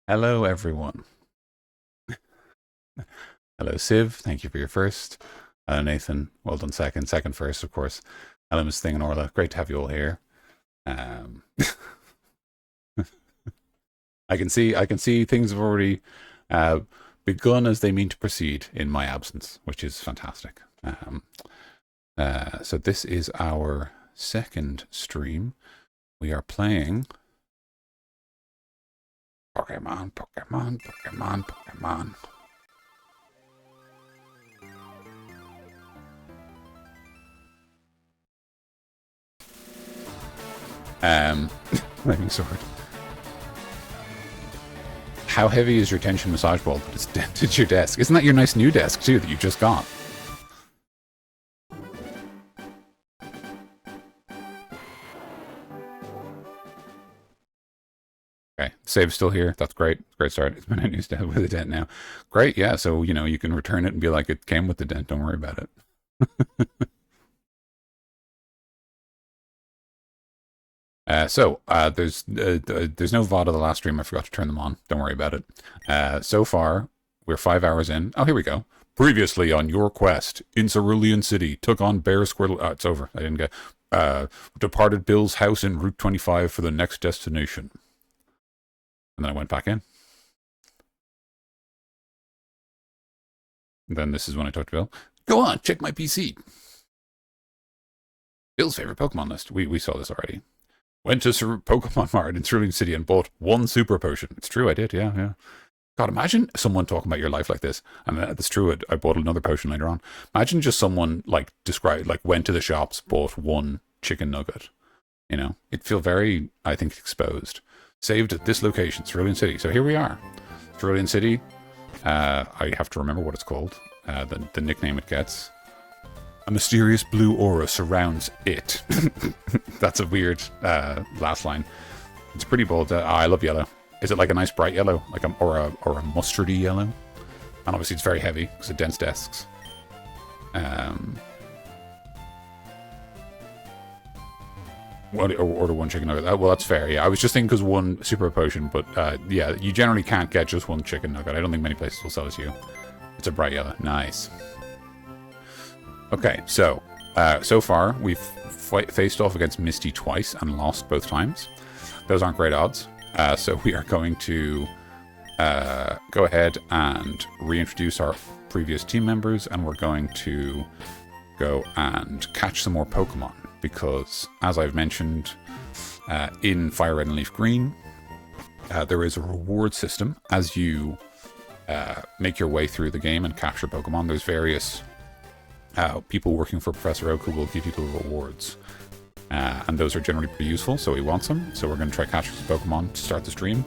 Hello, everyone. Hello, Civ. Thank you for your first. Hello, Nathan. Well done, second. Second, first, of course. Hello, Miss Thing and Orla. Great to have you all here. Um, I can see things have already uh, begun as they mean to proceed in my absence, which is fantastic. So this is our second stream. We are playing Pokemon, Pokemon, Pokemon, Pokemon. Flaming sword. How heavy is your tension massage ball that it's dented your desk? Isn't that your nice new desk too that you just got? Okay, save's still here. That's great. Great start. It's been a new step with a dent now. Great, yeah. So you can return it and be like, it came with the dent. Don't worry about it. There's no VOD of the last stream. I forgot to turn them on. Don't worry about it. So far, we're 5 hours in. Oh, here we go. Previously on your quest in Cerulean City, took on Bear Squirtle. It's over. I didn't get. Departed Bill's house in Route 25 for the next destination. And then I went back in. And then this is when I talked to Bill. Go on, check my PC. Bill's favorite Pokemon list. We saw this already. Went to Pokemon Mart in Cerulean City and bought one super potion. It's true, I did, yeah. God, imagine someone talking about your life like this. And that's true, I bought another potion later on. Imagine just someone, went to the shops, bought one chicken nugget. It'd feel very, I think, exposed. Saved at this location, Cerulean City. So here we are. Cerulean City. I have to remember what it's called. The nickname it gets. A mysterious blue aura surrounds it. That's a weird last line. It's pretty bold. I love yellow. Is it like a nice bright yellow, or a mustardy yellow? And obviously it's very heavy because it dents desks. Order one chicken nugget. Well, that's fair. Yeah, I was just thinking because one super potion, but yeah, you generally can't get just one chicken nugget. I don't think many places will sell it to you. It's a bright yellow. Nice. Okay, so far we've faced off against Misty twice and lost both times. Those aren't great odds. So we are going to go ahead and reintroduce our previous team members, and we're going to go and catch some more Pokemon. Because, as I've mentioned, in Fire Red and Leaf Green, there is a reward system as you make your way through the game and capture Pokemon. There's various people working for Professor Oak who will give you the rewards. And those are generally pretty useful, so he wants them. So we're going to try capturing some Pokemon to start the stream.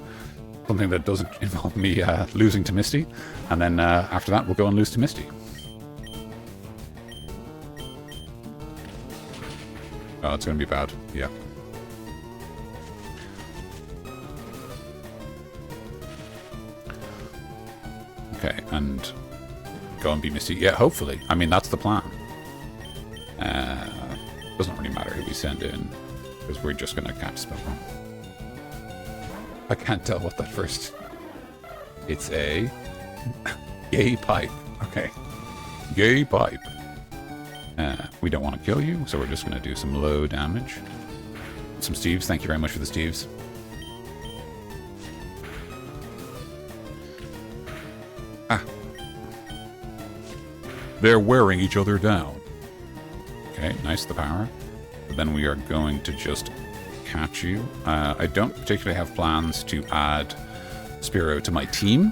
Something that doesn't involve me losing to Misty. And then after that, we'll go and lose to Misty. Oh, it's going to be bad. Yeah. Okay, and go and be Misty. Yeah, hopefully. I mean, that's the plan. Doesn't really matter who we send in, because we're just going to catch Pokemon. I can't tell what that first... It's a... Yay pipe. Okay. Yay pipe. We don't want to kill you, so we're just going to do some low damage. Some Steves. Thank you very much for the Steves. Ah. They're wearing each other down. Okay, nice, the power. But then we are going to just catch you. I don't particularly have plans to add Spearow to my team,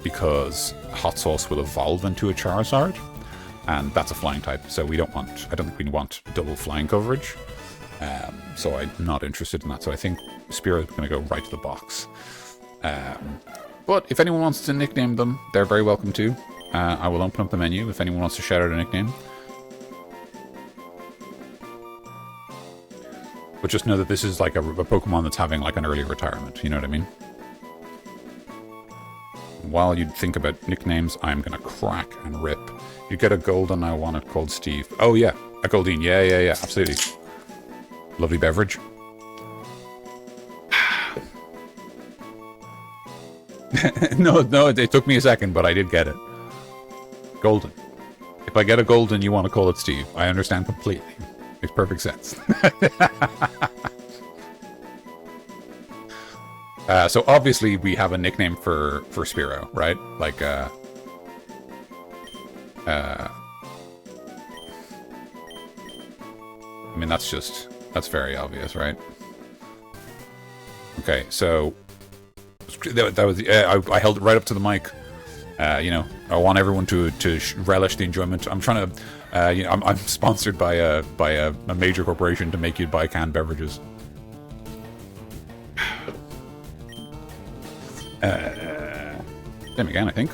because Hot Sauce will evolve into a Charizard. And that's a flying type, so I don't think we want double flying coverage. So I'm not interested in that. So I think Spearow is going to go right to the box. But if anyone wants to nickname them, they're very welcome to. I will open up the menu if anyone wants to shout out a nickname. But just know that this is like a Pokemon that's having like an early retirement, you know what I mean? While you think about nicknames, I'm going to crack and rip. You get a golden, I want it called Steve. Oh yeah, a Goldeen. Yeah, absolutely. Lovely beverage. No, it took me a second, but I did get it. Golden. If I get a golden, you want to call it Steve. I understand completely. Makes perfect sense. So obviously we have a nickname for Spiro, right? Like, I mean, that's very obvious, right? Okay, so that was I held it right up to the mic. You know, I want everyone to relish the enjoyment. I'm trying to, you know, I'm sponsored by a major corporation to make you buy canned beverages. Same again, I think.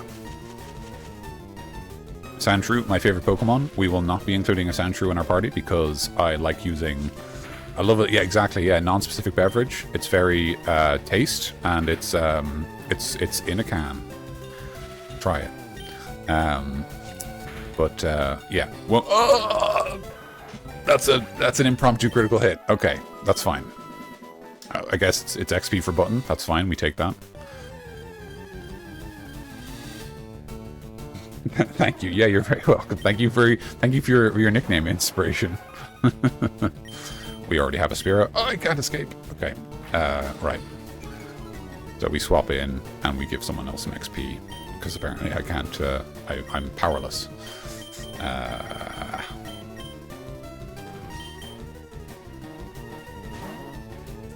Sandshrew, my favorite Pokemon. We will not be including a Sandshrew in our party because I like using... I love it. Yeah, exactly. Yeah, non-specific beverage. It's very taste, and it's in a can. Try it. But yeah. Well, that's an impromptu critical hit. Okay, that's fine. I guess it's XP for button. That's fine. We take that. Thank you. Yeah, you're very welcome. Thank you for your nickname inspiration. We already have a Spiro. Oh, I can't escape. Okay. Right. So we swap in and we give someone else some XP because apparently I can't. I'm powerless.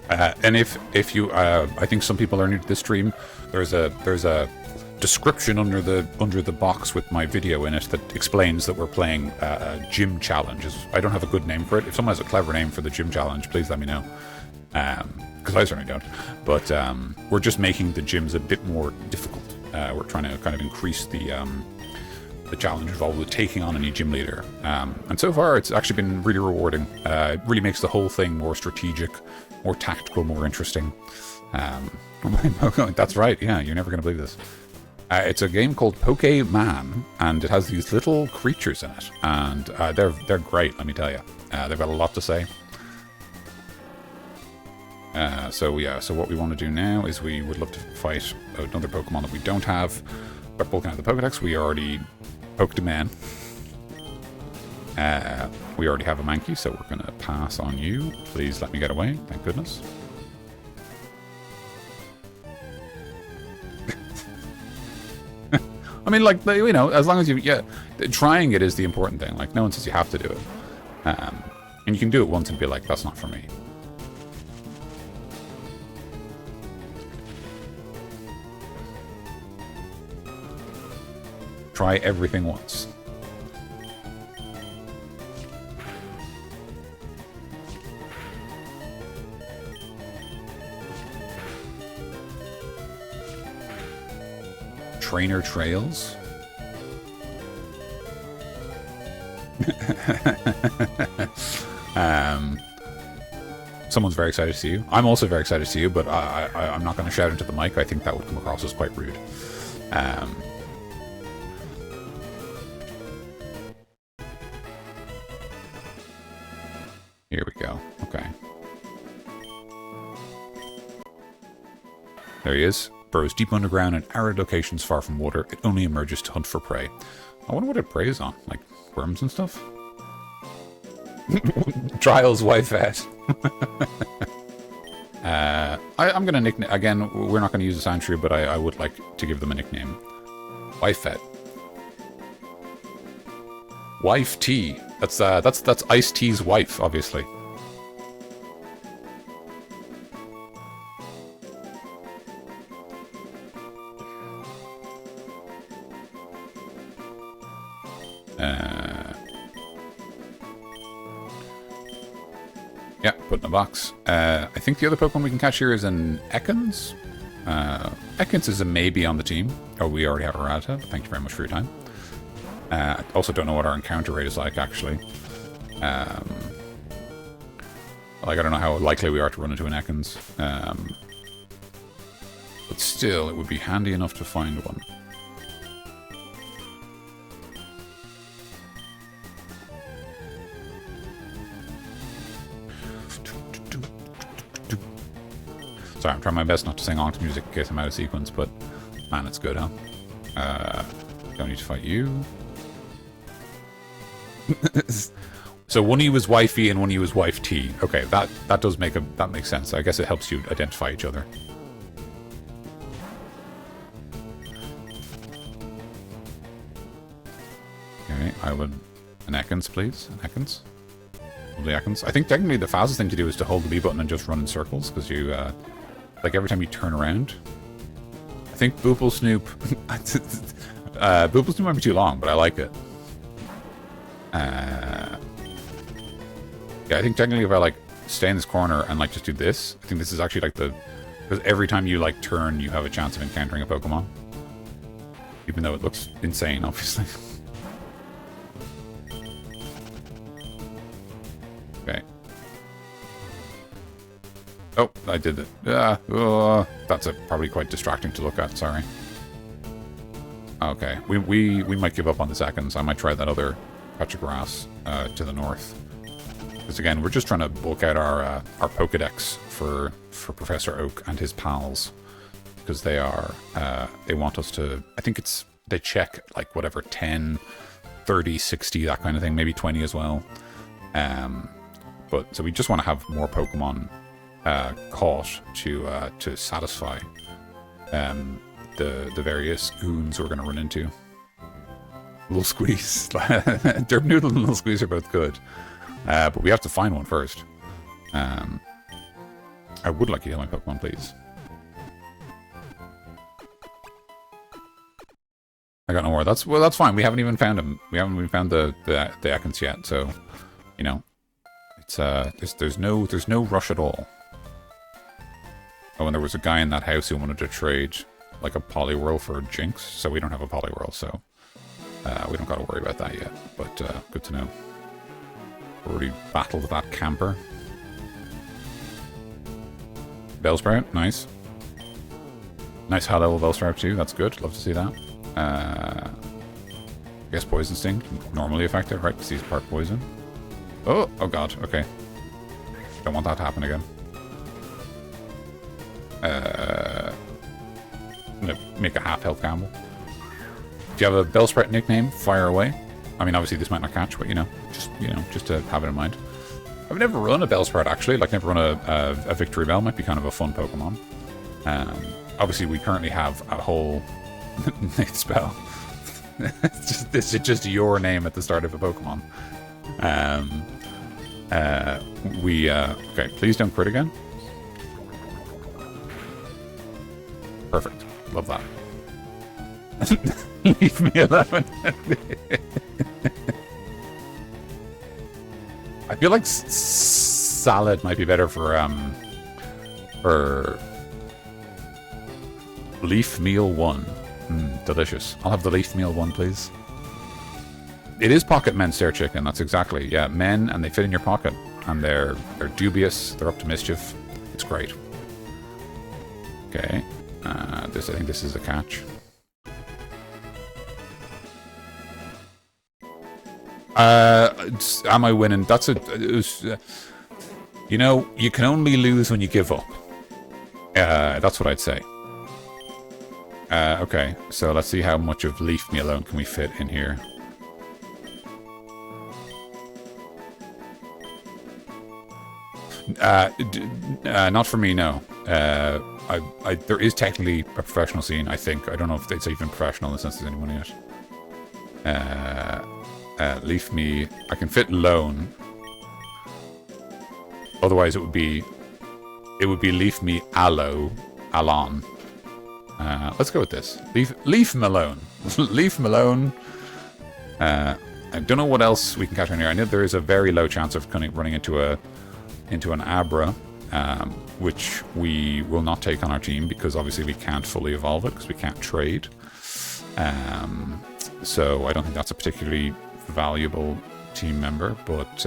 And if you, I think some people are new to this stream. There's a description under the box with my video in it that explains that we're playing a gym challenge. I don't have a good name for it. If someone has a clever name for the gym challenge, please let me know. Because I certainly don't. But we're just making the gyms a bit more difficult. We're trying to kind of increase the challenge involved with taking on a new gym leader. And so far, it's actually been really rewarding. It really makes the whole thing more strategic, more tactical, more interesting. That's right. Yeah, you're never going to believe this. It's a game called Pokémon, and it has these little creatures in it, and they're great. Let me tell you, they've got a lot to say. So what we want to do now is we would love to fight another Pokemon that we don't have. By Pokemon the Pokedex, we already poked a man. We already have a Mankey, so we're going to pass on you. Please let me get away. Thank goodness. I mean, like, you know, as long as trying it is the important thing. Like, no one says you have to do it. And you can do it once and be like, that's not for me. Try everything once. Trainer Trails. Someone's very excited to see you. I'm also very excited to see you, but I'm not going to shout into the mic. I think that would come across as quite rude. Here we go. Okay. There he is. Burrows deep underground in arid locations far from water. It only emerges to hunt for prey. I wonder what it preys on. Like worms and stuff? Trials Y-Fat. I'm going to nickname... Again, we're not going to use a Sandshrew, but I would like to give them a nickname. Y-Fat. Wife T. That's Ice-T's wife, obviously. Yeah, put in a box. I think the other Pokemon we can catch here is an Ekans. Ekans is a maybe on the team. Oh, we already have a Rattata. Thank you very much for your time. I also don't know what our encounter rate is like, actually. Like, I don't know how likely we are to run into an Ekans. But still, it would be handy enough to find one. Sorry, I'm trying my best not to sing Onyx music in case I'm out of sequence, but Man, it's good, huh? Don't need to fight you. So one of you was wifey and one of you was wife T. Okay, that does make that makes sense. I guess it helps you identify each other. Okay, I would an Ekans, please. An Ekans. Lovely Ekans. I think technically the fastest thing to do is to hold the B button and just run in circles, because you like every time you turn around. I think Boople Snoop. Boople Snoop might be too long, but I like it. Yeah, I think technically if I like stay in this corner and like just do this, I think this is actually like the, because every time you like turn, you have a chance of encountering a Pokemon, even though it looks insane, obviously. Okay. Oh, I did it. That's probably quite distracting to look at. Sorry. Okay, we might give up on the seconds. I might try that other patch of grass to the north. Because again, we're just trying to bulk out our Pokedex for Professor Oak and his pals, because they are they want us to. I think they check like whatever 10, 30, 60, that kind of thing, maybe 20 as well. But so we just want to have more Pokemon caught to satisfy the various goons we're going to run into. Little Squeeze, Derp Noodle and Little Squeeze are both good. But we have to find one first. I would like you to heal my Pokemon, please. I got no more. That's fine. We haven't even found him. We haven't even found the Ekans yet. So, you know, it's there's no rush at all. Oh, and there was a guy in that house who wanted to trade like a Poliwhirl for a Jinx. So we don't have a Poliwhirl. So we don't got to worry about that yet. But good to know. Already battled that camper. Bellsprout, nice. Nice high level Bellsprout too, that's good. Love to see that. I guess Poison Sting, normally effective, right? Because he's part poison. Oh god, okay. Don't want that to happen again. I'm gonna make a half health gamble. If you have a Bellsprout nickname, fire away. I mean, obviously this might not catch, but just to have it in mind. I've never run a Bellsprout actually. Like, never run a Victory Bell. Might be kind of a fun Pokemon. Obviously, we currently have a whole Nate spell. It's just your name at the start of a Pokemon. Okay. Please don't crit again. Perfect. Love that. Leave me alone. I feel like salad might be better for leaf meal 1. Delicious. I'll have the leaf meal 1, please. It is pocket men stare chicken. That's exactly, yeah, men, and they fit in your pocket, and they're dubious. They're up to mischief. It's great. Okay, I think this is a catch. Am I winning? That's you know, you can only lose when you give up. That's what I'd say. Okay, so let's see how much of Leaf Me Alone can we fit in here. Not for me, no. There is technically a professional scene, I think. I don't know if it's even professional in the sense there's anyone in it. Leaf Me, I can fit Lone. Otherwise, it would be Leaf Me Alon. Let's go with this. Leaf Malone. Leaf Malone. I don't know what else we can catch on here. I know there is a very low chance of running into an Abra, which we will not take on our team because obviously we can't fully evolve it because we can't trade. So I don't think that's a particularly valuable team member, but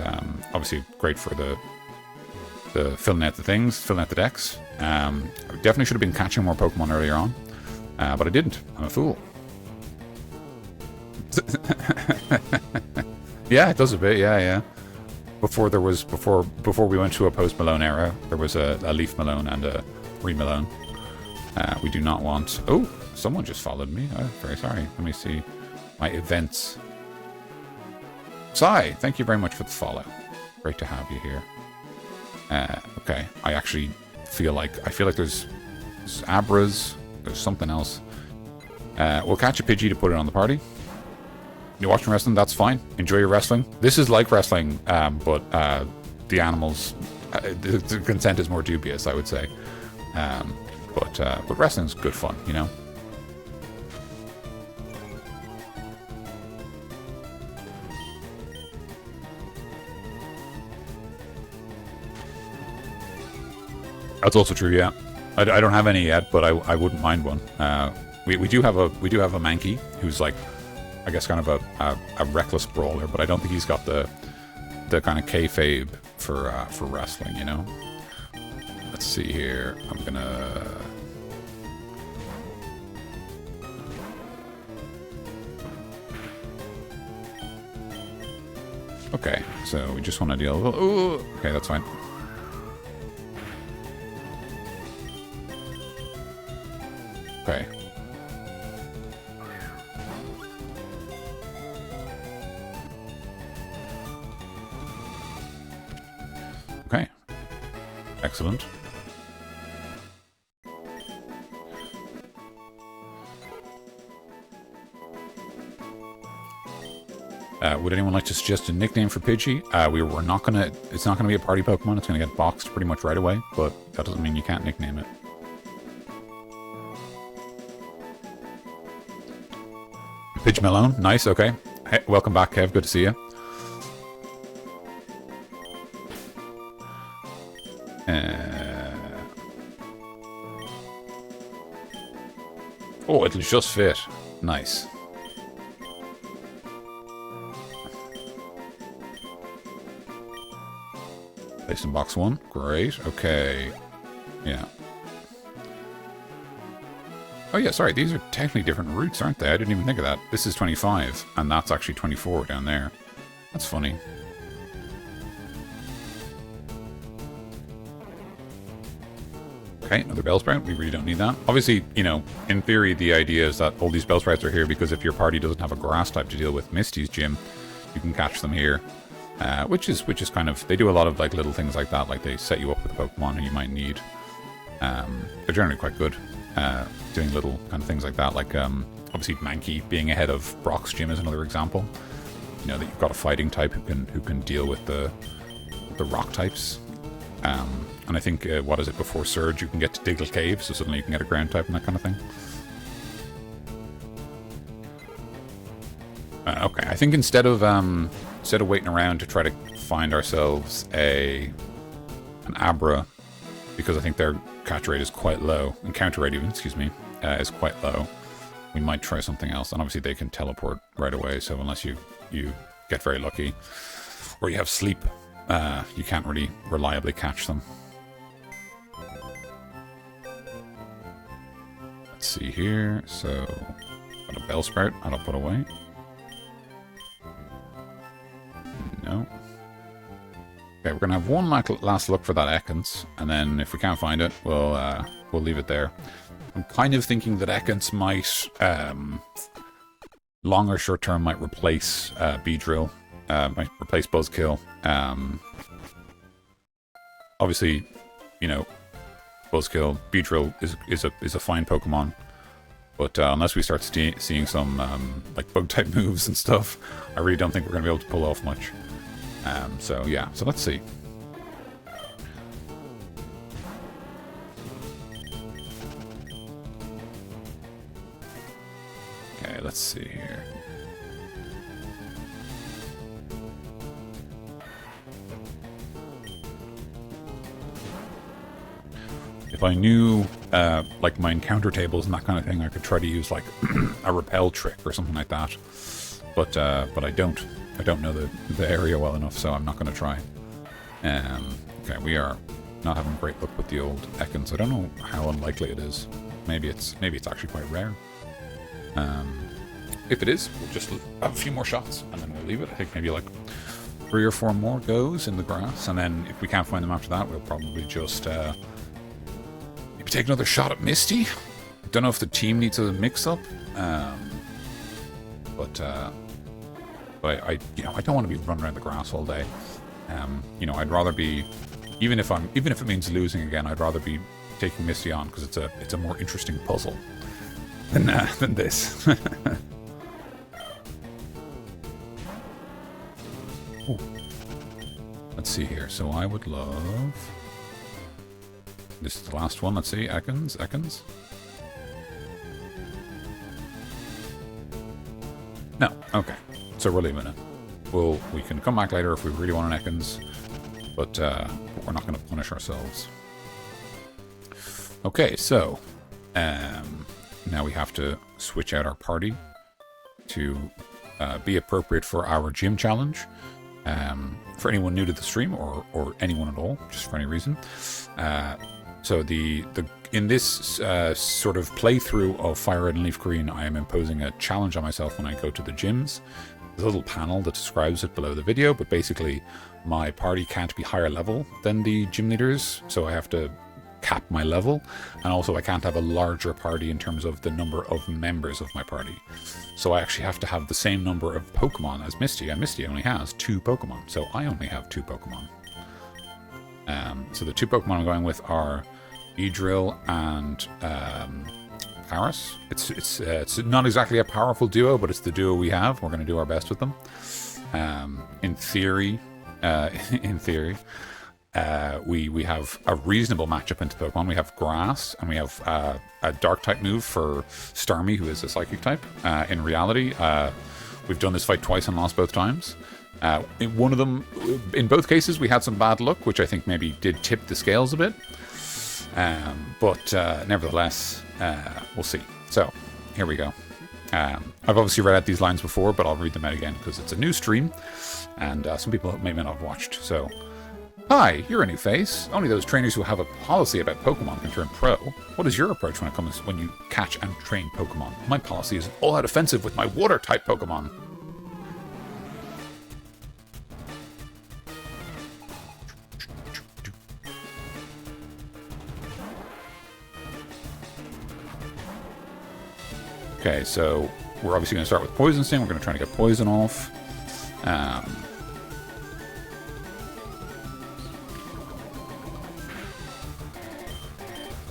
obviously great for the filling out the things, filling out the decks. I definitely should have been catching more Pokemon earlier on, but I didn't. I'm a fool. Yeah, it does a bit. Yeah. Before we went to a post Malone era, there was a Leaf Malone and a Re Malone. We do not want. Oh, Someone just followed me. Oh, very sorry. Let me see my events. Sai, thank you very much for the follow. Great to have you here. Okay, I actually feel like there's Abras. There's something else. We'll catch a Pidgey to put it on the party. You're watching wrestling, that's fine. Enjoy your wrestling. This is like wrestling, but the animals, the consent is more dubious, I would say. But wrestling's good fun, you know? That's also true, yeah. I don't have any yet, but I wouldn't mind one. We do have a Mankey who's like, I guess, kind of a reckless brawler, but I don't think he's got the kind of kayfabe for wrestling, you know. Let's see here. I'm gonna. Okay, so we just want to deal with. Ooh, okay, that's fine. Okay. Okay. Excellent. Would anyone like to suggest a nickname for Pidgey? We're not gonna. It's not gonna be a party Pokemon. It's gonna get boxed pretty much right away. But that doesn't mean you can't nickname it. Pidge Malone, nice. Okay. Hey, welcome back, Kev. Good to see you. Oh, it'll just fit. Nice. Placed in box 1. Great. Okay. Yeah. Oh yeah, sorry. These are technically different routes, aren't they? I didn't even think of that. This is 25, and that's actually 24 down there. That's funny. Okay, another Bellsprout. We really don't need that. Obviously, you know, in theory, the idea is that all these Bellsprouts are here because if your party doesn't have a grass type to deal with Misty's gym, you can catch them here. Which is kind of, they do a lot of like little things like that, like they set you up with a Pokemon who you might need. They're generally quite good, doing little kind of things like that, like obviously Mankey being ahead of Brock's gym is another example. You know, that you've got a fighting type who can deal with the rock types. And I think, what is it, before Surge you can get to Diggle Cave, so suddenly you can get a ground type and that kind of thing. Okay, I think instead of waiting around to try to find ourselves an Abra, because I think their catch rate is quite low, and counter rate even, excuse me, is quite low, we might try something else. And obviously they can teleport right away, so unless you get very lucky, or you have sleep, you can't really reliably catch them. Let's see here, so got a Bellsprout, I'll put away. No. Okay, we're gonna have one last look for that Ekans, and then if we can't find it, we'll leave it there. I'm kind of thinking that Ekans might, long or short term, might replace Beedrill, might replace Buzzkill. Obviously, you know, Buzzkill, Beedrill is a fine Pokemon, but unless we start seeing some like bug type moves and stuff, I really don't think we're gonna be able to pull off much. So yeah, so let's see. Okay, let's see here. If I knew, like, my encounter tables and that kind of thing, I could try to use, like, a repel trick or something like that. But I don't. I don't know the area well enough, so I'm not going to try. Okay, we are not having great luck with the old Ekans. I don't know how unlikely it is. Maybe it's actually quite rare. If it is, we'll just have a few more shots, and then we'll leave it. I think maybe like 3 or 4 more goes in the grass, and then if we can't find them after that, we'll probably just maybe take another shot at Misty. Don't know if the team needs a mix-up, but I don't want to be running around the grass all day. I'd rather be, even if it means losing again, I'd rather be taking Misty on because it's a more interesting puzzle than this. Ooh. Let's see here. So I would love. This is the last one. Let's see. Ekans. No. Okay. So we're leaving it. We can come back later if we really want an Ekans, but we're not going to punish ourselves. Okay. So now we have to switch out our party to be appropriate for our gym challenge. For anyone new to the stream or anyone at all, just for any reason. So in this sort of playthrough of Fire Red and Leaf Green, I am imposing a challenge on myself when I go to the gyms. There's a little panel that describes it below the video, but basically my party can't be higher level than the gym leaders, so I have to cap my level, and also I can't have a larger party in terms of the number of members of my party. So I actually have to have the same number of Pokemon as Misty, and Misty only has 2 Pokemon, so I only have 2 Pokemon. So the 2 Pokemon I'm going with are Beedrill and Paris. It's not exactly a powerful duo, but it's the duo we have. We're going to do our best with them. In theory, we have a reasonable matchup into Pokemon. We have Grass, and we have a Dark-type move for Starmie, who is a Psychic type. In reality, we've done this fight twice and lost both times. In both cases, we had some bad luck, which I think maybe did tip the scales a bit. But nevertheless, we'll see. So, here we go. I've obviously read out these lines before, but I'll read them out again because it's a new stream, and some people may not have watched. So, hi, you're a new face. Only those trainers who have a policy about Pokemon can turn pro. What is your approach when you catch and train Pokemon? My policy is all-out offensive with my Water-type Pokemon. Okay, so we're obviously going to start with Poison Sting. We're going to try to get Poison off.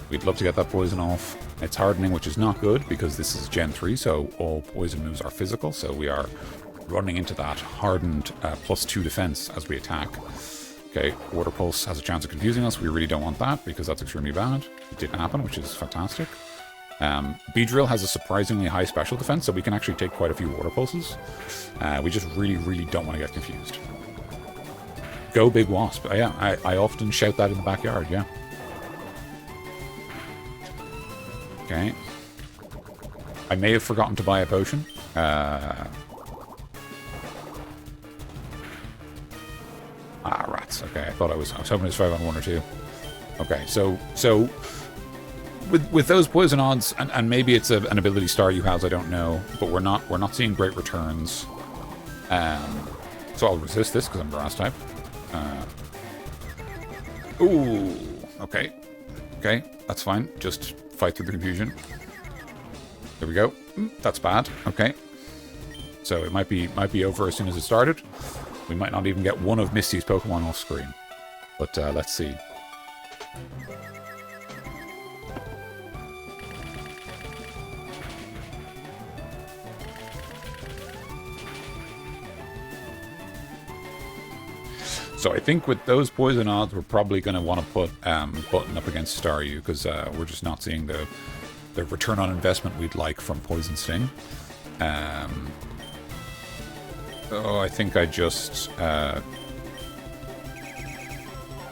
We'd love to get that Poison off. It's hardening, which is not good because this is Gen 3, so all Poison moves are physical. So we are running into that hardened +2 defense as we attack. Okay, Water Pulse has a chance of confusing us. We really don't want that because that's extremely bad. It didn't happen, which is fantastic. Beedrill has a surprisingly high special defense, so we can actually take quite a few Water Pulses. We just really, really don't want to get confused. Go Big Wasp. Yeah, I often shout that in the backyard, yeah. Okay. I may have forgotten to buy a potion. Rats. Okay, I was hoping to survive on 1 or 2. Okay, so with those poison odds, and maybe it's an ability star you has, I don't know, but we're not seeing great returns. So I'll resist this because I'm grass type. Ooh, okay, that's fine. Just fight through the confusion. There we go. That's bad. Okay, so it might be over as soon as it started. We might not even get one of Misty's Pokemon off screen, but let's see. So I think with those poison odds, we're probably going to want to put Button up against Staryu because we're just not seeing the return on investment we'd like from Poison Sting. Oh, I think I just... I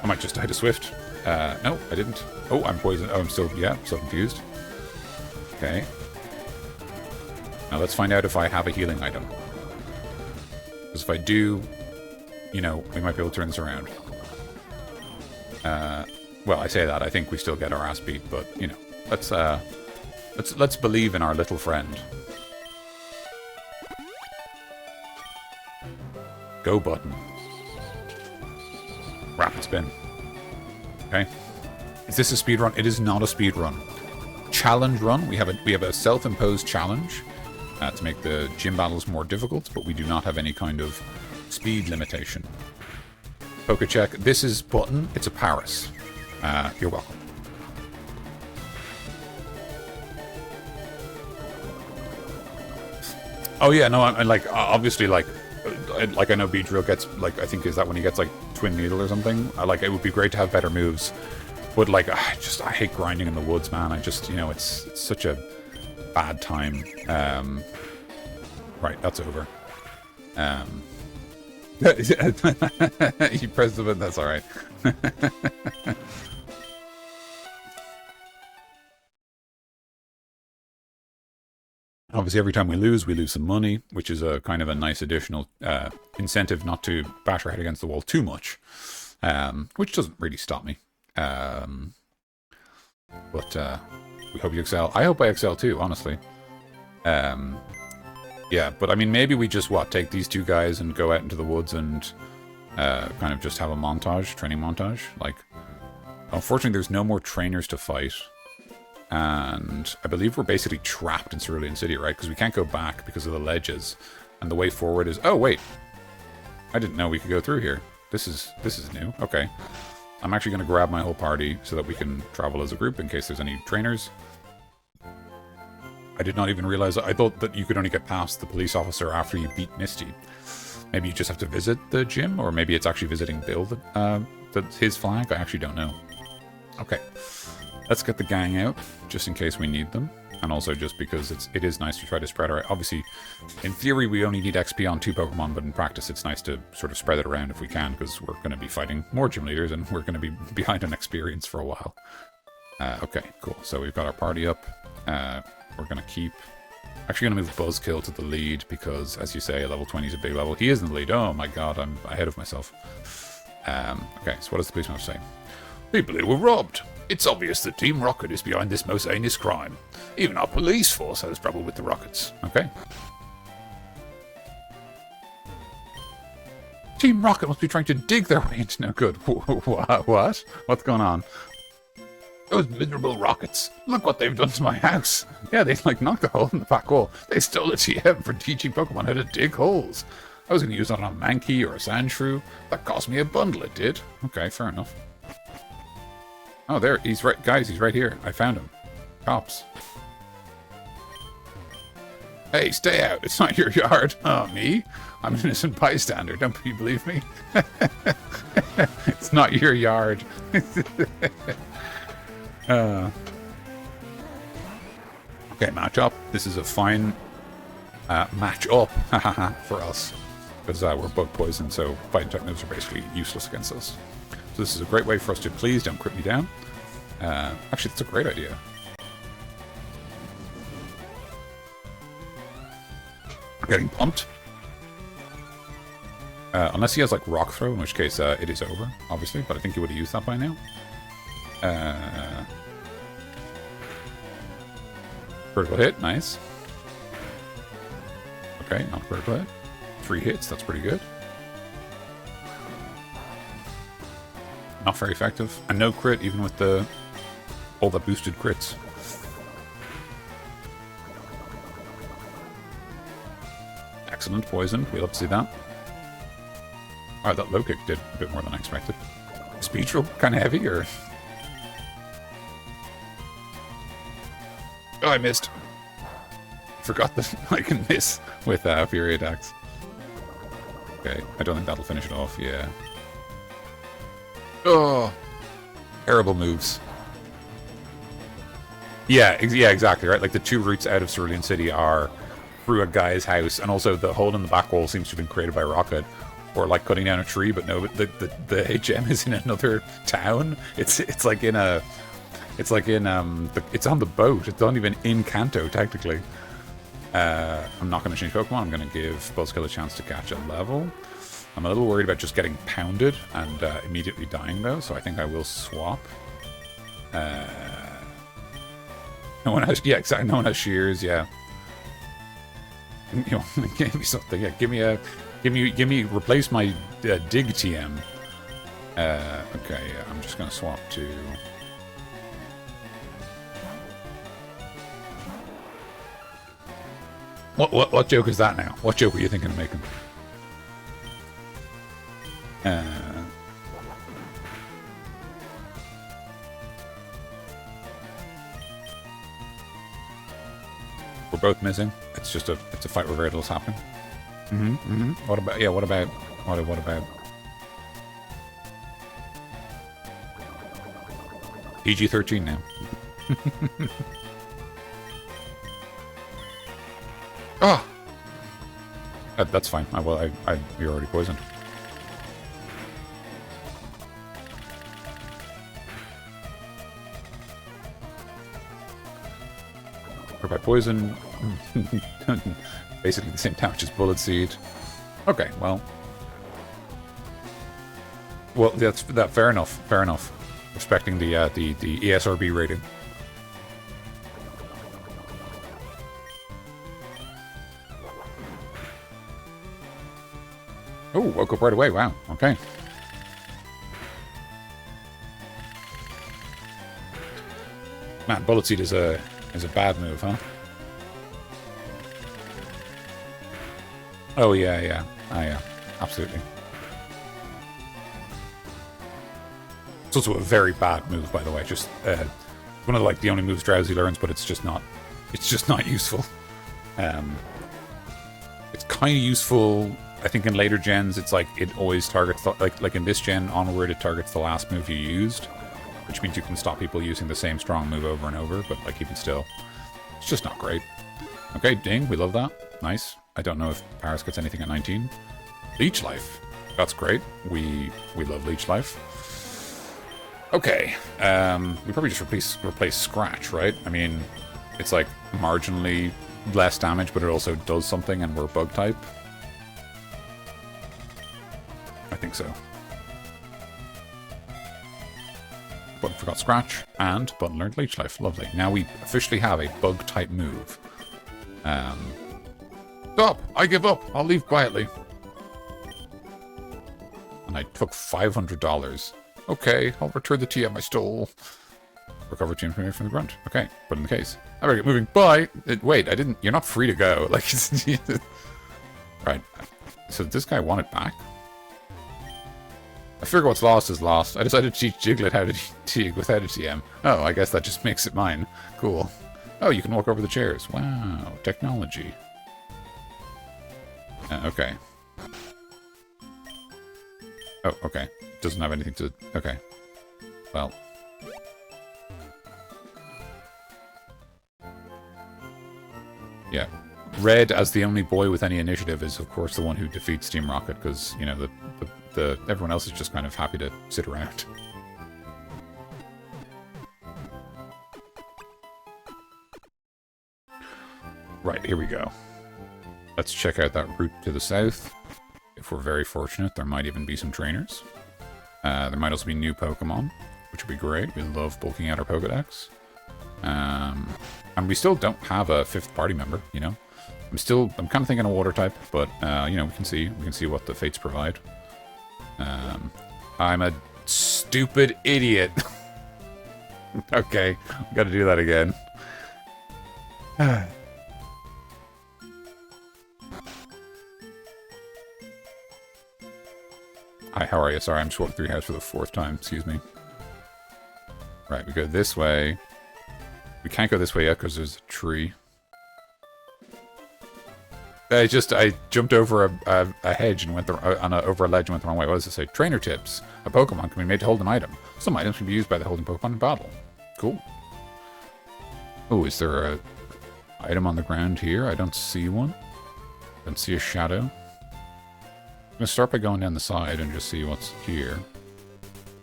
might just die to Swift. No, I didn't. Oh, I'm poisoned. Oh, I'm still confused. Okay. Now let's find out if I have a healing item. Because if I do... we might be able to turn this around. Well, I say that. I think we still get our ass beat, but, let's believe in our little friend. Go Button. Rapid spin. Okay. Is this a speed run? It is not a speed run. challenge run. We have a self-imposed challenge to make the gym battles more difficult, but we do not have any kind of speed limitation. Pokecheck. This is Button. It's a Paris. You're welcome. Oh yeah, no, I like obviously like I know Beedrill gets like I think is that when he gets like Twin Needle or something. Like it would be great to have better moves, but like I hate grinding in the woods, man. I just it's such a bad time. Right, that's over. You pressed the button. That's all right. Obviously, every time we lose some money, which is a kind of a nice additional incentive not to bash our head against the wall too much, which doesn't really stop me. But we hope you excel. I hope I excel too, honestly. Yeah, but I mean, maybe we just, take these two guys and go out into the woods and kind of just have a montage, training montage. Like, unfortunately, there's no more trainers to fight. And I believe we're basically trapped in Cerulean City, right? Because we can't go back because of the ledges. And the way forward is... Oh, wait. I didn't know we could go through here. This is new. Okay. I'm actually going to grab my whole party so that we can travel as a group in case there's any trainers. I did not even realize... I thought that you could only get past the police officer after you beat Misty. Maybe you just have to visit the gym, or maybe it's actually visiting Bill, his flag. I actually don't know. Okay. Let's get the gang out, just in case we need them. And also just because it is nice to try to spread our... Obviously, in theory, we only need XP on 2 Pokemon, but in practice, it's nice to sort of spread it around if we can, because we're going to be fighting more gym leaders, and we're going to be behind on experience for a while. Okay, cool. So we've got our party up. We're going to keep... Actually going to move Buzzkill to the lead, because, as you say, level 20 is a big level. He is in the lead. Oh my god, I'm ahead of myself. Okay, so what does the policeman have to say? People who were robbed. It's obvious that Team Rocket is behind this most heinous crime. Even our police force has trouble with the rockets. Okay. Team Rocket must be trying to dig their way into no good. What? What's going on? Those miserable rockets. Look what they've done to my house. Yeah, they knocked a hole in the back wall. They stole a TM for teaching Pokemon how to dig holes. I was going to use that on a Mankey or a Sandshrew. That cost me a bundle, it did. Okay, fair enough. Oh, there. He's right. Guys, he's right here. I found him. Cops. Hey, stay out. It's not your yard. Oh, me? I'm an innocent bystander. Don't you believe me? It's not your yard. Okay, match-up. This is a fine match-up for us. Because we're bug poisoned, so fighting type moves are basically useless against us. So this is a great way for us to please don't crit me down. Actually, that's a great idea. We're getting pumped. Unless he has Rock Throw, in which case it is over, obviously. But I think he would have used that by now. Critical hit, nice. Okay, not critical hit. 3 hits, that's pretty good. Not very effective. And no crit, even with all the boosted crits. Excellent, poison. We love to see that. Alright, that low kick did a bit more than I expected. Speech roll kind of heavy, or... Oh, I missed. Forgot that I can miss with Fury attacks. Okay, I don't think that'll finish it off, yeah. Oh, terrible moves. Yeah, exactly, right? The 2 routes out of Cerulean City are through a guy's house, and also the hole in the back wall seems to have been created by Rocket. Or cutting down a tree, but no, the HM is in another town. It's in a... It's it's on the boat. It's not even in Kanto, technically. I'm not going to change Pokemon. I'm going to give Buzzkill a chance to catch a level. I'm a little worried about just getting pounded and immediately dying, though, so I think I will swap. No one has... Yeah, exactly. No one has shears, yeah. Give me something. Yeah, give me... Replace my Dig TM. Okay, yeah, I'm just going to swap to... What joke is that now? What joke were you thinking of making? We're both missing. It's a fight where very little's happening. What about PG-13 now. Oh! That's fine. You're already poisoned. Or by poison. Basically the same damage as Bullet Seed. Okay, well. Well, that's fair enough. Fair enough. Respecting the ESRB rating. Oh, woke up right away. Wow. Okay. Man, Bullet Seed is a bad move, huh? Oh yeah. Oh yeah. Absolutely. It's also a very bad move, by the way. Just one of the only moves Drowsy learns, but it's just not useful. It's kind of useful. I think in later gens, it's like it always targets like in this gen onward, it targets the last move you used, which means you can stop people using the same strong move over and over. But like even still, it's just not great. Okay, ding, we love that. Nice. I don't know if Paris gets anything at 19. Leech Life, that's great. We love Leech Life. Okay, we probably just replace Scratch, right? I mean, it's like marginally less damage, but it also does something, and we're Bug type. I think so. Button forgot Scratch, and Button learned Leech Life. Lovely. Now we officially have a Bug type move. Stop! I give up! I'll leave quietly. And I took $500. Okay, I'll return the TM I stole. Recover TM from the grunt. Okay, put in the case. I better get moving. Bye! Wait, I didn't... You're not free to go. Like, right. So this guy want it back? I figure what's lost is lost. I decided to teach Jiglet how to dig without a TM. Oh, I guess that just makes it mine. Cool. Oh, you can walk over the chairs. Wow, technology. Okay. Oh, okay. Doesn't have anything to... Okay. Well. Yeah. Red, as the only boy with any initiative, is of course the one who defeats Team Rocket, because, you know, everyone else is just kind of happy to sit around. Right, here we go. Let's check out that route to the south. If we're very fortunate, there might even be some trainers. There might also be new Pokemon, which would be great. We love bulking out our Pokedex. And we still don't have a fifth party member, you know? I'm kind of thinking a water type, but, you know, we can see what the fates provide. I'm a stupid idiot. Okay, gotta do that again. Hi, how are you? Sorry, I'm just walking through your house for the 4th time. Excuse me. Right, we go this way. We can't go this way yet because there's a tree. I jumped over a hedge and went over a ledge and went the wrong way. What does it say? Trainer tips. A Pokemon can be made to hold an item. Some items can be used by the holding Pokemon in battle. Cool. Oh, is there a item on the ground here? I don't see one. Don't see a shadow. I'm going to start by going down the side and just see what's here.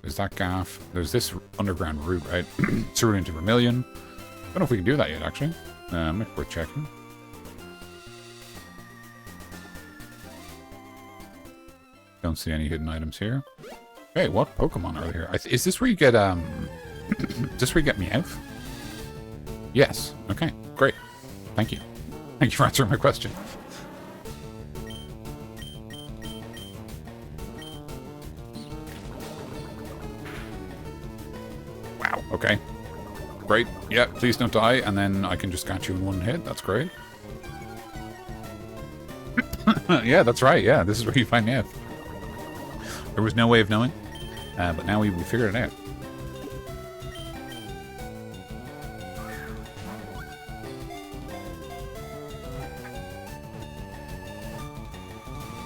There's that gaff. There's this underground route, right? Cerulean to Vermilion. I don't know if we can do that yet, actually. Might be worth checking. Don't see any hidden items here. Hey, what Pokemon are here? Is this where you get, is this where you get Meowth? Yes. Okay, great. Thank you. Thank you for answering my question. Wow, okay. Great. Yeah, please don't die, and then I can just catch you in one hit. That's great. Yeah, that's right. Yeah, this is where you find me out. There was no way of knowing, but now we figured it out.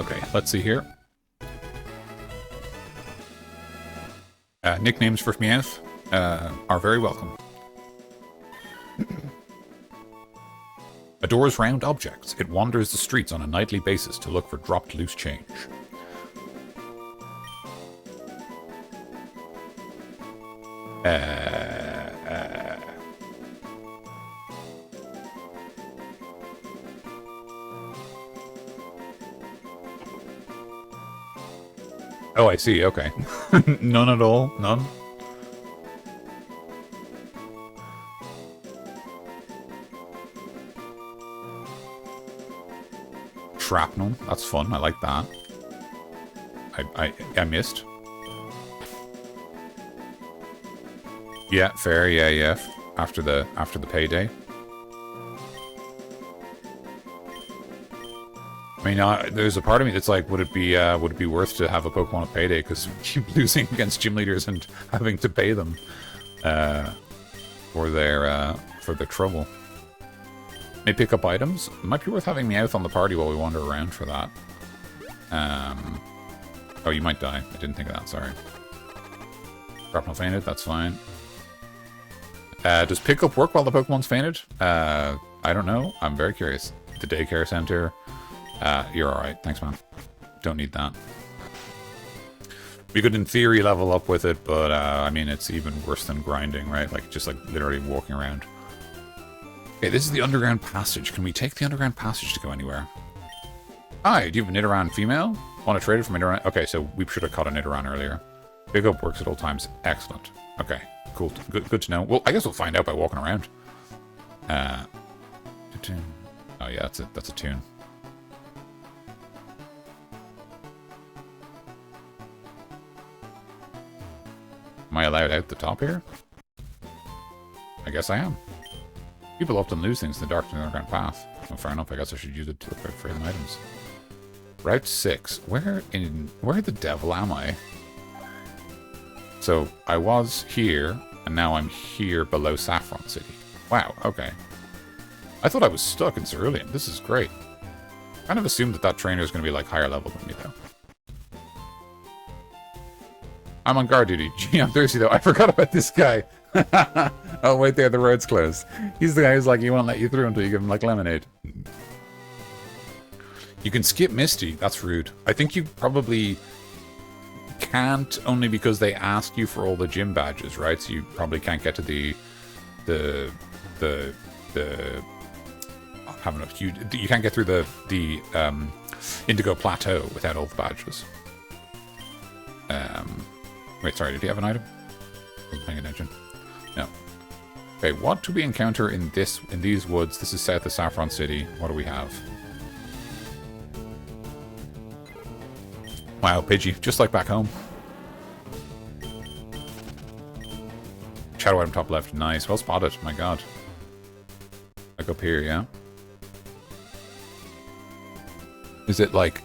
Okay, let's see here. Nicknames for Meowth are very welcome. Adores round objects. It wanders the streets on a nightly basis to look for dropped loose change. Oh, I see. Okay. None at all? None? Shrapnel. That's fun. I like that. I missed. Yeah, fair. Yeah. After the payday. I mean, there's a part of me that's like, would it be worth to have a Pokemon at payday? Because we keep losing against gym leaders and having to pay them for their trouble. May pick up items. It might be worth having Meowth on the party while we wander around for that. Oh, you might die. I didn't think of that. Sorry. Shrapnel fainted. That's fine. Does pick up work while the Pokemon's fainted? I don't know. I'm very curious. The daycare center. You're alright. Thanks, man. Don't need that. We could, in theory, level up with it, but, I mean, it's even worse than grinding, right? Like, just, like, literally walking around. Okay, this is the underground passage. Can we take the underground passage to go anywhere? Hi, do you have a Nidoran female? Want to trade it for Nidoran? Okay, so we should have caught a Nidoran earlier. Pick up works at all times. Excellent. Okay, cool. Good to know. Well, I guess we'll find out by walking around. Oh, yeah, that's a tune. Am I allowed out the top here? I guess I am. People often lose things in the dark underground path. Well, fair enough. I guess I should use it to look for hidden items. Route 6. Where the devil am I? So, I was here, and now I'm here below Saffron City. Wow, okay. I thought I was stuck in Cerulean. This is great. I kind of assumed that trainer is going to be, like, higher level than me, though. I'm on guard duty. Gee, I'm thirsty, though. I forgot about this guy. Oh, wait there. The road's closed. He's the guy who's like, he won't let you through until you give him, like, lemonade. You can skip Misty. That's rude. I think you probably can't, only because they ask you for all the gym badges, right? So you probably can't get to the have enough. You can't get through the Indigo Plateau without all the badges. Wait, sorry, did he have an item? Wasn't paying attention. No. Okay, what do we encounter in these woods? This is south of Saffron City. What do we have? Wow, Pidgey, just like back home. Shadow item top left. Nice. Well spotted. My god. Like up here, yeah? Is it like...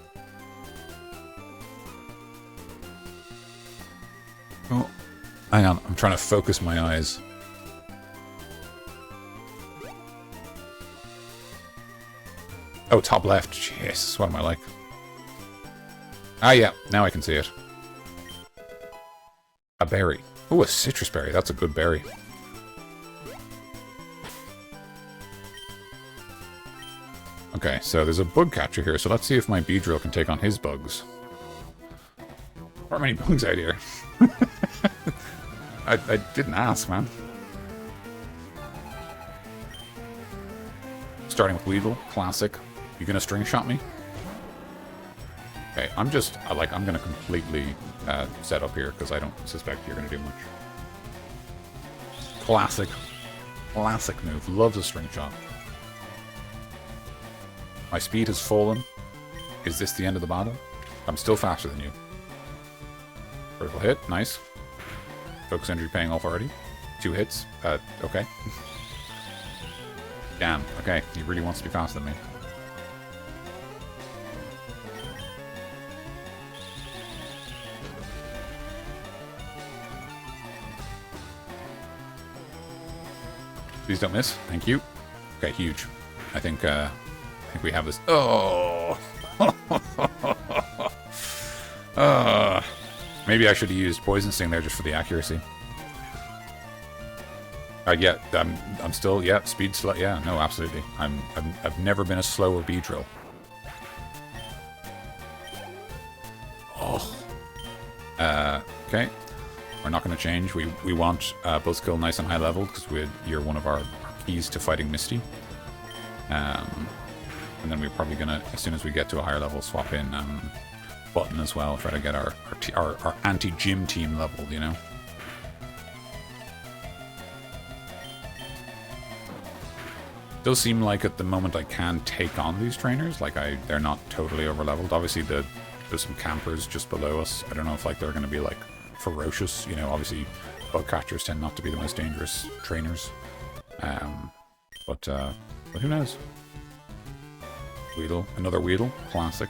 Oh, hang on. I'm trying to focus my eyes. Oh, top left. Jesus, what am I like? Ah, yeah. Now I can see it. A berry. Oh, a citrus berry. That's a good berry. Okay, so there's a bug catcher here, so let's see if my Beedrill can take on his bugs. There aren't many bugs out here. I didn't ask, man. Starting with Weedle, classic. You gonna string shot me? Okay, I'm gonna completely set up here because I don't suspect you're gonna do much. Classic. Classic move. Loves a string shot. My speed has fallen. Is this the end of the battle? I'm still faster than you. Critical hit. Nice. Focus injury paying off already. 2 hits. Okay. Damn. Okay, he really wants to be faster than me. Please don't miss. Thank you. Okay, huge. I think we have this. Oh! Maybe I should have used Poison Sting there just for the accuracy. Yeah, I'm still, yeah, speed slow. Yeah, no, absolutely. I've never been a slower Beedrill. Oh. Okay. We're not going to change. We want Buzzkill nice and high leveled because you're one of our keys to fighting Misty. And then we're probably going to, as soon as we get to a higher level, swap in Button as well. Try to get our anti-gym team leveled, you know? Does seem like at the moment I can take on these trainers. Like they're not totally over leveled. Obviously there's some campers just below us. I don't know if like they're going to be like ferocious. You know, obviously bug catchers tend not to be the most dangerous trainers. But who knows? Weedle, another Weedle, classic.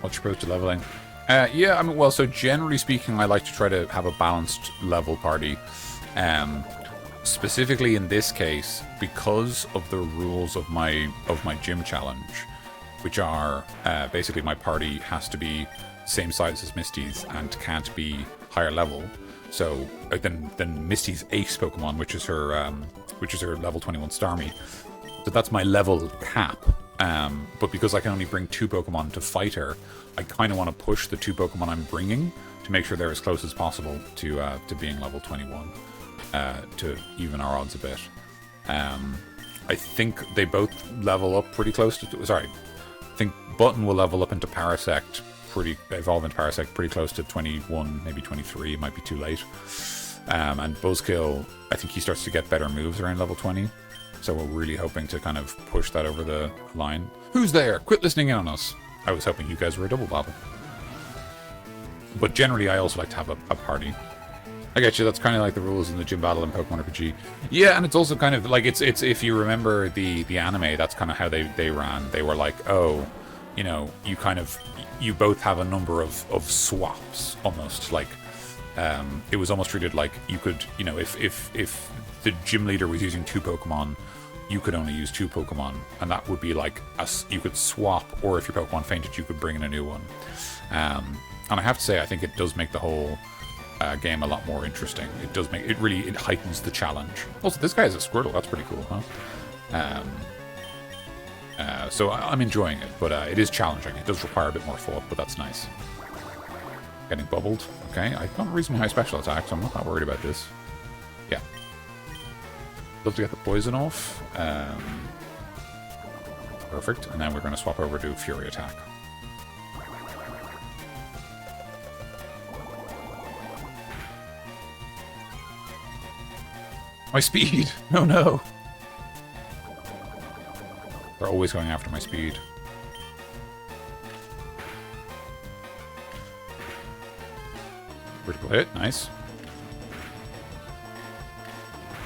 What's your approach to leveling? Yeah, I mean, well, so generally speaking, I like to try to have a balanced level party. Specifically in this case, because of the rules of my gym challenge, which are basically my party has to be same size as Misty's and can't be higher level. So than Misty's ace Pokemon, which is her level 21 Starmie. So that's my level cap. But because I can only bring 2 Pokemon to fight her, I kind of want to push the 2 Pokemon I'm bringing to make sure they're as close as possible to being level 21, to even our odds a bit. I think they both level up pretty close to... Sorry, I think Button will level up into Parasect, evolve into Parasect pretty close to 21, maybe 23, it might be too late. And Buzzkill, I think he starts to get better moves around level 20. So we're really hoping to kind of push that over the line. Who's there? Quit listening in on us. I was hoping you guys were a double bobble. But generally, I also like to have a party. I get you. That's kind of like the rules in the gym battle in Pokemon RPG. Yeah, and it's also kind of like it's if you remember the anime, that's kind of how they ran. They were like, oh, you know, you both have a number of swaps almost like. It was almost treated like you could, you know, if the gym leader was using 2 Pokemon, you could only use 2 Pokemon, and that would be like you could swap, or if your Pokemon fainted, you could bring in a new one. And I have to say, I think it does make the whole game a lot more interesting. It does make it heightens the challenge. Also, this guy is a Squirtle. That's pretty cool, huh? So I'm enjoying it, but it is challenging. It does require a bit more thought, but that's nice. Getting bubbled. Okay, I've got a reasonably high special attack, so I'm not that worried about this. Yeah. Love to get the poison off. Perfect. And then we're going to swap over to Fury Attack. My speed! No, no! They're always going after my speed. Critical hit, nice.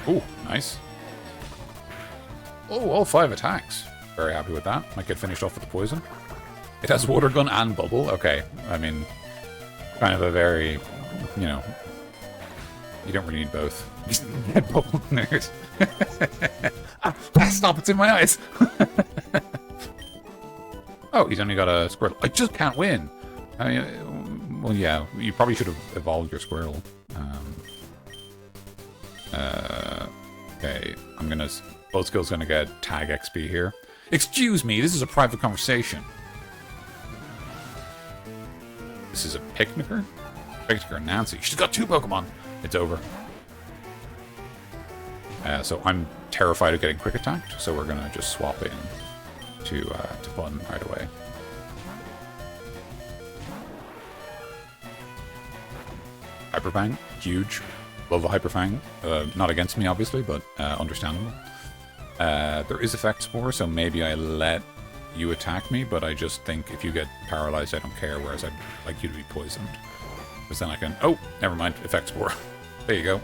Ooh, nice. Oh, all 5 attacks. Very happy with that. Might get finished off with the poison. It has Water Gun and Bubble. Okay, I mean, kind of a very, you know, you don't really need both. Bubble nerd. Stop, it's in my eyes. Oh, he's only got a Squirtle. I just can't win. I mean, well, yeah, you probably should have evolved your Squirtle. Okay, I'm gonna... Buzzkill's gonna get tag XP here. Excuse me, this is a private conversation. This is a Picnicker? Picnicker Nancy. She's got 2 Pokemon. It's over. So I'm terrified of getting quick attacked, so we're gonna just swap in to Button right away. Hyper Fang, huge. Love a Hyper Fang. Not against me, obviously, but understandable. There is Effect Spore, so maybe I let you attack me, but I just think if you get paralyzed, I don't care, whereas I'd like you to be poisoned. Because then I can... Oh, never mind. Effect Spore. There you go.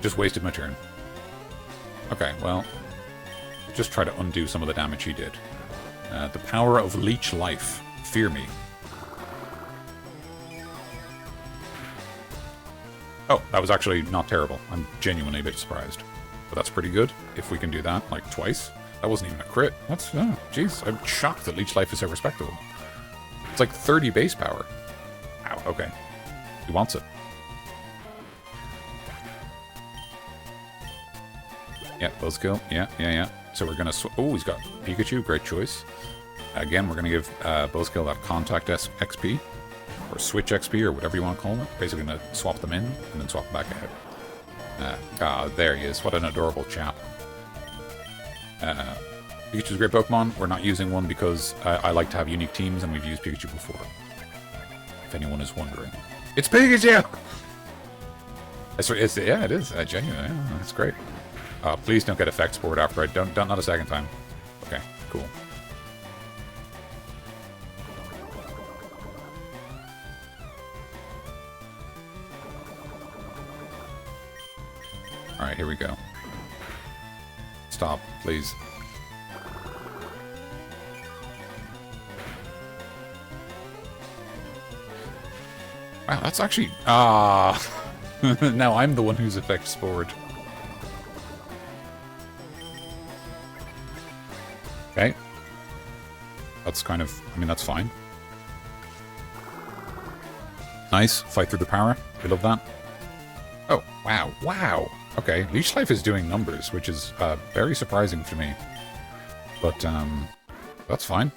Just wasted my turn. Okay, well... Just try to undo some of the damage he did. The power of Leech Life. Fear me. Oh, that was actually not terrible. I'm genuinely a bit surprised. But that's pretty good, if we can do that, like, twice. That wasn't even a crit. That's... Oh, jeez. I'm shocked that Leech Life is so respectable. It's like 30 base power. Ow, okay. He wants it. Yeah, Buzzkill. Yeah. So we're gonna... Oh, he's got Pikachu. Great choice. Again, we're gonna give Buzzkill that Contact XP. Or Switch XP, or whatever you want to call it. Basically gonna swap them in, and then swap them back out. There he is. What an adorable chap. Pikachu's a great Pokemon. We're not using one because I like to have unique teams, and we've used Pikachu before. If anyone is wondering. It's Pikachu! Yeah, it is. Genuine. Yeah, that's great. Please don't get Effect Sport after I don't not a second time. Okay, cool. Alright, here we go. Stop, please. Wow, that's actually... now I'm the one who's Effect Spored. Okay. That's kind of... I mean, that's fine. Nice. Fight through the power. We love that. Oh, wow. Wow. Okay. Leech Life is doing numbers, which is very surprising to me. But, that's fine.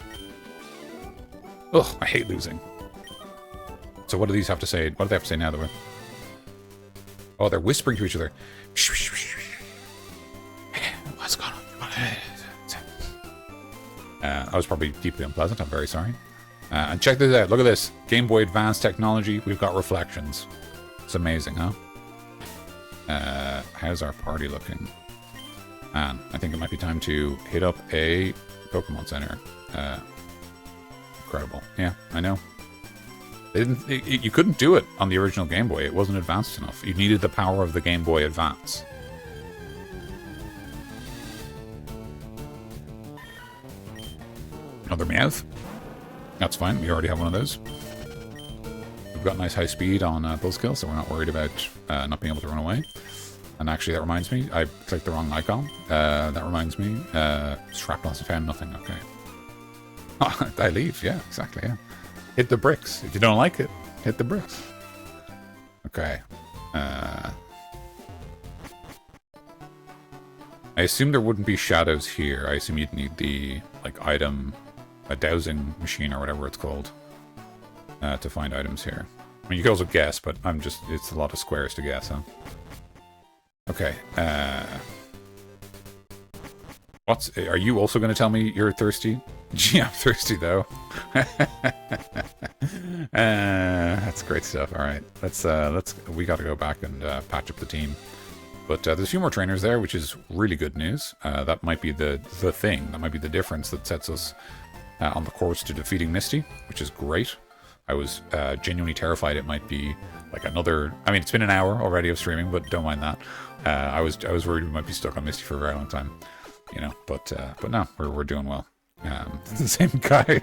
Ugh, I hate losing. So what do these have to say? What do they have to say now, though? Oh, they're whispering to each other. What's going on? That was probably deeply unpleasant. I'm very sorry. And check this out. Look at this. Game Boy Advance technology. We've got reflections. It's amazing, huh? How's our party looking? Man, I think it might be time to hit up a Pokemon Center. Incredible. Yeah, I know. You couldn't do it on the original Game Boy. It wasn't advanced enough. You needed the power of the Game Boy Advance. Another Meowth. That's fine. We already have one of those. We've got nice high speed on Buzzkill, so we're not worried about not being able to run away. And actually, that reminds me, I clicked the wrong icon. That reminds me, Shrapnel has found nothing. Okay. Oh, I leave. Yeah, exactly. Yeah. Hit the bricks. If you don't like it, hit the bricks. Okay. I assume there wouldn't be shadows here. I assume you'd need the, like, item, a dowsing machine or whatever it's called, to find items here. I mean, you can also guess, but it's a lot of squares to guess, huh? Okay. Are you also going to tell me you're thirsty? Gee, I'm thirsty, though. That's great stuff. All right, we got to go back and patch up the team. But there's a few more trainers there, which is really good news. That might be the thing. That might be the difference that sets us on the course to defeating Misty, which is great. I was genuinely terrified it might be like another... I mean, it's been an hour already of streaming, but don't mind that. I was worried we might be stuck on Misty for a very long time, you know. But no, we're doing well. It's the same guy.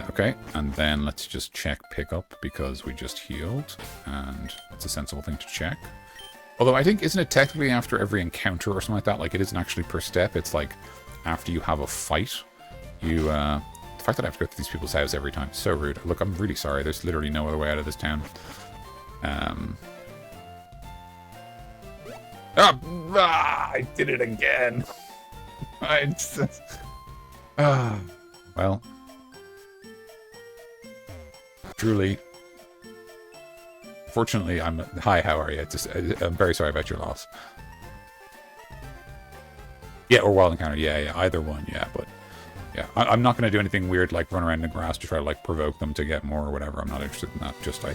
Okay, and then let's just check pickup because we just healed, and it's a sensible thing to check. Although I think, isn't it technically after every encounter or something like that? Like, it isn't actually per step, it's like after you have a fight. You, the fact that I have to go to these people's houses every time is so rude. Look, I'm really sorry, there's literally no other way out of this town. I did it again. Well, truly. Fortunately, hi, how are you? I'm very sorry about your loss. Yeah, or wild encounter. Yeah, either one. Yeah, but yeah, I'm not going to do anything weird like run around in the grass to try to like provoke them to get more or whatever. I'm not interested in that. Just I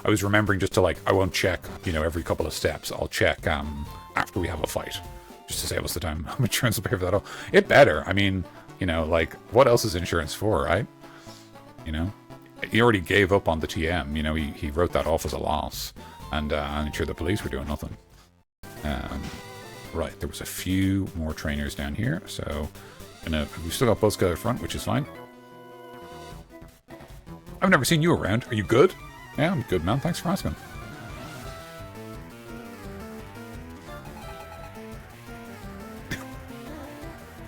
was remembering just to like, I won't check, you know, every couple of steps. I'll check after we have a fight, Just to save us the time. Insurance will pay for that all. It better. I mean, you know, like, what else is insurance for, right? You know? He already gave up on the TM. You know, he wrote that off as a loss. And I'm sure the police were doing nothing. Right, there was a few more trainers down here, so we've still got Buzzkill out front, which is fine. I've never seen you around. Are you good? Yeah, I'm good, man. Thanks for asking.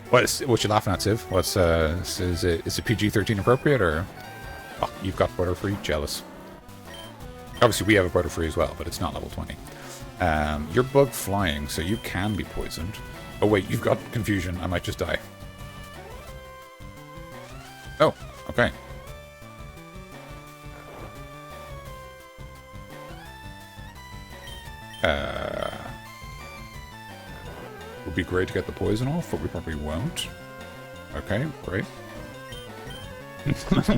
What you laughing at, Civ? What's is it PG-13 appropriate, or oh, you've got Butterfree? Jealous. Obviously, we have a Butterfree as well, but it's not level 20. You're bug flying, so you can be poisoned. Oh wait, you've got confusion. I might just die. Oh, okay. Would be great to get the poison off, but we probably won't. Okay, great.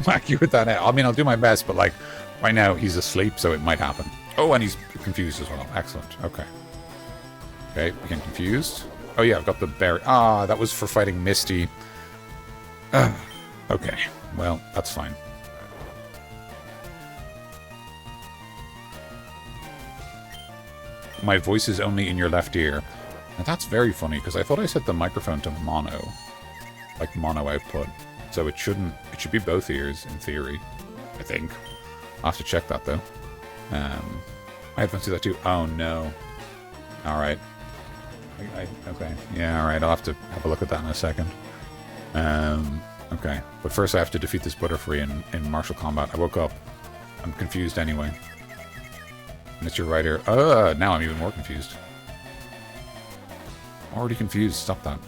Whack you with that. I mean, I'll do my best, but like, right now he's asleep, so it might happen. Oh, and he's confused as well. Excellent. Okay. Okay, we get confused. Oh yeah, I've got the berry. Ah, that was for fighting Misty. Okay, well, that's fine. My voice is only in your left ear. Now that's very funny, because I thought I set the microphone to mono. Like mono output. So it should be both ears, in theory. I think. I'll have to check that, though. My headphones do that too. Oh, no. Alright. Okay. Yeah, alright. I'll have to have a look at that in a second. Okay. But first I have to defeat this Butterfree in martial combat. I woke up. I'm confused anyway. Mr. Ryder. Now I'm even more confused. Already confused. Stop that.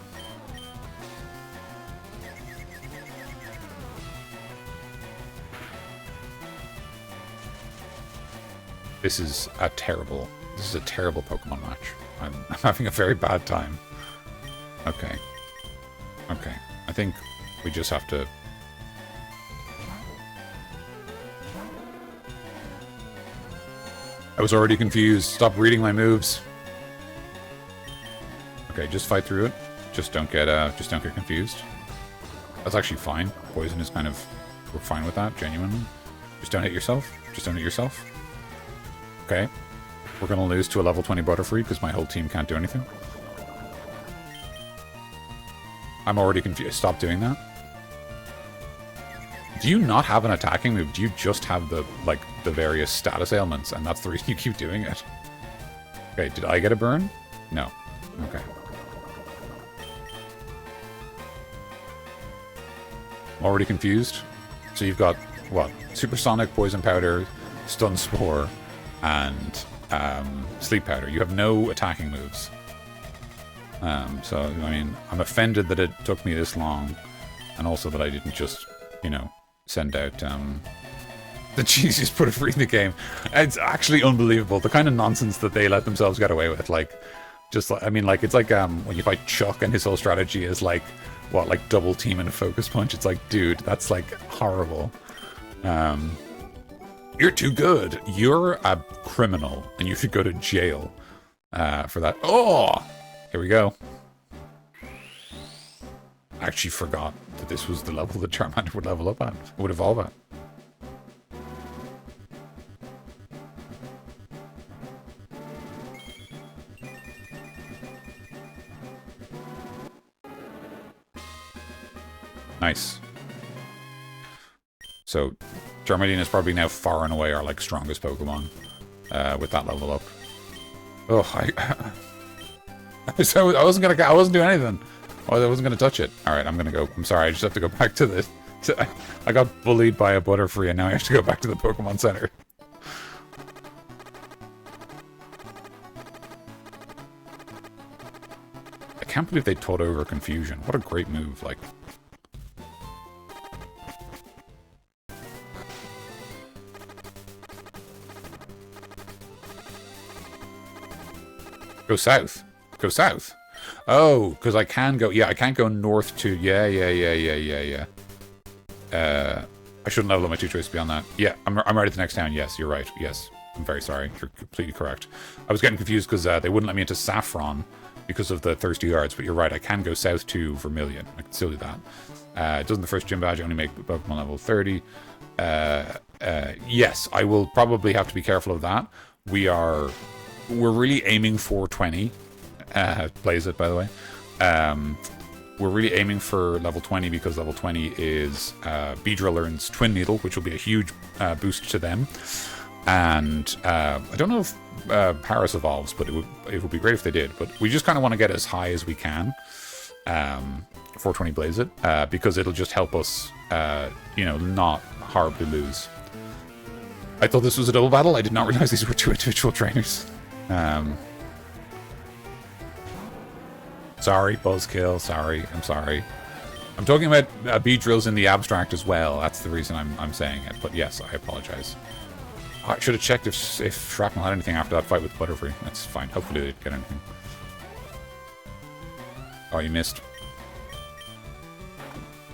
This is a terrible Pokemon match. I'm having a very bad time. Okay. Okay. I think we just have to... I was already confused. Stop reading my moves. Okay, just fight through it. Just don't get confused. That's actually fine. Poison is kind of... We're fine with that, genuinely. Just don't hit yourself. Just don't hit yourself. Okay. We're going to lose to a level 20 Butterfree because my whole team can't do anything. I'm already confused. Stop doing that. Do you not have an attacking move? Do you just have the various status ailments and that's the reason you keep doing it? Okay, did I get a burn? No. Okay. I'm already confused. So you've got, what? Supersonic, Poison Powder, Stun Spore, and Sleep Powder. You have no attacking moves. So, I mean, I'm offended that it took me this long, and also that I didn't just, you know, send out the cheesiest Butterfree in the game. It's actually unbelievable, the kind of nonsense that they let themselves get away with. Like, just like, I mean, like, it's like when you fight Chuck and his whole strategy is like, what, like double team and a focus punch? It's like, dude, that's like horrible. You're too good. You're a criminal, and you should go to jail for that. Oh! Here we go. I actually forgot that this was the level that Charmander would level up at. Would evolve at. Nice. So, Charmander is probably now far and away our like strongest Pokemon with that level up. Oh, so I wasn't doing anything. I wasn't gonna touch it. All right, I'm gonna go. I'm sorry. I just have to go back to this. I got bullied by a Butterfree, and now I have to go back to the Pokemon Center. I can't believe they taught over Confusion. What a great move! Like. Go south. Go south. Oh, because I can go... Yeah, I can't go north to... Yeah. I shouldn't level up my 2 choices beyond that. Yeah, I'm right at the next town. Yes, you're right. Yes. I'm very sorry. You're completely correct. I was getting confused because they wouldn't let me into Saffron because of the thirsty yards, but you're right, I can go south to Vermilion. I can still do that. Doesn't the first gym badge only make Pokemon level 30? Yes, I will probably have to be careful of that. We're really aiming for 20. Plays it, by the way. We're really aiming for level 20 because level 20 is Beedrill learns Twin Needle, which will be a huge boost to them. And I don't know if Paris evolves, but it would be great if they did. But we just kind of want to get as high as we can. 420 Blaze it, because it'll just help us, not horribly lose. I thought this was a double battle. I did not realize these were 2 individual trainers. Sorry, Buzzkill. Sorry. I'm sorry. I'm talking about Beedrills in the abstract as well. That's the reason I'm saying it. But yes, I apologize. I should have checked if Shrapnel had anything after that fight with Butterfree. That's fine. Hopefully they didn't get anything. Oh, you missed.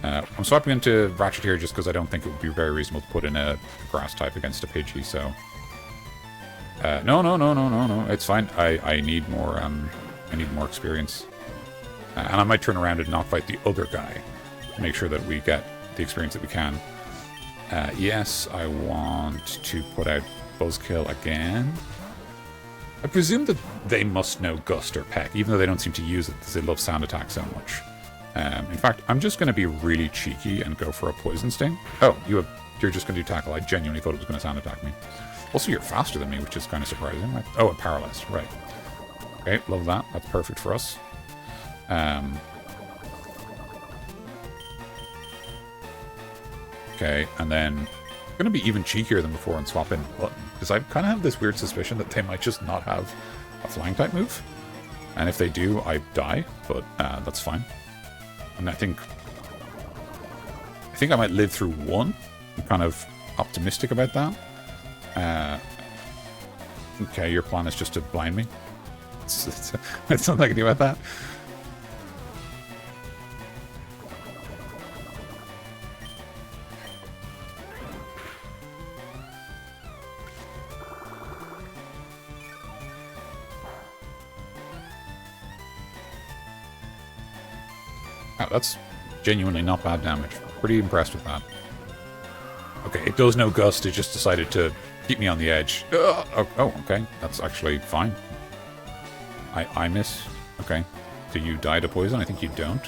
I'm swapping into Ratchet here just because I don't think it would be very reasonable to put in a grass type against a Pidgey, so... No. It's fine. I need more, experience. And I might turn around and not fight the other guy. Make sure that we get the experience that we can. Yes, I want to put out Buzzkill again. I presume that they must know Gust or Peck, even though they don't seem to use it because they love Sound Attack so much. In fact, I'm just going to be really cheeky and go for a Poison Sting. Oh, you're just going to do Tackle. I genuinely thought it was going to Sound Attack me. Also, you're faster than me, which is kind of surprising. Right? Oh, and Paralyzed. Right. Okay, love that. That's perfect for us. Okay, and then I'm going to be even cheekier than before and swap in Button, because I kind of have this weird suspicion that they might just not have a Flying type move. And if they do, I die, but that's fine. And I think I might live through one. I'm kind of optimistic about that. Okay, your plan is just to blind me. It's nothing I can do about that. Oh, that's genuinely not bad damage. Pretty impressed with that. Okay, it does no Gust. It just decided to keep me on the edge. Oh, okay. That's actually fine. I miss. Okay. Do you die to poison? I think you don't.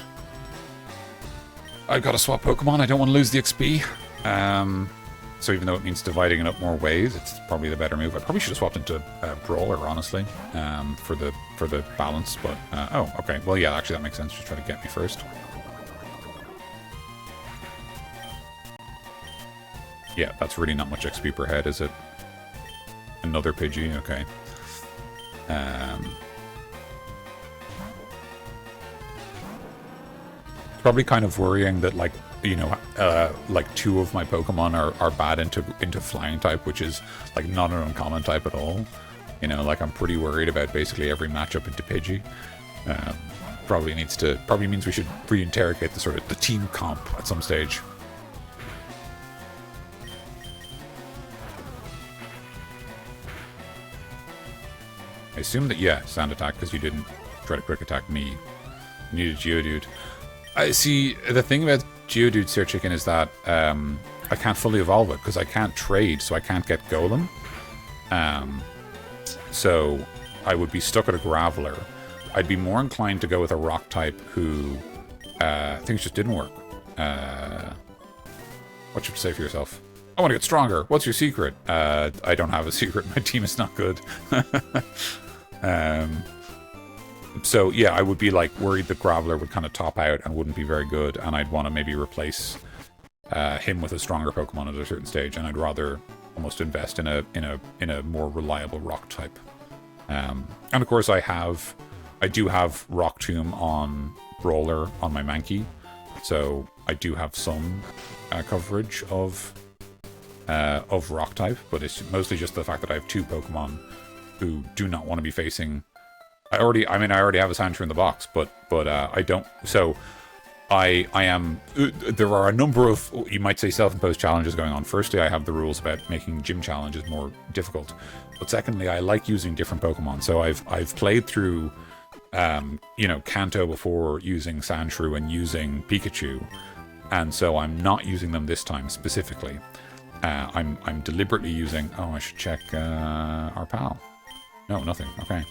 I've got to swap Pokemon. I don't want to lose the XP. So even though it means dividing it up more ways, it's probably the better move. I probably should have swapped into Brawler, honestly, for the balance. But oh, okay. Well, yeah, actually that makes sense. Just try to get me first. Yeah, that's really not much XP per head, is it? Another Pidgey, okay. It's probably kind of worrying that, like, you know, like 2 of my Pokemon are bad into Flying type, which is like not an uncommon type at all. You know, like I'm pretty worried about basically every matchup into Pidgey. Probably means we should reinterrogate the team comp at some stage. I assume that, yeah, Sound Attack, because you didn't try to Quick Attack me. You needed Geodude. I see, the thing about Geodude, Sir Chicken, is that I can't fully evolve it, because I can't trade, so I can't get Golem. So I would be stuck at a Graveler. I'd be more inclined to go with a Rock type who things just didn't work. What should you say for yourself? I want to get stronger. What's your secret? I don't have a secret. My team is not good. So yeah, I would be like worried that Graveler would kind of top out and wouldn't be very good, and I'd want to maybe replace him with a stronger Pokemon at a certain stage, and I'd rather almost invest in a more reliable Rock type. And of course, I do have Rock Tomb on Brawler on my Mankey, so I do have some coverage of Rock type, but it's mostly just the fact that I have 2 Pokemon who do not want to be facing. I already have a Sandshrew in the box, but I don't. So I am. There are a number of, you might say, self-imposed challenges going on. Firstly, I have the rules about making gym challenges more difficult, but secondly, I like using different Pokemon. So I've played through you know, Kanto before using Sandshrew and using Pikachu, and so I'm not using them this time specifically. I'm deliberately using... Oh, I should check our pal. No, nothing. Okay.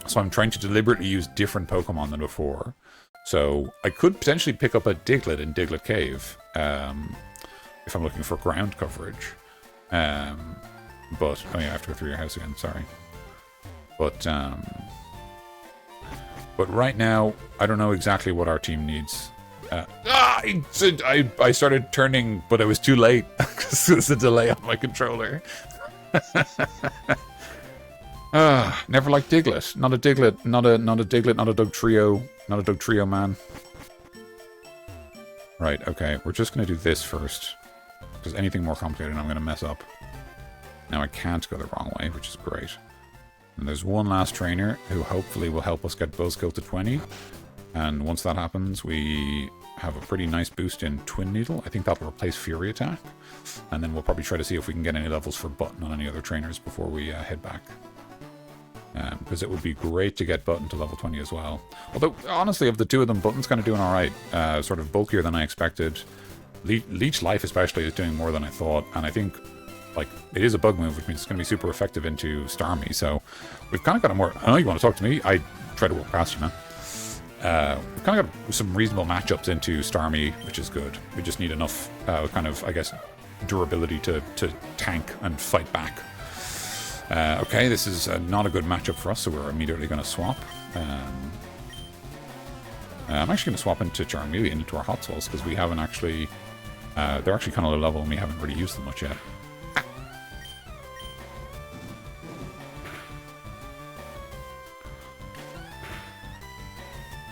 So I'm trying to deliberately use different Pokemon than before. So I could potentially pick up a Diglett in Diglett Cave if I'm looking for ground coverage. But... Oh yeah, I have to go through your house again. Sorry. But right now, I don't know exactly what our team needs. I started turning, but it was too late because there's a delay on my controller. Never liked Diglett. Not a Diglett. Not a Diglett. Not a Dugtrio. Not a Dugtrio man. Right. Okay. We're just gonna do this first because anything more complicated, I'm gonna mess up. Now I can't go the wrong way, which is great. And there's one last trainer who hopefully will help us get Buzzkill to 20. And once that happens, we have a pretty nice boost in Twin Needle. I think that'll replace Fury Attack. And then we'll probably try to see if we can get any levels for Button on any other trainers before we head back. Because it would be great to get Button to level 20 as well. Although, honestly, of the two of them, Button's kind of doing alright. Sort of bulkier than I expected. Leech Life especially is doing more than I thought. And I think... like, it is a bug move, which means it's going to be super effective into Starmie, so we've kind of got a more... I know you want to talk to me. I try to walk past you, man. We've kind of got some reasonable matchups into Starmie, which is good. We just need enough, kind of, I guess, durability to tank and fight back. Okay, this is not a good matchup for us, so we're immediately going to swap. I'm actually going to swap into Charmeleon into our Hot Souls, because we haven't actually... they're actually kind of low level, and we haven't really used them much yet.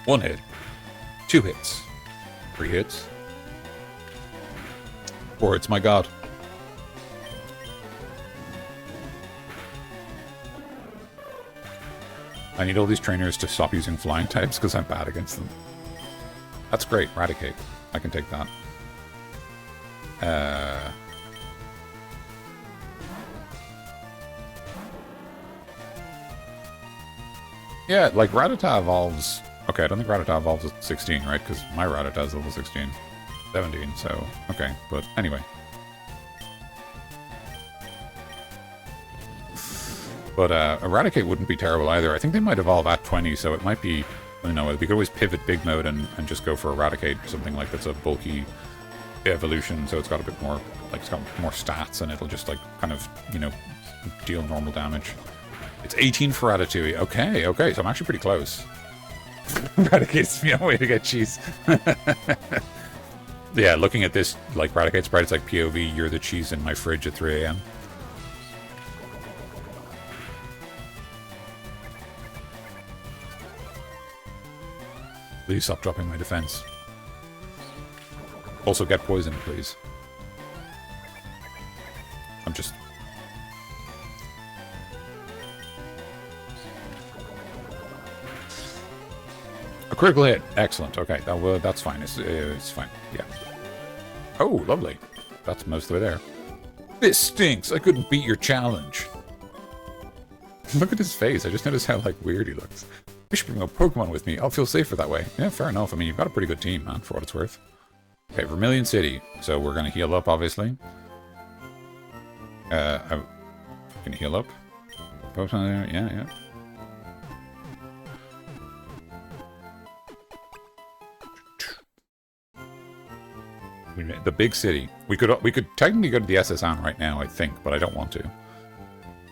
One hit, 2 hits, 3 hits, 4 hits, my god. I need all these trainers to stop using flying types because I'm bad against them. That's great, Raticate. I can take that. Yeah, like Rattata evolves... Okay, I don't think Rattata evolves at 16, right? Because my Rattata is level 16. 17, so... Okay, but anyway. But Eradicate wouldn't be terrible either. I think they might evolve at 20, so it might be... You know, we could always pivot big mode and just go for Eradicate, something like that's a bulky evolution, so it's got a bit more... Like, it's got more stats, and it'll just, like, kind of, you know, deal normal damage. It's 18 for Ratatouille. Okay, okay, so I'm actually pretty close. Raticate's the way to get cheese. Yeah, looking at this, like, Raticate sprite, it's like POV, you're the cheese in my fridge at 3 AM. Please stop dropping my defense. Also, get poisoned, please. I'm just... A critical hit. Excellent. Okay, that's fine. It's fine. Yeah. Oh, lovely. That's most of the way there. This stinks. I couldn't beat your challenge. Look at his face. I just noticed how, like, weird he looks. I should bring a Pokemon with me. I'll feel safer that way. Yeah, fair enough. I mean, you've got a pretty good team, man, for what it's worth. Okay, Vermilion City. So we're going to heal up, obviously. I'm going to heal up. Pokemon there. Yeah, yeah. The big city. We could technically go to the SSN right now, I think, but I don't want to.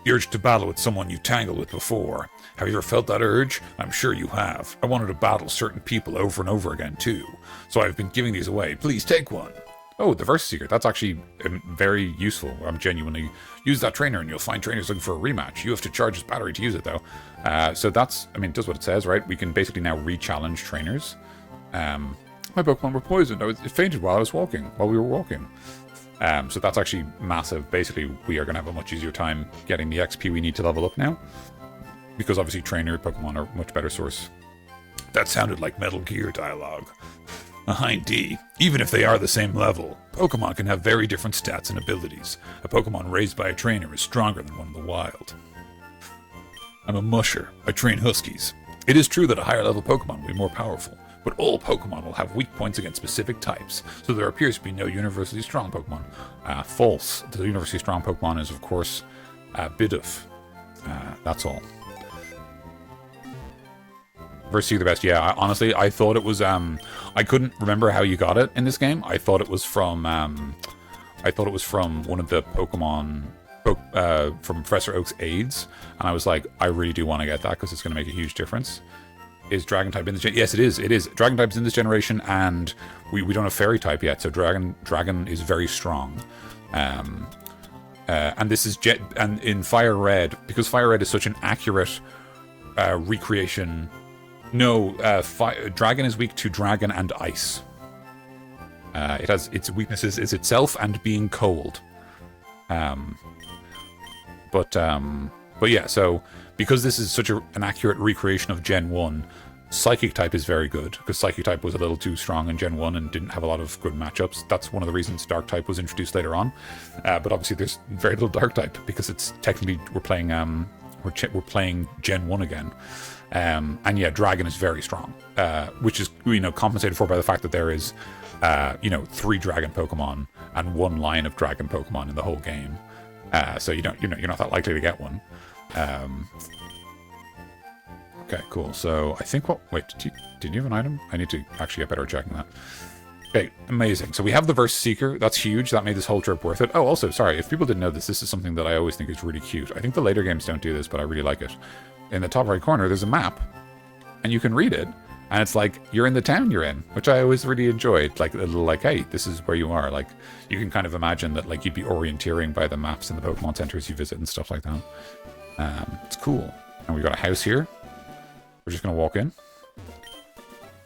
The urge to battle with someone you tangled with before. Have you ever felt that urge? I'm sure you have. I wanted to battle certain people over and over again, too. So I've been giving these away. Please take one. Oh, the Versus Seeker. That's actually very useful. I'm genuinely... Use that trainer and you'll find trainers looking for a rematch. You have to charge his battery to use it, though. So that's... I mean, it does what it says, right? We can basically now re-challenge trainers. My Pokemon were poisoned. It fainted while we were walking. So that's actually massive. Basically, we are going to have a much easier time getting the XP we need to level up now. Because obviously trainer Pokemon are a much better source. That sounded like Metal Gear dialogue. Indeed. Even if they are the same level, Pokemon can have very different stats and abilities. A Pokemon raised by a trainer is stronger than one in the wild. I'm a musher. I train huskies. It is true that a higher level Pokemon will be more powerful, but all Pokemon will have weak points against specific types, so there appears to be no universally strong Pokemon. False. The universally strong Pokemon is, of course, Bidoof. That's all. Versus the best. Yeah, honestly, I thought it was, I couldn't remember how you got it in this game. I thought it was from, one of the Pokemon, from Professor Oak's aides, and I was like, I really do want to get that, because it's going to make a huge difference. Is Dragon type in this gen? Yes, it is. It is. Dragon type's in this generation, and we don't have Fairy type yet, so Dragon is very strong. And this is and in Fire Red, because Fire Red is such an accurate recreation. No, Dragon is weak to Dragon and Ice. It has its weaknesses is itself and being cold. But yeah, so because this is such an accurate recreation of Gen 1, Psychic type is very good, because Psychic type was a little too strong in Gen 1 and didn't have a lot of good matchups. That's one of the reasons Dark type was introduced later on. But obviously there's very little Dark type, because it's technically, we're playing Gen 1 again. And yeah, Dragon is very strong, which is, compensated for by the fact that there is, 3 Dragon Pokemon and 1 line of Dragon Pokemon in the whole game. So you're not that likely to get one. Okay, cool. So I think wait, did you have an item? I need to actually get better at checking that. Okay, amazing. So we have the Verse Seeker. That's huge. That made this whole trip worth it. Oh, also, sorry, if people didn't know this is something that I always think is really cute. I think the later games don't do this, but I really like it. In the top right corner, there's a map, and you can read it, and it's like, you're in the town you're in, which I always really enjoyed. Like, a little like, hey, this is where you are. Like, you can kind of imagine that, like, you'd be orienteering by the maps in the Pokemon centers you visit and stuff like that. It's cool. And we got a house here. We're just going to walk in.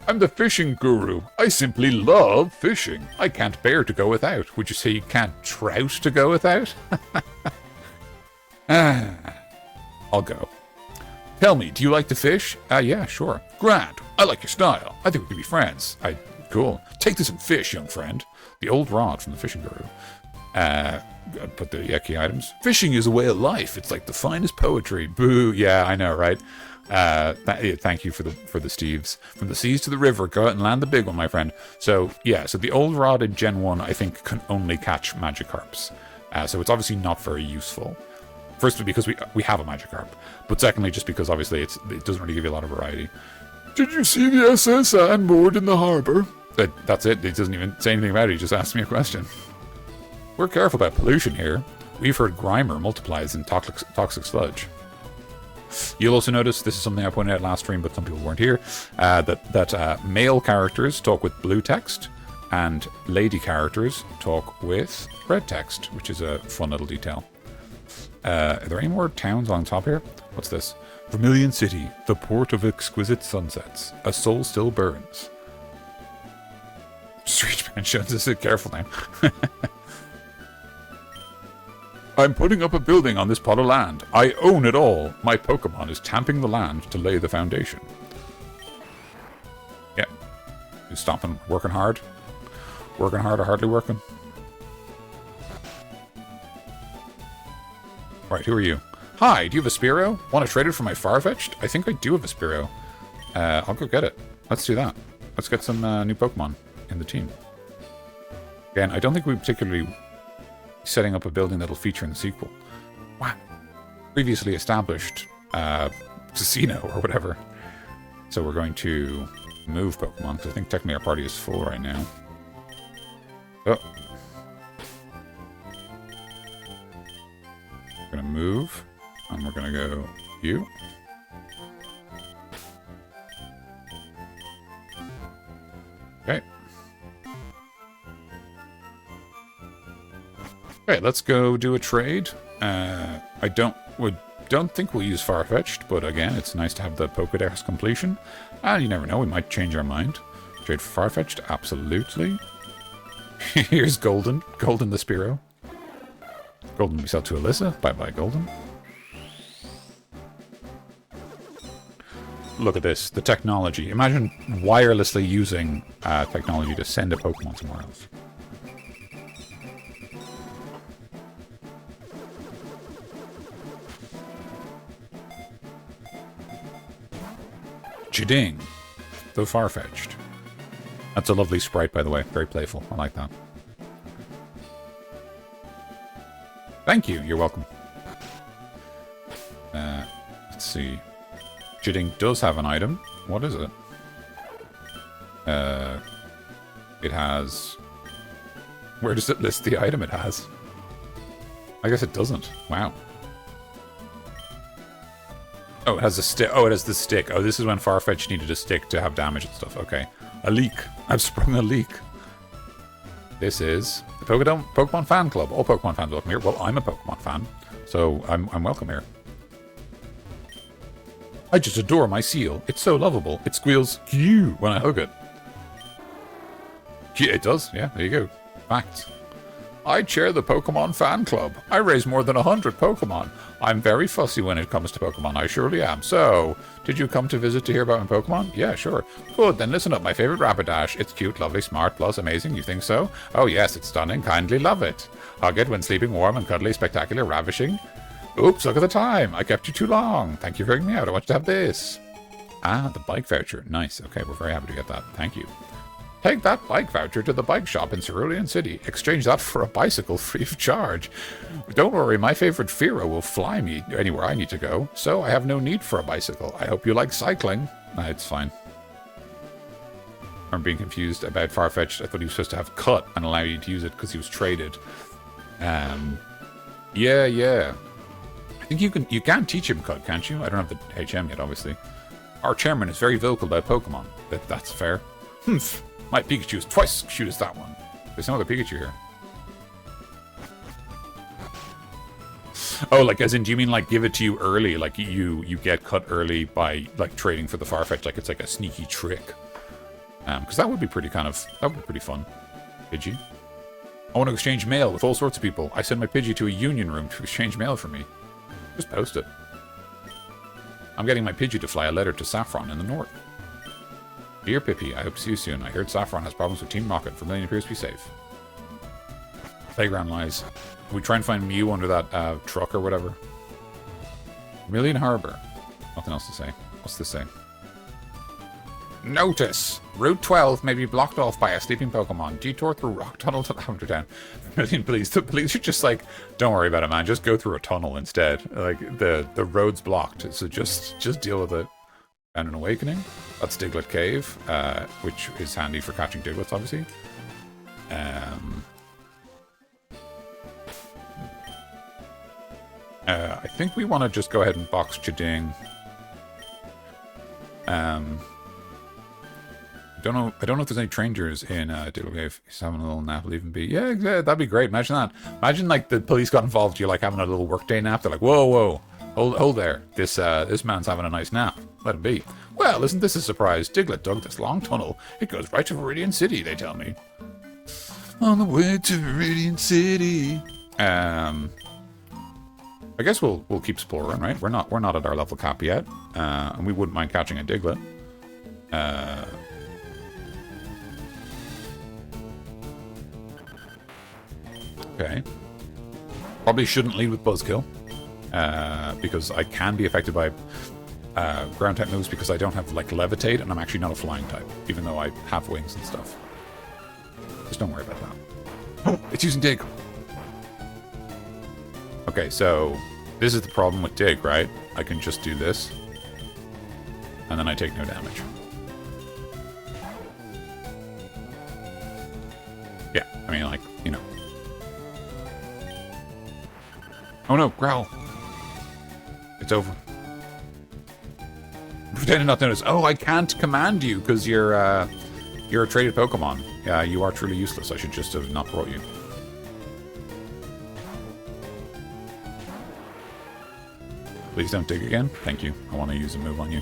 I'm the fishing guru. I simply love fishing. I can't bear to go without. Would you say you can't trout to go without? I'll go. Tell me, do you like to fish? Yeah, sure. Grand. I like your style. I think we could be friends. Cool. Take this and fish, young friend. The old rod from the fishing guru. Put the key items. Fishing is a way of life. It's like the finest poetry. Boo. Yeah, I know, right? Thank you for the Steves. From the seas to the river, go out and land the big one, my friend. So yeah, so the old rod in Gen 1 I think can only catch Magikarps. So it's obviously not very useful. Firstly, because we have a Magikarp, but secondly, just because obviously it doesn't really give you a lot of variety. Did you see the SS Anne moored in the harbour? That's it. It doesn't even say anything about it. He just asked me a question. We're careful about pollution here. We've heard Grimer multiplies in toxic sludge. You'll also notice, this is something I pointed out last stream, but some people weren't here, that male characters talk with blue text, and lady characters talk with red text, which is a fun little detail. Are there any more towns on top here? What's this? Vermilion City, the port of exquisite sunsets. A soul still burns. Street Mansions is a careful name. I'm putting up a building on this plot of land. I own it all. My Pokemon is tamping the land to lay the foundation. Yeah. You stopping, working hard? Working hard or hardly working? Alright, who are you? Hi, do you have a Spearow? Want to trade it for my Farfetch'd? I think I do have a Spearow. I'll go get it. Let's do that. Let's get some new Pokemon in the team. Again, I don't think we particularly setting up a building that'll feature in the sequel. Wow. Previously established casino or whatever. So we're going to move Pokemon, because I think technically our party is full right now. Oh. We're going to move, and we're going to go you. Okay. Okay, let's go do a trade. I don't think we'll use Farfetch'd, but again, it's nice to have the Pokédex completion. And you never know, we might change our mind. Trade for Farfetch'd, absolutely. Here's Golden. Golden the Spearow. Golden we sell to Alyssa. Bye-bye, Golden. Look at this, the technology. Imagine wirelessly using technology to send a Pokemon somewhere else. Chiding. So far-fetched. That's a lovely sprite, by the way. Very playful. I like that. Thank you. You're welcome. Let's see. Chiding does have an item. What is it? It has... Where does it list the item it has? I guess it doesn't. Wow. Oh, it has a stick. Oh, it has the stick. Oh, this is when Farfetch needed a stick to have damage and stuff. Okay. A leak. I've sprung a leak. This is the Pokemon Fan Club. All Pokemon fans welcome here. Well, I'm a Pokemon fan, so I'm welcome here. I just adore my seal. It's so lovable. It squeals "Q" when I hug it. It does. Yeah, there you go. Facts. I chair the Pokemon Fan Club. I raise more than 100 Pokemon. I'm very fussy when it comes to Pokemon. I surely am. So, did you come to visit to hear about my Pokemon? Yeah, sure. Good, then listen up. My favorite Rapidash. It's cute, lovely, smart, plus amazing. You think so? Oh yes, it's stunning. Kindly love it. Hug it when sleeping warm and cuddly, spectacular, ravishing. Oops, look at the time. I kept you too long. Thank you for hearing me out. I want you to have this. Ah, the bike voucher. Nice. Okay, we're very happy to get that. Thank you. Take that bike voucher to the bike shop in Cerulean City. Exchange that for a bicycle free of charge. Don't worry, my favorite Firo will fly me anywhere I need to go, so I have no need for a bicycle. I hope you like cycling. Nah, it's fine. I'm being confused about Farfetch'd. I thought he was supposed to have cut and allow you to use it because he was traded. Yeah. I think you can teach him cut, can't you? I don't have the HM yet, obviously. Our chairman is very vocal about Pokemon. That's fair. Humph. My Pikachu is twice as cute as that one. There's no other Pikachu here. Oh, like, as in, do you mean, like, give it to you early? Like, you get cut early by, like, trading for the Farfetch, like it's like a sneaky trick. Because that would be pretty fun. Pidgey. I want to exchange mail with all sorts of people. I send my Pidgey to a union room to exchange mail for me. Just post it. I'm getting my Pidgey to fly a letter to Saffron in the north. Dear Pippi, I hope to see you soon. I heard Saffron has problems with Team Rocket. Vermilion appears to be safe. Playground lies. We try and find Mew under that truck or whatever. Vermilion Harbor. Nothing else to say. What's this say? Notice! Route 12 may be blocked off by a sleeping Pokemon. Detour through Rock Tunnel to Lavender Town. Vermilion police. The police are just like, don't worry about it, man. Just go through a tunnel instead. Like, the road's blocked. So just deal with it. And an Awakening. That's Diglett Cave, which is handy for catching Diglets, obviously. I think we want to just go ahead and box Chiding. I don't know if there's any strangers in Diglett Cave. He's having a little nap, leaving be. Yeah, that'd be great. Imagine that. Imagine like the police got involved. You're like having a little workday nap. They're like, whoa. Hold there. This man's having a nice nap. Let him be. Well, isn't this a surprise? Diglett dug this long tunnel. It goes right to Viridian City, they tell me. On the way to Viridian City. I guess we'll keep exploring, right? We're not at our level cap yet. And we wouldn't mind catching a Diglett. Okay. Probably shouldn't lead with Buzzkill. Because I can be affected by ground type moves because I don't have like levitate and I'm actually not a flying type, even though I have wings and stuff. Just don't worry about that. Oh, it's using Dig. Okay, so this is the problem with Dig, right? I can just do this and then I take no damage. Yeah, I mean, like, you know. Oh no, Growl. It's over. Pretending not to notice. Oh, I can't command you because you're a traded Pokemon. Yeah, you are truly useless. I should just have not brought you. Please don't dig again. Thank you. I want to use a move on you.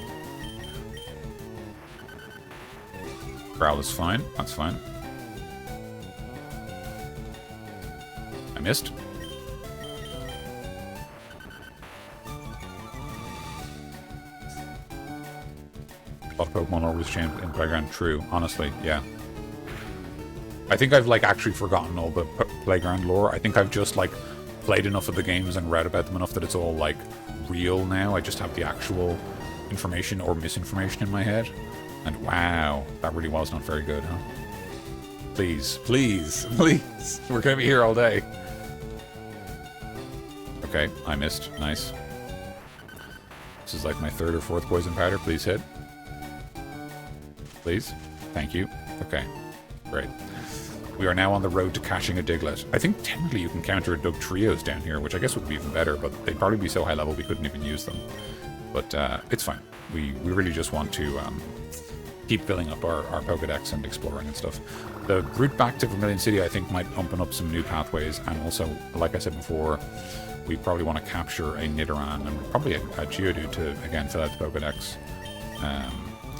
Growl is fine. That's fine. I missed. A lot of Pokemon always change in Playground. True, honestly, yeah. I think I've, like, actually forgotten all the Playground lore. I think I've just, like, played enough of the games and read about them enough that it's all, like, real now. I just have the actual information or misinformation in my head. And wow, that really was not very good, huh? Please, please, please. We're going to be here all day. Okay, I missed. Nice. This is like my third or fourth poison powder. Please hit. Please. Thank you. Okay, great. We are now on the road to catching a Diglett. I think technically you can counter a Dugtrios down here, which I guess would be even better, but they'd probably be so high level we couldn't even use them. But it's fine. We really just want to keep filling up our Pokedex and exploring and stuff. The route back to Vermilion City, I think, might open up some new pathways, and also, like I said before, we probably want to capture a Nidoran and probably a Geodude to, again, fill out the Pokedex.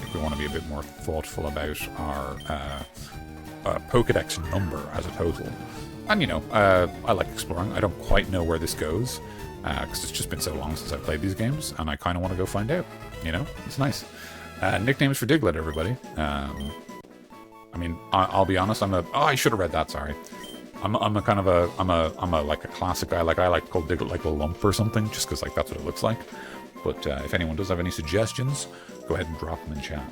If we want to be a bit more thoughtful about our Pokedex number as a total. And, you know, I like exploring. I don't quite know where this goes, because it's just been so long since I've played these games, and I kind of want to go find out, you know? It's nice. Nicknames for Diglett, everybody. I mean, I'll be honest, oh, I should have read that, sorry. I'm a kind of like a classic guy, like I like to call Diglett like a lump or something, just because, like, that's what it looks like. But if anyone does have any suggestions, go ahead and drop them in chat.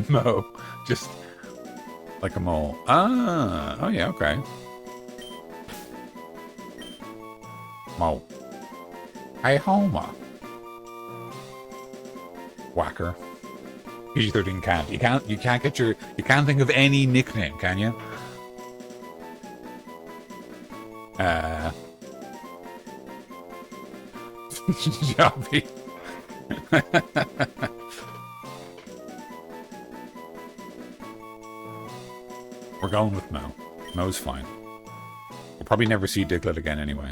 Mo, just like a mole. Ah, oh yeah, okay. Mo. Hey, Homer. Whacker. PG-13 can't. You can't think of any nickname, can you? Jobby. We're going with Mo. Mo's fine. We'll probably never see Diglett again anyway.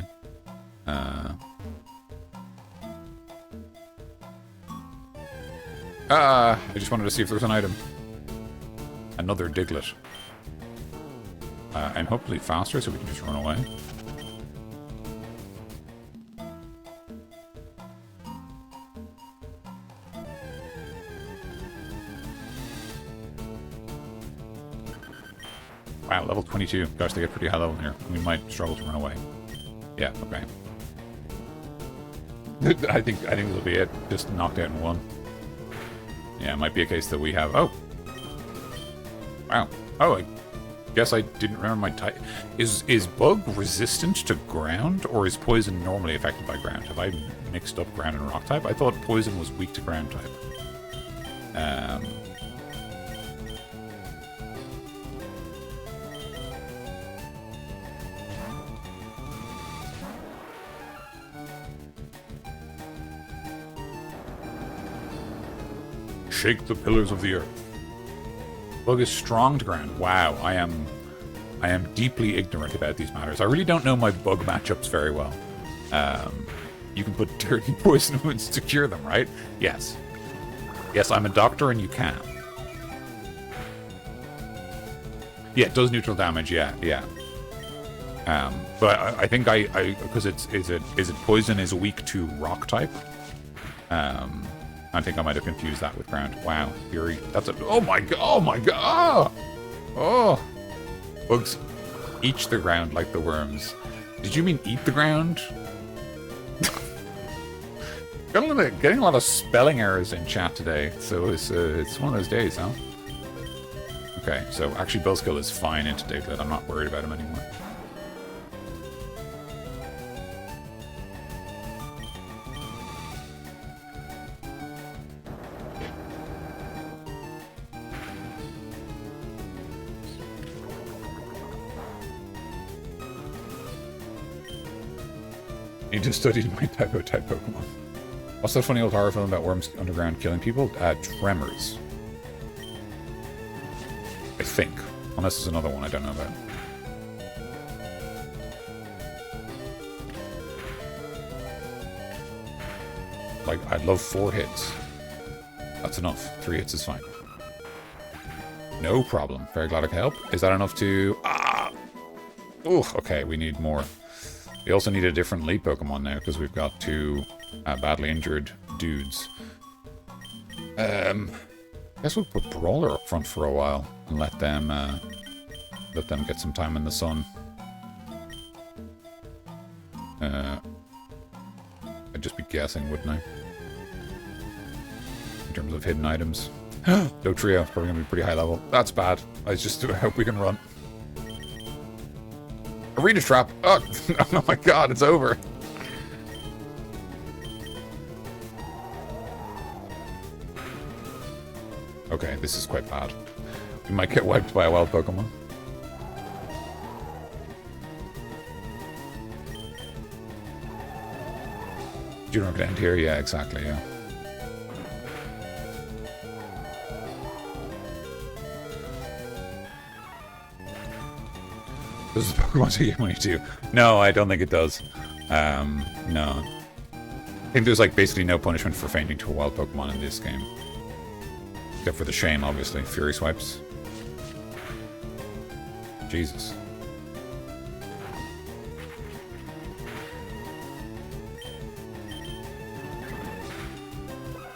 I just wanted to see if there was an item. Another Diglett. And hopefully faster so we can just run away. Wow, level 22. Gosh, they get pretty high level here. We might struggle to run away. Yeah, okay. I think that'll be it. Just knocked out in one. Yeah, it might be a case that we have... Oh! Wow. Oh, I guess I didn't remember my type. Is bug resistant to ground, or is poison normally affected by ground? Have I mixed up ground and rock type? I thought poison was weak to ground type. Shake the pillars of the earth. Bug is strong to ground. Wow, I am deeply ignorant about these matters. I really don't know my bug matchups very well. You can put dirty poison wounds to cure them, right? Yes. Yes, I'm a doctor and you can. Yeah, it does neutral damage, yeah. But I think because is it poison is weak to rock type? I think I might have confused that with ground. Wow, Fury. That's a... Oh my god! Oh my god! Oh! Bugs eat the ground like the worms. Did you mean eat the ground? Getting a lot of spelling errors in chat today, so it's one of those days, huh? Okay, so actually Buzzkill is fine into Diglett. I'm not worried about him anymore. Need to study my type Pokemon. What's that funny old horror film about worms underground killing people? Tremors. I think. Unless there's another one I don't know about. Like, I'd love 4 hits. That's enough. 3 hits is fine. No problem. Very glad I could help. Is that enough to... Ah! Oh, okay, we need more. We also need a different lead Pokemon now, because we've got 2 badly injured dudes. I guess we'll put Brawler up front for a while. And let them get some time in the sun. I'd just be guessing, wouldn't I? In terms of hidden items. Dotrio, probably gonna be pretty high level. That's bad. I just hope we can run. Arena trap! Oh, oh my god, it's over! Okay, this is quite bad. We might get wiped by a wild Pokemon. You're not gonna end here? Yeah, exactly, yeah. Does the Pokemon take your money too? No, I don't think it does. No. I think there's like basically no punishment for fainting to a wild Pokemon in this game. Except for the shame, obviously. Fury swipes. Jesus.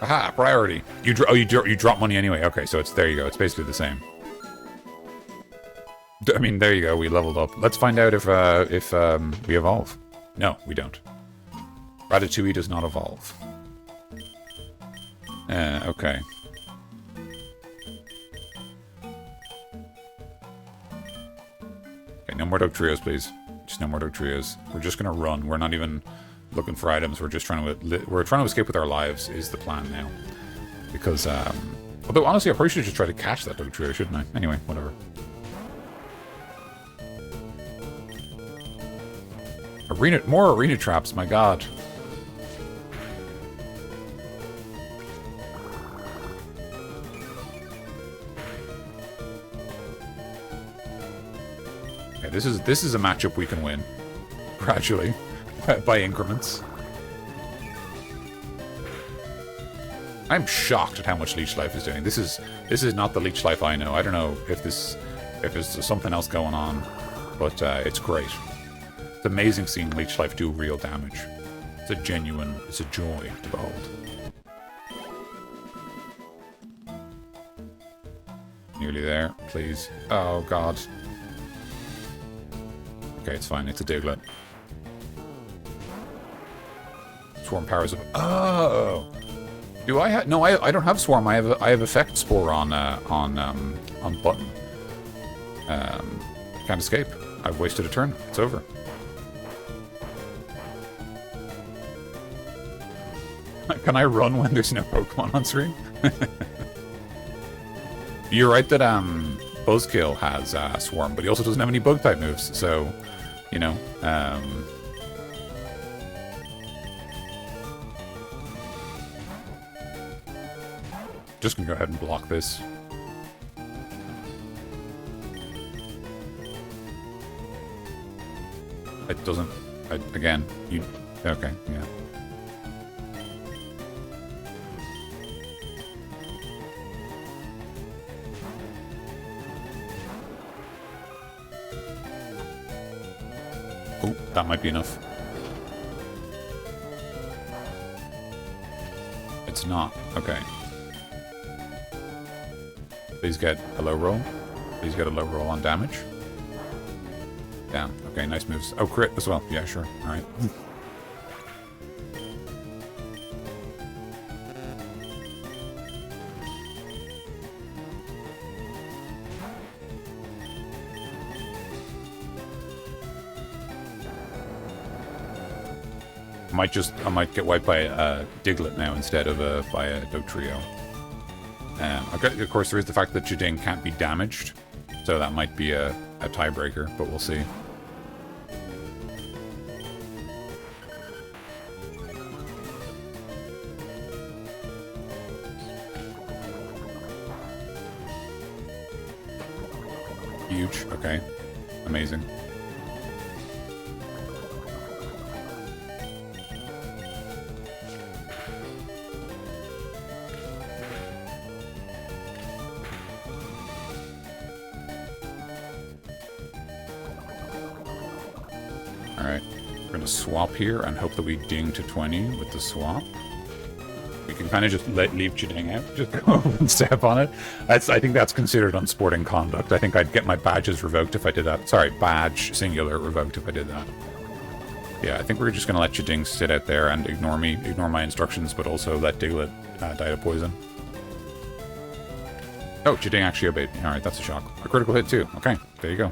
Aha! Priority. You drop money anyway. Okay, so it's there. You go. It's basically the same. I mean, there you go. We leveled up. Let's find out if we evolve. No, we don't. Ratatouille does not evolve. Okay. Okay, no more Dugtrios, please. Just no more Dugtrios. We're just gonna run. We're not even looking for items. We're just trying to escape with our lives is the plan now. Because although honestly I probably should just try to catch that Dugtrio, shouldn't I? Anyway, whatever. More arena traps, my god. Okay, this is a matchup we can win. Gradually. By increments. I'm shocked at how much Leech Life is doing. This is not the Leech Life I know. I don't know if there's something else going on, but it's great. It's amazing seeing Leech Life do real damage. It's a joy to behold. Nearly there, please. Oh god. Okay, it's fine. It's a Diglett. Swarm powers up. Oh, do I have? No, I don't have Swarm. I have Effect Spore on Button. Can't escape. I've wasted a turn. It's over. Can I run when there's no Pokemon on screen? You're right that Buzzkill has Swarm, but he also doesn't have any Bug type moves. So, you know. Just gonna go ahead and block this. It doesn't... again, you... Okay, yeah. Oh, that might be enough. It's not. Okay. Please get a low roll. Please get a low roll on damage. Damn. Okay, nice moves. Oh, crit as well. Yeah, sure. Alright. I might get wiped by a Diglett now instead of by a Dotrio. Okay, of course, there is the fact that Jading can't be damaged, so that might be a tiebreaker, but we'll see. Huge. Okay. Amazing. Swap here and hope that we ding to 20 with the swap. We can kind of just leave Chiding out. Just go over and step on it. I think that's considered unsporting conduct. I think I'd get my badges revoked if I did that. Sorry, badge, singular, revoked if I did that. Yeah, I think we're just going to let Chiding sit out there and ignore me, ignore my instructions, but also let Diglett die to poison. Oh, Chiding actually obeyed me. Alright, that's a shock. A critical hit too. Okay, there you go.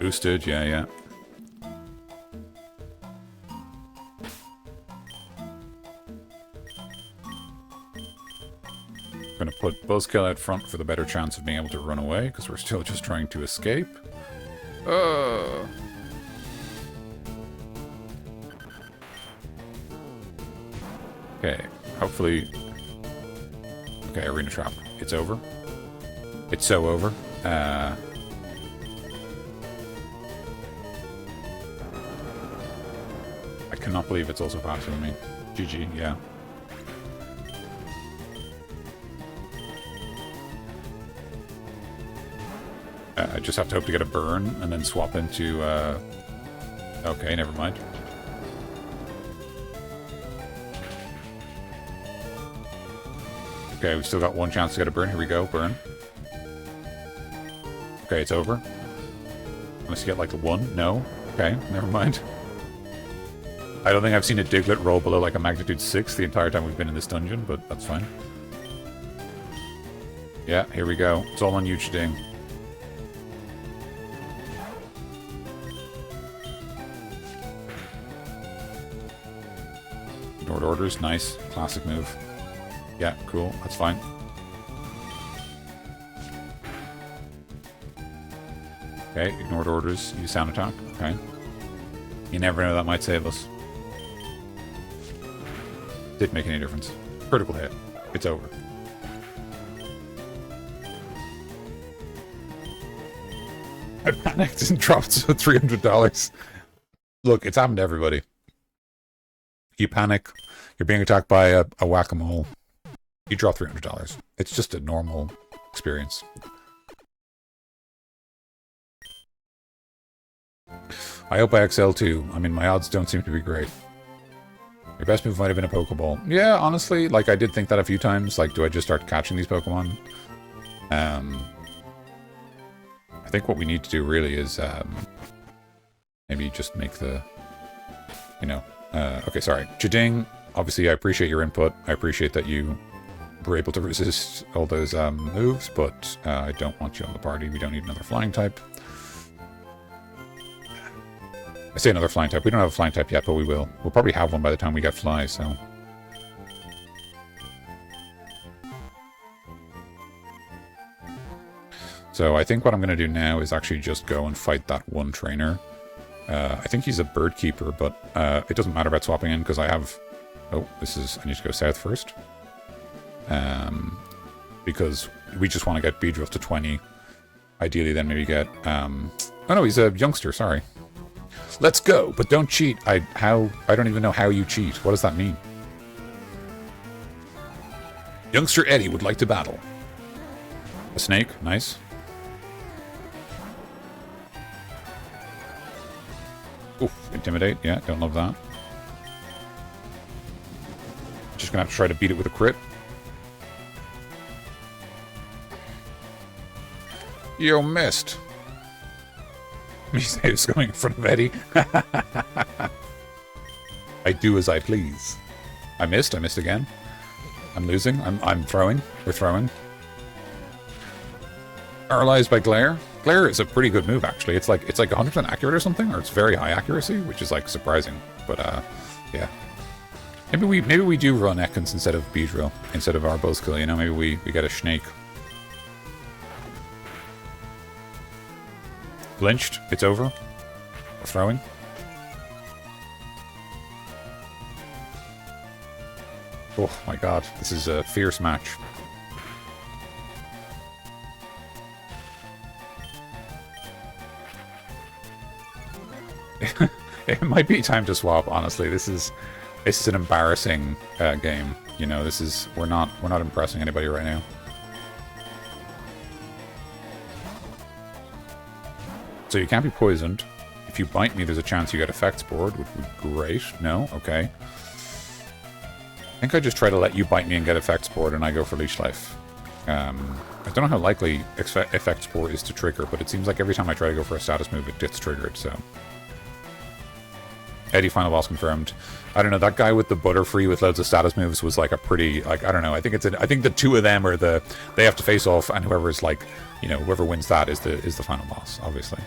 Boosted, yeah. Going to put Buzzkill out front for the better chance of being able to run away, because we're still just trying to escape. Okay, hopefully... Okay, Arena Trap. It's over. It's so over. I cannot believe it's also passing me. GG, yeah. I just have to hope to get a burn and then swap into, okay, never mind. Okay, we've still got one chance to get a burn. Here we go, burn. Okay, it's over. Unless you get, like, one? No? Okay, never mind. I don't think I've seen a Diglett roll below, like, a magnitude 6 the entire time we've been in this dungeon, but that's fine. Yeah, here we go. It's all on you, Chiding. Ignored orders, nice. Classic move. Yeah, cool, that's fine. Okay, ignored orders, use sound attack. Okay. You never know, that might save us. Didn't make any difference. Critical hit. It's over. I panicked and dropped $300. Look, it's happened to everybody. You panic, you're being attacked by a whack-a-mole. You drop $300. It's just a normal experience. I hope I excel too. I mean, my odds don't seem to be great. Your best move might have been a Pokeball. Yeah, honestly, like, I did think that a few times. Like, do I just start catching these Pokemon? I think what we need to do really is, maybe just make the, you know, okay, sorry. Chiding, obviously I appreciate your input. I appreciate that you were able to resist all those moves, but I don't want you on the party. We don't need another flying type. I say another flying type. We don't have a flying type yet, but we will. We'll probably have one by the time we get fly, so... So I think what I'm going to do now is actually just go and fight that one trainer. I think he's a bird keeper, but it doesn't matter about swapping in, because I have... Oh, this is... I need to go south first. Because we just want to get Beedrill to 20. Ideally, then maybe get... Oh no, he's a youngster, sorry. Let's go, but don't cheat. I don't even know how you cheat. What does that mean? Youngster Eddie would like to battle. A snake, nice. Oof, intimidate, yeah, don't love that. Just gonna have to try to beat it with a crit. You missed. He's going in front of Eddie. I do as I please. I missed again. I'm losing. I'm throwing. We're throwing. Paralyzed by Glare. Glare is a pretty good move, actually. It's like 100% accurate or something, or it's very high accuracy, which is like surprising. But yeah. Maybe we do run Ekans instead of Beedrill, instead of our Buzzkill, you know, maybe we get a Snake. Blinched, it's over. We're throwing. Oh my god, this is a fierce match. It might be time to swap, honestly. This is an embarrassing game. You know, we're not impressing anybody right now. So you can't be poisoned. If you bite me, there's a chance you get effects board, which would be great. No? Okay. think I just try to let you bite me and get effect sport, and I go for leech life. I don't know how likely effect sport is to trigger, but it seems like every time I try to go for a status move, it gets triggered, so... Eddie final boss confirmed. I don't know, that guy with the Butterfree with loads of status moves was like a pretty, like, I don't know, I think the two of them are they have to face off, and whoever's like, you know, whoever wins that is the final boss, obviously.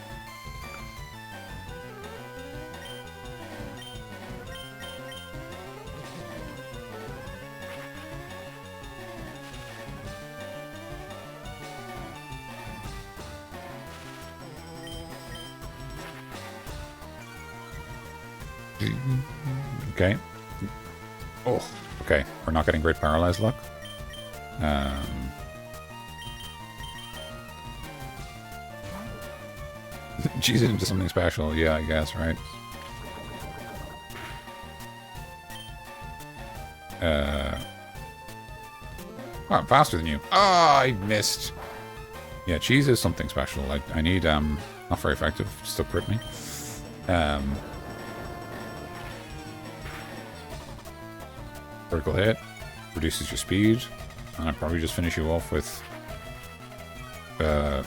Okay. Oh, okay. We're not getting great paralyzed luck. Cheese into something special. Yeah, I guess, right? Oh, I'm faster than you. Oh, I missed. Yeah, cheese is something special. I need, not very effective. Still crit me. Critical hit. Reduces your speed. And I'll probably just finish you off with... I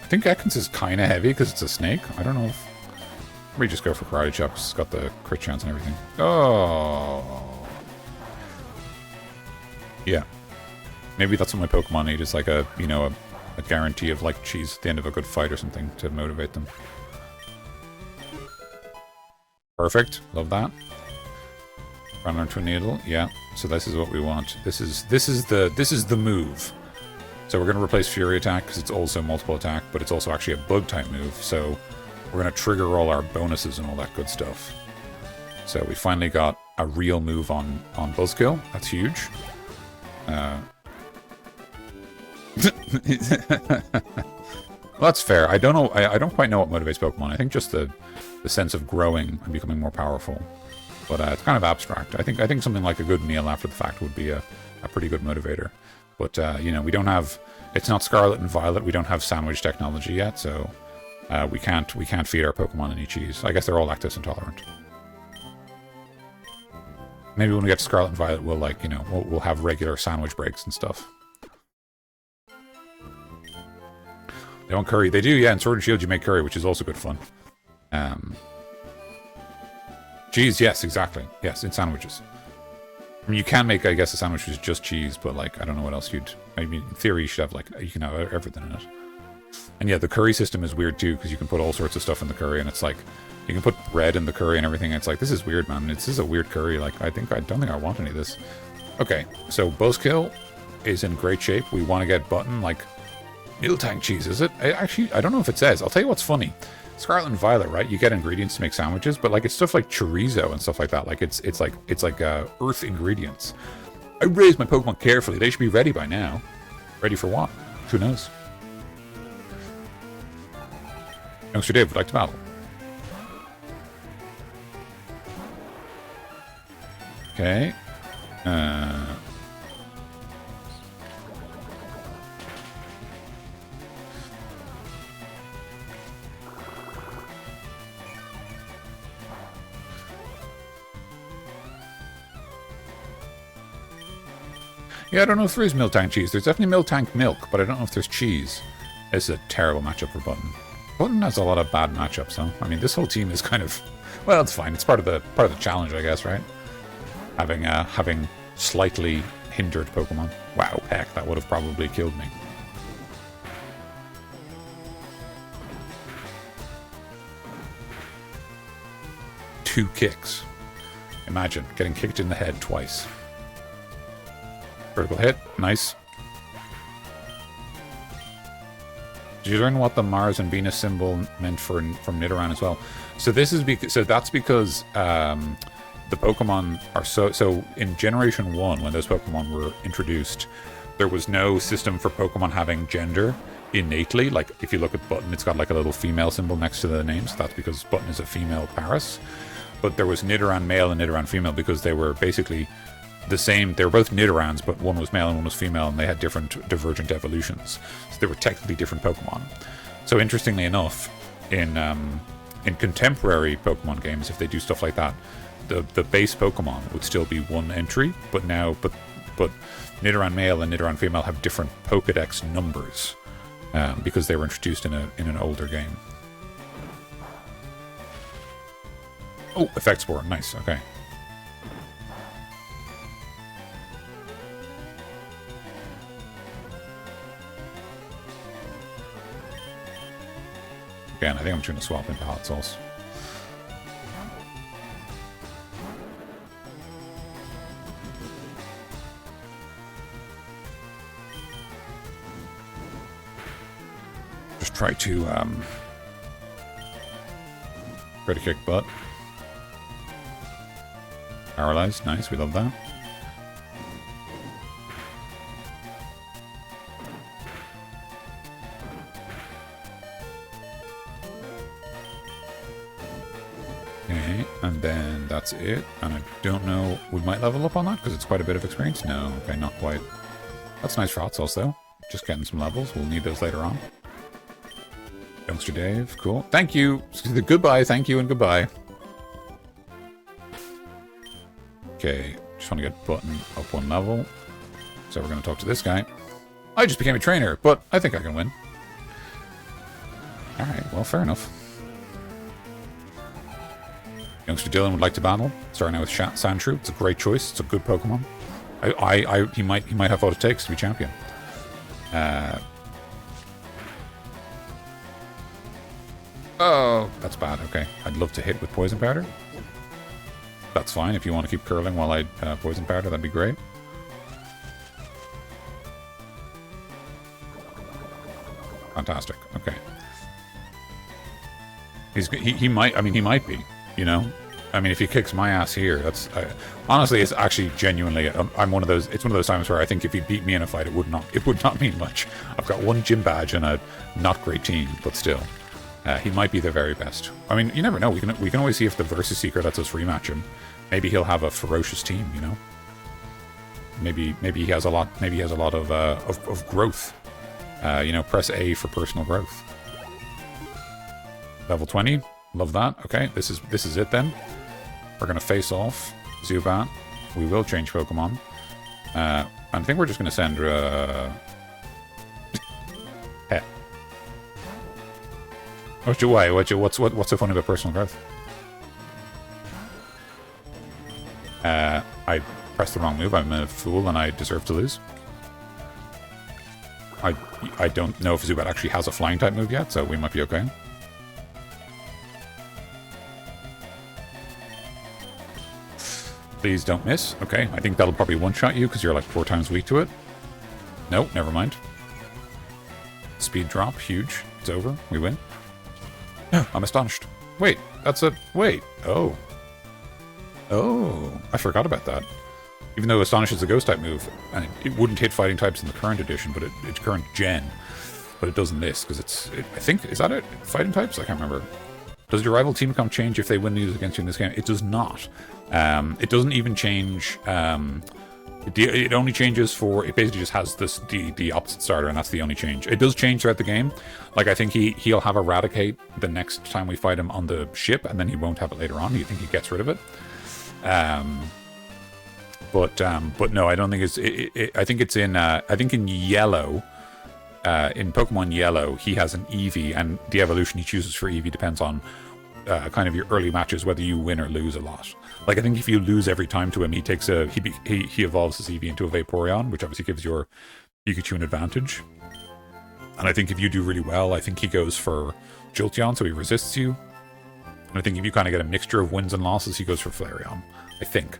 think Ekans is kind of heavy because it's a snake. I don't know if... We just go for Karate Chop. It's got the crit chance and everything. Oh. Yeah. Maybe that's what my Pokemon need, is like a, you know, a guarantee of like cheese at the end of a good fight or something to motivate them. Perfect. Love that. Run onto a needle. Yeah. So this is what we want. This is the move. So we're going to replace Fury Attack because it's also multiple attack, but it's also actually a bug type move. So we're going to trigger all our bonuses and all that good stuff. So we finally got a real move on Buzzkill. That's huge. Well, that's fair. I don't know. I don't quite know what motivates Pokemon. I think just the sense of growing and becoming more powerful. But it's kind of abstract. I think something like a good meal after the fact would be a pretty good motivator. But you know, we don't have. It's not Scarlet and Violet. We don't have sandwich technology yet, so we can't feed our Pokemon any cheese. I guess they're all lactose intolerant. Maybe when we get to Scarlet and Violet, we'll like, you know, we'll have regular sandwich breaks and stuff. They want curry. They do, yeah. In Sword and Shield, you make curry, which is also good fun. Cheese, yes, exactly. Yes, in sandwiches. I mean, you can make, I guess, a sandwich with just cheese, but like, I don't know what else you'd... I mean, in theory, you should have, like, you can have everything in it. And yeah, the curry system is weird too, because you can put all sorts of stuff in the curry, and it's like, you can put bread in the curry and everything, and it's like, this is weird, man. This is a weird curry. Like, I don't think I want any of this. Okay, so Buzzkill is in great shape. We want to get Button, like, Miltank cheese, is it? I don't know if it says. I'll tell you what's funny. Scarlet and Violet, right? You get ingredients to make sandwiches, but like it's stuff like chorizo and stuff like that. Like it's like earth ingredients. I raised my Pokemon carefully. They should be ready by now. Ready for what? Who knows? Youngster Dave would like to battle. Okay. Yeah, I don't know if there is Miltank cheese. There's definitely Miltank milk, but I don't know if there's cheese. It's a terrible matchup for Button. Button has a lot of bad matchups, though. I mean, this whole team is kind of... Well, it's fine. It's part of the challenge, I guess, right? Having slightly hindered Pokemon. Wow, heck, that would have probably killed me. Two kicks. Imagine getting kicked in the head twice. Critical hit. Nice. Did you learn what the Mars and Venus symbol meant from Nidoran as well? So this is that's because the Pokemon are so in Generation 1, when those Pokemon were introduced, there was no system for Pokemon having gender innately. Like if you look at Button, it's got like a little female symbol next to the name, so that's because Button is a female Paras. But there was Nidoran male and Nidoran female because they were basically the same. They were both Nidorans, but one was male and one was female, and they had different divergent evolutions. So they were technically different Pokemon. So interestingly enough, in in contemporary Pokemon games, if they do stuff like that, the base Pokemon would still be one entry, but Nidoran male and Nidoran female have different Pokedex numbers because they were introduced in an older game. Oh, Effect Spore, nice. Okay. Again, I think I'm trying to swap into Hot Sauce. Just try to kick butt. Paralyzed, nice, we love that. Okay, and then that's it. And I don't know, we might level up on that because it's quite a bit of experience. No, okay, not quite. That's nice for Hot Sauce though. Just getting some levels. We'll need those later on. Youngster Dave, cool. Thank you. Goodbye, thank you, and goodbye. Okay, just want to get Button up one level. So we're going to talk to this guy. I just became a trainer, but I think I can win. Alright, well, fair enough. Youngster Dylan would like to battle. Starting out with Sandshrew. It's a great choice. It's a good Pokemon. He might have what it takes to be champion. Oh, that's bad. Okay. I'd love to hit with Poison Powder. That's fine. If you want to keep curling while I Poison Powder, that'd be great. Fantastic. Okay. He might. I mean, he might be. You know. I mean, if he kicks my ass here, that's honestly, it's actually genuinely. I'm one of those. It's one of those times where I think if he beat me in a fight, it would not mean much. I've got one gym badge and a not great team, but still. He might be the very best. I mean, you never know. We can always see if the Versus Seeker lets us rematch him. Maybe he'll have a ferocious team. You know. Maybe he has a lot. Maybe he has a lot of growth. You know, press A for personal growth. Level 20. Love that. Okay, this is it then. We're gonna face off Zubat. We will change Pokemon. I think we're just gonna send. What's so funny about personal growth? I pressed the wrong move. I'm a fool and I deserve to lose. I don't know if Zubat actually has a flying type move yet, so we might be okay. Please don't miss. Okay, I think that'll probably one-shot you because you're like 4 times weak to it. Nope, never mind. Speed drop, huge. It's over. We win. I'm astonished. Wait, that's a... Wait. Oh. Oh, I forgot about that. Even though Astonish is a ghost-type move, and it wouldn't hit fighting types in the current edition, but it's current gen. But it does in this, because I think... Is that it? Fighting types? I can't remember. Does your rival team comp change if they win news against you in this game? It does not. It doesn't even change... It only changes for... It basically just has the opposite starter, and that's the only change. It does change throughout the game. Like, I think he'll have Eradicate the next time we fight him on the ship, and then he won't have it later on. You think he gets rid of it? But no, I don't think it's... I think it's in... I think in Yellow... in Pokemon Yellow, he has an Eevee, and the evolution he chooses for Eevee depends on kind of your early matches, whether you win or lose a lot. Like, I think if you lose every time to him, he takes he evolves his Eevee into a Vaporeon, which obviously gives your Pikachu an advantage. And I think if you do really well, I think he goes for Jolteon, so he resists you. And I think if you kind of get a mixture of wins and losses, he goes for Flareon, I think.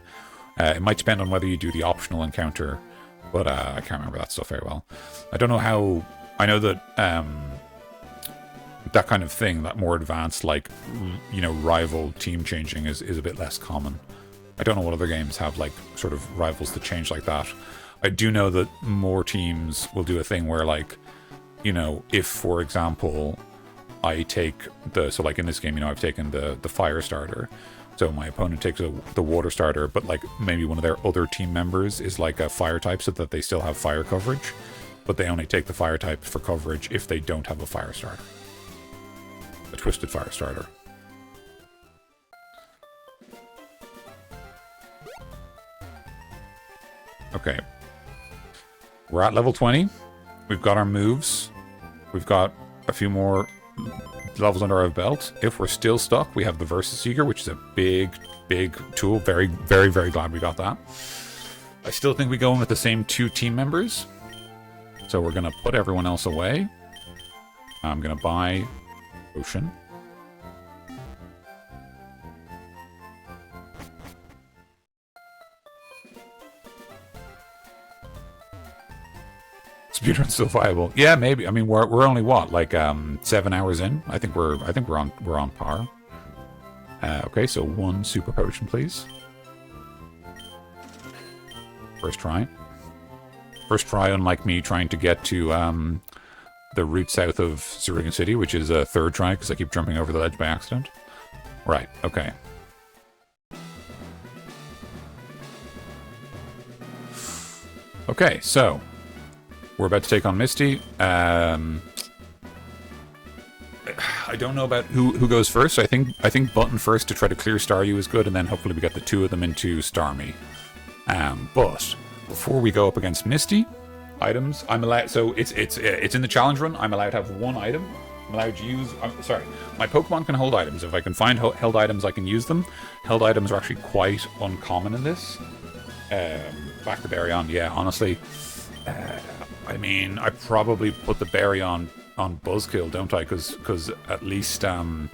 It might depend on whether you do the optional encounter, but I can't remember that stuff very well. I don't know how... I know that that kind of thing, that more advanced, like, you know, rival team changing is a bit less common. I don't know what other games have, like, sort of rivals that change like that. I do know that more teams will do a thing where, like, you know, if, for example, I take the... So, like, in this game, you know, I've taken the fire starter. So my opponent takes the water starter, but, like, maybe one of their other team members is, like, a fire type so that they still have fire coverage. But they only take the fire type for coverage if they don't have a fire starter. A twisted fire starter. Okay. We're at level 20. We've got our moves. We've got a few more levels under our belt. If we're still stuck, we have the Versus Seeker, which is a big, big tool. Very, very, very glad we got that. I still think we go in with the same 2 team members. So we're going to put everyone else away. I'm going to buy Ocean. Speedrun's still viable. Yeah, maybe. I mean, we're only what, like 7 hours in. I think we're on par. Okay, so 1 super potion, please. First try. First try, unlike me trying to get to the route south of Cerulean City, which is a 3rd try because I keep jumping over the ledge by accident. Right. Okay. Okay, so we're about to take on Misty. I don't know about who goes first. I think Button first to try to clear Staryu is good, and then hopefully we get the 2 of them into Starmie. But before we go up against Misty, items I'm allowed. So it's in the challenge run. I'm allowed to have 1 item. I'm allowed to use. Sorry, my Pokemon can hold items. If I can find held items, I can use them. Held items are actually quite uncommon in this. Back to Berry on. Yeah, honestly. I mean, I probably put the berry on Buzzkill, don't I? Because at least Button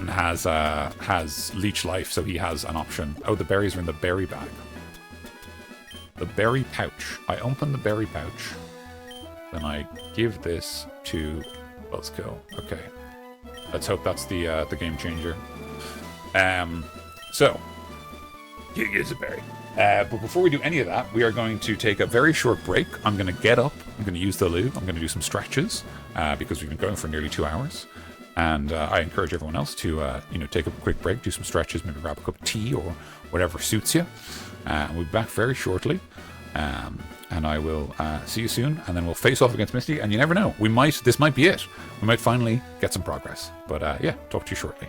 has Leech Life, so he has an option. Oh, the berries are in the berry bag. The berry pouch. I open the berry pouch, then I give this to Buzzkill. Okay, let's hope that's the game changer. So here's a berry. But before we do any of that, we are going to take a very short break. I'm going to get up. I'm going to use the loo. I'm going to do some stretches because we've been going for nearly 2 hours. And I encourage everyone else to, take a quick break, do some stretches, maybe grab a cup of tea or whatever suits you. We'll be back very shortly. And I will see you soon. And then we'll face off against Misty. And you never know. This might be it. We might finally get some progress. But yeah, talk to you shortly.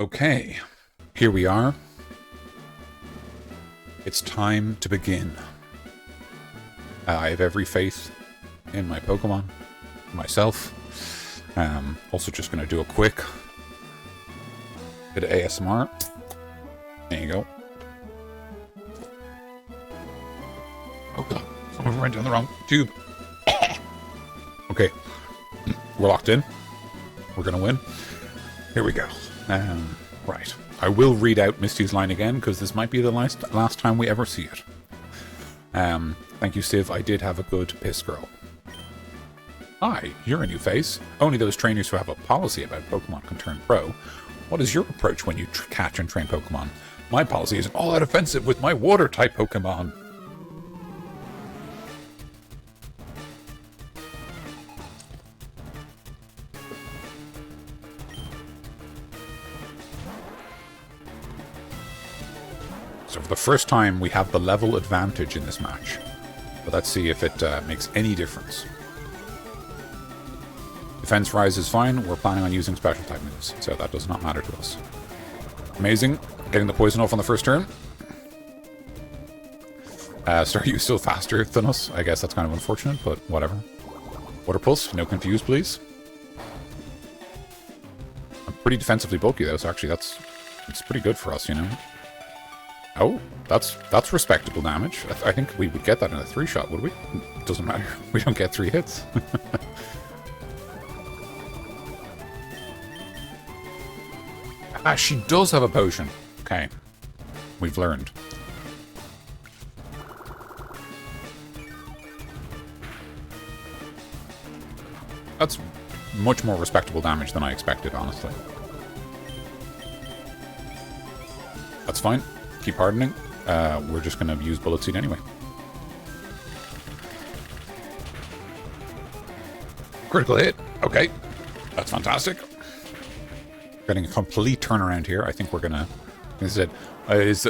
Okay, here we are. It's time to begin. I have every faith in my Pokemon, myself. Also just going to do a quick bit of ASMR. There you go. Oh god, someone ran down the wrong tube. Okay, we're locked in. We're going to win. Here we go. Right. I will read out Misty's line again, because this might be the last time we ever see it. Thank you, Civ. I did have a good piss girl. Hi, you're a new face. Only those trainers who have a policy about Pokemon can turn pro. What is your approach when you catch and train Pokemon? My policy is an all-out offensive with my water-type Pokemon. So for the first time, we have the level advantage in this match. But let's see if it makes any difference. Defense Rise is fine. We're planning on using special type moves, so that does not matter to us. Amazing. Getting the poison off on the first turn. Staryu still faster than us. I guess that's kind of unfortunate, but whatever. Water Pulse, no confuse, please. I'm pretty defensively bulky, though, so actually it's pretty good for us, you know? Oh, that's respectable damage. I think we would get that in a 3-shot, would we? Doesn't matter. We don't get 3 hits. Ah, she does have a potion. Okay. We've learned. That's much more respectable damage than I expected, honestly. That's fine. Keep hardening. We're just going to use Bullet Seed anyway. Critical hit. Okay. That's fantastic. Getting a complete turnaround here. I think we're going to... Is it...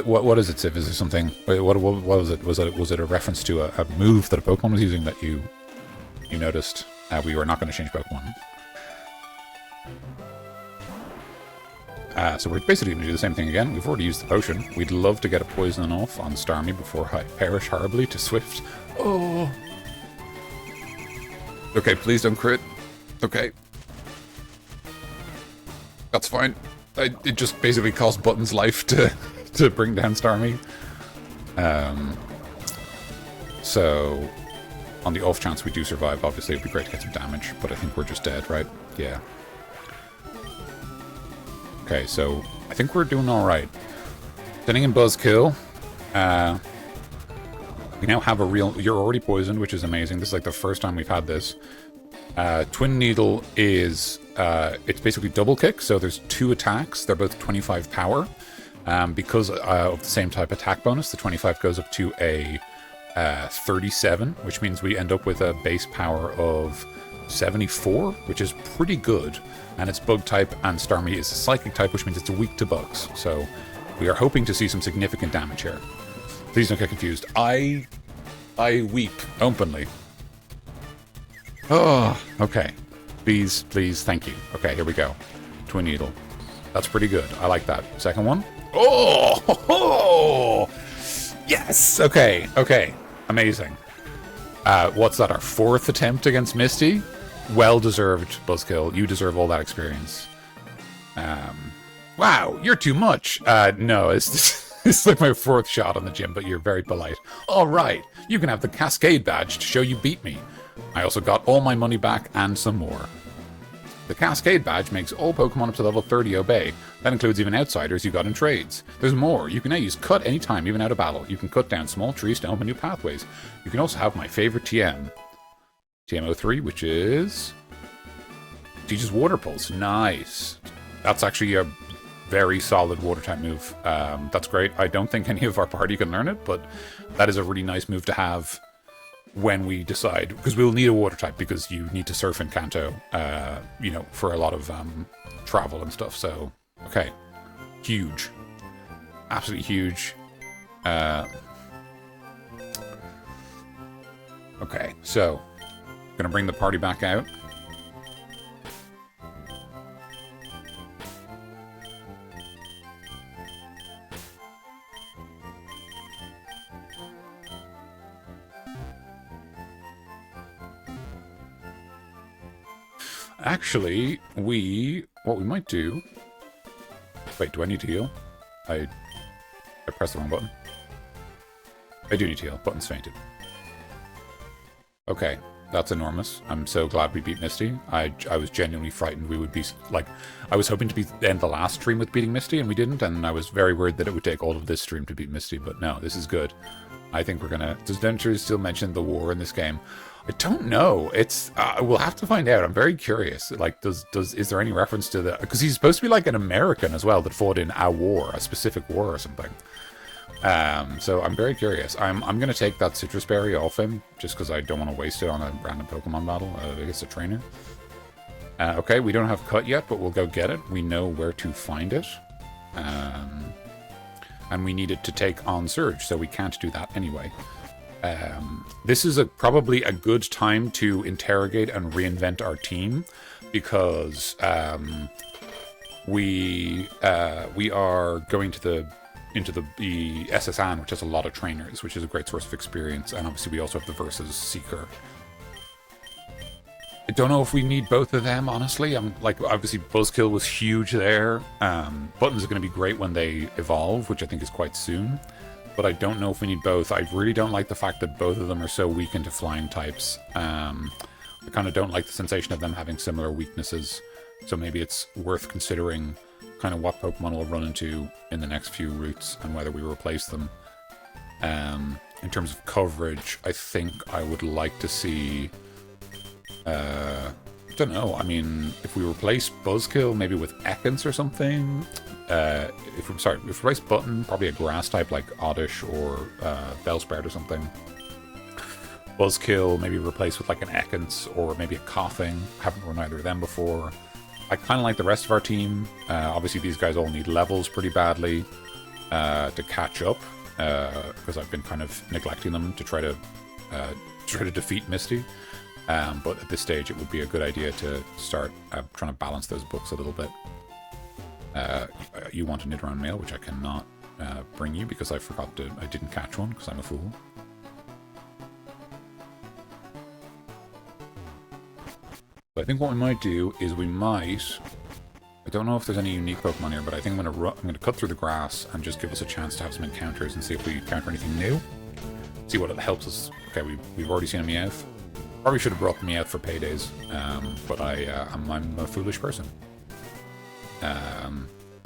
what is it, Civ? Is there something... What was it? Was it a reference to a move that a Pokemon was using that you noticed? We were not going to change Pokemon. So we're basically going to do the same thing again. We've already used the potion. We'd love to get a poison off on Starmie before I perish horribly to Swift. Oh! Okay, please don't crit. Okay. That's fine. It just basically cost Button's life to bring down Starmie. So, on the off chance we do survive, obviously it'd be great to get some damage, but I think we're just dead, right? Yeah. Okay, so I think we're doing alright. Sending in Buzzkill. We now have a real... You're already poisoned, which is amazing. This is like the first time we've had this. Twin Needle is... it's basically double kick, so there's 2 attacks. They're both 25 power. Because of the same type attack bonus, the 25 goes up to a 37, which means we end up with a base power of 74, which is pretty good. And it's bug type, and Starmie is a psychic type, which means it's weak to bugs. So we are hoping to see some significant damage here. Please don't get confused. I weep openly. Oh, okay. Please, thank you. Okay, here we go. Twin Needle. That's pretty good. I like that. Second one. Oh! Yes! Okay. Amazing. What's that, our 4th attempt against Misty? Well-deserved, Buzzkill. You deserve all that experience. Wow, you're too much. No, it's like my 4th shot on the gym, but you're very polite. All right, you can have the Cascade badge to show you beat me. I also got all my money back and some more. The Cascade badge makes all Pokemon up to level 30 obey. That includes even outsiders you got in trades. There's more. You can now use Cut anytime, even out of battle. You can cut down small trees to open new pathways. You can also have my favorite TM. TM03, which is... teaches Water Pulse. Nice. That's actually a very solid water-type move. That's great. I don't think any of our party can learn it, but that is a really nice move to have when we decide, because we'll need a water type, because you need to surf in Kanto, you know, for a lot of travel and stuff. So, okay. Huge. Absolutely huge. Okay, so gonna bring the party back out. Actually, what we might do... Wait, do I need to heal? I pressed the wrong button. I do need to heal. Button's fainted. Okay, that's enormous. I'm so glad we beat Misty. I was genuinely frightened we would be... Like, I was hoping to end the last stream with beating Misty, and we didn't, and I was very worried that it would take all of this stream to beat Misty, but no, this is good. I think we're gonna... Does Denture still mention the war in this game? I don't know. It's... we'll have to find out. I'm very curious. Like, is there any reference to the... Because he's supposed to be like an American as well that fought in a war, a specific war or something. So I'm very curious. I'm going to take that citrus berry off him, just because I don't want to waste it on a random Pokemon battle against a trainer. Okay, we don't have Cut yet, but we'll go get it. We know where to find it. And we need it to take on Surge, so we can't do that anyway. This is probably a good time to interrogate and reinvent our team, because we are going to into the SSN, which has a lot of trainers, which is a great source of experience, and obviously we also have the Versus Seeker. I don't know if we need both of them, honestly. I'm like, obviously Buzzkill was huge there. Buttons are going to be great when they evolve, which I think is quite soon. But I don't know if we need both. I really don't like the fact that both of them are so weak into flying types. I kind of don't like the sensation of them having similar weaknesses. So maybe it's worth considering kind of what Pokemon we'll run into in the next few routes and whether we replace them. In terms of coverage, I think I would like to see... I don't know. I mean, if we replace Buzzkill maybe with Ekans or something... if we replace Button, probably a grass type like Oddish or Bellsprout or something. Buzzkill, maybe replace with like an Ekans or maybe a Coughing. Haven't run either of them before. I kind of like the rest of our team. Obviously, these guys all need levels pretty badly to catch up, because I've been kind of neglecting them to try to defeat Misty. But at this stage, it would be a good idea to start trying to balance those books a little bit. You want a Nidoran male, which I cannot bring you because I didn't catch one because I'm a fool. I think what we might do is I don't know if there's any unique Pokemon here, but I think I'm going to cut through the grass and just give us a chance to have some encounters and see if we encounter anything new. See what it helps us. Okay, we've already seen a Meowth. Probably should have brought the Meowth for paydays, but I'm a foolish person.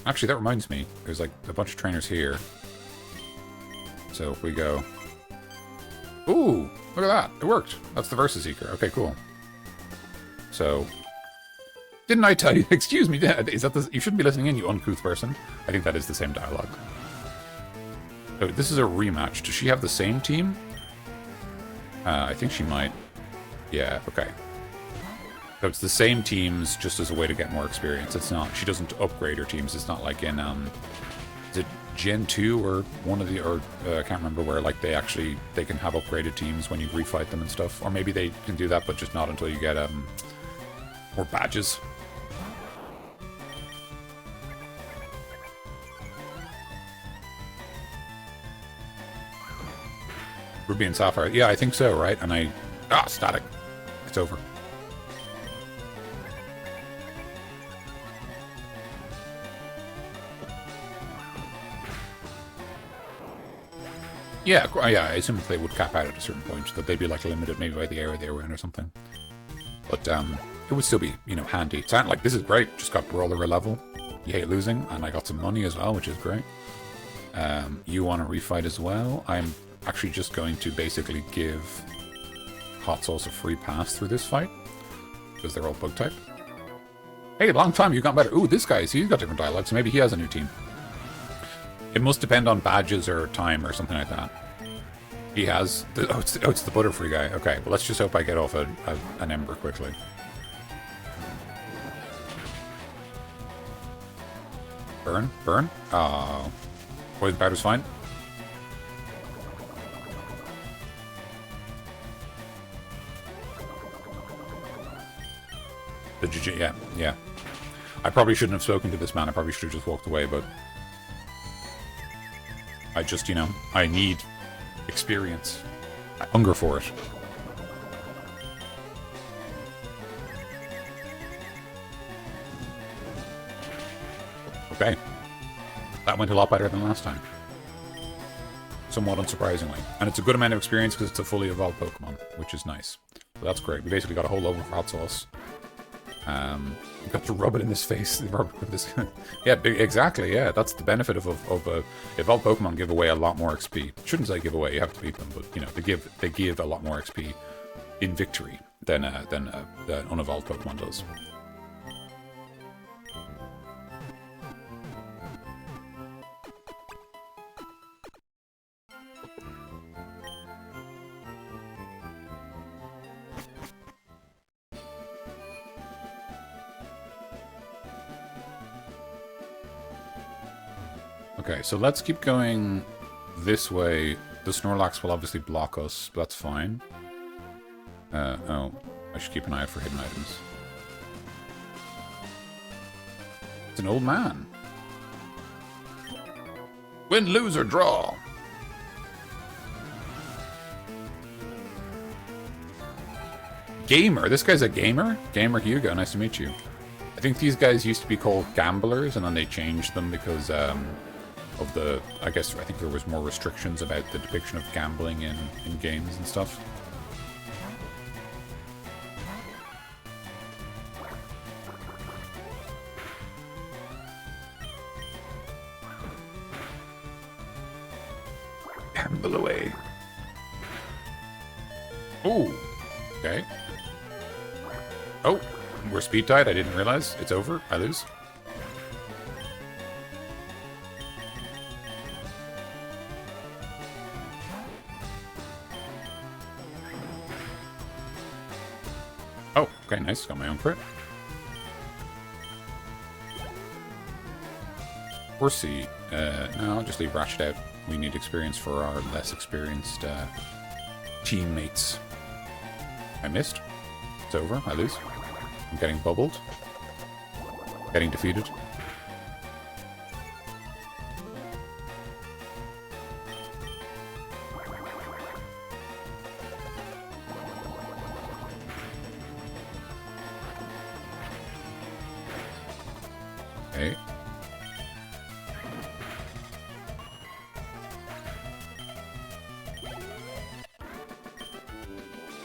Actually, that reminds me. There's like a bunch of trainers here. So if we go... Ooh! Look at that! It worked! That's the Versus Seeker. Okay, cool. So, didn't I tell you? Excuse me, is that you shouldn't be listening in, you uncouth person. I think that is the same dialogue. So this is a rematch. Does she have the same team? I think she might. Yeah, okay. So it's the same teams, just as a way to get more experience. It's not. She doesn't upgrade her teams. It's not like in is it Gen 2 or one of the, or I can't remember where. Like they can have upgraded teams when you refight them and stuff, or maybe they can do that, but just not until you get more badges. Ruby and Sapphire. Yeah, I think so, right? And static. It's over. Yeah, I assume they would cap out at a certain point, that they'd be like limited maybe by the area they were in or something. But it would still be, handy. It's not like, this is great, just got Brawler a level. You hate losing, and I got some money as well, which is great. You want to refight as well. I'm actually just going to basically give Hot Sauce a free pass through this fight, because they're all bug type. Hey, long time, you got better. Ooh, this guy, he's got different dialogues, so maybe he has a new team. It must depend on badges or time or something like that. He has... it's the Butterfree guy. Okay, well, let's just hope I get off an Ember quickly. Burn? Burn? Oh. Poison powder's fine. The GG, yeah. I probably shouldn't have spoken to this man. I probably should have just walked away, but... I just, I need experience. I hunger for it. Okay. That went a lot better than last time. Somewhat unsurprisingly. And it's a good amount of experience because it's a fully evolved Pokemon, which is nice. So that's great. We basically got a whole load of hot sauce. We got to rub it in his face. Yeah, exactly, yeah. That's the benefit of evolved Pokemon give away a lot more XP. Shouldn't say give away, you have to beat them, but, you know, they give a lot more XP in victory than an unevolved Pokemon does. Okay, so let's keep going this way. The Snorlax will obviously block us, but that's fine. Oh, I should keep an eye out for hidden items. It's an old man. Win, lose, or draw. Gamer. This guy's a gamer? Gamer Hugo, nice to meet you. I think these guys used to be called gamblers, and then they changed them because of the... I think there was more restrictions about the depiction of gambling in games and stuff. Gamble away. Ooh. Okay. Oh, we're speed tied. I didn't realize. It's over. I lose. Oh, okay, nice. Got my own crit. Horsey. No, I'll just leave Ratchet out. We need experience for our less experienced teammates. I missed. It's over. I lose. I'm getting bubbled. Getting defeated. Okay.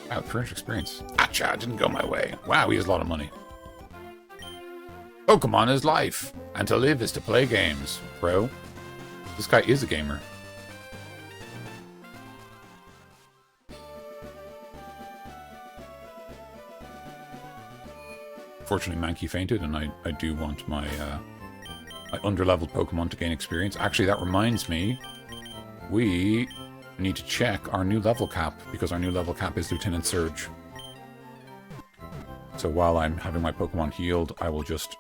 Wow, current experience. Acha, didn't go my way. Wow, he has a lot of money. Pokemon is life, and to live is to play games, bro. This guy is a gamer. Fortunately, Mankey fainted, and I do want my underleveled Pokemon to gain experience. Actually, that reminds me, we need to check our new level cap, because our new level cap is Lieutenant Surge. So while I'm having my Pokemon healed, I will just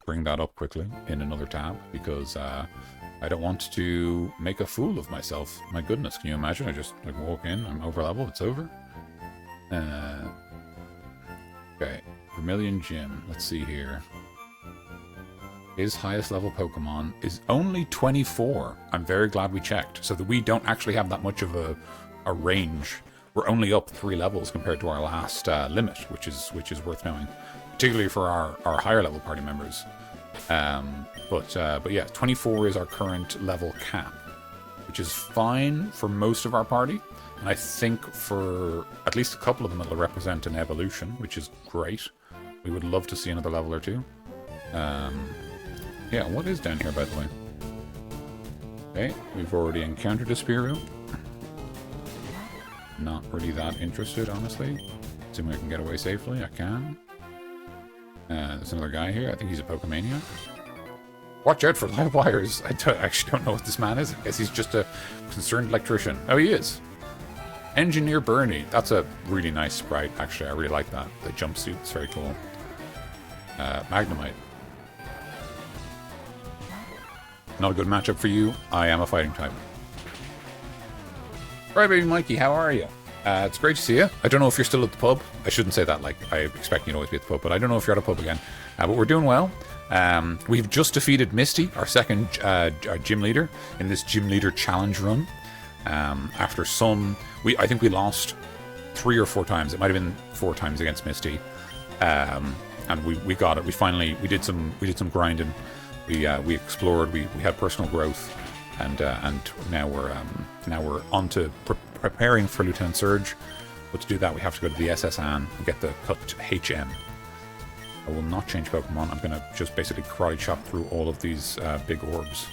bring that up quickly in another tab, because I don't want to make a fool of myself. My goodness, can you imagine? I just like walk in, I'm over level, it's over. Okay, Vermilion Gym. Let's see here. His highest level Pokemon is only 24. I'm very glad we checked, so that we don't actually have that much of a range. We're only up 3 levels compared to our last limit, which is worth knowing, particularly for our higher level party members. But yeah, 24 is our current level cap, which is fine for most of our party. And I think for at least a couple of them it'll represent an evolution, which is great. We would love to see another level or two. Yeah, what is down here, by the way? Okay, we've already encountered a Spearow. Not really that interested, honestly. Assuming I can get away safely, I can. There's another guy here. I think he's a Pokemaniac. Watch out for live wires. I actually don't know what this man is. I guess he's just a concerned electrician. Oh, he is. Engineer Bernie. That's a really nice sprite, actually. I really like that. The jumpsuit is very cool. Magnemite. Not a good matchup for you. I am a fighting type. Right, baby Mikey, how are you? It's great to see you. I don't know if you're still at the pub. I shouldn't say that, like, I expect you to always be at the pub, but I don't know if you're at a pub again. But we're doing well. We've just defeated Misty, our second gym leader, in this gym leader challenge run. After some... I think we lost 3 or 4 times. It might have been 4 times against Misty. And we got it. We did some grinding. We explored, we had personal growth, and now we're on to preparing for Lieutenant Surge. But to do that, we have to go to the SS Anne and get the cut HM. I will not change Pokemon. I'm gonna just basically karate chop through all of these big orbs.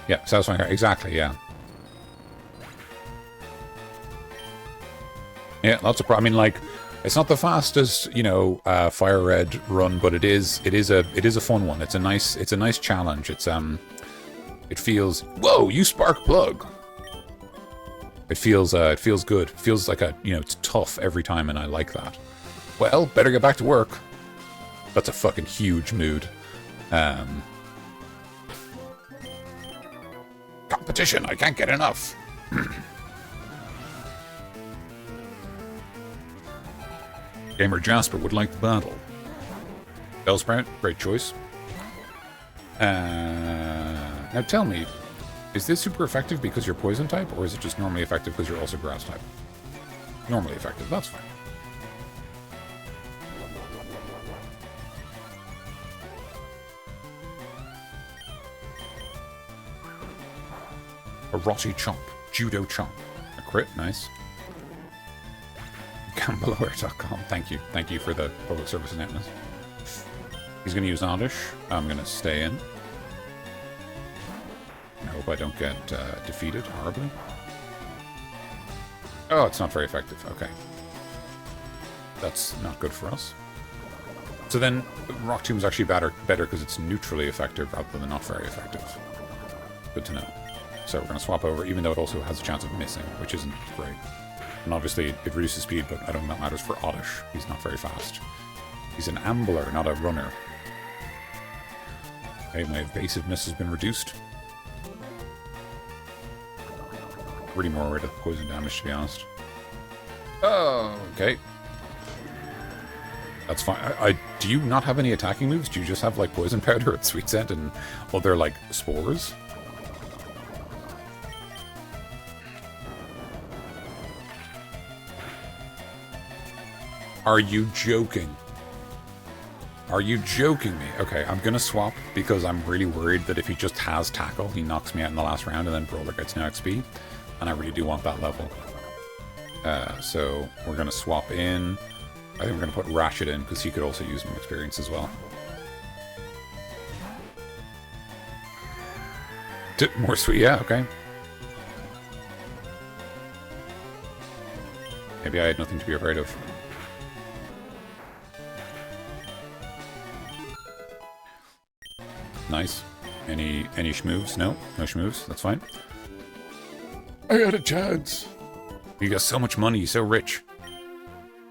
Yeah, satisfying. Exactly. Yeah. Yeah, lots of. I mean, like, it's not the fastest, Fire Red run, but it is a fun one. It's a nice challenge. It feels. Whoa, you spark plug. It feels good. It feels like it's tough every time, and I like that. Well, better get back to work. That's a fucking huge mood. Competition, I can't get enough. Gamer Jasper would like the battle. Bellsprout, great choice. Now tell me, is this super effective because you're poison type, or is it just normally effective because you're also grass type? Normally effective, that's fine. A Rotty Chomp. Judo Chomp. A crit, nice. Gambleaware.com. Thank you. Thank you for the public service announcement. He's going to use Oddish. I'm going to stay in. I hope I don't get defeated horribly. Oh, it's not very effective. Okay. That's not good for us. So then, Rock Tomb is actually better because it's neutrally effective rather than not very effective. Good to know. So we're going to swap over, even though it also has a chance of missing, which isn't great. And obviously it reduces speed, but I don't think that matters for Oddish. He's not very fast. He's an ambler, not a runner. Okay, my evasiveness has been reduced. Really more worried about poison damage, to be honest. Oh, okay. That's fine. Do you not have any attacking moves? Do you just have, like, Poison Powder and Sweet Scent and other, like, spores? Are you joking? Are you joking me? Okay, I'm gonna swap because I'm really worried that if he just has Tackle, he knocks me out in the last round and then Brawler gets no XP. And I really do want that level. So we're gonna swap in. I think we're gonna put Ratchet in because he could also use more experience as well. More sweet, yeah, okay. Maybe I had nothing to be afraid of. Nice. Any schmoves? No? No schmoves? That's fine. I had a chance. You got so much money, so rich.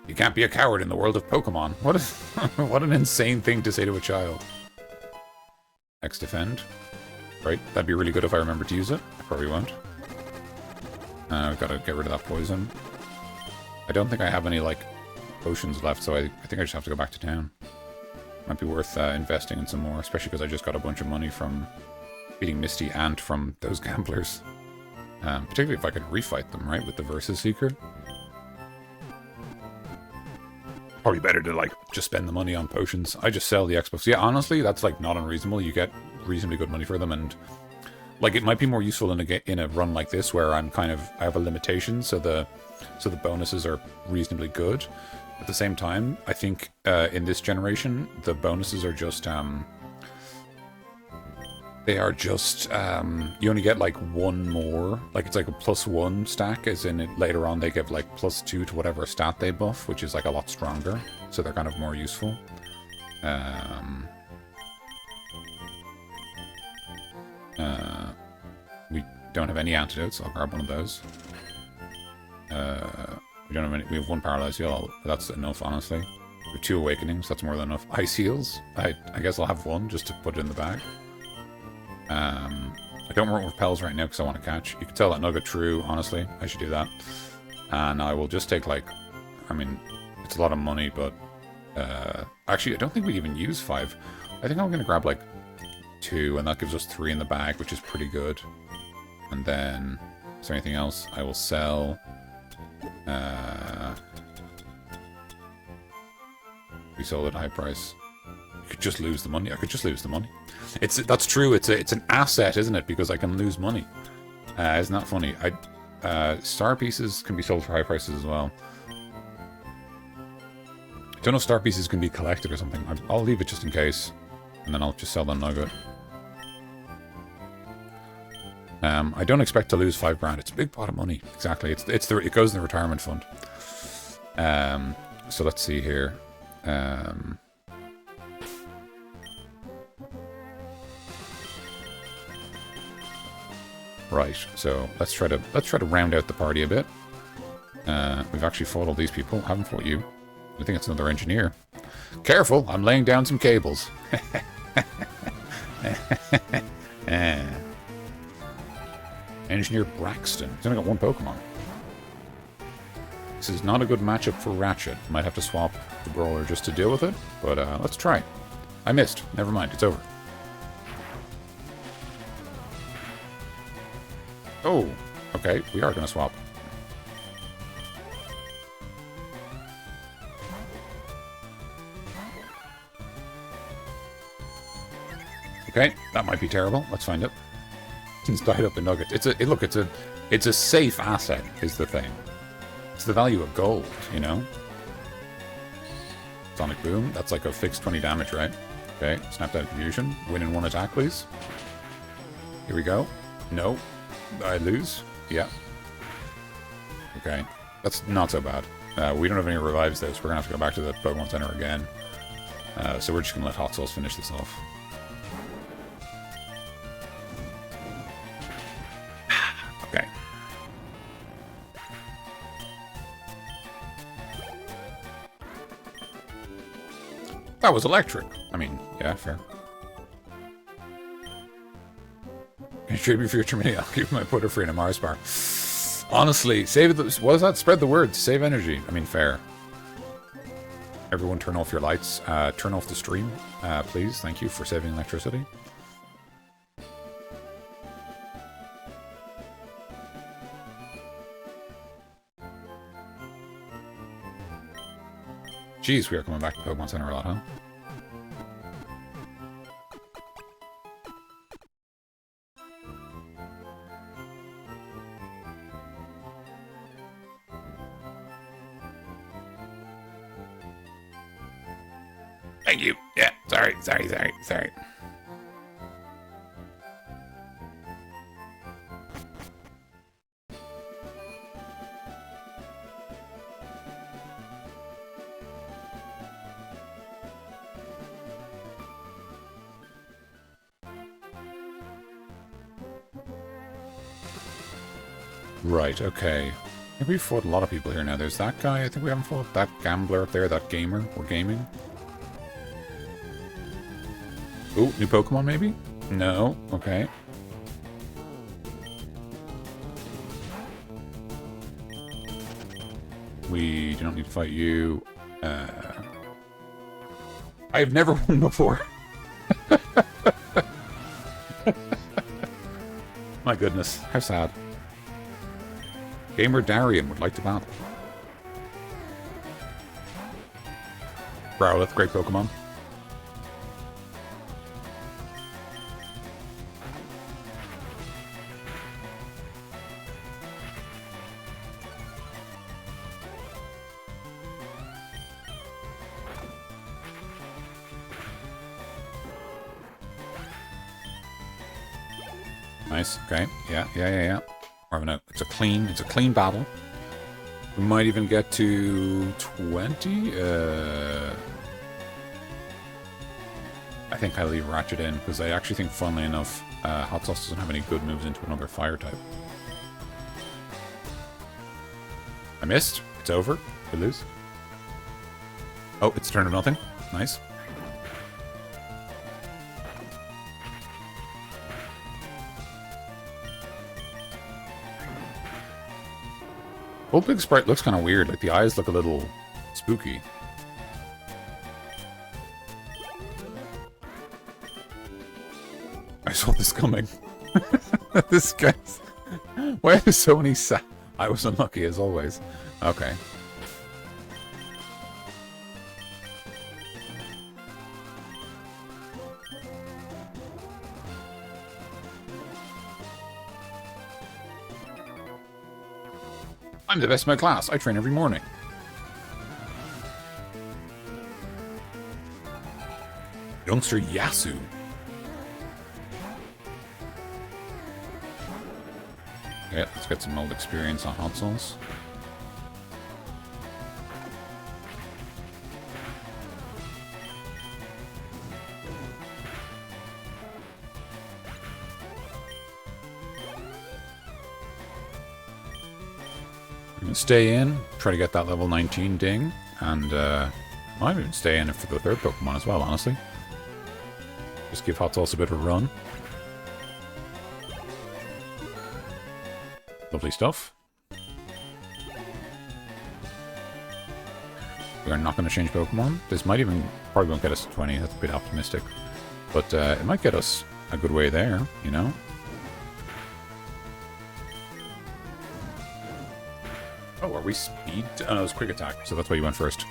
You can't be a coward in the world of Pokemon. What an insane thing to say to a child. X defend. Right, that'd be really good if I remember to use it. I probably won't. We've got to get rid of that poison. I don't think I have any, like, potions left, so I think I just have to go back to town. Might be worth investing in some more, especially because I just got a bunch of money from beating Misty and from those gamblers. Particularly if I could refight them, right, with the Versus Seeker. Probably better to, like, just spend the money on potions. I just sell the X-Buffs. Yeah, honestly, that's, like, not unreasonable. You get reasonably good money for them, and, like, it might be more useful in a run like this where I have a limitation, so the bonuses are reasonably good. At the same time, I think in this generation, the bonuses are just, they are just, you only get like one more, like it's like a +1 stack, as in later on they give like +2 to whatever stat they buff, which is like a lot stronger, so they're kind of more useful. We don't have any antidotes, I'll grab one of those. We don't have any. We have one Paralyzed Heal. That's enough, honestly. We have 2 Awakenings. That's more than enough. Ice Heals. I guess I'll have one just to put it in the bag. I don't want Repels right now because I want to catch. You can tell that Nugget true, honestly. I should do that. And I will just take, like... I mean, it's a lot of money, but... actually, I don't think we even use 5. I think I'm going to grab, like, 2, and that gives us 3 in the bag, which is pretty good. And then... Is there anything else? I will sell... we sold at a high price. You could just lose the money. I could just lose the money. That's true. It's an asset, isn't it? Because I can lose money. Isn't that funny? Star pieces can be sold for high prices as well. I don't know if star pieces can be collected or something. I'll leave it just in case. And then I'll just sell them nugget. I don't expect to lose $5 grand. It's a big pot of money. Exactly. It goes in the retirement fund. So let's see here. Right. So let's try to round out the party a bit. We've actually fought all these people. Haven't fought you. I think it's another engineer. Careful! I'm laying down some cables. Engineer Braxton. He's only got one Pokemon. This is not a good matchup for Ratchet. Might have to swap the Brawler just to deal with it, but let's try. I missed. Never mind. It's over. Oh, okay. We are going to swap. Okay, that might be terrible. Let's find it. He's died up a nugget. It's a safe asset, is the thing. It's the value of gold, you know? Sonic Boom. That's like a fixed 20 damage, right? Okay, Snap Out Confusion. Win in one attack, please. Here we go. No. I lose. Yeah. Okay. That's not so bad. We don't have any revives, though, so we're going to have to go back to the Pokemon Center again. So we're just going to let Hot Sauce finish this off. Okay. That was electric. I mean, yeah, fair. Can you trade me for your Termini? I'll give my Putter free and a Mars bar. Honestly, save the... What is that? Spread the word. Save energy. I mean, fair. Everyone turn off your lights. Turn off the stream, please. Thank you for saving electricity. Jeez, we are coming back to Pokemon Center a lot, huh? Thank you. Yeah, sorry. Right, okay. I think we've fought a lot of people here now. There's that guy I think we haven't fought. That gambler up there, that gamer. We're gaming. Ooh, new Pokemon maybe? No, okay. We do not need to fight you. I've never won before. My goodness, how sad. Gamer Darian would like to battle. Growlithe, great Pokemon. Nice. Okay. Yeah. It's a clean battle. We might even get to 20. I think I leave Ratchet in because I actually think, funnily enough, Hot Sauce doesn't have any good moves into another fire type. I missed. It's over. We lose. Oh, it's turned to nothing. Nice. Old Big Sprite looks kind of weird. Like, the eyes look a little spooky. I saw this coming. This guy's... Why are there so many I was unlucky as always. Okay. I'm the best in my class. I train every morning. Youngster Yasu. Okay, let's get some old experience on hot sauce. I'm gonna stay in, try to get that level 19 ding, and I might even stay in for the third Pokemon as well, honestly. Just give hot sauce a bit of a run. Lovely stuff. We are not going to change Pokemon. This might even probably won't get us to 20. That's a bit optimistic. But it might get us a good way there, you know? Oh, are we speed? Oh, no, it was quick attack, so that's why you went first.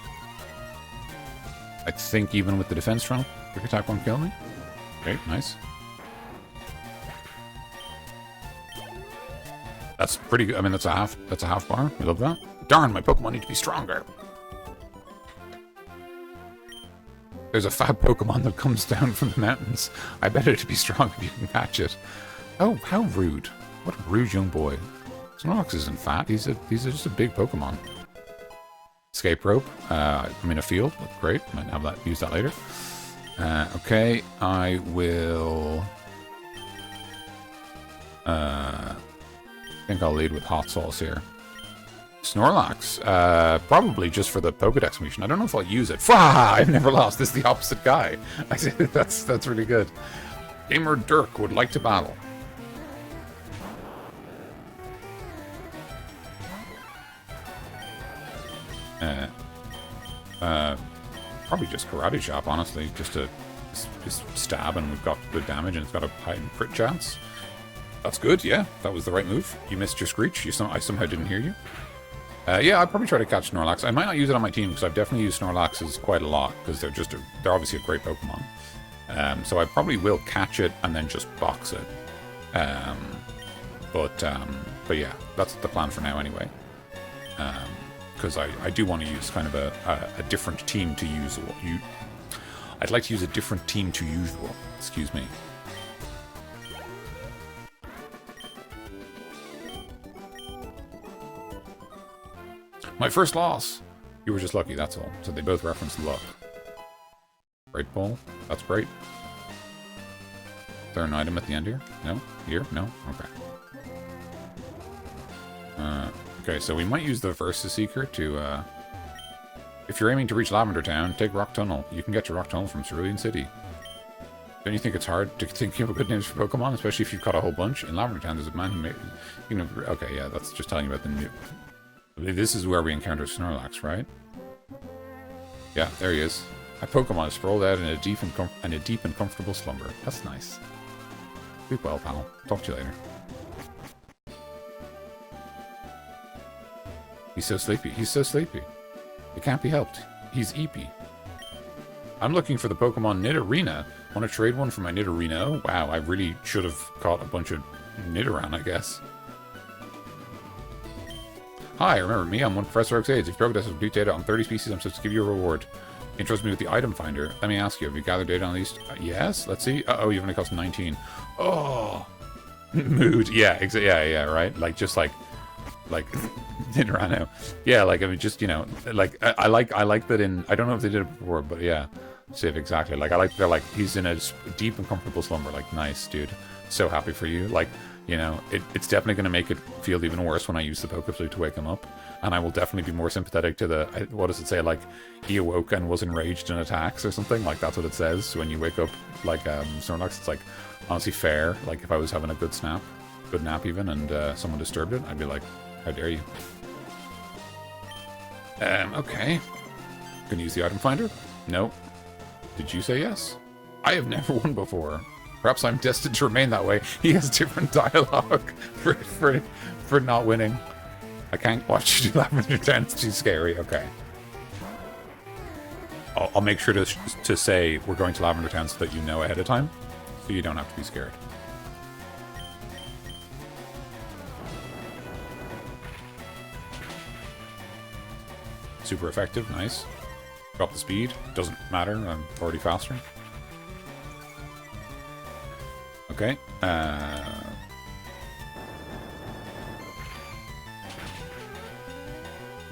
I think even with the defense run, quick attack won't kill me. Okay, nice. That's pretty good. I mean, that's a half bar. We love that. Darn, my Pokemon need to be stronger. There's a fab Pokemon that comes down from the mountains. I bet it'd be strong if you can catch it. Oh, how rude. What a rude young boy. Snorlax isn't fat. He's just a big Pokemon. Escape rope. I'm in a field. Great. Might have that. Use that later. Okay, I will... I think I'll lead with hot sauce here. Snorlax, probably just for the Pokedex mission. I don't know if I'll use it. Fah! I've never lost. This is the opposite guy. I say that's really good. Gamer Dirk would like to battle. Probably just Karate Chop, honestly, just to stab, and we've got good damage, and it's got a high crit chance. That's good, yeah. That was the right move. You missed your screech. I somehow didn't hear you. Yeah, I'd probably try to catch Snorlax. I might not use it on my team, because I've definitely used Snorlaxes quite a lot, because they're obviously a great Pokemon. So I probably will catch it and then just box it. But yeah, that's the plan for now anyway. Because I do want to use kind of a different team to usual. I'd like to use a different team to usual. Excuse me. My first loss. You were just lucky, that's all. So they both reference luck. Great ball. That's great. Is there an item at the end here? No? Here? No? Okay. Okay, so we might use the Versus Seeker to, if you're aiming to reach Lavender Town, take Rock Tunnel. You can get to Rock Tunnel from Cerulean City. Don't you think it's hard to think of good names for Pokemon, especially if you've caught a whole bunch? In Lavender Town, there's a man who made... You know, okay, yeah, that's just telling you about the new... This is where we encounter Snorlax, right? Yeah, there he is. My Pokemon is sprawled out in a deep and comfortable slumber. That's nice. Sleep well, pal. Talk to you later. He's so sleepy. He's so sleepy. It can't be helped. He's eepy. I'm looking for the Pokemon Nidorina. Want to trade one for my Nidorino? Wow, I really should have caught a bunch of Nidoran, I guess. Hi, remember me? I'm one Professor Oak's aides. If you progress with complete data on 30 species, I'm supposed to give you a reward. Interest me with the item finder. Let me ask you, have you gathered data on these? Yes? Let's see. Uh-oh, you've only cost 19. Oh! Mood. Yeah, yeah, right? Like, just like Nidoran. Yeah, like, I mean, just, you know, like, I like that in, I don't know if they did it before, but yeah. Civ, exactly. Like, I like, they're like, he's in a deep and comfortable slumber. Like, nice, dude. So happy for you. Like, you know, it's definitely going to make it feel even worse when I use the Pokeflute to wake him up. And I will definitely be more sympathetic to the, what does it say, like, he awoke and was enraged in attacks or something? Like, that's what it says when you wake up, like, Snorlax. It's, like, honestly fair. Like, if I was having a good nap even, and someone disturbed it, I'd be like, how dare you? Okay. Can you use the item finder? No. Did you say yes? I have never won before. Perhaps I'm destined to remain that way. He has different dialogue for not winning. I can't watch you do Lavender Town. It's too scary. Okay. I'll make sure to say we're going to Lavender Town so that you know ahead of time, so you don't have to be scared. Super effective. Nice. Drop the speed. Doesn't matter. I'm already faster. Okay.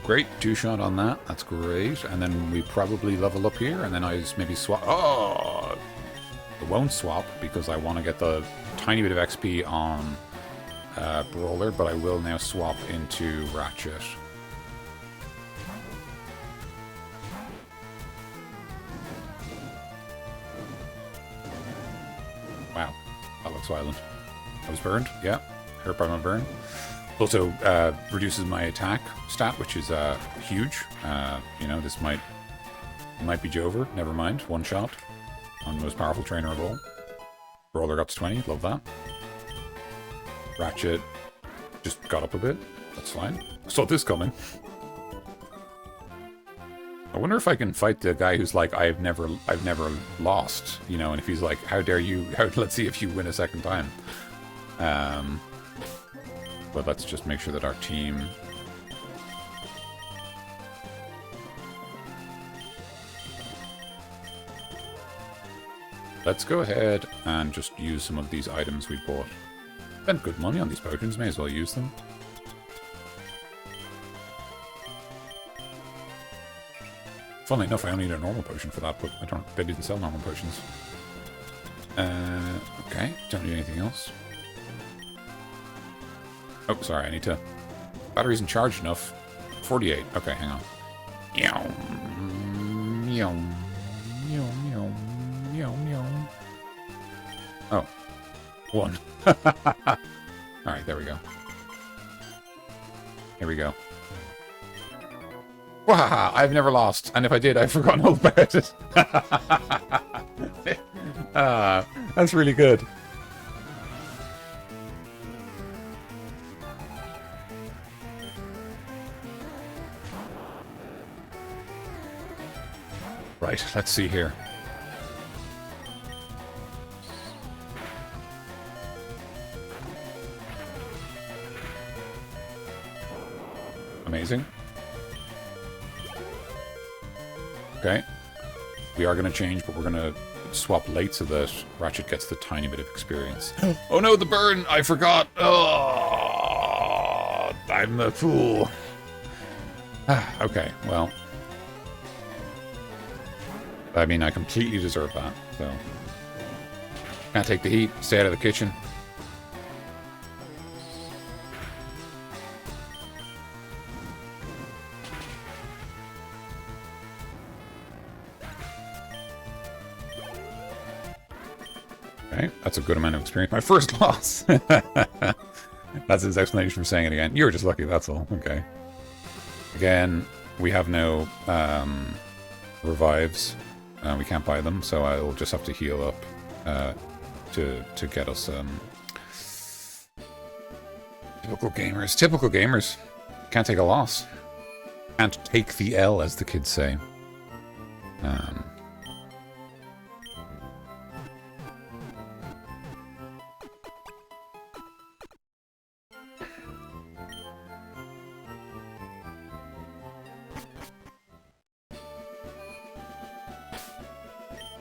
Great. 2-shot on that. That's great. And then we probably level up here, and then I just maybe swap. Oh! I won't swap because I want to get the tiny bit of XP on Brawler, but I will now swap into Ratchet. Wow. That looks violent. I was burned. Yeah. Hurt by my burn. Also reduces my attack stat, which is huge. You know, this might be Jover. Never mind. 1 shot on the most powerful trainer of all. Brawler got to 20. Love that. Ratchet just got up a bit. That's fine. I saw this coming. I wonder if I can fight the guy who's like, I've never lost, you know, and if he's like, how dare you, let's see if you win a second time. But let's just make sure that our team... Let's go ahead and just use some of these items we bought. Spent good money on these potions, may as well use them. Funnily enough, I only need a normal potion for that, but they didn't sell normal potions. Okay, don't need anything else. Oh, sorry, I need to... Battery isn't charged enough. 48. Okay, hang on. Meow. Meow. Meow, meow. Meow, meow. Oh. 1. Alright, there we go. Here we go. Wow, I've never lost. And if I did, I've forgotten all about it. That's really good. Right, let's see here. Amazing. Okay. We are going to change, but we're going to swap late so that Ratchet gets the tiny bit of experience. Oh no, the burn! I forgot! Oh, I'm a fool. Okay, well... I mean, I completely deserve that, so... Can't take the heat. Stay out of the kitchen. Okay, that's a good amount of experience. My first loss! That's his explanation for saying it again. You were just lucky, that's all. Okay. Again, we have no revives. We can't buy them, so I'll just have to heal up to get us... Typical gamers. Typical gamers. Can't take a loss. Can't take the L, as the kids say.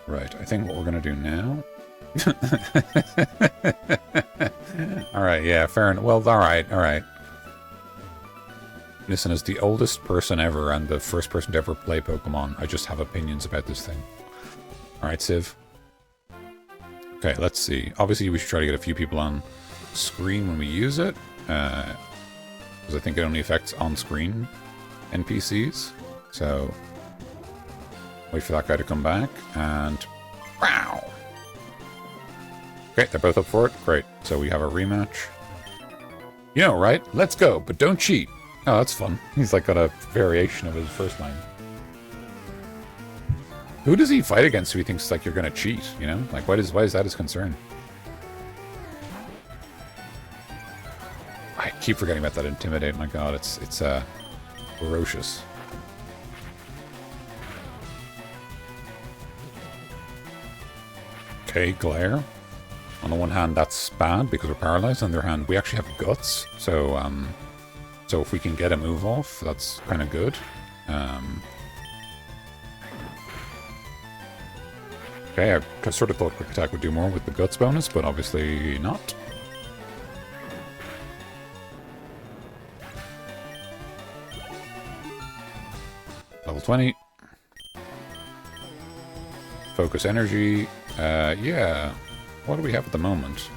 Right, I think what we're going to do now... Alright, yeah, fair enough. Well, alright. Listen, as the oldest person ever and the first person to ever play Pokemon, I just have opinions about this thing. Alright, Civ. Okay, let's see. Obviously, we should try to get a few people on screen when we use it. Because I think it only affects on-screen NPCs. So... wait for that guy to come back, and... wow! Okay, they're both up for it. Great. So we have a rematch. You know, right? Let's go, but don't cheat. Oh, that's fun. He's like got a variation of his first line. Who does he fight against who he thinks like you're gonna cheat, you know? Like, why is that his concern? keep forgetting about that Intimidate. My god, it's ferocious. Okay, Glare. On the one hand, that's bad because we're paralyzed. On the other hand, we actually have Guts. So, so if we can get a move off, that's kind of good. Okay, I sort of thought Quick Attack would do more with the Guts bonus, but obviously not. Level 20. Focus Energy. Yeah. What do we have at the moment?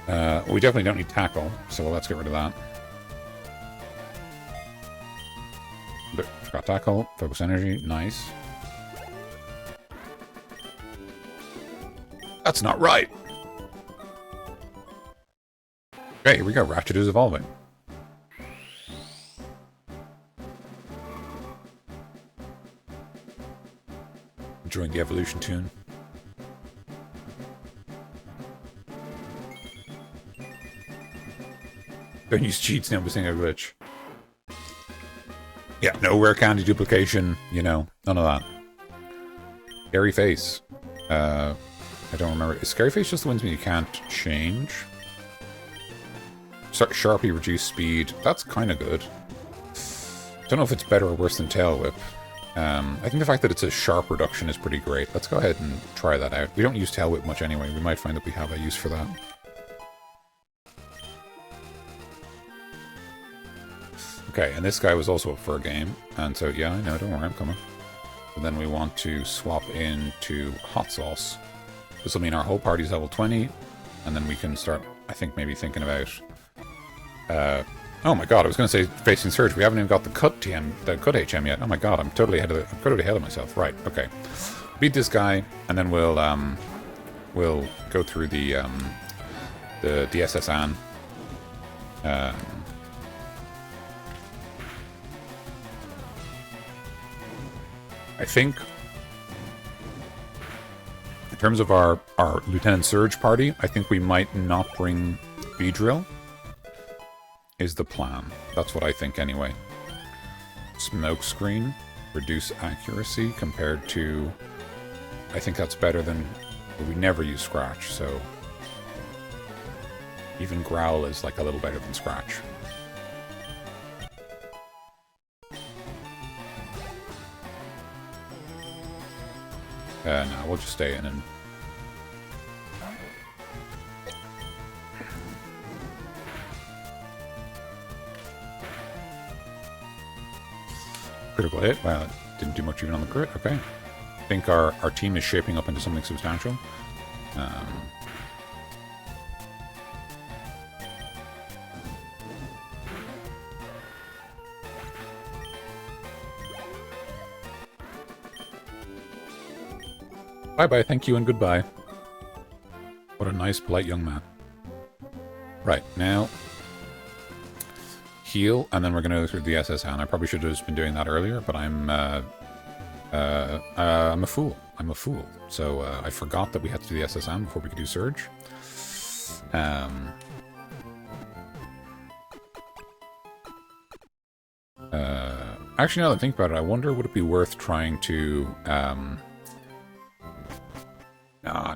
We definitely don't need Tackle, so let's get rid of that. But got Tackle, Focus Energy, nice. That's not right! Okay, here we go. Ratchet is evolving. Enjoying the evolution tune. Don't use cheats, now missing a glitch. Yeah, no rare candy duplication, you know, none of that. Scary Face. I don't remember. Is Scary Face just the ones when you can't change? Sharply reduced speed. That's kind of good. Don't know if it's better or worse than Tail Whip. I think the fact that it's a sharp reduction is pretty great. Let's go ahead and try that out. We don't use Tail Whip much anyway. We might find that we have a use for that. Okay, and this guy was also up for a game. And so, yeah, I know, don't worry, I'm coming. And then we want to swap into Hot Sauce. This will mean our whole party's level 20. And then we can start, I think, maybe thinking about... oh my god, I was going to say facing Surge. We haven't even got the cut HM yet. Oh my god, I'm totally ahead of myself. Right, okay. Beat this guy, and then we'll go through the SSN. I think in terms of our Lieutenant Surge party, I think we might not bring Beedrill. Is the plan. That's what I think anyway. Smokescreen. Reduce accuracy compared to... I think that's better than... We never use Scratch, so... Even Growl is like a little better than Scratch. No, we'll just stay in and... Critical hit. Wow, it didn't do much even on the crit. Okay. I think our team is shaping up into something substantial. Bye-bye, thank you, and goodbye. What a nice, polite young man. Right, now... Heal, and then we're going to go through the SSN. I probably should have just been doing that earlier, but I'm a fool. I'm a fool. So I forgot that we had to do the SSN before we could do Surge. Actually, now that I think about it, I wonder would it be worth trying to...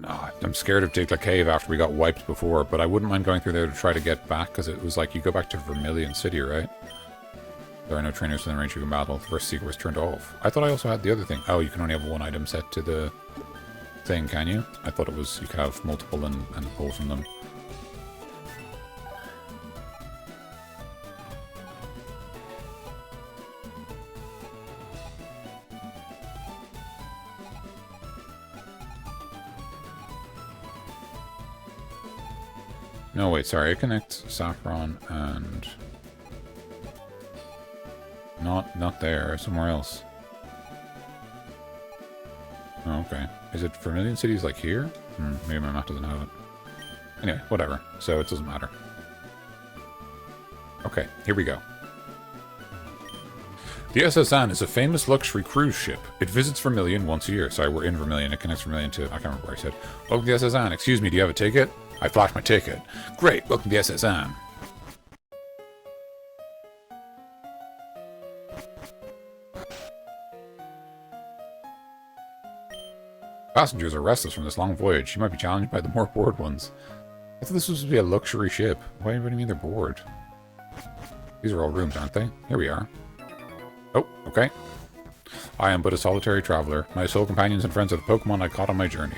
No, I'm scared of Diglett Cave after we got wiped before, but I wouldn't mind going through there to try to get back, because it was like you go back to Vermilion City, right? There are no trainers within range you can battle. The first secret was turned off. I thought I also had the other thing. Oh, you can only have one item set to the thing, can you? I thought it was you could have multiple and pull from them. No, wait, sorry. I connect Saffron and... Not there. Somewhere else. Oh, okay. Is it Vermilion City's like here? Maybe my map doesn't have it. Anyway, whatever. So it doesn't matter. Okay, here we go. The SSN is a famous luxury cruise ship. It visits Vermilion once a year. Sorry, we're in Vermilion. It connects Vermilion to... I can't remember what I said. Welcome to the SSN. Excuse me, do you have a ticket? I flashed my ticket. Great, welcome to the SSN. Passengers are restless from this long voyage. You might be challenged by the more bored ones. I thought this was supposed to be a luxury ship. Why do you mean they're bored? These are all rooms, aren't they? Here we are. Oh, okay. I am but a solitary traveler. My sole companions and friends are the Pokemon I caught on my journey.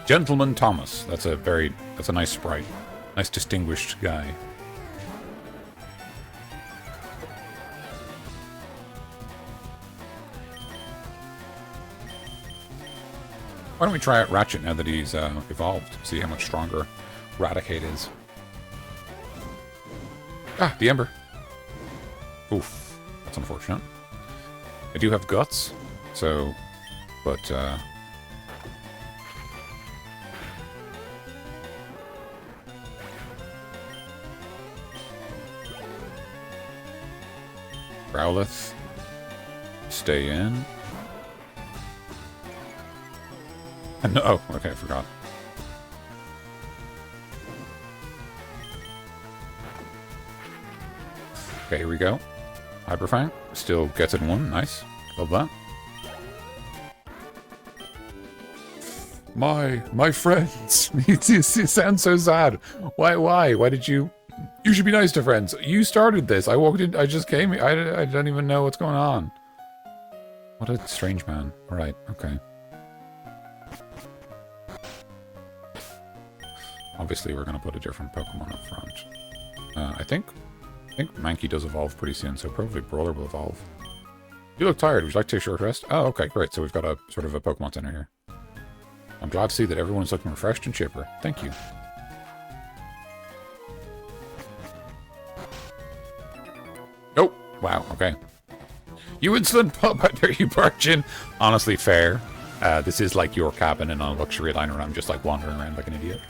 Gentleman Thomas. That's a nice sprite. Nice distinguished guy. Why don't we try out Ratchet now that he's evolved? See how much stronger Raticate is. Ah, the Ember. Oof. That's unfortunate. I do have Guts, so... But, Growlithe. Stay in. No, oh, okay, I forgot. Okay, here we go. Hyperfang still gets it in one. Nice. Love that. My friends. You sound so sad. Why did you... You should be nice to friends. You started this. I walked in. I just came here. I don't even know what's going on. What a strange man. Alright, okay. Obviously, we're going to put a different Pokemon up front. I think Mankey does evolve pretty soon, so probably Brawler will evolve. You look tired. Would you like to take a short rest? Oh, okay, great. So we've got a sort of a Pokemon Center here. I'm glad to see that everyone's looking refreshed and chipper. Thank you. Oh, wow, okay. You insolent pup, how dare you barge in? Honestly, fair. This is like your cabin in a luxury liner, and I'm just like wandering around like an idiot.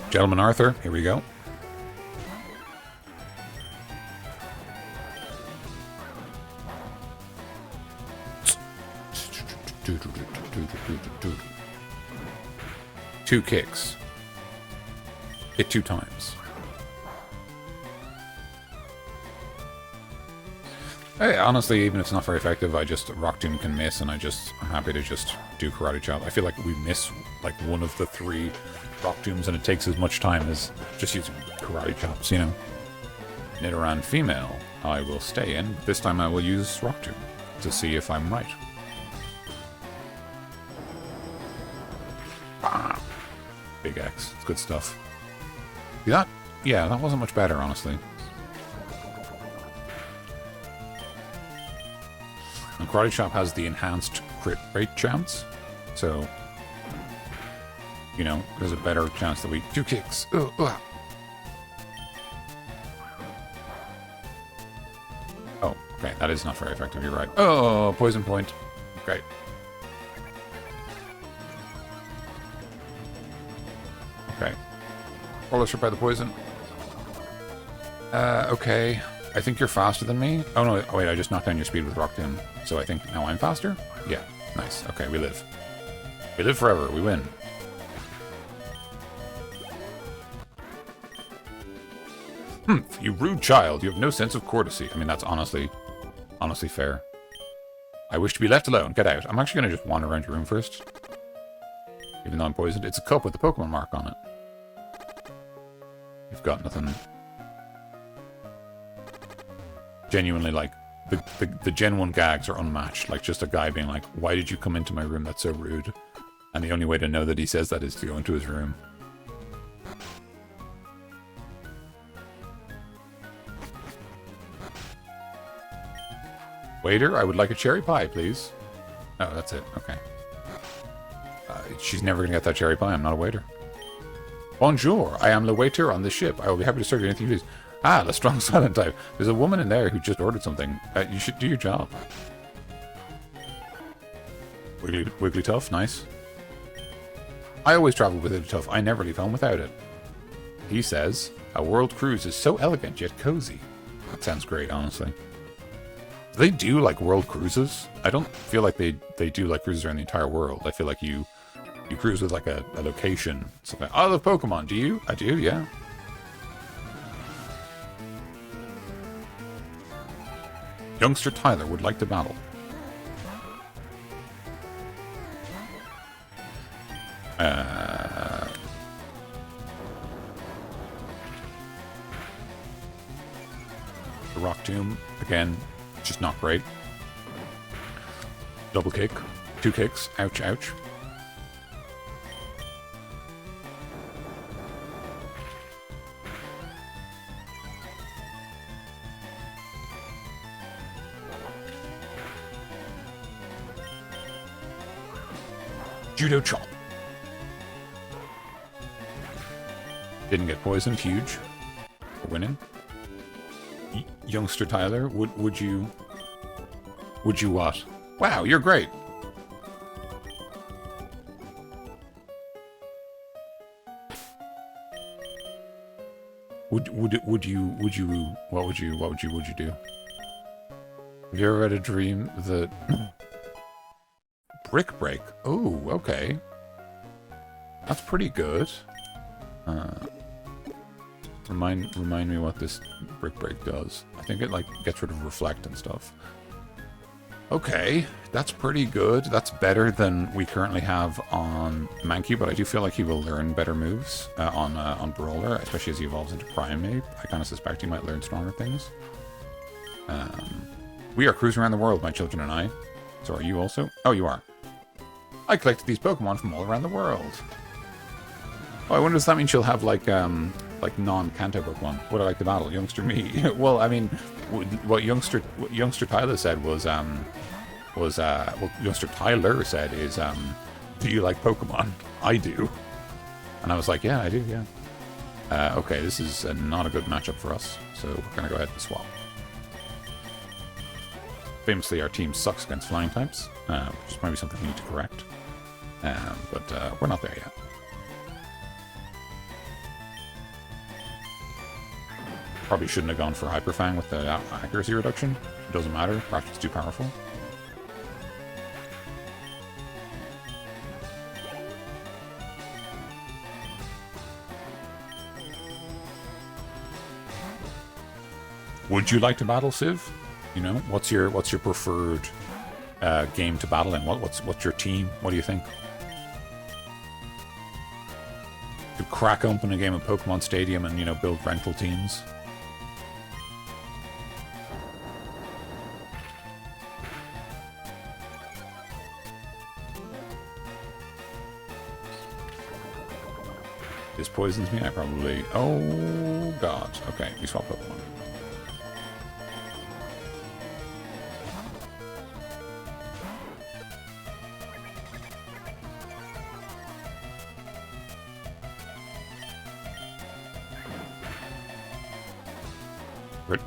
Gentleman Arthur, here we go. Two kicks. Hit 2 times. Hey, honestly, even if it's not very effective, I just Rock Tomb can miss, and I'm happy to just do Karate Chop. I feel like we miss like one of the 3 Rock Tombs, and it takes as much time as just using Karate Chops, you know. Nidoran female, I will stay in. This time I will use Rock Tomb to see if I'm right. Ah, Big X, it's good stuff. See that? Yeah, that wasn't much better, honestly. And Karate Chop has the enhanced crit rate chance, so, you know, there's a better chance that we... 2 kicks! Oh, okay, that is not very effective, you're right. Oh, poison point. Great. Okay. Roller strip by the poison. Okay. I think you're faster than me. Oh no, oh wait, I just knocked down your speed with Rock Tomb. So I think now I'm faster? Yeah, nice. Okay, we live. We live forever, we win. You rude child, you have no sense of courtesy. I mean, that's honestly fair. I wish to be left alone, get out. I'm actually gonna just wander around your room first. Even though I'm poisoned. It's a cup with a Pokemon mark on it. You've got nothing... Genuinely, like, the Gen 1 gags are unmatched. Like, just a guy being like, why did you come into my room? That's so rude. And the only way to know that he says that is to go into his room. Waiter, I would like a cherry pie, please. Oh, that's it. Okay. She's never going to get that cherry pie. I'm not a waiter. Bonjour, I am the waiter on this ship. I will be happy to serve you anything you please. Ah, the strong silent type. There's a woman in there who just ordered something. You should do your job. Wigglytuff, nice. I always travel with Wigglytuff. I never leave home without it. He says, a world cruise is so elegant yet cozy. That sounds great, honestly. Do they do, like, world cruises? I don't feel like they do, like, cruises around the entire world. I feel like you cruise with, like, a location. Something. I love Pokemon. Do you? I do, yeah. Youngster Tyler would like to battle. The Rock Tomb, again, just not great. Double kick. 2 kicks. Ouch, ouch. Judo chop. Didn't get poisoned. Huge. We're winning. Youngster Tyler, would you what? Wow, you're great. Would you what would you do? Have you ever had a dream that brick break? Oh, okay. That's pretty good. Remind me what this brick break does. I think it like gets rid of reflect and stuff. Okay, that's pretty good. That's better than we currently have on Mankey, but I do feel like he will learn better moves on Brawler, especially as he evolves into Primeape. I kind of suspect he might learn stronger things. We are cruising around the world, my children and I. So are you also? Oh, you are. I collected these Pokemon from all around the world. Oh, I wonder if that means she'll have like non-Kanto Pokemon. Would I like to battle? Youngster me. Well, I mean, what Youngster Tyler said was what Youngster Tyler said is, do you like Pokemon? I do. And I was like, yeah, I do, yeah. Okay, this is not a good matchup for us, so we're going to go ahead and swap. Famously, our team sucks against flying types, which is maybe something we need to correct. But we're not there yet. Probably shouldn't have gone for Hyper Fang with the accuracy reduction. It doesn't matter, Ratchet's too powerful. Would you like to battle, Civ? You know, what's your preferred game to battle in? What's your team? What do you think? To crack open a game of Pokemon Stadium and, you know, build rental teams. This poisons me, I probably... Oh, God. Okay, we swap Pokemon.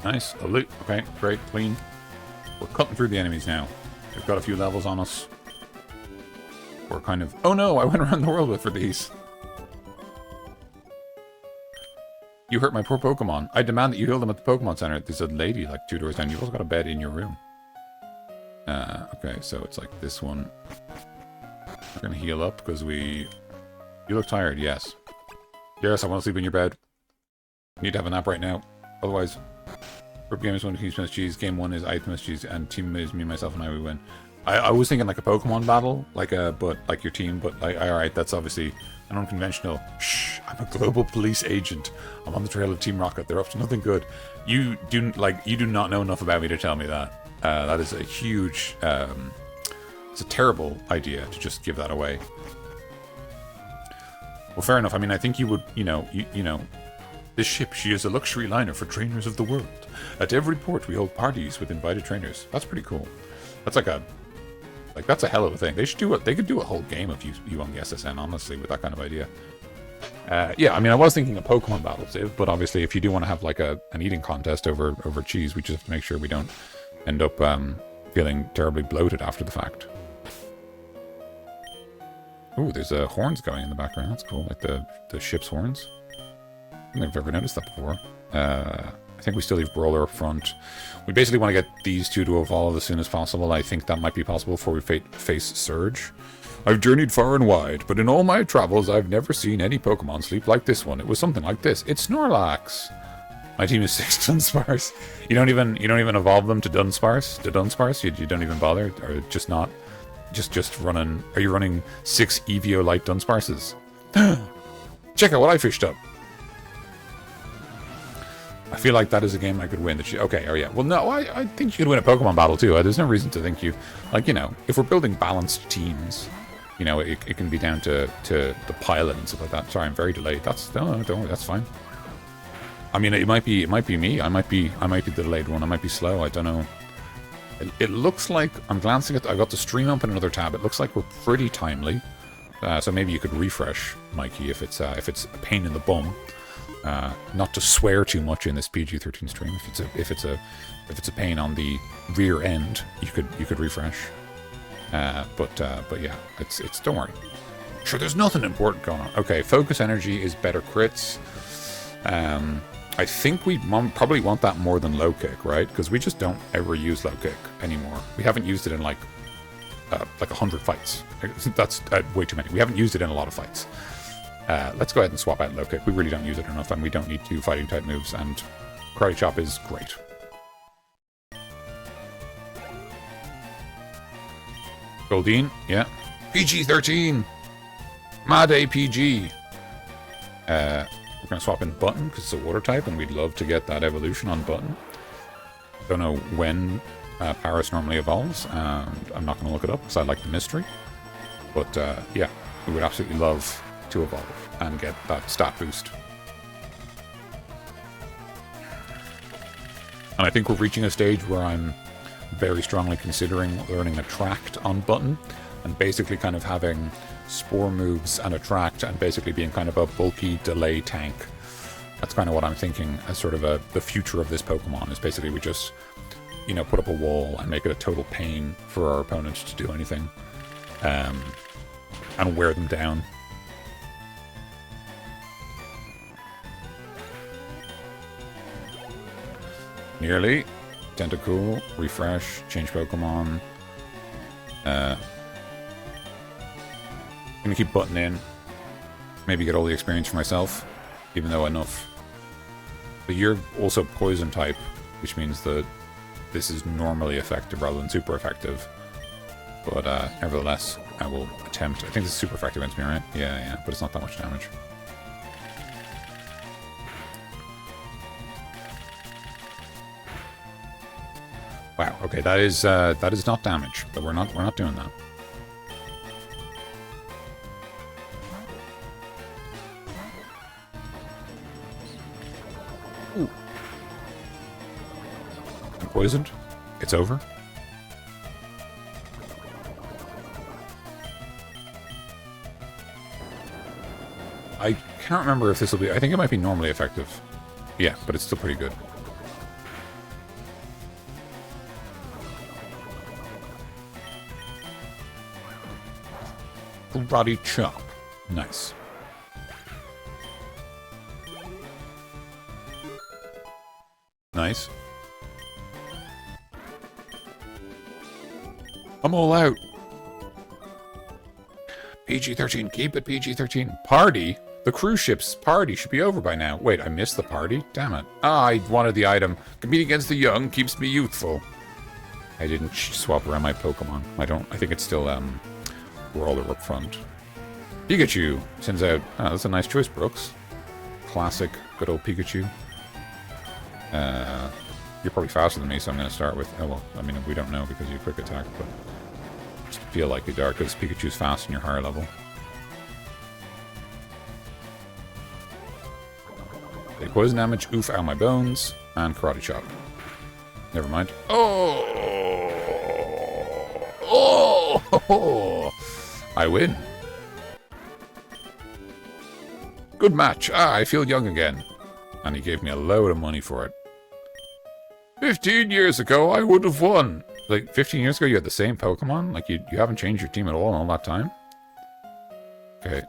Nice. A loot. Okay, great. Clean. We're cutting through the enemies now. We've got a few levels on us. We're kind of... Oh no, I went around the world for these. You hurt my poor Pokemon. I demand that you heal them at the Pokemon Center. There's a lady like 2 doors down. You've also got a bed in your room. Okay, so it's like this one. We're going to heal up because we... You look tired, yes. Yes, I want to sleep in your bed. Need to have a nap right now. Otherwise... Group game is one of Team MSG's. Game 1 is MSG's, and team is me, myself, and I, we win. I was thinking like a Pokemon battle, but like your team, but like, alright, that's obviously an unconventional. Shh, I'm a global police agent. I'm on the trail of Team Rocket. They're up to nothing good. You do not know enough about me to tell me that. That is a huge, it's a terrible idea to just give that away. Well, fair enough. I mean, I think you would, you know, this ship, she is a luxury liner for trainers of the world. At every port, we hold parties with invited trainers. That's pretty cool. That's that's a hell of a thing. They should do it. They could do a whole game of you on the SSN, honestly, with that kind of idea. Yeah, I mean, I was thinking a Pokemon battle, Civ, but obviously, if you do want to have like an eating contest over cheese, we just have to make sure we don't end up feeling terribly bloated after the fact. Ooh, there's horns going in the background. That's cool, like the ship's horns. I don't think I've ever noticed that before. I think we still leave Brawler up front. We basically want to get these two to evolve as soon as possible. I think that might be possible before we face Surge. I've journeyed far and wide, but in all my travels, I've never seen any Pokemon sleep like this one. It was something like this. It's Snorlax! My team is 6 Dunsparce. You don't even evolve them to Dunsparce. You don't even bother, or just not. Just running. Are you running 6 Eevio Light Dunsparces? Check out what I fished up. I feel like that is a game I could win. Okay, oh yeah. Well, no, I think you could win a Pokemon battle too. There's no reason to think you... Like, you know, if we're building balanced teams, you know, it can be down to the pilot and stuff like that. Sorry, I'm very delayed. No, don't worry, that's fine. I mean, it might be me. I might be the delayed one. I might be slow. I don't know. It looks like... I'm glancing at... I got the stream up in another tab. It looks like we're pretty timely. So maybe you could refresh, Mikey, if it's a pain in the bum. Not to swear too much in this PG-13 stream. If it's a pain on the rear end, you could refresh. But yeah, it's don't worry. Sure, there's nothing important going on. Okay, focus energy is better crits. I think we probably want that more than low kick, right? Because we just don't ever use low kick anymore. We haven't used it in like 100 fights. That's way too many. We haven't used it in a lot of fights. Let's go ahead and swap out low kick. We really don't use it enough, and we don't need 2 fighting type moves, and Karate Chop is great. Goldeen, yeah. PG-13! Mad APG! We're going to swap in Button, because it's a water type, and we'd love to get that evolution on Button. Don't know when Paris normally evolves, and I'm not going to look it up, because I like the mystery. But, yeah, we would absolutely love to evolve and get that stat boost. And I think we're reaching a stage where I'm very strongly considering learning Attract on Button, and basically kind of having Spore moves and Attract, and basically being kind of a bulky delay tank. That's kind of what I'm thinking as sort of the future of this Pokemon, is basically we just, you know, put up a wall and make it a total pain for our opponents to do anything, and wear them down. Nearly. Tentacool, refresh, change Pokemon. Gonna keep Button in. Maybe get all the experience for myself, even though enough. But you're also Poison type, which means that this is normally effective rather than super effective. But nevertheless, I will attempt. I think this is super effective against me, right? Yeah, but it's not that much damage. Wow. Okay, that is not damage, but we're not doing that. Ooh. I'm poisoned. It's over. I can't remember if this will be... I think it might be normally effective. Yeah, but it's still pretty good. Karate Chop. Nice. Nice. I'm all out. PG-13. Keep it PG-13. Party? The cruise ship's party should be over by now. Wait, I missed the party? Damn it. Ah, I wanted the item. Compete against the young keeps me youthful. I didn't swap around my Pokemon. I think it's still, Roller up front. Pikachu sends out... Oh, that's a nice choice, Brooks. Classic, good old Pikachu. You're probably faster than me, so I'm going to start with... Oh, well, I mean, we don't know because you quick attack, but... I just feel like you are, because Pikachu's fast and you're higher level. Okay, poison damage, oof, out my bones, and Karate Chop. Never mind. Oh! I win. Good match. Ah, I feel young again. And he gave me a load of money for it. 15 years ago, I would have won. Like, 15 years ago, you had the same Pokemon? Like, you haven't changed your team at all in all that time? Okay.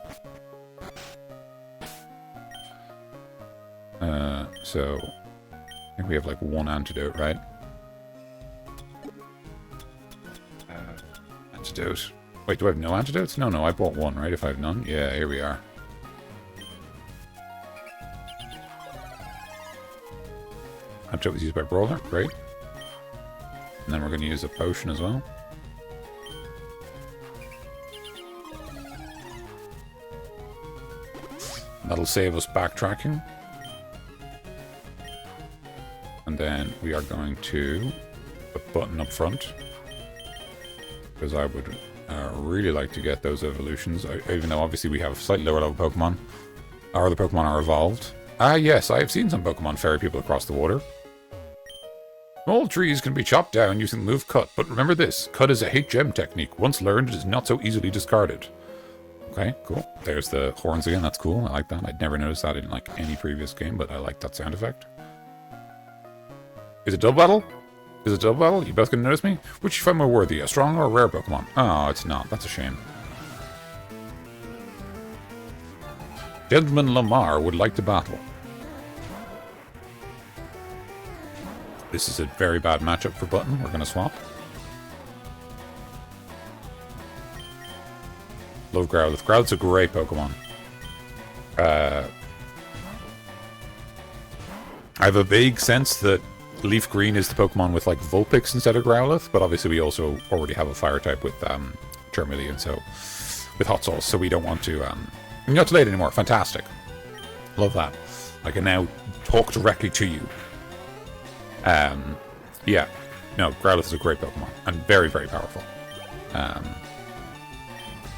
So... I think we have, like, one antidote, right? Antidote. Wait, do I have no antidotes? No, I bought one, right? If I have none? Yeah, here we are. Matchup was used by Brawler. Great. And then we're going to use a potion as well. That'll save us backtracking. And then we are going to put Button up front. Because I would really like to get those evolutions. Even though obviously we have slightly lower level Pokemon. Our other Pokemon are evolved. Ah yes, I have seen some Pokemon ferry people across the water. Small trees can be chopped down using the move Cut. But remember this, Cut is a HM technique. Once learned, it is not so easily discarded. Okay, cool. There's the horns again. That's cool. I like that. I'd never noticed that in like any previous game, but I like that sound effect. Is it double battle? Is it double battle? You both gonna notice me? Which you find more worthy, a strong or a rare Pokemon? Oh, it's not. That's a shame. Gentleman Lamar would like to battle. This is a very bad matchup for Button. We're gonna swap. Love Growlithe. Growlithe's a great Pokemon. I have a vague sense that Leafgreen is the Pokemon with like Vulpix instead of Growlithe, but obviously we also already have a fire type with Charmeleon, so with Hot Sauce, so we don't want to not delayed anymore. Fantastic. Love that. I can now talk directly to you. Yeah. No, Growlithe is a great Pokemon and very, very powerful.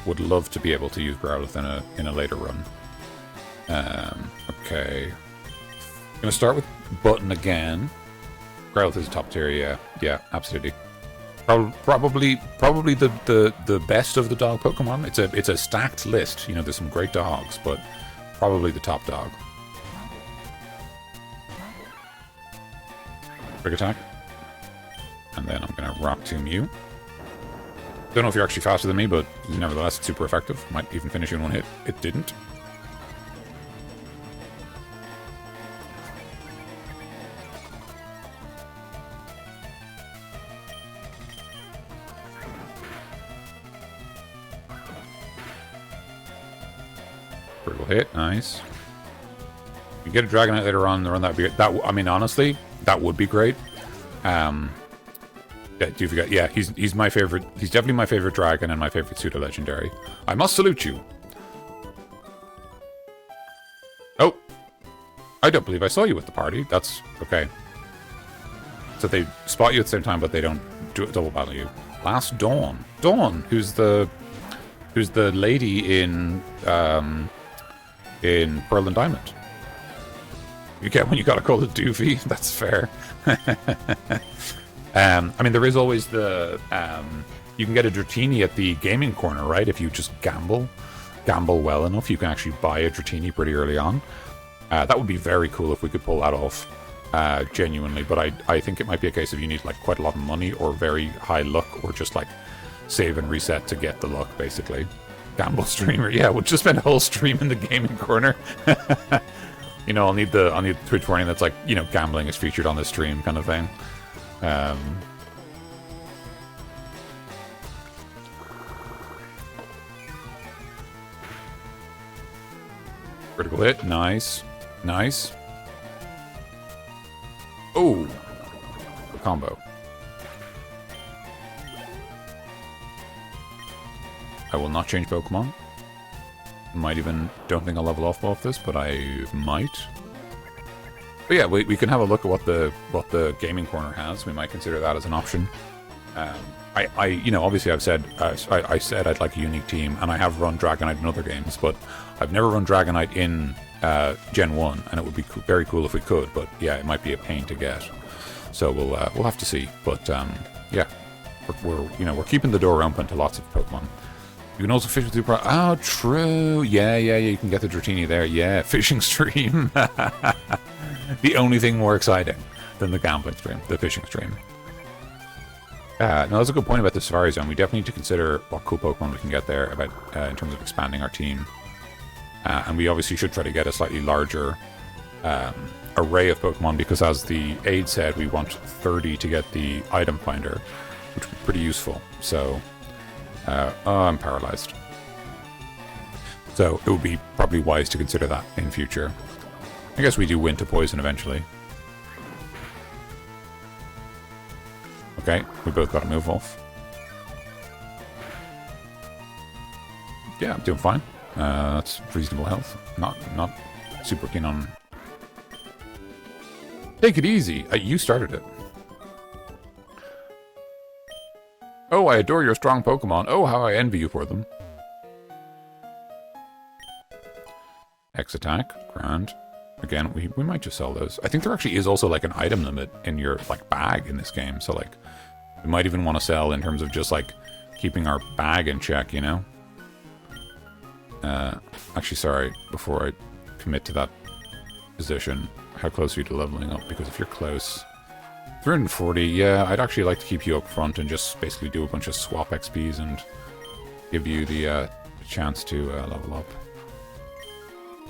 Would love to be able to use Growlithe in a later run. Okay. I'm gonna start with Button again. Growlithe is top tier, yeah. Yeah, absolutely. Probably the best of the dog Pokemon. It's a stacked list. You know, there's some great dogs, but probably the top dog. Quick attack. And then I'm gonna Rock Tomb you. Don't know if you're actually faster than me, but nevertheless, it's super effective. Might even finish you in one hit. It didn't. Critical hit, nice. You get a Dragonite later on in the run, I mean, honestly, that would be great. Yeah, do you forget? Yeah, he's my favorite. He's definitely my favorite dragon and my favorite pseudo-legendary. I must salute you. Oh, I don't believe I saw you at the party. That's okay. So they spot you at the same time, but they don't double battle you. Last Dawn, who's the lady in Pearl and Diamond. You get when you gotta call it Doofy. That's fair. I mean, there is always the... you can get a Dratini at the gaming corner, right? If you just gamble well enough, you can actually buy a Dratini pretty early on. That would be very cool if we could pull that off, genuinely. But I think it might be a case of you need like quite a lot of money or very high luck or just like save and reset to get the luck, basically. Gamble streamer. Yeah, we'll just spend a whole stream in the gaming corner. You know, I'll need the Twitch warning that's like, you know, gambling is featured on the stream kind of thing. Critical hit, nice. Nice. Oh! Combo. I will not change Pokemon. Might even... Don't think I'll level off this, but I might. But yeah, we can have a look at what the gaming corner has. We might consider that as an option. You know, obviously I've said I said I'd like a unique team, and I have run Dragonite in other games, but I've never run Dragonite in Gen 1, and it would be very cool if we could. But yeah, it might be a pain to get. So we'll have to see. But yeah, we're keeping the door open to lots of Pokemon. You can also fish with Super. Oh, true. Yeah. You can get the Dratini there. Yeah, fishing stream. The only thing more exciting than the gambling stream, the fishing stream. No, that's a good point about the Safari Zone. We definitely need to consider what cool Pokemon we can get there about in terms of expanding our team. And we obviously should try to get a slightly larger array of Pokemon, because as the aide said, we want 30 to get the item finder, which would be pretty useful. So, oh, I'm paralyzed. So it would be probably wise to consider that in future. I guess we do win to poison eventually. Okay, we both got a move off. Yeah, I'm doing fine. That's reasonable health. Not super keen on... Take it easy. You started it. Oh, I adore your strong Pokemon. Oh, how I envy you for them. X attack. Grand. Again, we might just sell those. I think there actually is also like an item limit in your like bag in this game. So like we might even want to sell in terms of just like keeping our bag in check, you know? Actually, sorry, before I commit to that position, how close are you to leveling up? Because if you're close, 340, yeah, I'd actually like to keep you up front and just basically do a bunch of swap XPs and give you the chance to level up.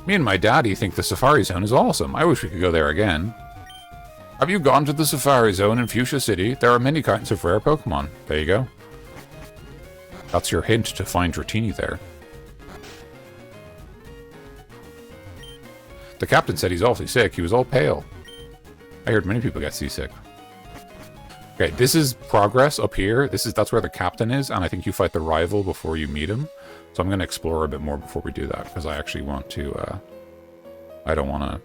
Me and my daddy think the Safari Zone is awesome. I wish we could go there again. Have you gone to the Safari Zone in Fuchsia City? There are many kinds of rare Pokemon. There you go. That's your hint to find Dratini there. The captain said he's awfully sick. He was all pale. I heard many people get seasick. Okay, this is progress up here. That's where the captain is, and I think you fight the rival before you meet him. So I'm going to explore a bit more before we do that, because I actually want to, I don't want to...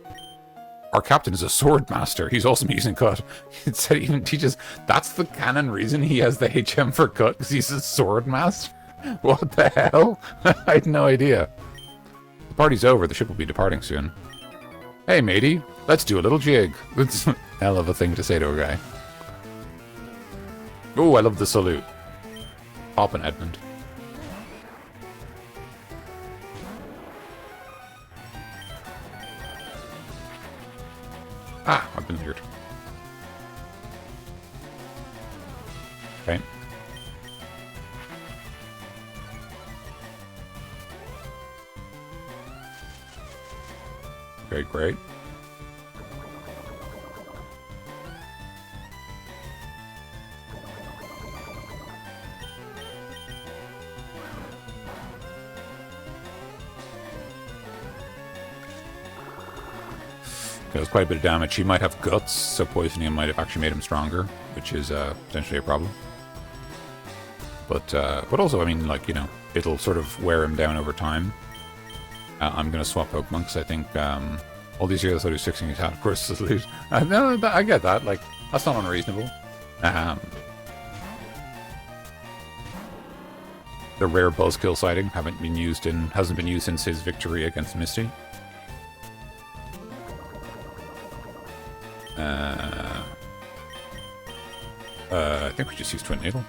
Our captain is a sword master. He's also using cut. It said he even teaches... That's the canon reason he has the HM for cut, because he's a sword master? What the hell? I had no idea. The party's over. The ship will be departing soon. Hey, matey, let's do a little jig. That's a hell of a thing to say to a guy. Oh, I love the salute. Poppin' Edmund. Ah, I've been weird. Okay. Okay, great. That was quite a bit of damage. He might have guts, so poisoning him might have actually made him stronger, which is potentially a problem. But also, I mean, like, you know, it'll sort of wear him down over time. I'm going to swap Pokemon because I think all these years I thought he was fixing his hat. Of course, salute. No, I get that. Like, that's not unreasonable. The rare buzzkill sighting hasn't been used since his victory against Misty. I think we just use Twin Needle.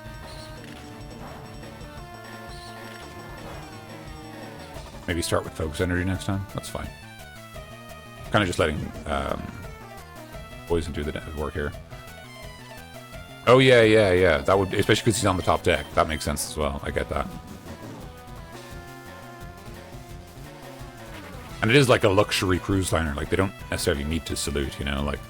Maybe start with Focus Energy next time. That's fine. Kind of just letting Poison do the work here. Oh yeah. That would, especially because he's on the top deck. That makes sense as well. I get that. And it is like a luxury cruise liner. Like, they don't necessarily need to salute, you know, like.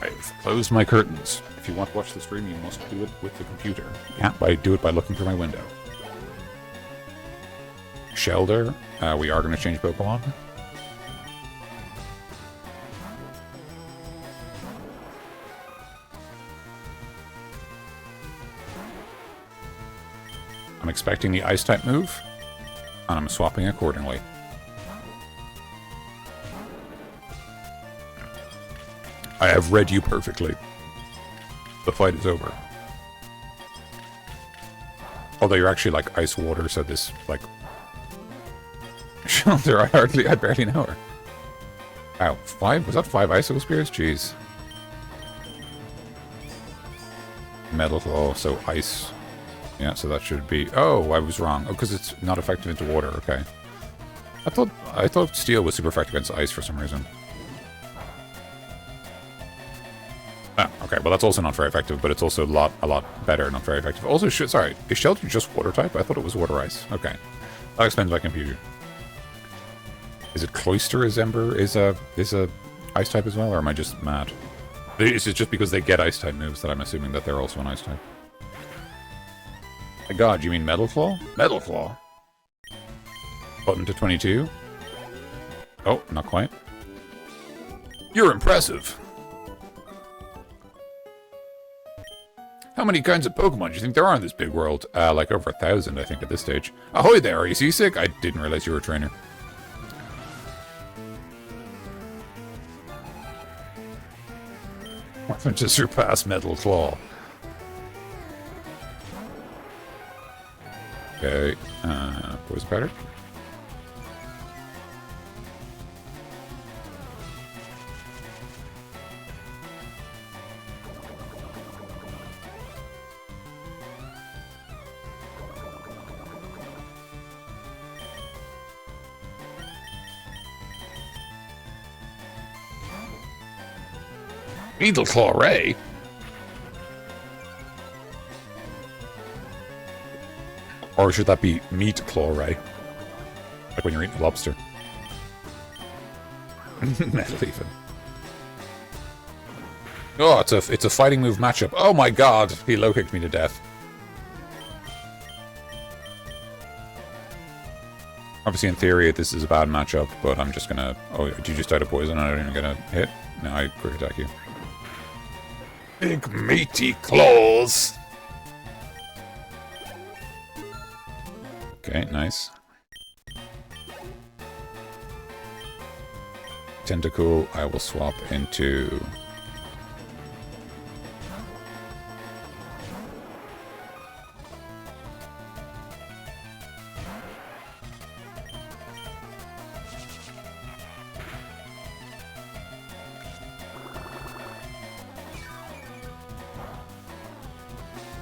I've closed my curtains. If you want to watch the stream, you must do it with the computer. You can't do it by looking through my window. Shelder, we are going to change Pokemon. I'm expecting the Ice-type move, and I'm swapping accordingly. I have read you perfectly. The fight is over. Although you're actually like ice water, so this, like... Shelter, I barely know her. Wow, 5? Was that 5 Icicle Spears? Jeez. Metal Claw, so ice. Yeah, so that should be... Oh, I was wrong. Oh, because it's not effective into water, okay. I thought steel was super effective against ice for some reason. Oh, okay, well that's also not very effective, but it's also a lot better, not very effective. Also, sorry, is Shelter just water type? I thought it was water ice. Okay. That explains my confusion. Is it Cloyster is a ice type as well, or am I just mad? Is it just because they get ice type moves that I'm assuming that they're also an ice type? My god, you mean Metal Claw? Metal Claw. Button to 22. Oh, not quite. You're impressive. How many kinds of Pokemon do you think there are in this big world? Like over 1,000, I think, at this stage. Ahoy there, are you seasick? I didn't realize you were a trainer. Weapon to surpass Metal Claw. Okay, Poison Powder. Needle Claw Ray? Or should that be Meat Claw Ray? Like when you're eating a lobster. Metal even. Oh, it's a fighting move matchup. Oh my god, he low kicked me to death. Obviously, in theory, this is a bad matchup, but I'm just gonna... Oh, did you just die to poison? I don't even get a hit. No, I quick attack you. Big meaty claws! Okay, nice. Tentacle, I will swap into...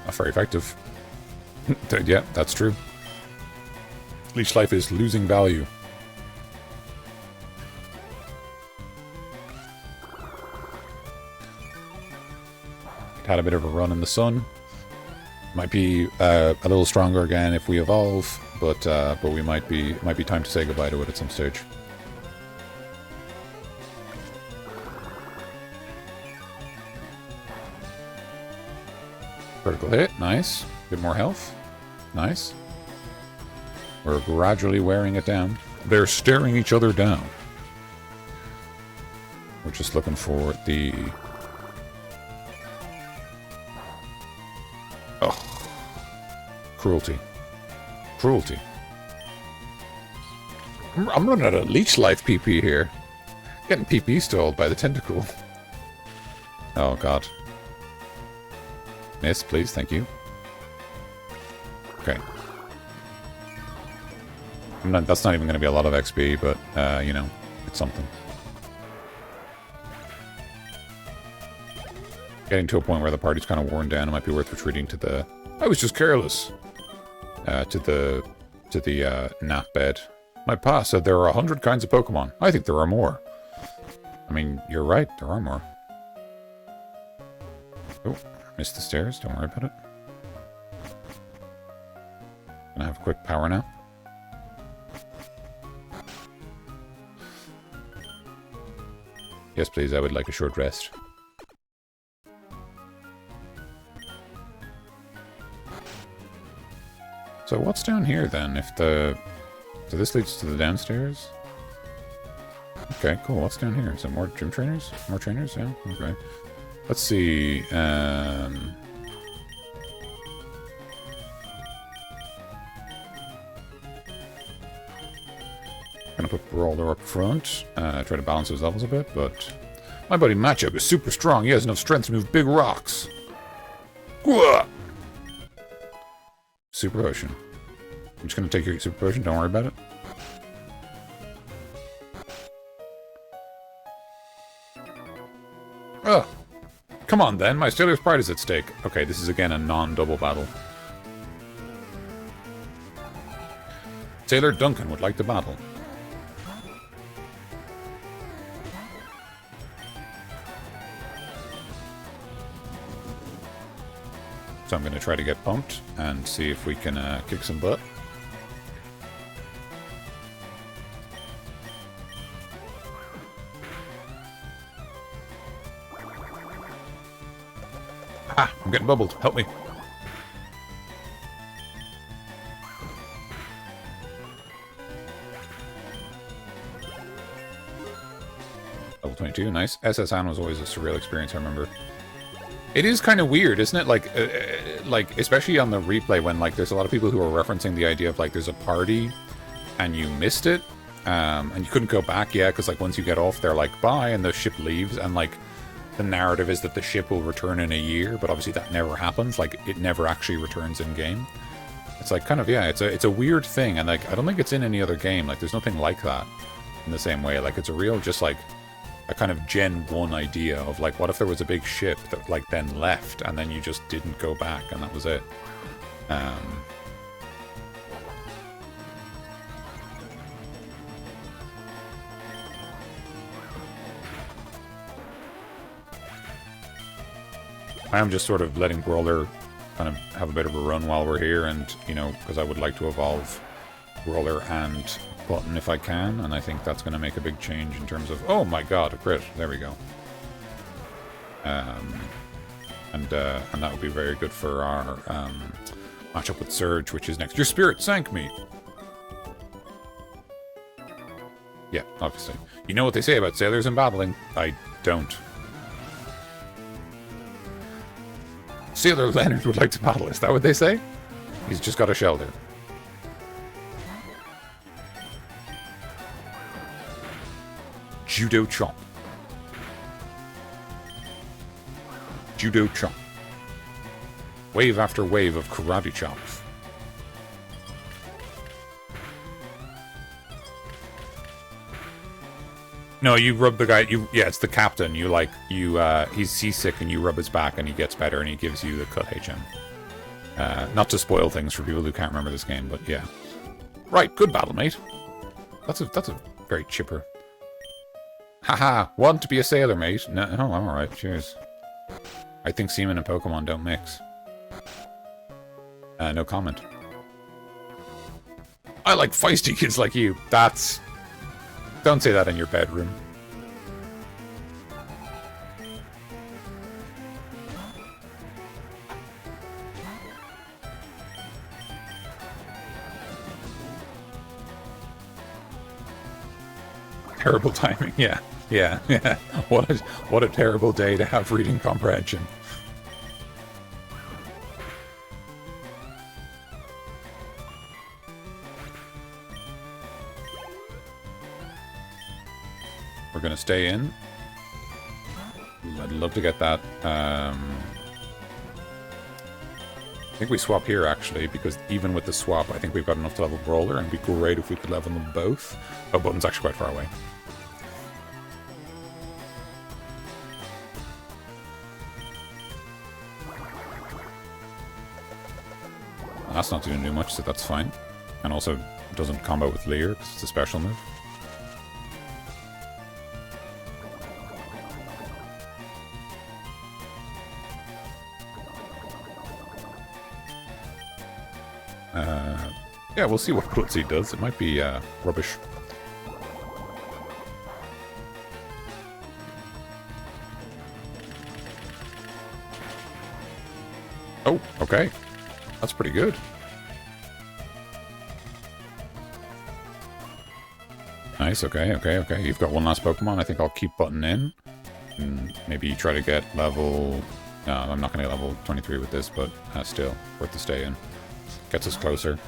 Not very effective. Yeah, that's true. Leech Life is losing value. It had a bit of a run in the sun. Might be a little stronger again if we evolve, but we might be time to say goodbye to it at some stage. Critical hit, nice. Bit more health, nice. We're gradually wearing it down. They're staring each other down. We're just looking for the... Oh. Cruelty. Cruelty. I'm running out of Leech Life PP here. Getting PP stalled by the tentacle. Oh, God. Miss, please, thank you. Okay. That's not even going to be a lot of XP, but, you know, it's something. Getting to a point where the party's kind of worn down, it might be worth retreating to the... I was just careless. To the nap bed. My pa said there are 100 kinds of Pokemon. I think there are more. I mean, you're right, there are more. Oh, missed the stairs, don't worry about it. Gonna have a quick power nap. Yes, please, I would like a short rest. So what's down here, then? If the... So this leads to the downstairs? Okay, cool. What's down here? Is it more gym trainers? More trainers? Yeah, okay. Let's see, Gonna put Brawler up front, try to balance his levels a bit, but... My buddy Matchup is super strong. He has enough strength to move big rocks. Gwa! Super Potion. I'm just gonna take your Super Potion, don't worry about it. Ugh! Come on then, my Sailor's Pride is at stake. Okay, this is again a non-double battle. Sailor Duncan would like to battle. So I'm going to try to get pumped and see if we can kick some butt. Ah, I'm getting bubbled. Help me. Level 22, nice. SSN was always a surreal experience, I remember. It is kind of weird, isn't it? Like, especially on the replay when, like, there's a lot of people who are referencing the idea of, like, there's a party and you missed it, and you couldn't go back, yeah, because, like, once you get off, they're like, bye, and the ship leaves, and, like, the narrative is that the ship will return in a year, but obviously that never happens. Like, it never actually returns in-game. It's, like, kind of, yeah, it's a weird thing, and, like, I don't think it's in any other game. Like, there's nothing like that in the same way. Like, it's a real, just, like, a kind of Gen 1 idea of, like, what if there was a big ship that, like, then left, and then you just didn't go back, and that was it. I am just sort of letting Brawler kind of have a bit of a run while we're here, and, you know, because I would like to evolve Brawler and Button if I can, and I think that's going to make a big change in terms of, oh my god, a crit, there we go. And that would be very good for our matchup with Surge, which is next. Your spirit sank me! Yeah, obviously. You know what they say about sailors and battling? I don't. Sailor Leonard would like to battle, is that what they say? He's just got a shelter. Judo chomp. Judo chomp. Wave after wave of karate chops. No, you rub the guy. Yeah, it's the captain. You like he's seasick and you rub his back and he gets better and he gives you the cut HM. Not to spoil things for people who can't remember this game, but yeah. Right, good battle, mate. That's a very chipper. Haha, want to be a sailor, mate? No, I'm alright, cheers. I think seamen and Pokemon don't mix. No comment. I like feisty kids like you. That's... Don't say that in your bedroom. Terrible timing, yeah. Yeah. What a terrible day to have reading comprehension. We're gonna stay in. I'd love to get that. I think we swap here, actually, because even with the swap, I think we've got enough to level Brawler, and it'd be great if we could level them both. Oh, Button's actually quite far away. That's not going to do much, so that's fine. And also, it doesn't combo with Leer, because it's a special move. Yeah, we'll see what Blitzy does. It might be rubbish. Oh, okay. That's pretty good. Nice, okay. You've got one last Pokemon. I think I'll keep Button in. And maybe try to get level... No, I'm not going to get level 23 with this, but still, worth the stay in. Gets us closer.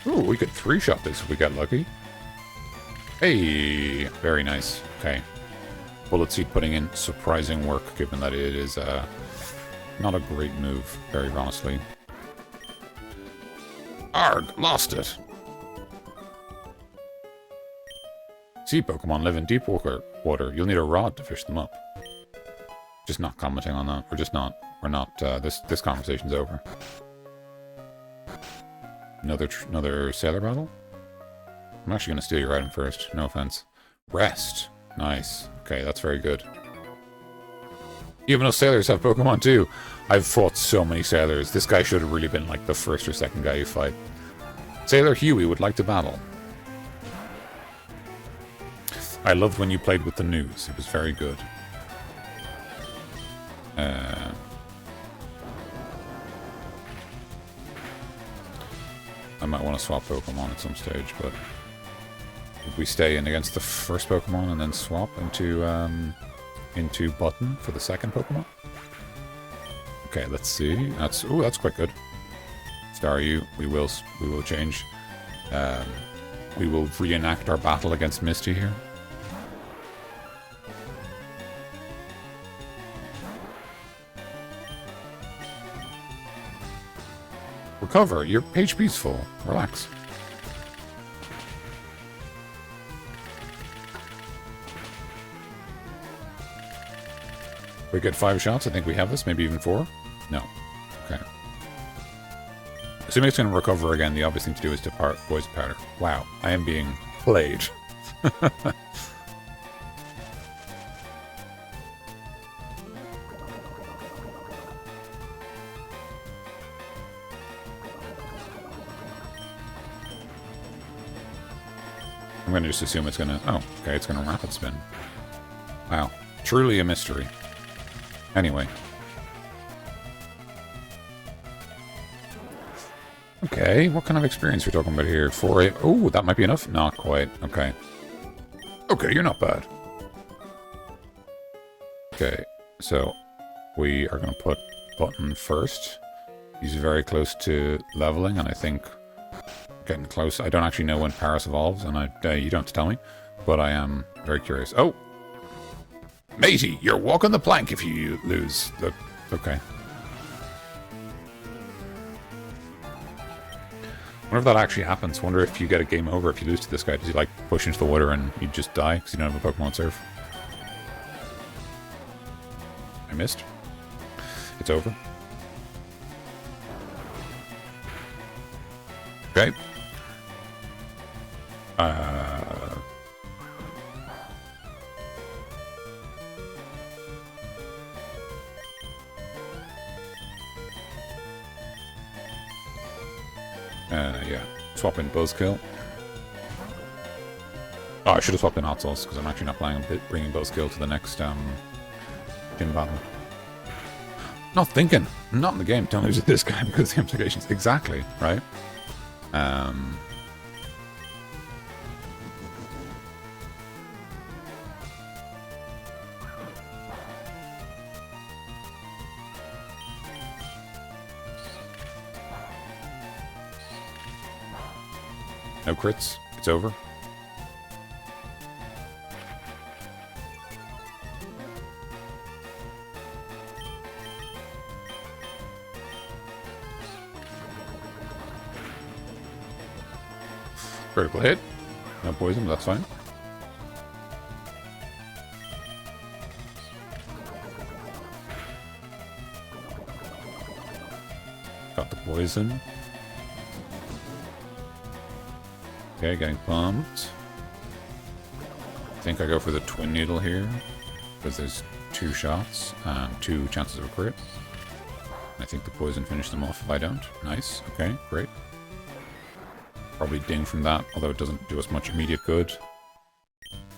Ooh, we could three-shot this if we got lucky. Hey, very nice. Okay. Bullet Seed putting in surprising work, given that it is not a great move, very honestly. Arg, lost it. Sea Pokemon live in deep water. You'll need a rod to fish them up. Just not commenting on that. We're just not. We're not. This conversation's over. Another sailor battle? I'm actually going to steal your item first. No offense. Rest. Nice. Okay, that's very good. Even though sailors have Pokemon too. I've fought so many sailors. This guy should have really been like the first or second guy you fight. Sailor Huey would like to battle. I loved when you played with the news. It was very good. I might want to swap Pokemon at some stage, but if we stay in against the first Pokemon and then swap into Button for the second Pokemon. Okay, let's see. That's quite good. Staryu, we will change. We will reenact our battle against Misty here. Recover. Your HP's full. Relax. We get 5 shots. I think we have this. Maybe even 4. No. Okay. Assuming it's going to recover again, the obvious thing to do is to poison powder. Wow. I am being played. I'm going to just assume it's going to... Oh, okay, it's going to rapid spin. Wow. Truly a mystery. Anyway. Okay, what kind of experience are we talking about here? 4... Oh, that might be enough? Not quite. Okay. Okay, you're not bad. Okay, so we are going to put Button first. He's very close to leveling, and I think... Getting close. I don't actually know when Paris evolves, and you don't have to tell me, but I am very curious. Oh! Matey, you're walking the plank if you lose. Okay. Wonder if that actually happens. Wonder if you get a game over if you lose to this guy. Does he, like, push into the water and you just die because you don't have a Pokemon Surf? I missed. It's over. Okay. Yeah. Swap in Buzzkill. Oh, I should have swapped in Otsos, because I'm actually not planning on bringing Buzzkill to the next gym battle. Not thinking. Not in the game. Don't lose to this guy because of the implications. Exactly, right? No crits. It's over. Critical hit. No poison, but that's fine. Got the poison. Okay, getting pumped. I think I go for the Twin Needle here, because there's 2 shots and 2 chances of a crit. I think the poison finished them off if I don't. Nice. Okay, great. Probably ding from that, although it doesn't do us much immediate good.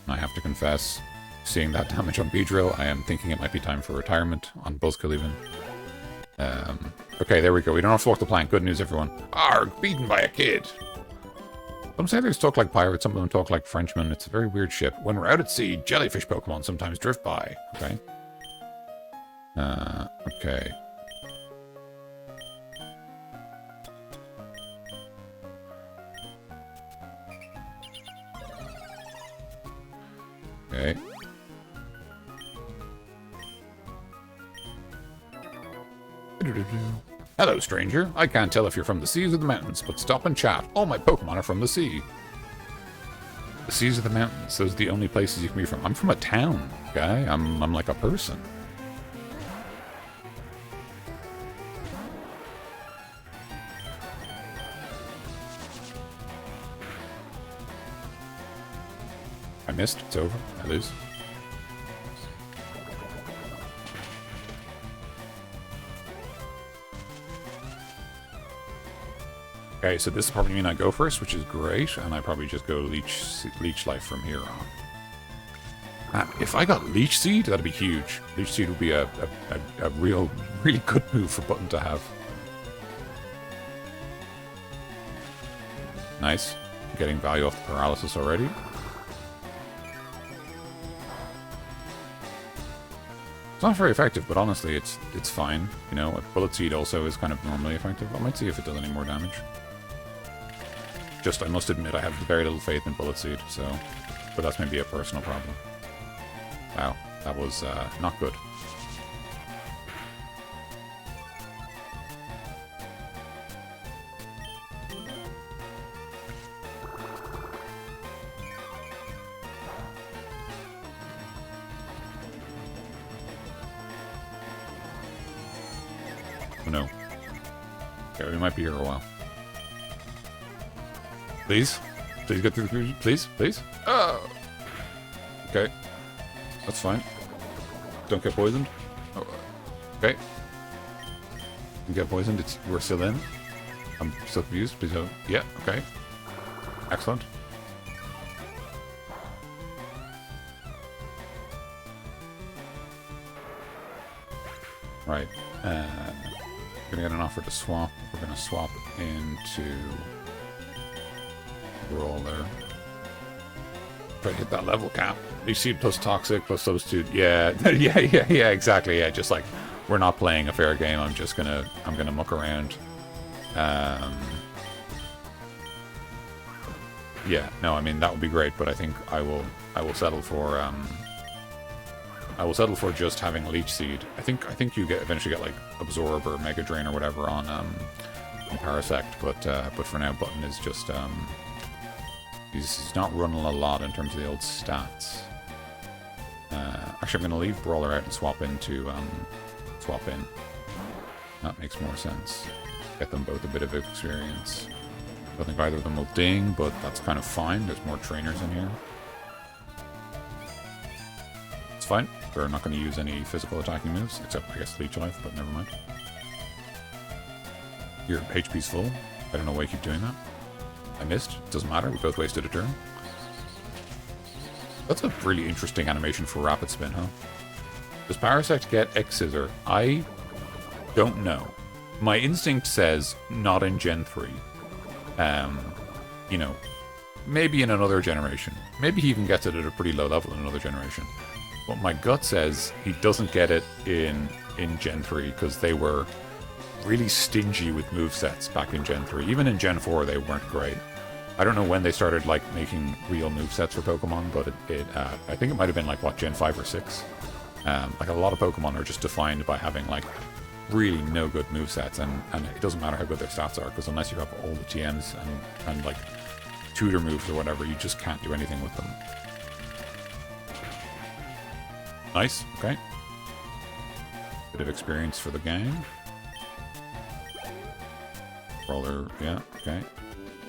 I have to confess, seeing that damage on Beedrill, I am thinking it might be time for retirement, on Buzzkill even. Okay, there we go. We don't have to walk the plank. Good news, everyone. Arg! Beaten by a kid! Some sailors talk like pirates, some of them talk like Frenchmen. It's a very weird ship. When we're out at sea, jellyfish Pokemon sometimes drift by. Okay. Okay. Okay. Hello, stranger. I can't tell if you're from the seas or the mountains, but stop and chat. All my Pokemon are from the sea. The seas or the mountains, those are the only places you can be from. I'm from a town, guy. I'm like a person. I missed. It's over. I lose. Okay, so this is probably mean I go first, which is great, and I probably just go Leech Life from here on. If I got Leech Seed, that'd be huge. Leech Seed would be a really good move for Button to have. Nice. Getting value off the paralysis already. It's not very effective, but honestly, it's fine. You know, Bullet Seed also is kind of normally effective. I might see if it does any more damage. Just, I must admit, I have very little faith in Bullet Seed, so... But that's maybe a personal problem. Wow, that was not good. Oh no. Okay, we might be here a while. Please? Please get through the... Please? Please? Oh! Okay. That's fine. Don't get poisoned. Oh, okay. Don't get poisoned. We're still in. I'm still confused. Please don't... Yeah, okay. Excellent. Right. We're gonna get an offer to swap. We're gonna swap into... Roll there. Try to hit that level cap. You see plus toxic plus substitute. Yeah, yeah, exactly. Yeah, just like we're not playing a fair game. I'm gonna muck around. Yeah, no, I mean that would be great, but I think I will settle for just having Leech Seed. I think you eventually get like Absorb or Mega Drain or whatever on Parasect, but for now Button is just he's not running a lot in terms of the old stats. Actually, I'm going to leave Brawler out and swap in. That makes more sense. Get them both a bit of experience. I don't think either of them will ding, but that's kind of fine. There's more trainers in here. It's fine. They're not going to use any physical attacking moves, except, I guess, Leech Life, but never mind. Your HP's full. I don't know why you keep doing that. I missed. Doesn't matter. We both wasted a turn. That's a really interesting animation for Rapid Spin, huh? Does Parasect get X-Scissor? I don't know. My instinct says not in Gen 3. You know, maybe in another generation. Maybe he even gets it at a pretty low level in another generation. But my gut says he doesn't get it in Gen 3 because they were really stingy with movesets back in Gen 3. Even in Gen 4, they weren't great. I don't know when they started like making real movesets for Pokemon, but I think it might have been like, what, Gen 5 or 6? Like a lot of Pokemon are just defined by having like really no good movesets, and it doesn't matter how good their stats are, because unless you have all the TMs and like tutor moves or whatever, you just can't do anything with them. Nice, okay. Bit of experience for the gang. Roller, yeah, okay.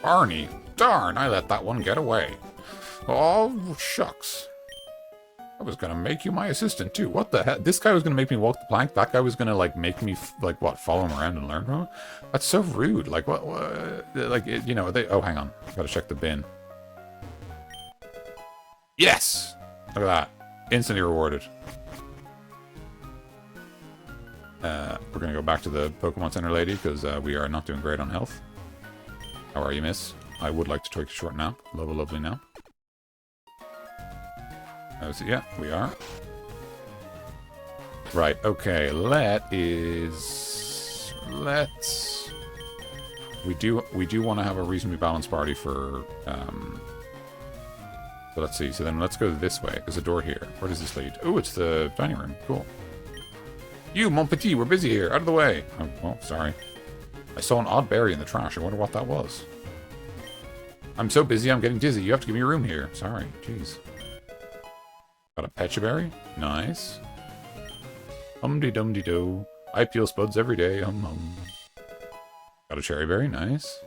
Arnie! Darn, I let that one get away. Oh, shucks. I was gonna make you my assistant, too. What the heck? This guy was gonna make me walk the plank. That guy was gonna, like, make me, like, what, follow him around and learn from him? That's so rude. Like, what like, you know, oh, hang on. Gotta check the bin. Yes! Look at that. Instantly rewarded. We're gonna go back to the Pokemon Center lady, because we are not doing great on health. How are you, miss? I would like to take a short nap. Love a lovely nap. Yeah, we are. Right, okay, let's... We do want to have a reasonably balanced party for... So let's see, so then let's go this way. There's a door here. Where does this lead? Oh, it's the dining room. Cool. You, mon petit, we're busy here. Out of the way. Oh, well, sorry. I saw an odd berry in the trash. I wonder what that was. I'm so busy, I'm getting dizzy. You have to give me a room here. Sorry. Jeez. Got a Pecha berry? Nice. Hum-de-dum-de-do. I peel spuds every day. Hum-hum. Got a cherry berry? Nice.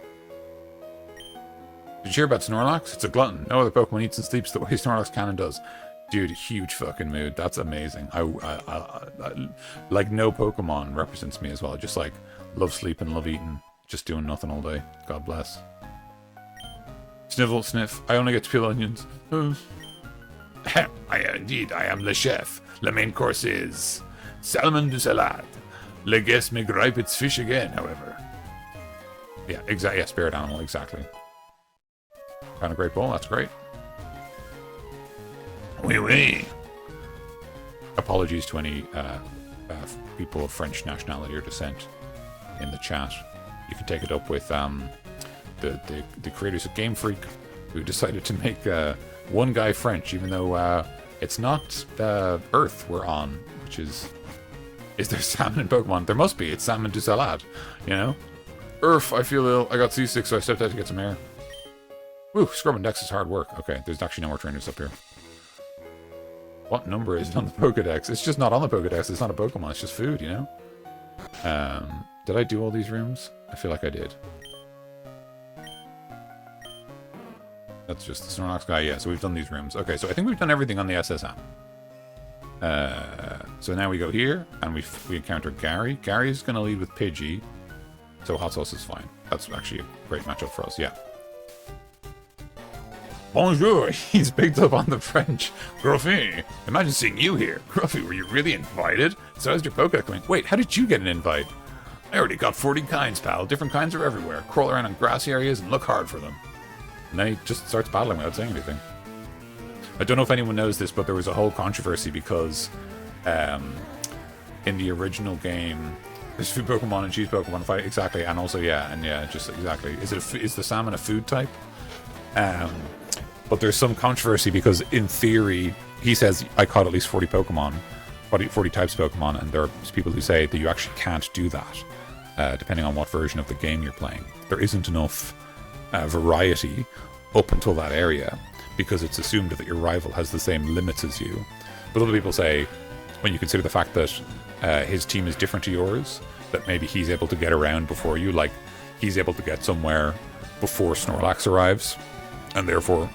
Did you hear about Snorlax? It's a glutton. No other Pokemon eats and sleeps the way Snorlax can and does. Dude, huge fucking mood. That's amazing. I like, no Pokemon represents me as well. Just like, love sleeping, love eating. Just doing nothing all day. God bless. Snivel, sniff. I only get to peel onions. Indeed, I am le chef. The main course is salmon de salade. Le guest may gripe its fish again, however. Yeah, exactly. Yeah, spirit animal, exactly. Kind of great bowl, that's great. Oui, oui. Apologies to any people of French nationality or descent in the chat. You can take it up with the creators of Game Freak, who decided to make one guy French, even though it's not Earth we're on, which is there salmon in Pokemon? There must be. It's salmon du salade, you know? Earth, I feel ill. I got seasick, so I stepped out to get some air. Woo, scrubbing decks is hard work. Okay, there's actually no more trainers up here. What number is it on the Pokedex? It's just not on the Pokedex. It's not a Pokemon. It's just food, you know? Did I do all these rooms? I feel like I did. That's just the Snorlax guy. Yeah, so we've done these rooms. Okay, so I think we've done everything on the SSM. So now we go here, and we encounter Gary. Gary's going to lead with Pidgey, so Hot Sauce is fine. That's actually a great matchup for us, yeah. Bonjour, he's picked up on the French. Gruffy, imagine seeing you here. Gruffy, were you really invited? So how's your Pokedex coming? Wait, how did you get an invite? I already got 40 kinds, pal. Different kinds are everywhere. Crawl around in grassy areas and look hard for them. And then he just starts battling without saying anything. I don't know if anyone knows this, but there was a whole controversy because in the original game, there's food Pokemon and cheese Pokemon fight, exactly, and also, just exactly. Is the salmon a food type? But there's some controversy because, in theory, he says, I caught at least 40 Pokemon, 40 types of Pokemon, and there are people who say that you actually can't do that, depending on what version of the game you're playing. There isn't enough variety up until that area, because it's assumed that your rival has the same limits as you. But other people say, when you consider the fact that his team is different to yours, that maybe he's able to get around before you, like, he's able to get somewhere before Snorlax arrives, and therefore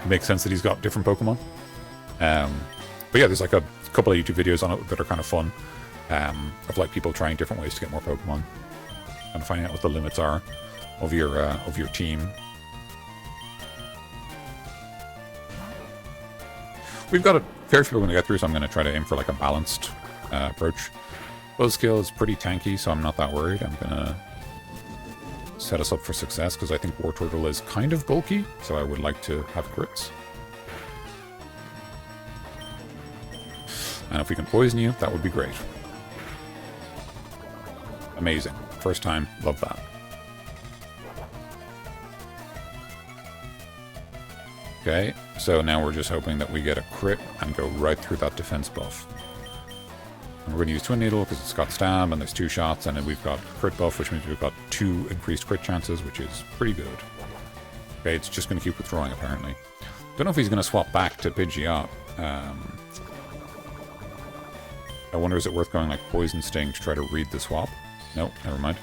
it makes sense that he's got different Pokemon. But yeah, there's like a couple of YouTube videos on it that are kind of fun, of like people trying different ways to get more Pokemon and finding out what the limits are of your team. We've got a fair few Pokemon to get through, so I'm going to try to aim for like a balanced approach. Buzzkill is pretty tanky, so I'm not that worried. I'm going to set us up for success, because I think Wartortle is kind of bulky, so I would like to have crits. And if we can poison you, that would be great. Amazing. First time, love that. Okay, so now we're just hoping that we get a crit and go right through that defense buff. And we're going to use Twin Needle because it's got stab and there's 2 shots, and then we've got crit buff, which means we've got 2 increased crit chances, which is pretty good. Okay, it's just going to keep withdrawing apparently. Don't know if he's going to swap back to Pidgeot. I wonder, is it worth going like Poison Sting to try to read the swap? Nope, never mind.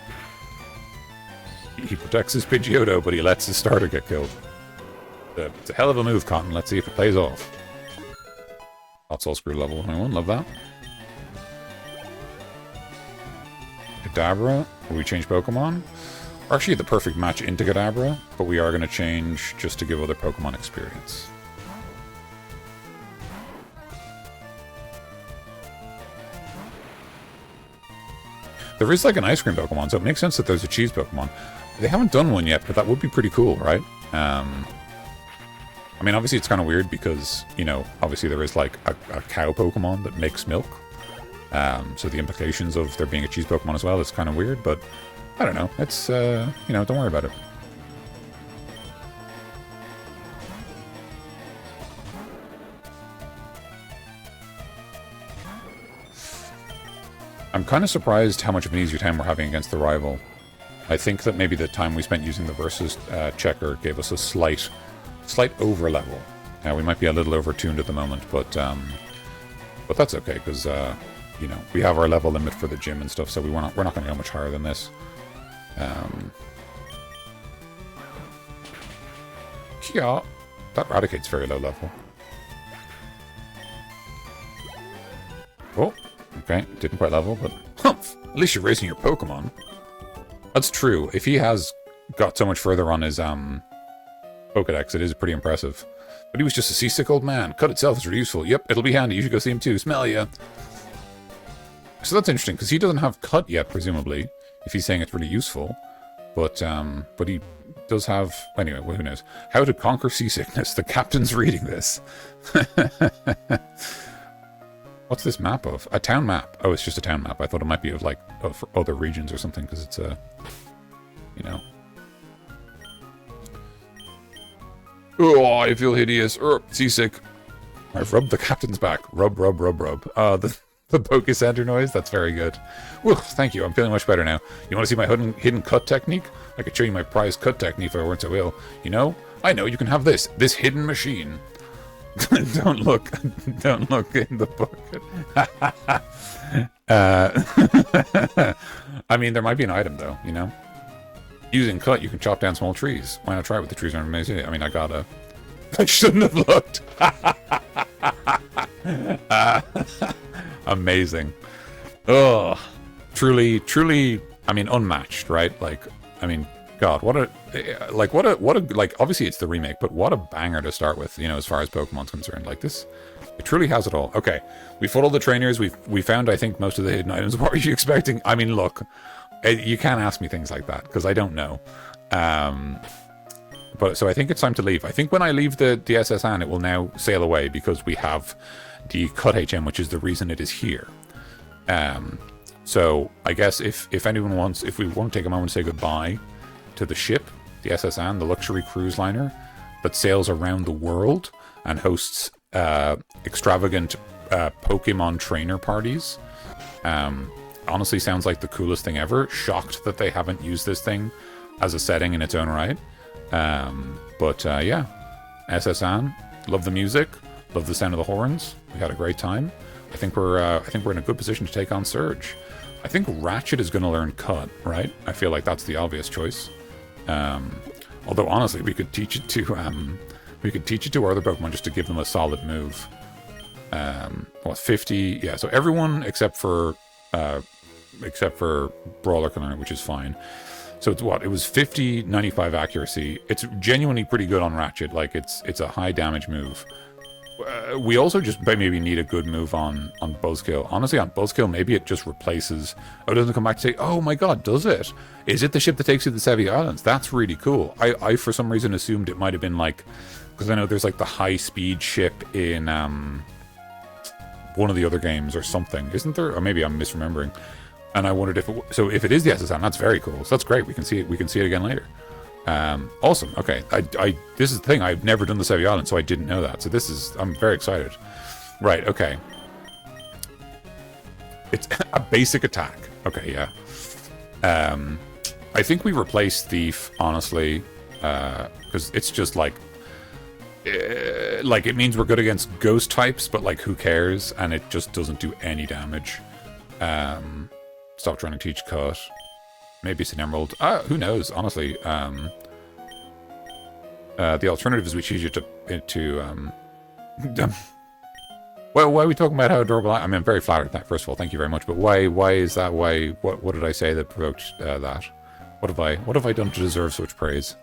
He protects his Pidgeotto, but he lets his starter get killed. It's a hell of a move, Cotton. Let's see if it pays off. Hot Sauce Screw level 21, love that. Kadabra, will we change Pokemon? We're actually the perfect match into Kadabra, but we are going to change just to give other Pokemon experience. There is like an ice cream Pokemon, so it makes sense that there's a cheese Pokemon. They haven't done one yet, but that would be pretty cool, right? I mean, obviously it's kind of weird because, you know, obviously there is like a cow Pokemon that makes milk. So the implications of there being a cheese Pokemon as well is kind of weird, but I don't know. It's, you know, don't worry about it. I'm kind of surprised how much of an easier time we're having against the rival. I think that maybe the time we spent using the versus checker gave us a slight over level. We might be a little over-tuned at the moment, but that's okay, because you know, we have our level limit for the gym and stuff, so we're not going to go much higher than this. Yeah, that Raticate's very low level. Oh, okay, didn't quite level, but at least you're racing your Pokemon. That's true. If he has got so much further on his Pokedex, it is pretty impressive. But he was just a seasick old man. Cut itself is really useful. Yep, it'll be handy. You should go see him too. Smell ya. So that's interesting, because he doesn't have cut yet, presumably, if he's saying it's really useful. But he does have... Anyway, well, who knows? How to conquer seasickness. The captain's reading this. What's this map of? A town map. Oh, it's just a town map. I thought it might be of, like, of other regions or something, because it's a... You know... Oh, I feel hideous. Seasick. I've rubbed the captain's back. Rub, rub, rub, rub. The Poké Center noise? That's very good. Whew, thank you. I'm feeling much better now. You want to see my hidden cut technique? I could show you my prized cut technique if I weren't so ill. You know? I know, you can have this. This hidden machine. Don't look in the bucket. I mean, there might be an item, though, you know? Using cut, you can chop down small trees. Why not try it with the trees around amazing? I mean, I shouldn't have looked. Amazing. Oh, truly, I mean, unmatched, right? Like, I mean, God, like, obviously it's the remake, but what a banger to start with, you know, as far as Pokemon's concerned. Like this, it truly has it all. Okay, we fought all the trainers. We found, I think, most of the hidden items. What were you expecting? I mean, look, you can't ask me things like that, because I don't know. But so I think it's time to leave. I think when I leave the SSN, it will now sail away, because we have the cut HM, which is the reason it is here. So I guess if anyone wants, if we want to take a moment to say goodbye to the ship, the SSN, the luxury cruise liner that sails around the world and hosts extravagant Pokemon trainer parties. Honestly, sounds like the coolest thing ever. Shocked that they haven't used this thing as a setting in its own right. Yeah, SSN, love the music, love the sound of the horns. We had a great time. I think we're in a good position to take on Surge. I think Ratchet is going to learn Cut, right? I feel like that's the obvious choice. Although honestly, we could teach it to our other Pokemon just to give them a solid move. 50? Yeah. So everyone except for Brawler can learn it, which is fine. So it's what? It was 50, 95 accuracy. It's genuinely pretty good on Ratchet. Like it's a high damage move. We also just maybe need a good move on Buzzkill. Honestly, on Buzzkill, maybe it just replaces... Oh, it doesn't come back to say, oh my god, does it? Is it the ship that takes you to the Sevi Islands? That's really cool. I for some reason assumed it might have been like... Because I know there's like the high-speed ship in one of the other games or something. Isn't there? Or maybe I'm misremembering. And I wondered if it... So if it is the SSN, that's very cool. So that's great. We can see it again later. Awesome. Okay. This is the thing. I've never done the Sevi Island, so I didn't know that. So I'm very excited. Right. Okay. It's a basic attack. Okay. Yeah. I think we replace Thief, honestly, because it's just like it means we're good against ghost types, but like who cares? And it just doesn't do any damage. Stop trying to teach Cut. Maybe it's an Emerald. Who knows, honestly. The alternative is we choose you to well, why are we talking about how adorable I mean, I'm very flattered at that, first of all. Thank you very much. But why is that? What did I say that provoked that? What have I done to deserve such praise?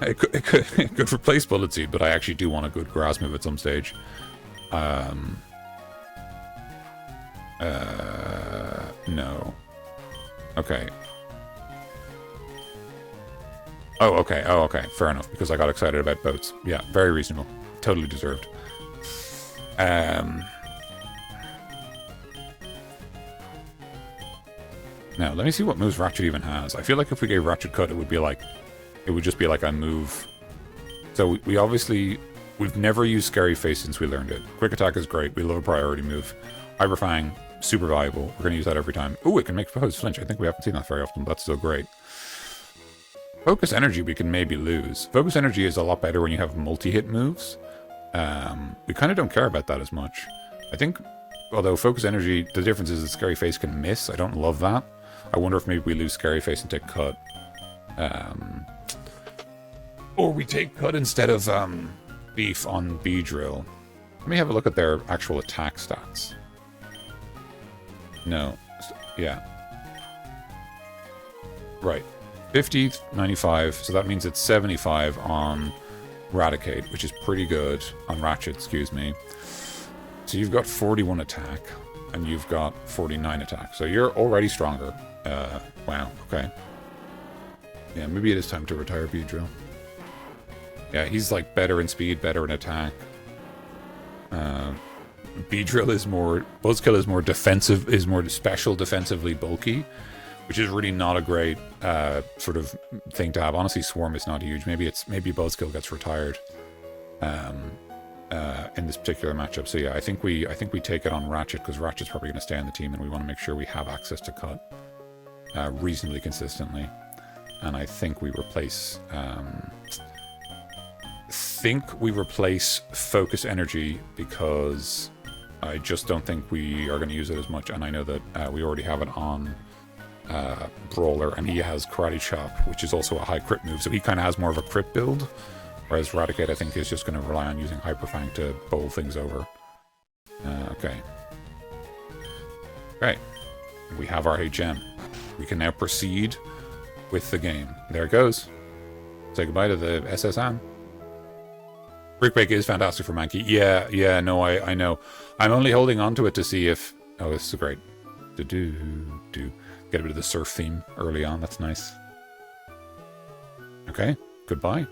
It could replace Bullet Seed, but I actually do want a good grass move at some stage. No. Okay. Oh, okay. Fair enough, because I got excited about boats. Yeah, very reasonable. Totally deserved. Now, let me see what moves Ratchet even has. I feel like if we gave Ratchet Cut, it would just be like a move. So we've never used Scary Face since we learned it. Quick Attack is great. We love a priority move. Hyperfang, super valuable. We're going to use that every time. Ooh, it can make foes flinch. I think we haven't seen that very often, but that's still great. Focus Energy we can maybe lose. Focus Energy is a lot better when you have multi-hit moves. We kind of don't care about that as much. I think, although Focus Energy, the difference is that Scary Face can miss. I don't love that. I wonder if maybe we lose Scary Face and take Cut. Or we take Cut instead of Beef on Beedrill. Let me have a look at their actual attack stats. No. Yeah. Right. 50, 95, so that means it's 75 on Raticate, which is pretty good. On Ratchet, excuse me. So you've got 41 attack, and you've got 49 attack. So you're already stronger. Wow, okay. Yeah, maybe it is time to retire Beedrill. Yeah, he's like better in speed, better in attack. Beedrill is more... Buzzkill is more defensive, is more special defensively bulky, which is really not a great sort of thing to have. Honestly, Swarm is not huge. Maybe Buzzkill gets retired in this particular matchup. So yeah, I think we take it on Ratchet, because Ratchet's probably going to stay on the team, and we want to make sure we have access to cut reasonably consistently. And I think we replace Focus Energy, because I just don't think we are going to use it as much. And I know that we already have it on Brawler, and he has Karate Chop, which is also a high crit move, so he kind of has more of a crit build, whereas Raticate, I think, is just going to rely on using Hyper Fang to bowl things over. Okay. Right. We have our HM. We can now proceed with the game. There it goes. Say goodbye to the SSN. Brick Break is fantastic for Mankey. Yeah, no, I know. I'm only holding on to it to see if... Oh, this is great. Get a bit of the surf theme early on. That's nice. Okay, goodbye.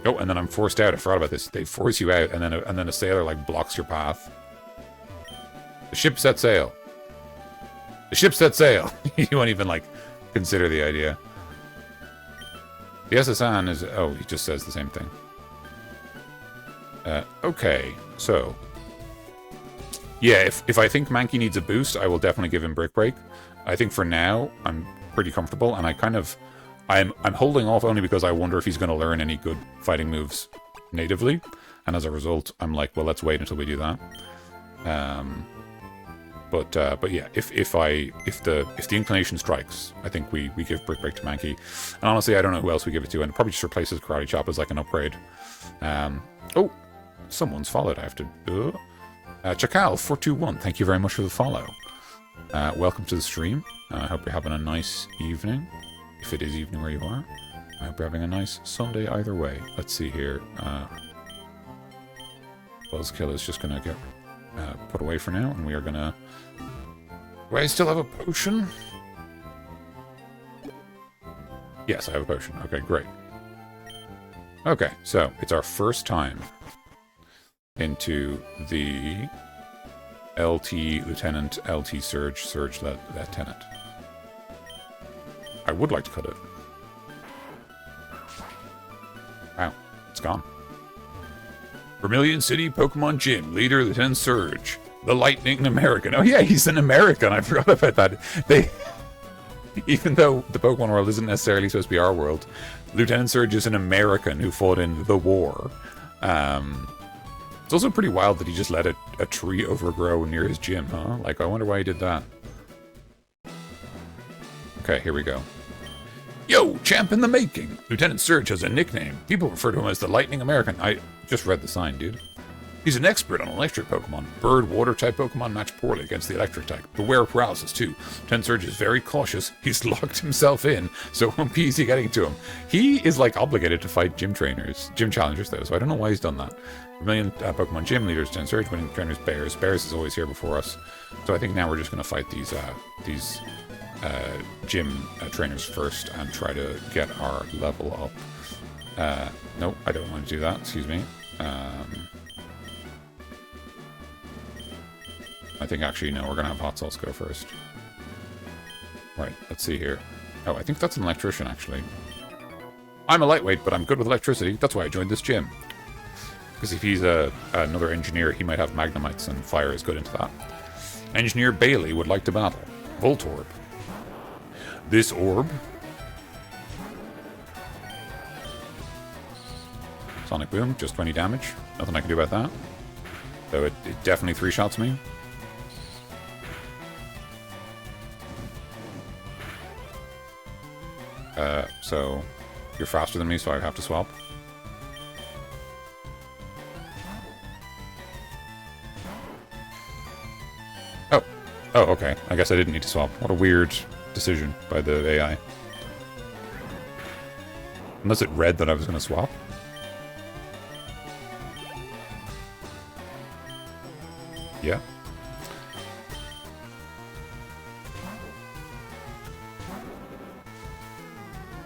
Oh, and then I'm forced out. I forgot about this. They force you out, and then a sailor like blocks your path. The ship set sail. The ship set sail. You won't even like consider the idea. The SSN is... Oh, he just says the same thing. Okay, so... Yeah, if I think Mankey needs a boost, I will definitely give him Brick Break. I think for now, I'm pretty comfortable, and I'm holding off only because I wonder if he's going to learn any good fighting moves natively, and as a result, I'm like, well, let's wait until we do that. But yeah, if the inclination strikes, I think we give Brick Break to Mankey. And honestly, I don't know who else we give it to, and it probably just replaces Karate Chop as like an upgrade. Oh, someone's followed. I have to. Chakal421, thank you very much for the follow. Welcome to the stream. I hope you're having a nice evening, if it is evening where you are. I hope you're having a nice Sunday either way. Let's see here. Buzzkill is just going to get put away for now, and we are going to... Do I still have a potion? Yes, I have a potion. Okay, great. Okay, so it's our first time into the LT Lieutenant, LT Surge Lieutenant. I would like to cut it. Wow, it's gone. Vermilion City Pokemon Gym, leader Lieutenant Surge, the Lightning American. Oh yeah, he's an American. I forgot about that. Even though the Pokemon world isn't necessarily supposed to be our world, Lieutenant Surge is an American who fought in the war. It's also pretty wild that he just let a tree overgrow near his gym, huh? Like, I wonder why he did that. Okay, here we go. Yo, champ in the making! Lieutenant Surge has a nickname. People refer to him as the Lightning American. I just read the sign, dude. He's an expert on electric Pokemon. Bird, water-type Pokemon match poorly against the electric type. Beware of paralysis, too. Lieutenant Surge is very cautious. He's locked himself in, so it won't be easy getting to him. He is, like, obligated to fight gym challengers, though, so I don't know why he's done that. Vermilion Pokemon Gym leaders, Lieutenant Surge, winning trainers, Bears. Bears is always here before us. So I think now we're just going to fight these gym trainers first and try to get our level up. Nope, I don't want to do that. Excuse me. I think actually, no, we're going to have Hot Sauce go first. Right, let's see here. Oh, I think that's an electrician, actually. I'm a lightweight, but I'm good with electricity. That's why I joined this gym. Because if he's another engineer, he might have Magnemites, and fire is good into that. Engineer Bailey would like to battle. Voltorb. This orb. Sonic Boom, just 20 damage. Nothing I can do about that. Though it definitely three-shots me. So you're faster than me, so I have to swap. Oh, okay. I guess I didn't need to swap. What a weird decision by the AI. Unless it read that I was going to swap. Yeah.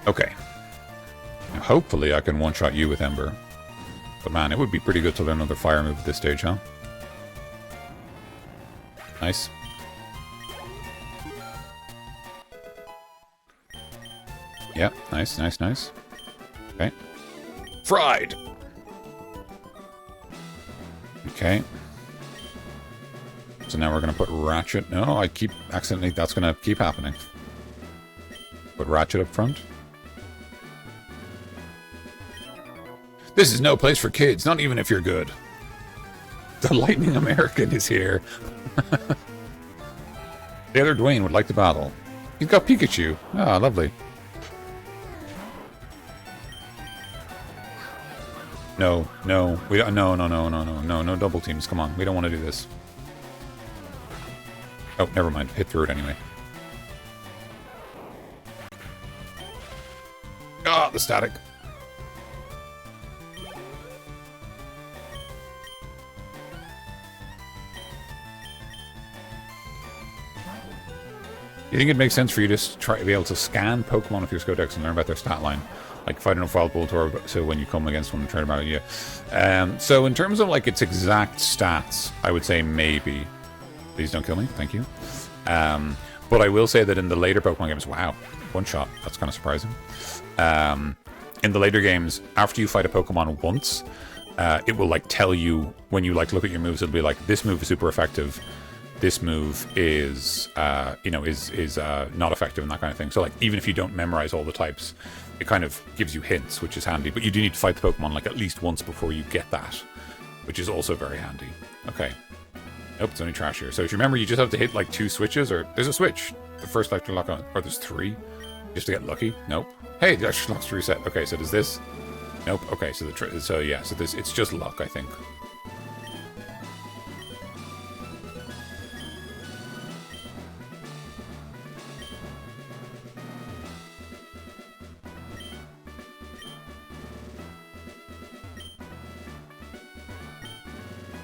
Okay. Now, hopefully I can one-shot you with Ember. But man, it would be pretty good to learn another fire move at this stage, huh? Nice. Yeah, nice, nice, nice. Okay. Fried! Okay. So now we're going to put Ratchet... No, I keep... Accidentally, that's going to keep happening. Put Ratchet up front. This is no place for kids, not even if you're good. The Lightning American is here. The other Dwayne would like to battle. He's got Pikachu. Ah, lovely. No, no, we don't. No, no, no, no, no, no, no double teams. Come on, we don't want to do this. Oh, never mind. Hit through it anyway. Ah, the static. You think it makes sense for you to try to be able to scan Pokemon with your Codex and learn about their stat line? Like fighting a Wild Voltorb, so when you come against one and try to battle you. So in terms of like its exact stats, I would say maybe. Please don't kill me, thank you. But I will say that in the later Pokemon games, wow, one shot, that's kind of surprising. In the later games, after you fight a Pokemon once, it will like tell you, when you like look at your moves, it'll be like, this move is super effective. This move is, you know, is not effective and that kind of thing. So like, even if you don't memorize all the types, it kind of gives you hints, which is handy. But you do need to fight the Pokemon like at least once before you get that, which is also very handy. Okay. Nope, it's only trash here. So if you remember, you just have to hit like 2 switches, or there's a switch. The first electric lock on, or there's 3, just to get lucky. Nope. Hey, the electric lock's reset. Okay, so does this? Nope. Okay, so yeah, so this, it's just luck, I think.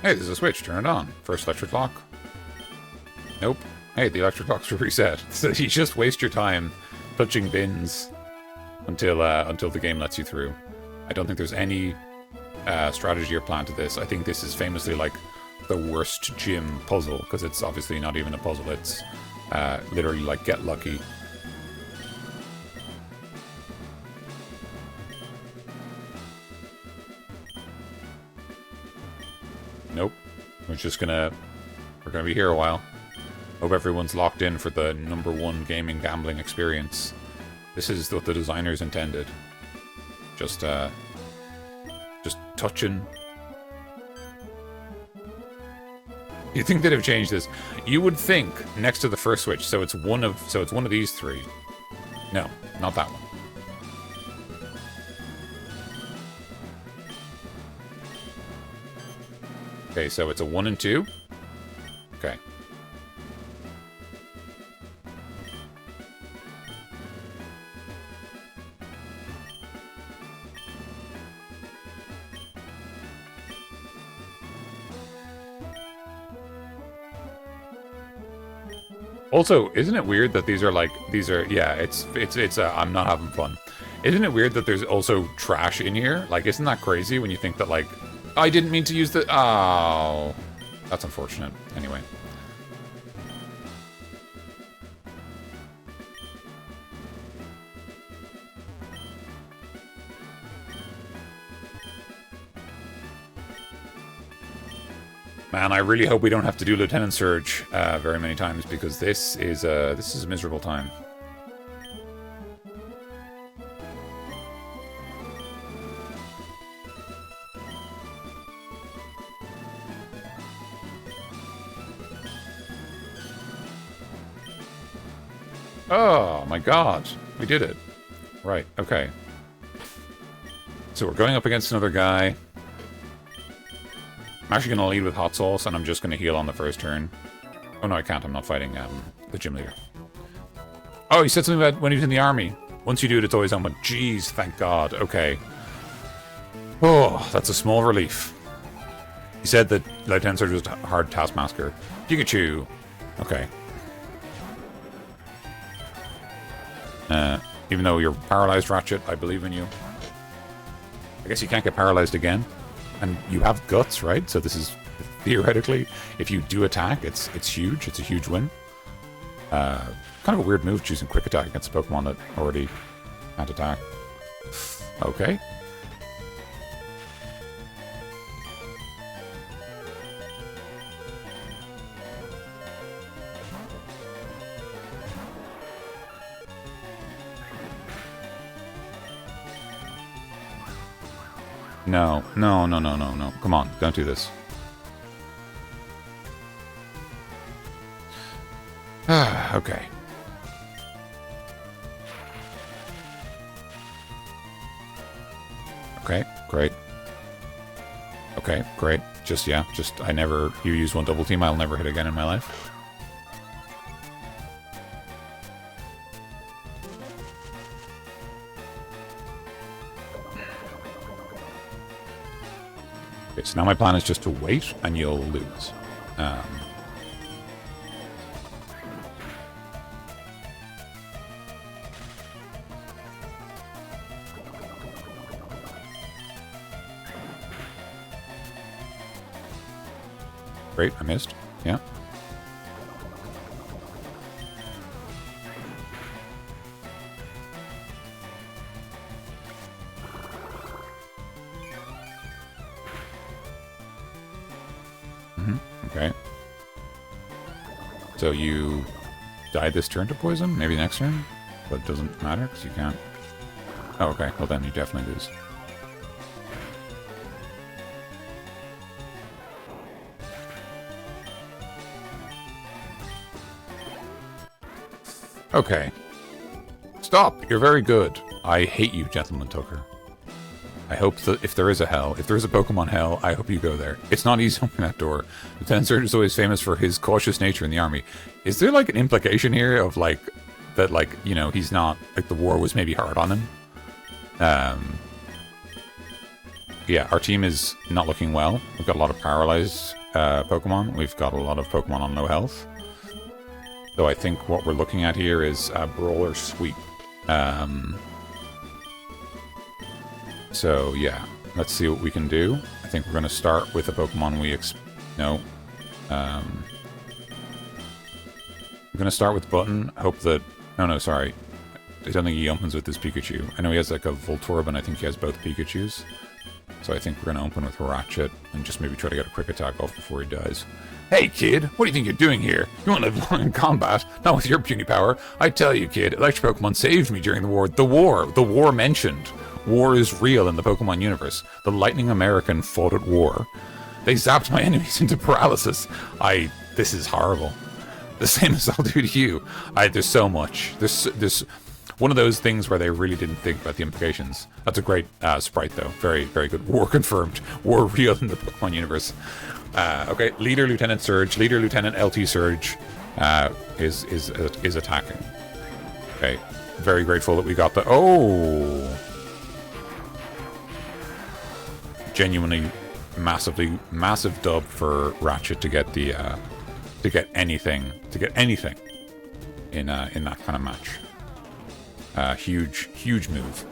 Hey, there's a switch. Turn it on. First electric lock. Nope. Hey, the electric lock's reset. So you just waste your time touching bins until the game lets you through. I don't think there's any strategy or plan to this. I think this is famously like the worst gym puzzle, because it's obviously not even a puzzle. It's literally like get lucky. Nope. We're gonna be here a while. Hope everyone's locked in for the #1 gaming gambling experience. This is what the designers intended. Just touching. You think they'd have changed this? You would think next to the first switch, so it's one of these 3. No, not that one. Okay, so it's a 1 and 2. Okay. Also, isn't it weird that I'm not having fun. Isn't it weird that there's also trash in here? Like, isn't that crazy when you think that, like, I didn't mean to use the... Oh. That's unfortunate. Anyway. Man, I really hope we don't have to do Lieutenant Surge very many times, because this is a miserable time. Oh my god, we did it. Right, okay. So we're going up against another guy. I'm actually going to lead with Hot Sauce, and I'm just going to heal on the first turn. Oh no, I can't. I'm not fighting the gym leader. Oh, he said something about when he was in the army. Once you do it, it's always on. But jeez, thank God. Okay. Oh, that's a small relief. He said that Lieutenant Surge was a hard taskmaster. Pikachu. Okay. Even though you're paralyzed, Ratchet, I believe in you. I guess you can't get paralyzed again. And you have guts, right? So this is theoretically, if you do attack, it's huge. It's a huge win. Kind of a weird move choosing quick attack against a Pokemon that already can't attack. Okay. No. Come on, don't do this. Okay. Okay, great. Okay, great. Just, you use one double team, I'll never hit again in my life. Okay, so now my plan is just to wait, and you'll lose. Great, I missed. Yeah. Okay. So you died this turn to poison? Maybe next turn? But it doesn't matter because you can't. Oh, okay. Well, then you definitely lose. Okay. Stop! You're very good. I hate you, Gentleman Tucker. I hope that if there is a hell, if there is a Pokemon hell, I hope you go there. It's not easy to open that door. Lieutenant Surge is always famous for his cautious nature in the army. Is there, like, an implication here of, like, that, like, you know, he's not, like, the war was maybe hard on him? Yeah, our team is not looking well. We've got a lot of paralyzed Pokemon. We've got a lot of Pokemon on low health. So I think what we're looking at here is a Brawler Sweep. So, yeah. Let's see what we can do. I think we're going to start with a Pokemon we no. I'm going to start with Button. Hope that... No, sorry. I don't think he opens with this Pikachu. I know he has like a Voltorb, and I think he has both Pikachus. So I think we're going to open with Ratchet and just maybe try to get a quick attack off before he dies. Hey, kid, what do you think you're doing here? You won't live long in combat, not with your puny power. I tell you, kid, Electric Pokemon saved me during the war. The war mentioned. War is real in the Pokemon universe. The Lightning American fought at war. They zapped my enemies into paralysis. This is horrible. The same as I'll do to you. There's so much. There's one of those things where they really didn't think about the implications. That's a great sprite, though. Very, very good. War confirmed. War real in the Pokemon universe. Okay, Leader Lieutenant Surge, Leader Lieutenant LT Surge is attacking. Okay, very grateful that we got the... Oh! Genuinely, massive dub for Ratchet to get the to get anything in that kind of match. Huge move.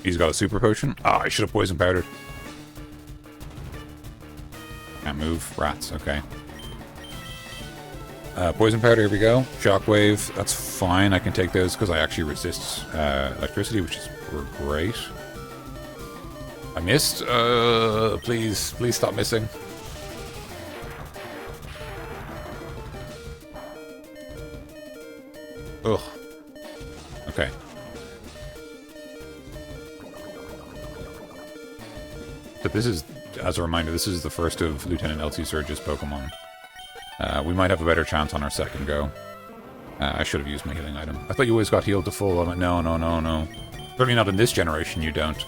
He's got a super potion. Oh, I should have poison powdered. Can't move. Rats. Okay. Poison powder. Here we go. Shockwave. That's fine. I can take those because I actually resist electricity, which is great. I missed. Please stop missing. Ugh. Okay. But this is, as a reminder, this is the first of Lieutenant Elsie Surge's Pokemon. We might have a better chance on our second go. I should have used my healing item. I thought you always got healed to full. I'm like, no, no, no, no. Certainly not in this generation, you don't.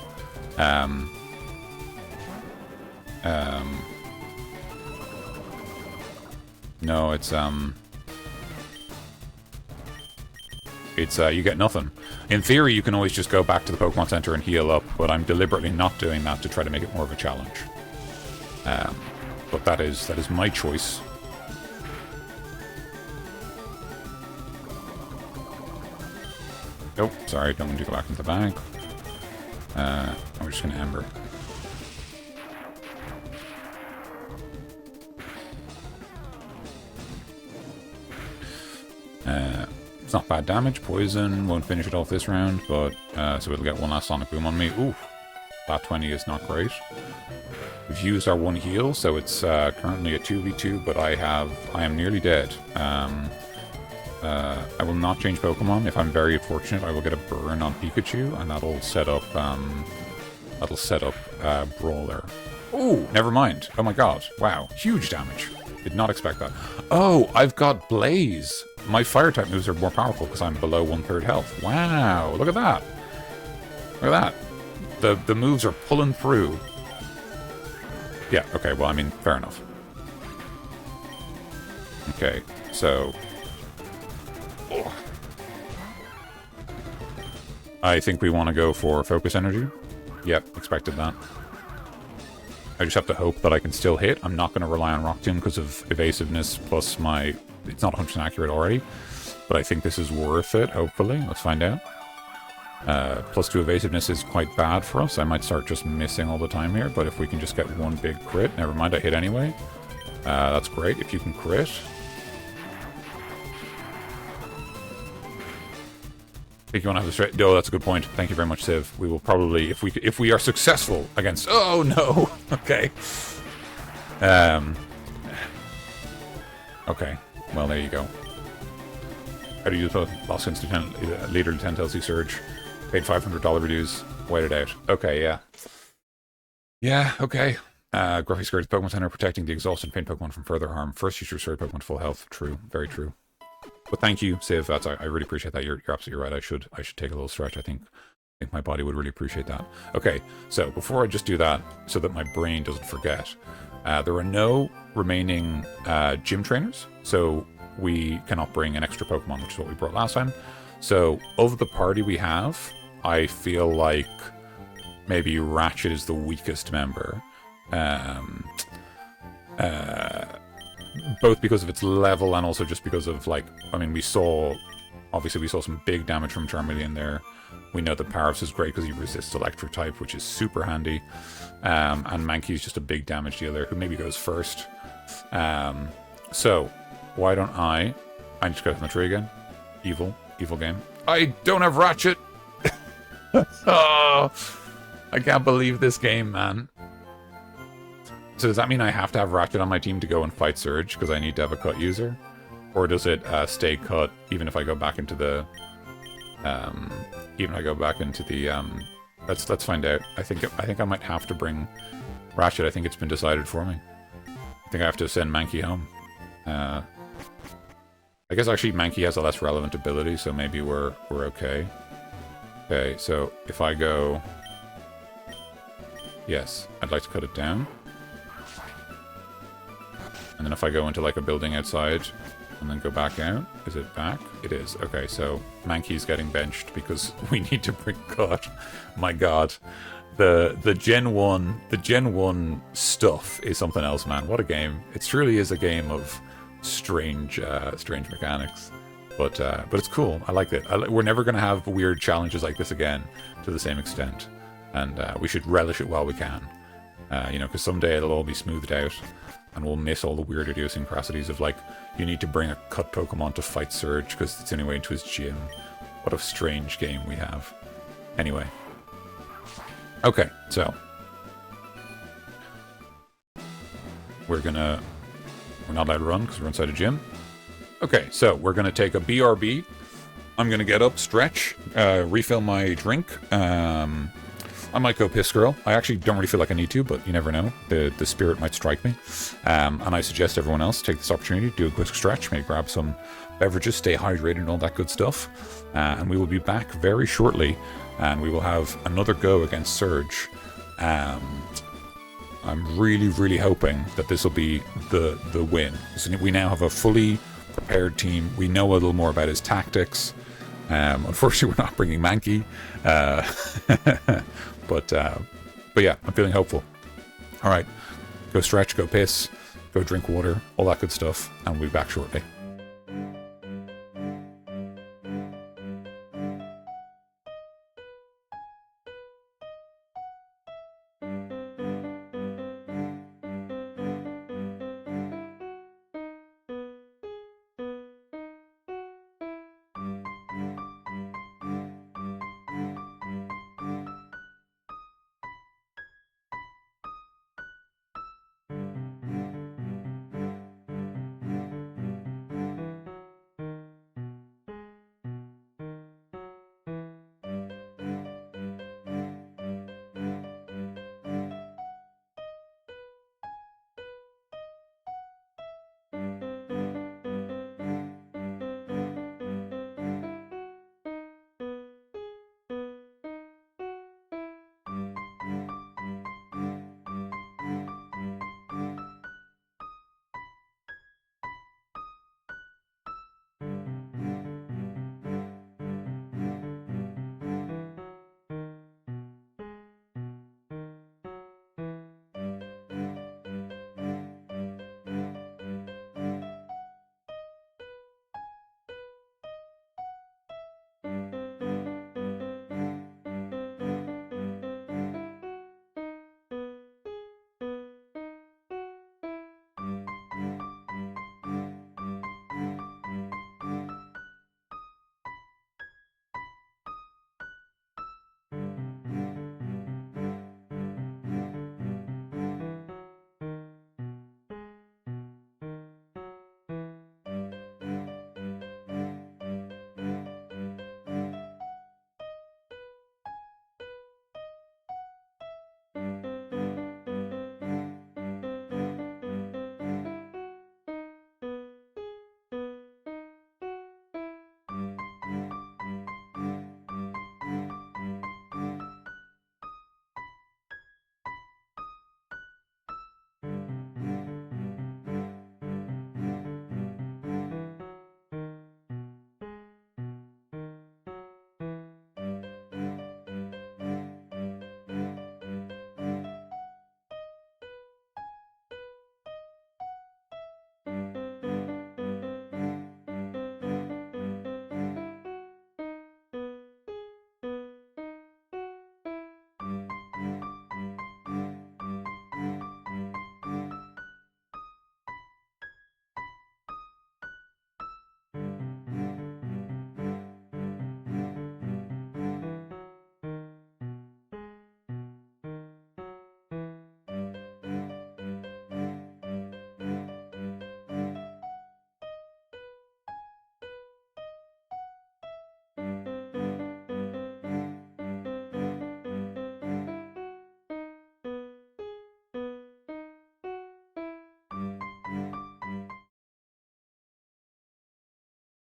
No, it's you get nothing. In theory, you can always just go back to the Pokemon Center and heal up, but I'm deliberately not doing that to try to make it more of a challenge. But that is my choice. Oh, sorry, don't want to go back into the bag. I'm just going to Ember. It's not bad damage. Poison won't finish it off this round, but so it'll get one last Sonic Boom on me. Ooh, that 20 is not great. We've used our one heal, so it's currently a 2v2, but I am nearly dead. I will not change Pokemon. If I'm very fortunate, I will get a burn on Pikachu, and that'll set up Brawler. Oh, never mind. Oh my god. Wow. Huge damage. Did not expect that. Oh, I've got Blaze. My fire-type moves are more powerful because I'm below 1/3 health. Wow. Look at that. Look at that. The moves are pulling through. Yeah, okay. Well, I mean, fair enough. Okay, so... Oh. I think we want to go for Focus Energy. Yep, expected that. I just have to hope that I can still hit. I'm not going to rely on Rock Tomb because of evasiveness plus my... It's not 100% accurate already, but I think this is worth it, hopefully. Let's find out. +2 evasiveness is quite bad for us. I might start just missing all the time here, but if we can just get one big crit... Never mind, I hit anyway. That's great. If you can crit... I think you want to have the straight... No, that's a good point. Thank you very much, Civ. We will probably, if we are successful against... Oh, no! Okay. Okay. Well, there you go. How do you use Lost Since Leader Lieutenant Elsie Surge? Paid $500 reduce. Waited out. Okay, yeah. Yeah, okay. Gruffy Scourge Pokemon Center protecting the exhausted and faint Pokemon from further harm. First, you should restore Pokemon to full health. True. Very true. But thank you, Civ. I really appreciate that. You're absolutely right. I should take a little stretch. I think my body would really appreciate that. Okay, so before I just do that, so that my brain doesn't forget, there are no remaining gym trainers, so we cannot bring an extra Pokemon, which is what we brought last time. So of the party we have, I feel like maybe Ratchet is the weakest member. Both because of its level and also just because of, like, I mean, obviously we saw some big damage from Charmeleon there. We know that Paras is great because he resists electric type, which is super handy. And Mankey's just a big damage dealer who maybe goes first. So, why don't I just got from the tree again. Evil game. I don't have Ratchet! Oh, I can't believe this game, man. So does that mean I have to have Ratchet on my team to go and fight Surge because I need to have a cut user? Or does it stay cut even if I go back into the... Let's find out. I think I might have to bring Ratchet. I think it's been decided for me. I think I have to send Mankey home. I guess actually Mankey has a less relevant ability, so maybe we're okay. Okay, so if I go... Yes, I'd like to cut it down. And then if I go into like a building outside and then go back out, is it back? It is. Okay, so Mankey's getting benched because we need to bring Cut. My god. The Gen 1 stuff is something else, man. What a game. It truly is a game of strange mechanics. But it's cool. I like it. We're never going to have weird challenges like this again to the same extent. And we should relish it while we can. You know, because someday it'll all be smoothed out. And we'll miss all the weird idiosyncrasies of, like, you need to bring a cut Pokemon to fight Surge because it's anyway into his gym. What a strange game we have. Anyway. Okay, so. We're not allowed to run because we're inside a gym. Okay, so we're going to take a BRB. I'm going to get up, stretch, refill my drink. I might go piss girl. I actually don't really feel like I need to, but you never know. The spirit might strike me. And I suggest everyone else take this opportunity to do a quick stretch, maybe grab some beverages, stay hydrated and all that good stuff. And we will be back very shortly, and we will have another go against Surge. I'm really, really hoping that this will be the win. So we now have a fully prepared team. We know a little more about his tactics. Unfortunately, we're not bringing Mankey. But yeah, I'm feeling hopeful. All right, go stretch, go piss, go drink water, all that good stuff, and we'll be back shortly.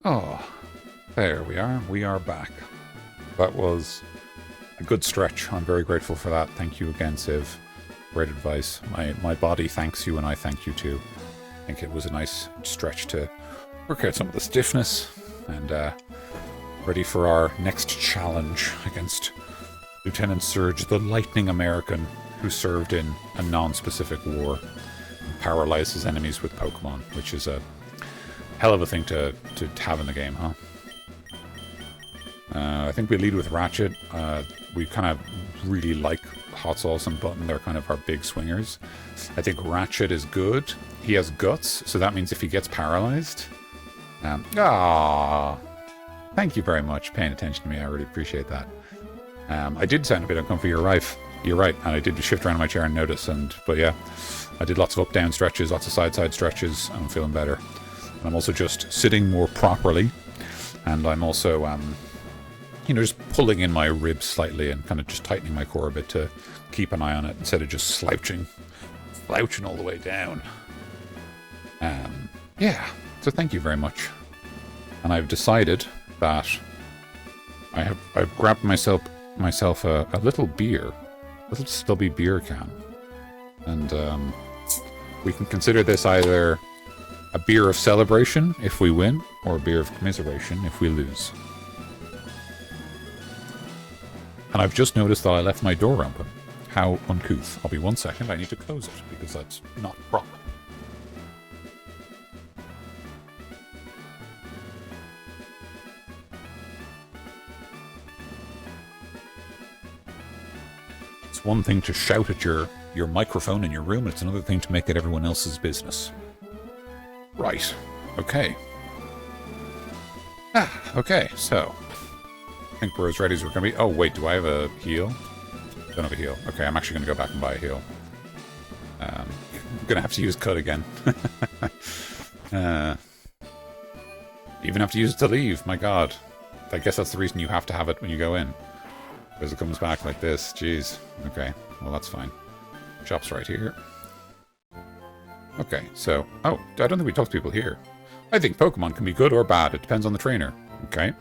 Oh, there we are. We are back. That was a good stretch. I'm very grateful for that. Thank you again, Civ. Great advice. My body thanks you, and I thank you too. I think it was a nice stretch to work out some of the stiffness, and ready for our next challenge against Lieutenant Surge, the Lightning American, who served in a non-specific war and paralyzed his enemies with Pokémon, which is a hell of a thing to have in the game, huh? I think we lead with Ratchet. We kind of really like Hot Sauce and Button. They're kind of our big swingers. I think Ratchet is good. He has guts, so that means if he gets paralyzed... Thank you very much for paying attention to me. I really appreciate that. I did sound a bit uncomfy. You're right. And I did shift around in my chair and notice. But yeah, I did lots of up-down stretches, lots of side-side stretches, and I'm feeling better. And I'm also just sitting more properly. And I'm also you know, just pulling in my ribs slightly and kind of just tightening my core a bit to keep an eye on it instead of just slouching all the way down. Yeah, so thank you very much. And I've decided that I've grabbed myself a little beer, a little stubby beer can, and we can consider this either a beer of celebration if we win, or a beer of commiseration if we lose. And I've just noticed that I left my door open. How uncouth. I'll be 1 second, I need to close it, because that's not proper. It's one thing to shout at your microphone in your room, and it's another thing to make it everyone else's business. Right. Okay. Okay, so I think we're as ready as we're going to be. Oh, wait, do I have a heal? Don't have a heal. Okay, I'm actually going to go back and buy a heal. I'm going to have to use cut again. Even have to use it to leave. My god. I guess that's the reason you have to have it when you go in. Because it comes back like this. Jeez. Okay, well, that's fine. Shop's right here. Okay, so... Oh, I don't think we talked to people here. I think Pokemon can be good or bad. It depends on the trainer. Okay.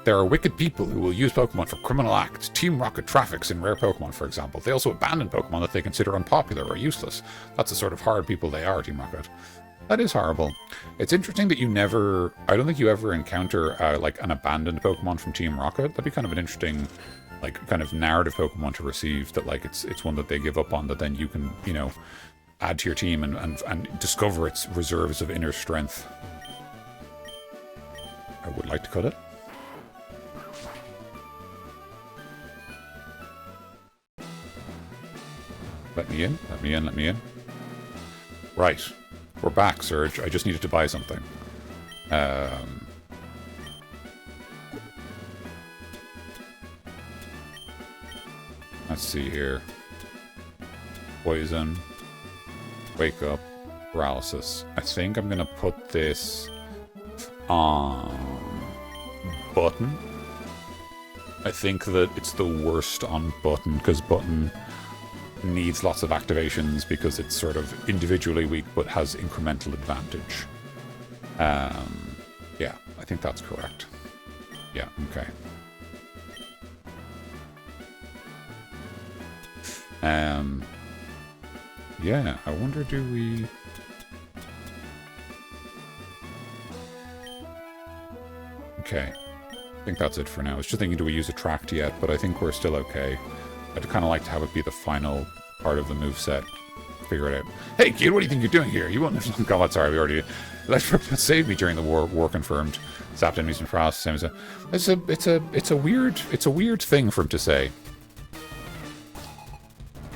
There are wicked people who will use Pokemon for criminal acts. Team Rocket traffics in rare Pokemon, for example. They also abandon Pokemon that they consider unpopular or useless. That's the sort of hard people they are, Team Rocket. That is horrible. It's interesting that you never... I don't think you ever encounter, like, an abandoned Pokemon from Team Rocket. That'd be kind of an interesting, like, kind of narrative Pokemon to receive. That, like, it's one that they give up on that then you can, you know, add to your team and discover its reserves of inner strength. I would like to cut it. Let me in, let me in, let me in. Right. We're back, Surge. I just needed to buy something. Let's see here. Poison. Wake up. Paralysis. I think I'm going to put this on Button. I think that it's the worst on Button, because Button needs lots of activations because it's sort of individually weak but has incremental advantage. Yeah, I think that's correct. Yeah, okay. Yeah, I wonder, do we... Okay. I think that's it for now. I was just thinking, do we use Attract yet? But I think we're still okay. I'd kind of like to have it be the final part of the moveset. Figure it out. Hey, kid, what do you think you're doing here? You won't have... God, sorry, we already... Electropod saved me during the war. War confirmed. Zapped enemies and frost. Same as a... It's a weird thing for him to say.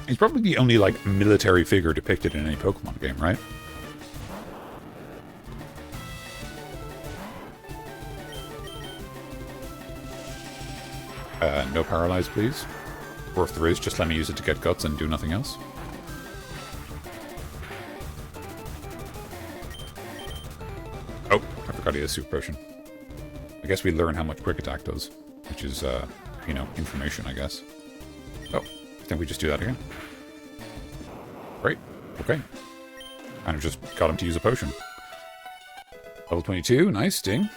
He's probably the only, like, military figure depicted in any Pokemon game, right? No paralyze, please. Or if there is, just let me use it to get guts and do nothing else. Oh, I forgot he has Super Potion. I guess we learn how much Quick Attack does, which is, you know, information, I guess. Oh, I think we just do that again. Great. Okay. Kind of just got him to use a potion. Level 22, nice, Sting.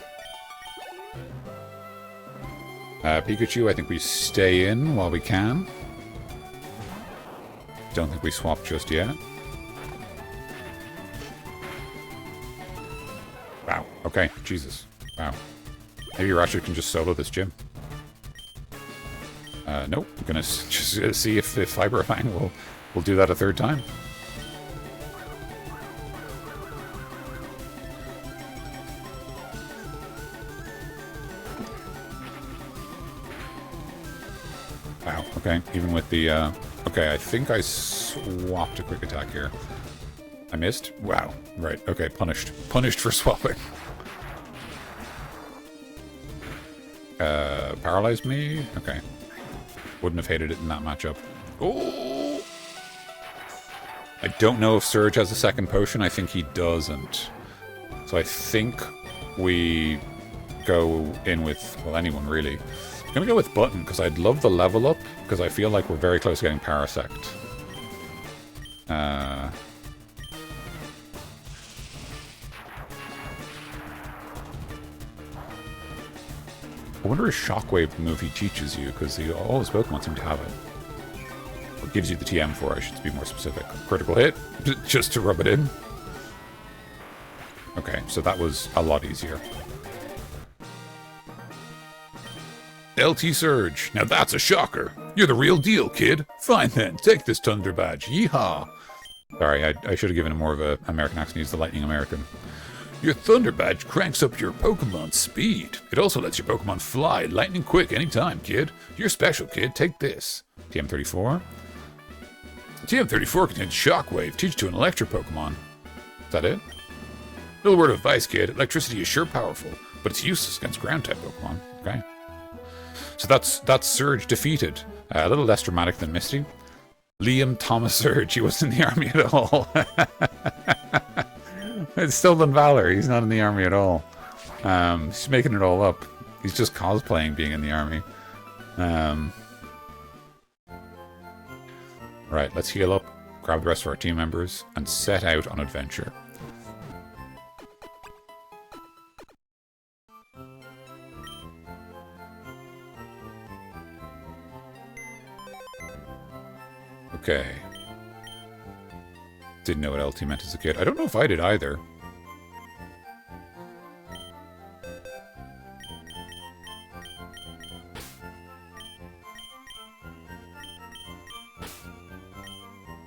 Pikachu, I think we stay in while we can. Don't think we swap just yet. Wow, okay, Jesus. Wow. Maybe Ratchet can just solo this gym. Nope, I'm gonna just see if Fiber Fang will do that a third time. Wow, okay, even with the, okay, I think I swapped a Quick Attack here. I missed? Wow, right, okay, punished. Punished for swapping. Paralyzed me? Okay. Wouldn't have hated it in that matchup. Oh! I don't know if Surge has a second potion. I think he doesn't. So I think we go in with, well, anyone really. I'm gonna go with Button, because I'd love the level up, because I feel like we're very close to getting Parasect. I wonder if Shockwave the move he teaches you, because all his Pokemon seem to have it. Or gives you the TM for, I should be more specific. Critical hit, just to rub it in. Okay, so that was a lot easier. LT Surge. Now that's a shocker. You're the real deal, kid. Fine then, take this Thunder Badge. Yeehaw. Sorry, I should have given him more of an American accent. He's the Lightning American. Your Thunder Badge cranks up your Pokemon's speed. It also lets your Pokemon fly lightning quick anytime, kid. You're special, kid. Take this. TM34. TM34 contains Shockwave. Teach to an Electro Pokemon. Is that it? Little word of advice, kid. Electricity is sure powerful, but it's useless against ground-type Pokemon. Okay. So that's Surge defeated. A little less dramatic than Misty. Liam Thomas Surge. He wasn't in the army at all. It's Stolen Valor. He's not in the army at all. He's making it all up. He's just cosplaying being in the army. Right, let's heal up, grab the rest of our team members, and set out on adventure. Okay. Didn't know what LT meant as a kid. I don't know if I did either.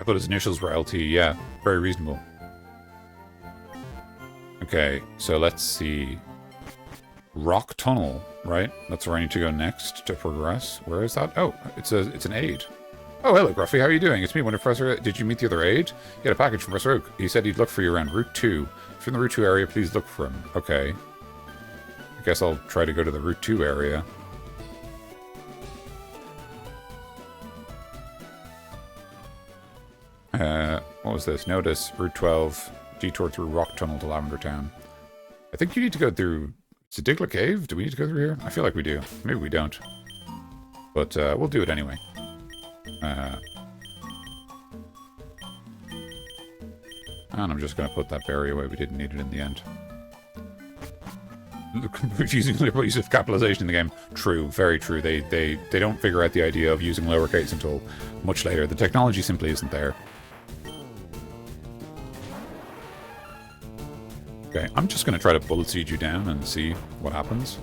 I thought his initials were LT. Yeah, very reasonable. Okay, so let's see. Rock Tunnel, right? That's where I need to go next to progress. Where is that? Oh, it's an aid. Oh, hello, Gruffy. How are you doing? It's me, Wonder Professor. Did you meet the other aide? He had a package from Professor Oak. He said he'd look for you around Route 2. If you're in the Route 2 area, please look for him. Okay. I guess I'll try to go to the Route 2 area. What was this? Notice, Route 12, detour through Rock Tunnel to Lavender Town. I think you need to go through... Is it Diglett Cave? Do we need to go through here? I feel like we do. Maybe we don't. But we'll do it anyway. And I'm just going to put that berry away. We didn't need it in the end. Using liberal use of capitalization in the game. True, very true. They don't figure out the idea of using lowercase until much later. The technology simply isn't there. Okay, I'm just going to try to bullet seed you down and see what happens.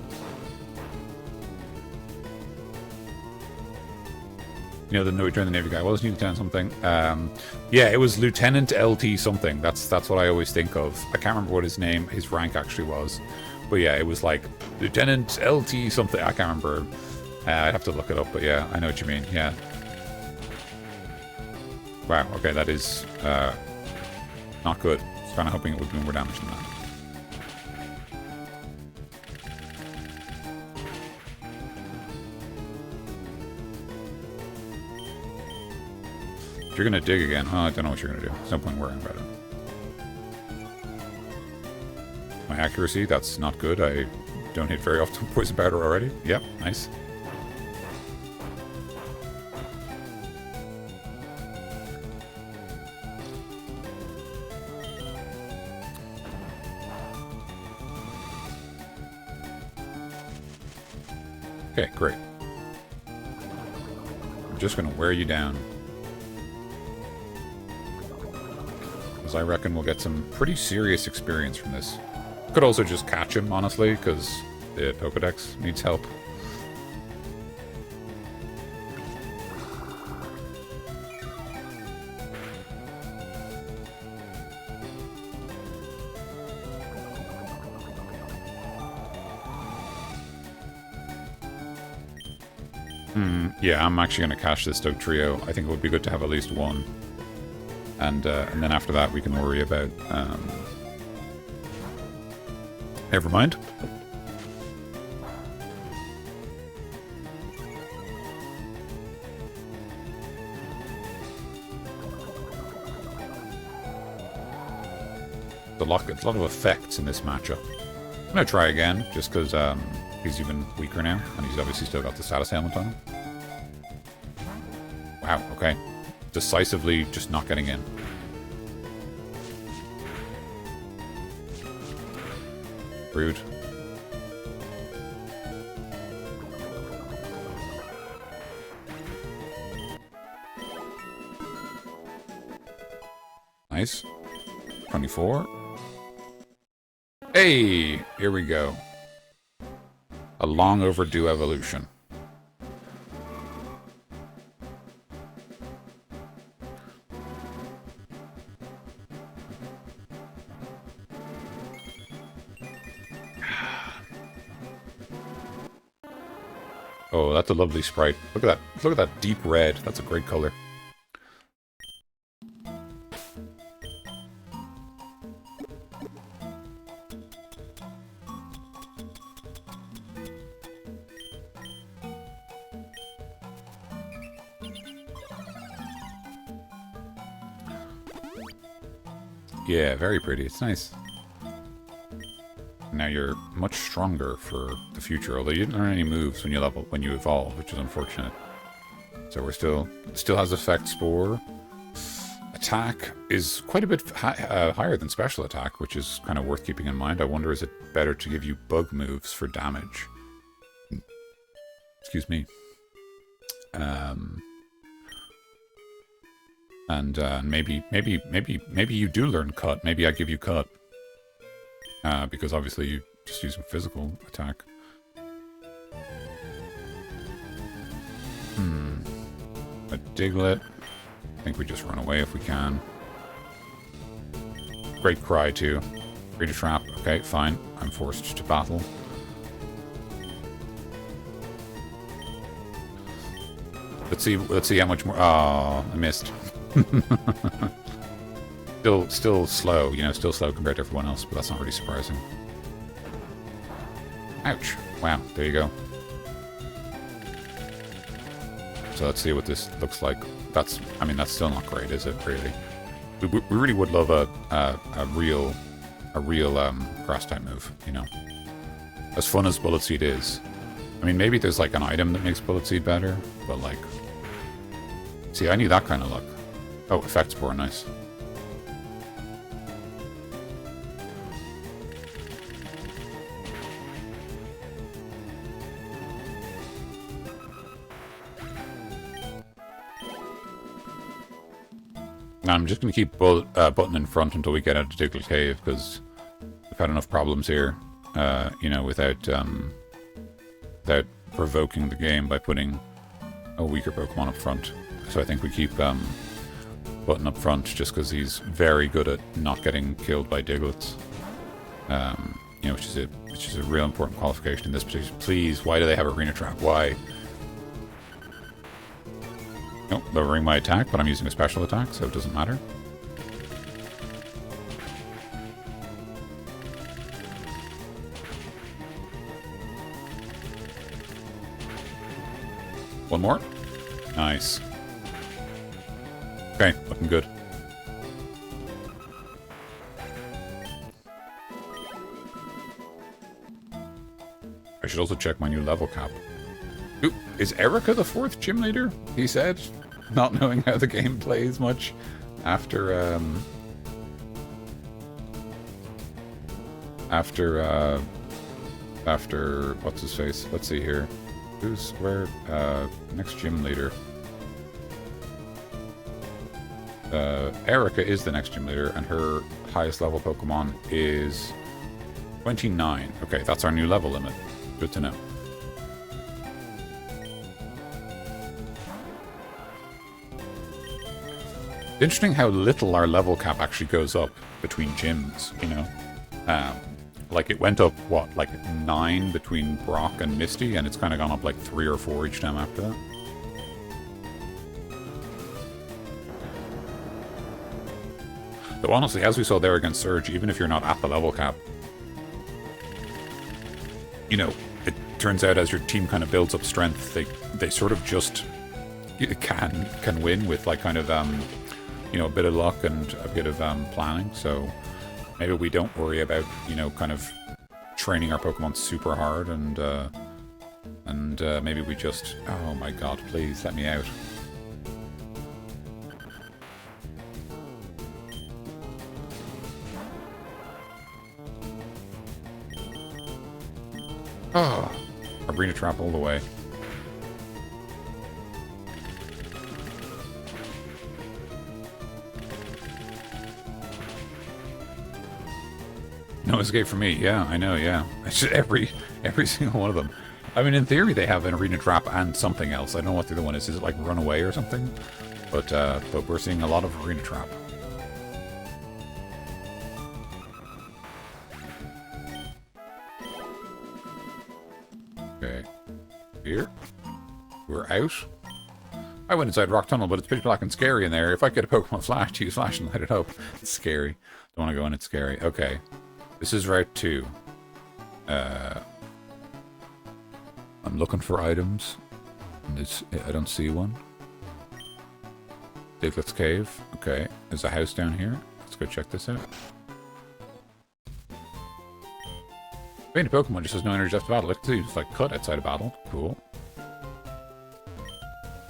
You know, during the Navy guy, wasn't he Lieutenant something? Yeah, it was Lieutenant LT something. That's what I always think of. I can't remember what his rank actually was. But yeah, it was like Lieutenant LT something. I can't remember. I'd have to look it up, but yeah, I know what you mean. Yeah. Wow, okay, that is not good. I was kind of hoping it would do more damage than that. If you're going to dig again, oh, I don't know what you're going to do. There's no point worrying about it. My accuracy, that's not good. I don't hit very often. Poison powder already. Yep, nice. Okay, great. I'm just going to wear you down. Because I reckon we'll get some pretty serious experience from this. Could also just catch him, honestly, because the Pokedex needs help. Yeah, I'm actually going to cache this Dog Trio. I think it would be good to have at least one. And then after that we can worry about... Never mind. There's a lot of effects in this matchup. gonna try again, just because he's even weaker now, and he's obviously still got the status helmet on him. Wow, okay. Decisively just not getting in. Rude. Nice. 24. Hey! Here we go. A long overdue evolution. Oh, that's a lovely sprite. Look at that. Look at that deep red. That's a great color. Yeah, very pretty. It's nice. Now you're much stronger for the future, although you didn't learn any moves when you evolve, which is unfortunate. So we're still has effect spore. Attack is quite a bit higher than special attack, which is kind of worth keeping in mind. I wonder, is it better to give you bug moves for damage? Excuse me. And maybe you do learn cut. Maybe I give you cut. Because obviously you're just using physical attack. A Diglett. I think we just run away if we can. Great Cry too. Read a trap. Okay, fine. I'm forced to battle. Let's see how much more. Oh, I missed. Still slow, you know, still slow compared to everyone else, but that's not really surprising. Ouch. Wow, there you go. So let's see what this looks like. I mean, that's still not great, is it, really? We really would love a real grass type move, you know? As fun as Bullet Seed is. I mean, maybe there's like an item that makes Bullet Seed better, but like... See, I need that kind of luck. Oh, Effect Spore, nice. I'm just going to keep button in front until we get out of Diglett Cave, because we've had enough problems here, you know, without provoking the game by putting a weaker Pokemon up front. So I think we keep button up front, just because he's very good at not getting killed by Digletts. You know, which is a real important qualification in this particular. Please, why do they have Arena Trap? Why? Nope, lowering my attack, but I'm using a special attack, so it doesn't matter. One more. Nice. Okay, looking good. I should also check my new level cap. Ooh, is Erica the 4th gym leader? He said, not knowing how the game plays much after what's his face? Let's see here. Who's where? Next gym leader. Erica is the next gym leader, and her highest level Pokemon is 29. Okay, that's our new level limit. Good to know. Interesting how little our level cap actually goes up between gyms, you know? Like, it went up, what, like 9 between Brock and Misty, and it's kind of gone up like 3 or 4 each time after that. Though honestly, as we saw there against Surge, even if you're not at the level cap, you know, it turns out as your team kind of builds up strength, they sort of just can win with like kind of you know, a bit of luck and a bit of planning. So maybe we don't worry about, you know, kind of training our Pokemon super hard, and maybe we just... Oh my god, please, let me out. Oh, arena trap all the way. No escape for me. Yeah, I know, yeah. It's just every single one of them. I mean, in theory, they have an arena trap and something else. I don't know what the other one is. Is it like run away or something? But we're seeing a lot of arena trap. Okay. Here. We're out. I went inside Rock Tunnel, but it's pitch black and scary in there. If I get a Pokemon Flash, to use Flash and light it up. It's scary. Don't want to go in, it's scary. Okay. This is Route 2. I'm looking for items. And I don't see one. Diglett's Cave. Okay. There's a house down here. Let's go check this out. Fainted Pokemon just has no energy after battle. Let's see, it's like cut outside of battle. Cool.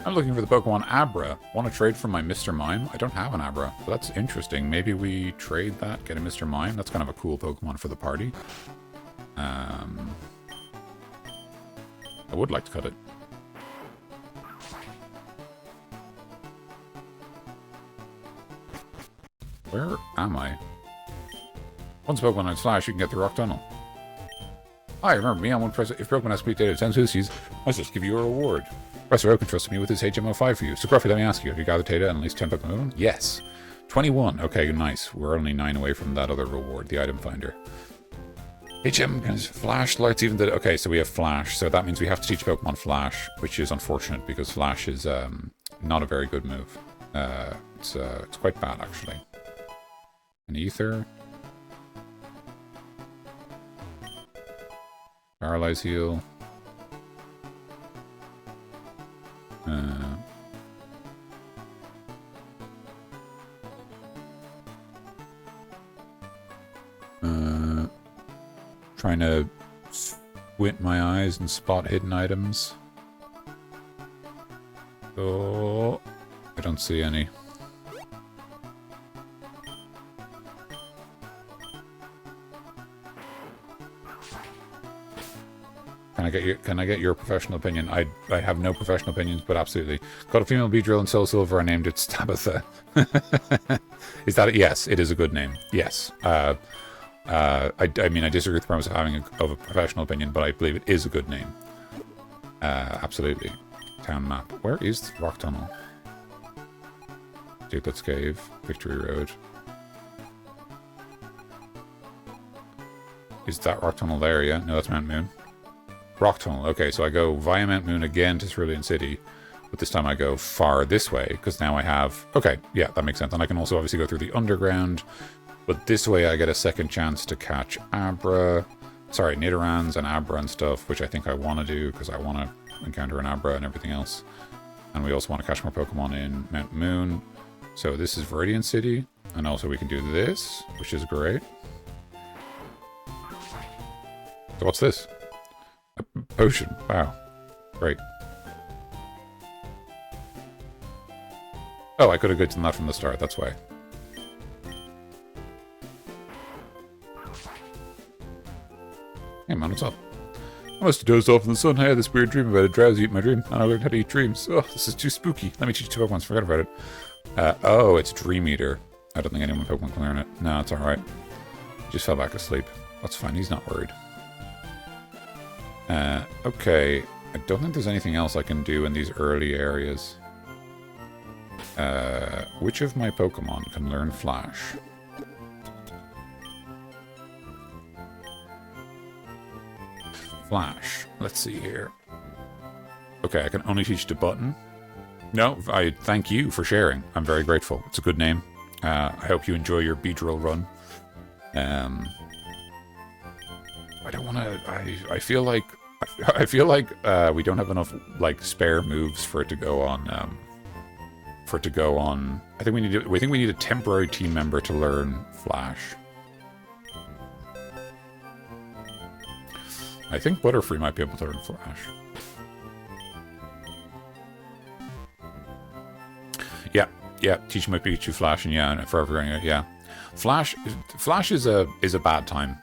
I'm looking for the Pokemon Abra. Want to trade for my Mr. Mime? I don't have an Abra. So that's interesting. Maybe we trade that, get a Mr. Mime. That's kind of a cool Pokemon for the party. I would like to cut it. Where am I? Once Pokemon has Flash, you can get the Rock Tunnel. Hi, remember me? I'm one person. If Pokemon has complete data of 10 species, I'll just give you a reward. Professor Oak entrusted me with his HMO5 for you. So, Gruffy, let me ask you, have you gathered data and at least 10 Pokemon? Yes. 21. Okay, nice. We're only 9 away from that other reward, the item finder. HM has Flash, lights even did. Okay, so we have Flash. So that means we have to teach Pokemon Flash, which is unfortunate because Flash is not a very good move. It's quite bad, actually. An Ether. Paralyze Heal. Trying to squint my eyes and spot hidden items. Oh, I don't see any. Can I get your professional opinion? I have no professional opinions, but absolutely. Got a female Beedrill in Soul Silver. I named it Tabitha. Is that it? Yes, it is a good name. Yes. I mean, I disagree with the premise of having a professional opinion, but I believe it is a good name. Absolutely. Town map. Where is the Rock Tunnel? Diglett's Cave. Victory Road. Is that Rock Tunnel there? Yeah. No, that's Mount Moon. Rock Tunnel. Okay, so I go via Mount Moon again to Cerulean City, but this time I go far this way, because now I have... Okay, yeah, that makes sense. And I can also obviously go through the underground, but this way I get a second chance to catch Abra... Sorry, Nidorans and Abra and stuff, which I think I want to do, because I want to encounter an Abra and everything else. And we also want to catch more Pokemon in Mount Moon. So this is Viridian City, and also we can do this, which is great. So what's this? A potion. Wow. Great. Oh, I could have gotten that from the start, that's why. Hey man, what's up? I must have dozed off in the sun. I had this weird dream about a drowsy eat my dream, and I learned how to eat dreams. Oh, this is too spooky. Let me teach you 2 Pokemon, forget about it. Oh, it's Dream Eater. I don't think anyone Pokemon can learn it. No, it's alright. He just fell back asleep. That's fine, he's not worried. Okay. I don't think there's anything else I can do in these early areas. Which of my Pokemon can learn Flash? Flash. Let's see here. Okay, I can only teach to Button. No, I thank you for sharing. I'm very grateful. It's a good name. I hope you enjoy your Beedrill run. I don't want to... I feel like we don't have enough like spare moves for it to go on. I think we need a temporary team member to learn Flash. I think Butterfree might be able to learn Flash. Yeah, yeah. Teach my Pikachu Flash, and yeah, and forever going. Yeah, Flash is a bad time.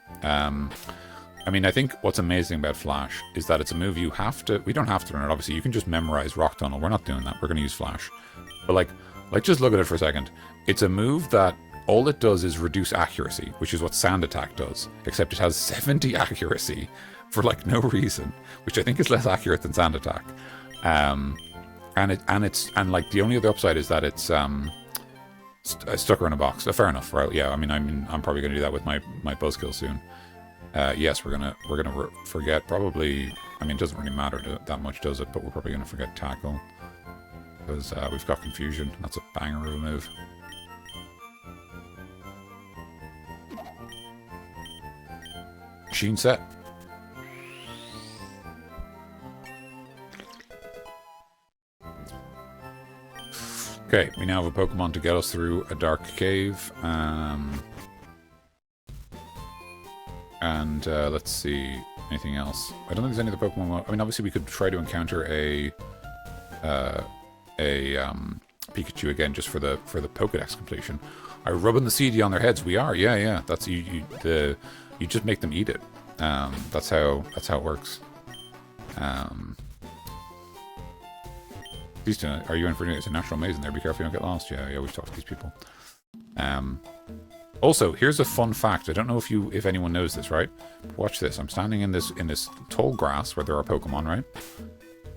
I mean, I think what's amazing about Flash is that it's a move you have to. We don't have to learn it. Obviously, you can just memorize Rock Tunnel. We're not doing that. We're going to use Flash. But like just look at it for a second. It's a move that all it does is reduce accuracy, which is what Sand Attack does. Except it has 70 accuracy for like no reason, which I think is less accurate than Sand Attack. And like the only other upside is that it's stuck her in a box. Fair enough, right? Yeah, I mean, I'm probably gonna do that with my Buzzkill soon. Yes, we're gonna forget probably. I mean, it doesn't really matter that much, does it? But we're probably gonna forget Tackle because we've got Confusion. That's a banger of a move. Machine set. Okay, we now have a Pokemon to get us through a dark cave. And let's see, anything else? I don't think there's any other Pokemon. I mean, obviously we could try to encounter a Pikachu again just for the Pokedex completion. Are rubbing the CD on their heads? We are, yeah. That's you just make them eat it. That's how it works. These two, are you in for it's a natural maze in there? Be careful you don't get lost. Yeah, we've talked to these people. Also, here's a fun fact. I don't know if anyone knows this, right? Watch this. I'm standing in this tall grass where there are Pokemon, right?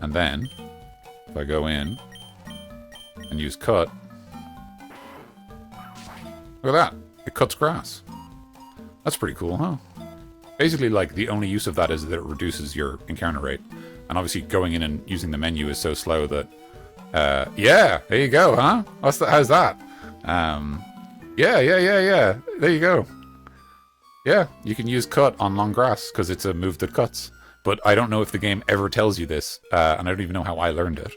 And then if I go in and use cut, look at that. It cuts grass. That's pretty cool, huh? Basically, like, the only use of that is that it reduces your encounter rate. And obviously going in and using the menu is so slow that yeah, there you go, huh? How's that? Yeah. There you go. Yeah, you can use cut on long grass because it's a move that cuts. But I don't know if the game ever tells you this, and I don't even know how I learned it.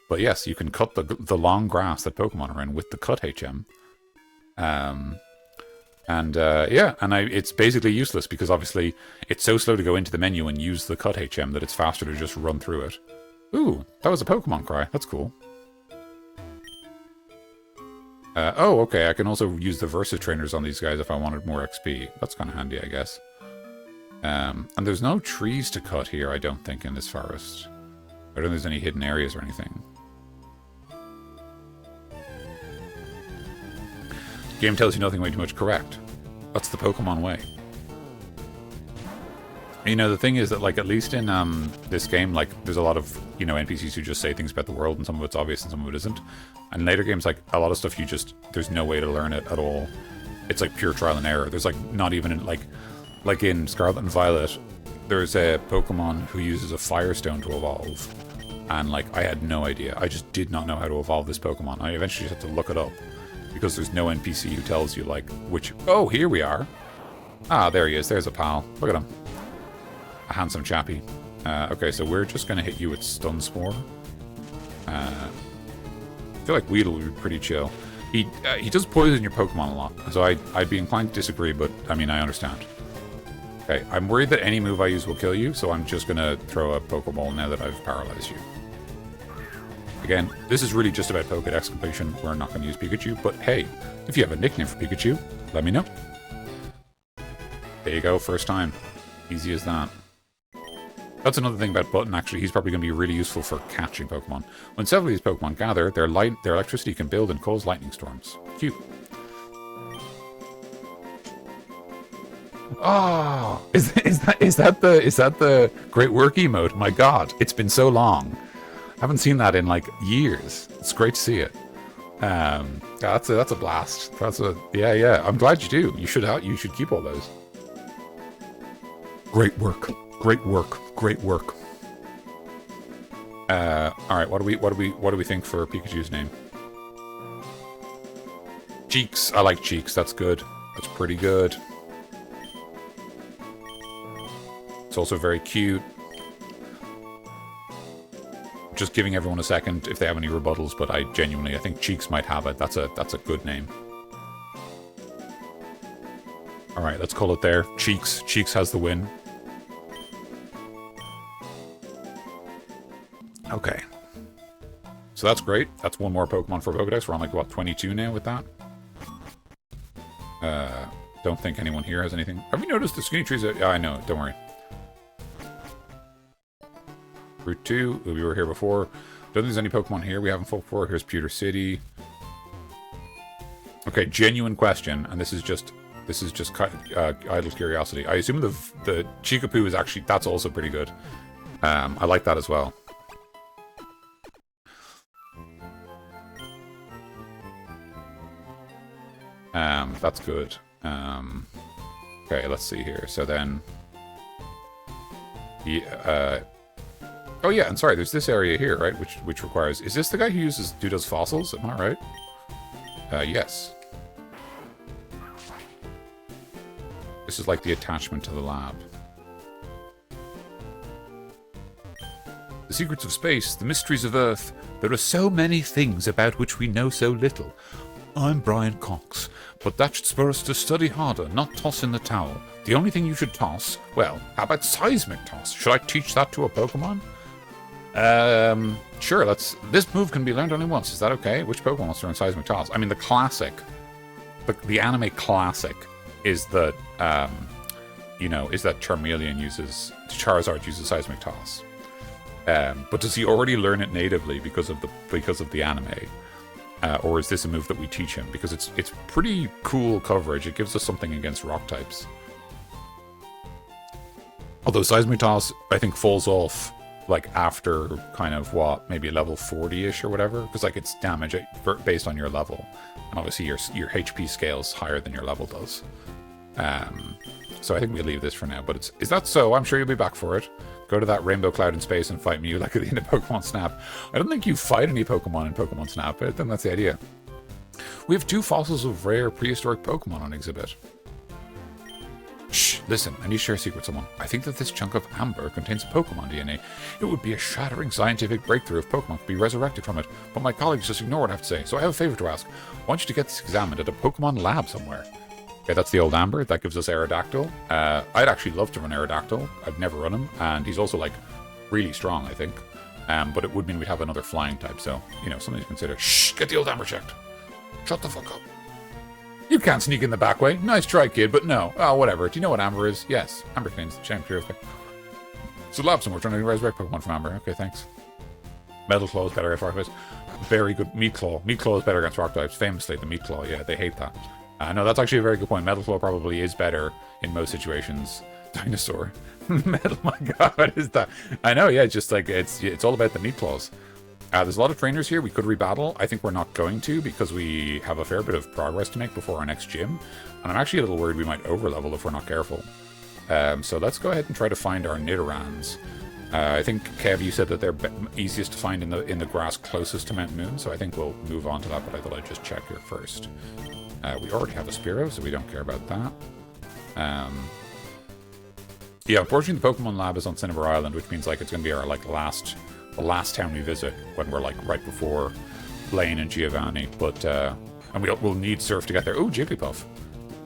But yes, you can cut the long grass that Pokemon are in with the cut HM. It's basically useless because obviously it's so slow to go into the menu and use the cut HM that it's faster to just run through it. Ooh, that was a Pokemon cry. That's cool. Oh, okay, I can also use the Versus trainers on these guys if I wanted more XP. That's kind of handy, I guess. And there's no trees to cut here, I don't think, in this forest. I don't think there's any hidden areas or anything. Game tells you nothing way too much. Correct. That's the Pokemon way. You know, the thing is that, like, at least in this game, like, there's a lot of, you know, NPCs who just say things about the world, and some of it's obvious and some of it isn't. And later games, like, a lot of stuff there's no way to learn it at all. It's, like, pure trial and error. There's, like, not even, like in Scarlet and Violet, there's a Pokemon who uses a Firestone to evolve. And, like, I had no idea. I just did not know how to evolve this Pokemon. I eventually just had to look it up. Because there's no NPC who tells you, like, which... Oh, here we are. Ah, there he is. There's a pal. Look at him. A handsome chappy. Okay, so we're just going to hit you with Stun Spore. I feel like Weedle would be pretty chill. He does poison your Pokemon a lot, so I'd be inclined to disagree, but, I mean, I understand. Okay, I'm worried that any move I use will kill you, so I'm just going to throw a Pokeball now that I've paralyzed you. Again, this is really just about Pokedex completion. We're not going to use Pikachu, but hey, if you have a nickname for Pikachu, let me know. There you go, first time. Easy as that. That's another thing about Button, actually. He's probably going to be really useful for catching Pokemon. When several of these Pokemon gather, their electricity can build and cause lightning storms. Cute. Oh, is that the great work emote? My God, it's been so long. I haven't seen that in like years. It's great to see it. Yeah, that's a blast. Yeah. I'm glad you do. You should keep all those. Great work. Great work. Great work. All right. What do we think for Pikachu's name? Cheeks. I like Cheeks. That's good. That's pretty good. It's also very cute. Just giving everyone a second if they have any rebuttals, but I think Cheeks might have it. That's a good name. All right, let's call it there. Cheeks has the win. Okay. So that's great. That's one more Pokemon for Pokedex. We're on like, what, 22 now with that? Don't think anyone here has anything. Have you noticed the skinny trees? Yeah, I know. Don't worry. Route 2. We were here before. Don't think there's any Pokemon here we haven't fought before. Here's Pewter City. Okay, genuine question, and this is just idle curiosity. I assume the Chikapoo is actually, that's also pretty good. I like that as well. That's good. Okay, let's see here. So then, oh yeah, and sorry, there's this area here, right? Which requires. Is this the guy who does fossils? Am I right? Yes. This is like the attachment to the lab. The secrets of space, the mysteries of Earth. There are so many things about which we know so little. I'm Brian Cox, but that should spur us to study harder, not toss in the towel. The only thing you should toss, well, how about seismic toss? Should I teach that to a Pokemon? Sure, this move can be learned only once. Is that okay? Which Pokemon wants to learn seismic toss? I mean, the classic, the anime classic is that, is that Charizard uses seismic toss. But does he already learn it natively because of the anime? Or is this a move that we teach him? Because it's pretty cool coverage. It gives us something against rock types. Although Seismic Toss, I think, falls off like after kind of maybe level 40-ish or whatever, because like it's damage based on your level, and obviously your HP scales higher than your level does. So I think we leave this for now. But is that so? I'm sure you'll be back for it. Go to that rainbow cloud in space and fight Mew like at the end of Pokemon Snap. I don't think you fight any Pokemon in Pokemon Snap, but I think that's the idea. We have 2 fossils of rare prehistoric Pokemon on exhibit. Shh, listen, I need to share a secret with someone. I think that this chunk of amber contains Pokemon DNA. It would be a shattering scientific breakthrough if Pokemon could be resurrected from it, but my colleagues just ignore what I have to say, so I have a favor to ask. I want you to get this examined at a Pokemon lab somewhere. Okay, that's the old Amber. That gives us Aerodactyl. I'd actually love to run Aerodactyl. I've never run him, and he's also, like, really strong, I think. But it would mean we'd have another flying type, so, something to consider. Shh! Get the old Amber checked. Shut the fuck up. You can't sneak in the back way. Nice try, kid, but no. Oh, whatever. Do you know what Amber is? Yes. Amber Clean's the champion. Okay. So lab somewhere trying to resurrect Pokemon from Amber. Okay, thanks. Metal Claw is better against rock types. Very good. Meat Claw. Meat Claw is better against rock types. Famously, the Meat Claw. Yeah, they hate that. No, that's actually a very good point. Metal Claw probably is better in most situations. Dinosaur. Metal, my god, what is that? I know, yeah, just like, it's all about the Meat Claws. There's a lot of trainers here we could rebattle. I think we're not going to because we have a fair bit of progress to make before our next gym. And I'm actually a little worried we might overlevel if we're not careful. So let's go ahead and try to find our Nidorans. I think, Kev, you said that they're easiest to find in the grass closest to Mount Moon, so I think we'll move on to that, but I thought I'd just check here first. We already have a Spearow, so we don't care about that. Yeah, unfortunately the Pokemon Lab is on Cinnabar Island, which means like it's going to be our like the last town we visit when we're like right before Blaine and Giovanni. But and we'll need Surf to get there. Oh, Jigglypuff.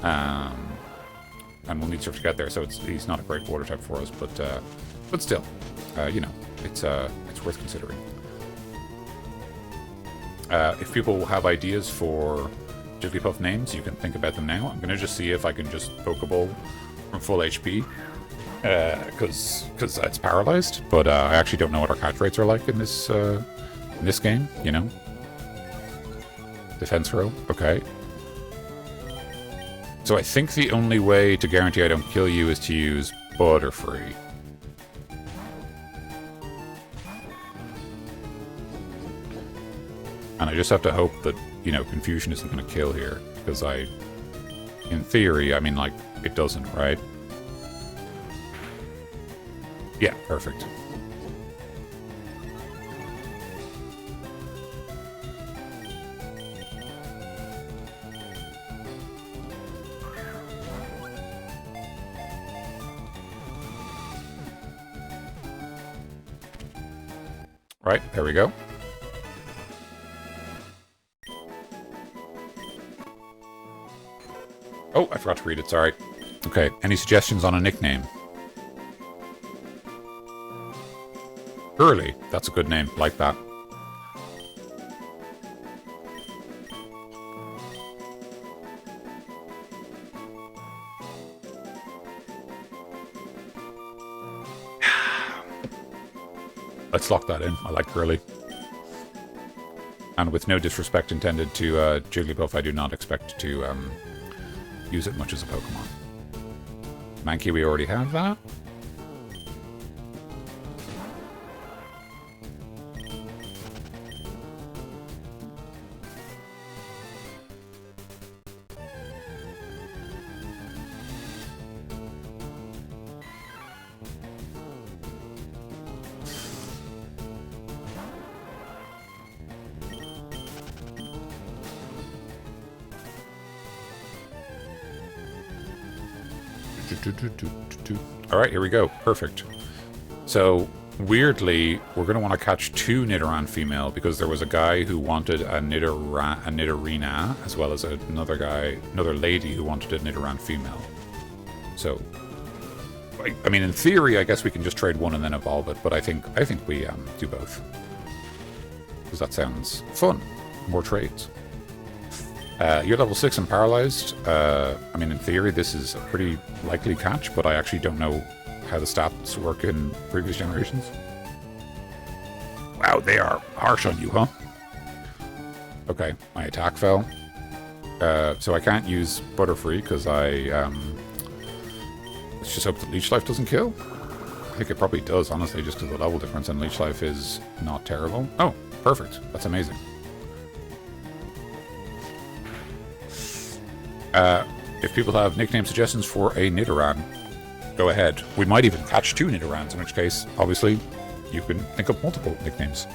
And we'll need Surf to get there, so he's not a great water type for us, but still, it's worth considering. If people have ideas for Jigglypuff names, you can think about them now. I'm going to just see if I can just Pokeball from full HP, because it's paralyzed, but I actually don't know what our catch rates are like in this game, Defense row, okay. So I think the only way to guarantee I don't kill you is to use Butterfree. And I just have to hope that, Confusion isn't going to kill here. Because in theory, I mean, like, it doesn't, right? Yeah, perfect. Right, there we go. Oh, I forgot to read it, sorry. Okay, any suggestions on a nickname? Early. That's a good name. Like that. Let's lock that in. I like Curly. And with no disrespect intended to Jigglypuff, I do not expect to use it much as a Pokemon. Mankey, we already have that. Alright, here we go. Perfect. So, weirdly, we're going to want to catch 2 Nidoran female, because there was a guy who wanted a Nidorina, as well as another lady who wanted a Nidoran female. So, I mean, in theory, I guess we can just trade one and then evolve it, but I think we do both. Because that sounds fun. More trades. You're level 6 and paralyzed. I mean, in theory, this is a pretty likely catch, but I actually don't know how the stats work in previous generations. Wow, they are harsh on you, huh? Okay, my attack fell. So I can't use Butterfree because let's just hope that Leech Life doesn't kill. I think it probably does, honestly, just because the level difference in Leech Life is not terrible. Oh, perfect. That's amazing. If people have nickname suggestions for a Nidoran, go ahead. We might even catch 2 Nidorans, in which case, obviously, you can think of multiple nicknames.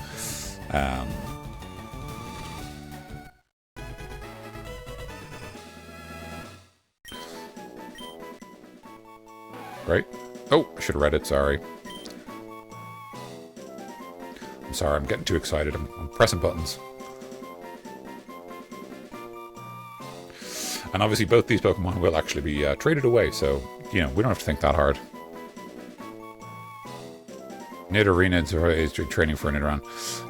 Right? Oh, I should have read it, sorry. I'm sorry, I'm getting too excited. I'm pressing buttons. And obviously both these Pokemon will actually be traded away, so, you know, we don't have to think that hard. Nidorina is training for a Nidoran.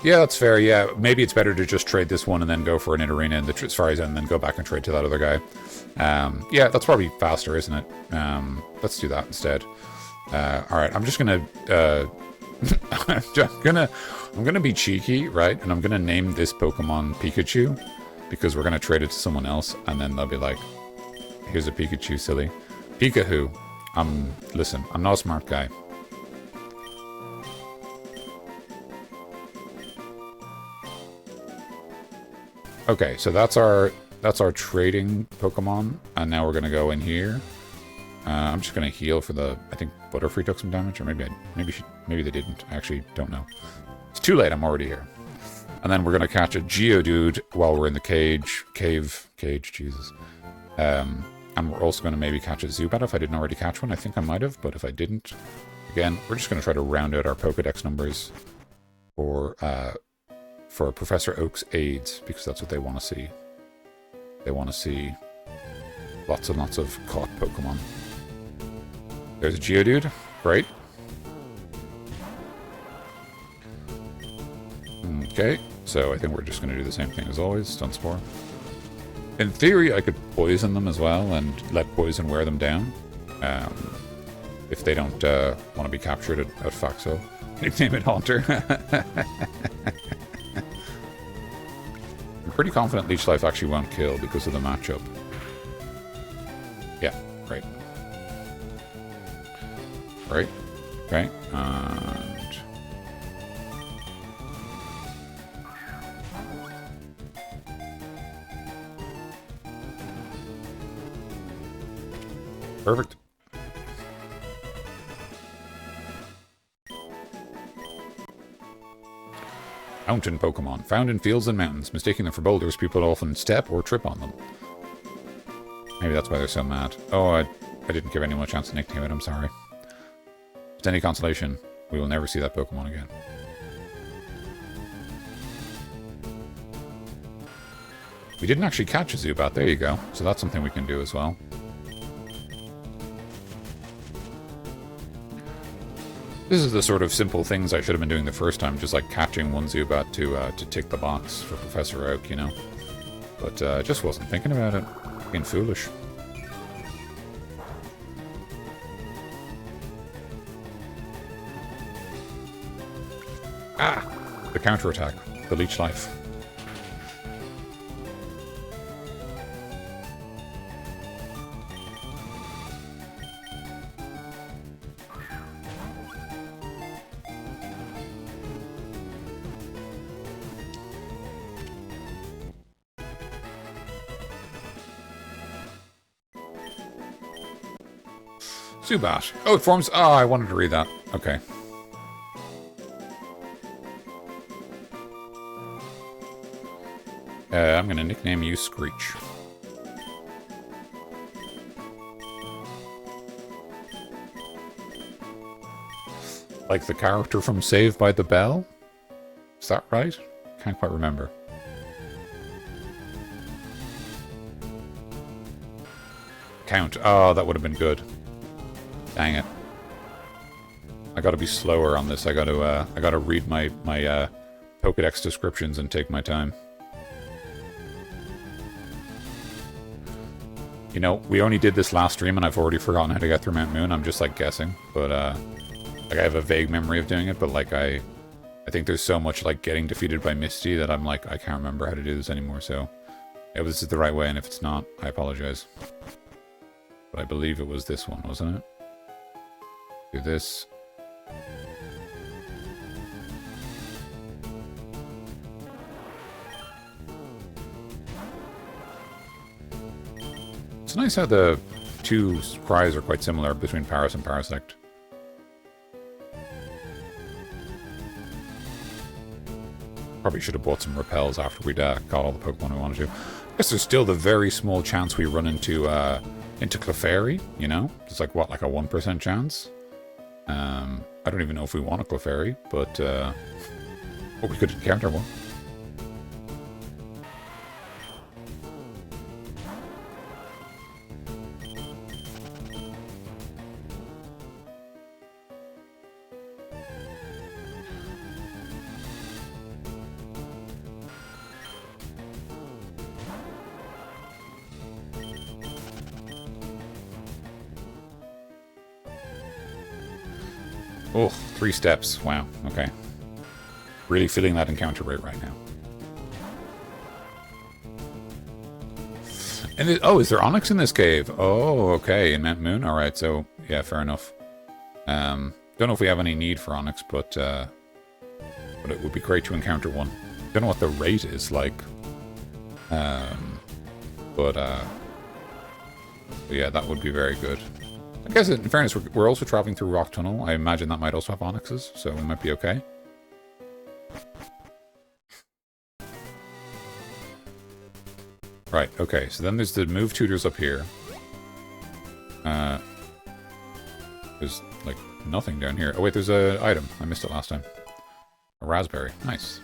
Yeah, that's fair, yeah. Maybe it's better to just trade this one and then go for a Nidorina in the Safari's End and then go back and trade to that other guy. Yeah, that's probably faster, isn't it? Let's do that instead. Alright, I'm just gonna... I'm gonna be cheeky, right? And I'm gonna name this Pokemon Pikachu. Because we're going to trade it to someone else, and then they'll be like, here's a Pikachu, silly. Pikachu. Listen, I'm not a smart guy. Okay, so that's our trading Pokemon, and now we're going to go in here. I'm just going to heal for the... I think Butterfree took some damage, or maybe they didn't. I actually don't know. It's too late, I'm already here. And then we're going to catch a Geodude while we're in the cage, Jesus. And we're also going to maybe catch a Zubat if I didn't already catch one. I think I might have, but if I didn't, again, we're just going to try to round out our Pokedex numbers for Professor Oak's aides, because that's what they want to see. They want to see lots and lots of caught Pokemon. There's a Geodude. Great. Okay, so I think we're just going to do the same thing as always, Stun Spore. In theory, I could poison them as well and let poison wear them down. If they don't want to be captured at Faxo. Nickname it Haunter. I'm pretty confident Leech Life actually won't kill because of the matchup. Yeah, great. Right, okay, and... Perfect. Mountain Pokemon. Found in fields and mountains. Mistaking them for boulders, people often step or trip on them. Maybe that's why they're so mad. Oh, I didn't give anyone a chance to nickname it. I'm sorry. If it's any consolation, we will never see that Pokemon again. We didn't actually catch a Zubat. There you go. So that's something we can do as well. This is the sort of simple things I should have been doing the first time, just like catching one Zubat to tick the box for Professor Oak, you know? But just wasn't thinking about it. Being foolish. Ah! The counterattack. The leech life. Zubat. Oh, it forms... Oh, I wanted to read that. Okay. I'm going to nickname you Screech. Like the character from Saved by the Bell? Is that right? Can't quite remember. Count. Oh, that would have been good. Dang it. I gotta be slower on this. I gotta read my Pokédex descriptions and take my time. You know, we only did this last stream and I've already forgotten how to get through Mount Moon. I'm just like guessing, but like I have a vague memory of doing it, but like I think there's so much like getting defeated by Misty that I'm like, I can't remember how to do this anymore, so if this is the right way, and if it's not, I apologize. But I believe it was this one, wasn't it? Do this. It's nice how the two cries are quite similar between Paris and Parasect. Probably should have bought some repels after we'd got all the Pokemon we wanted to. I guess there's still the very small chance we run into Clefairy, you know? It's like, what, like a 1% chance? I don't even know if we want a Clefairy, but we could encounter one. Oh, 3 steps. Wow. Okay. Really feeling that encounter rate right now. And oh, is there Onyx in this cave? Oh, okay. In Mount Moon? Alright, so, yeah, fair enough. Don't know if we have any need for Onyx, but it would be great to encounter one. Don't know what the rate is like. But yeah, that would be very good. I guess, in fairness, we're also traveling through Rock Tunnel. I imagine that might also have Onyxes, so we might be okay. Right, okay, so then there's the move tutors up here. There's, like, nothing down here. Oh, wait, there's an item. I missed it last time. A raspberry. Nice.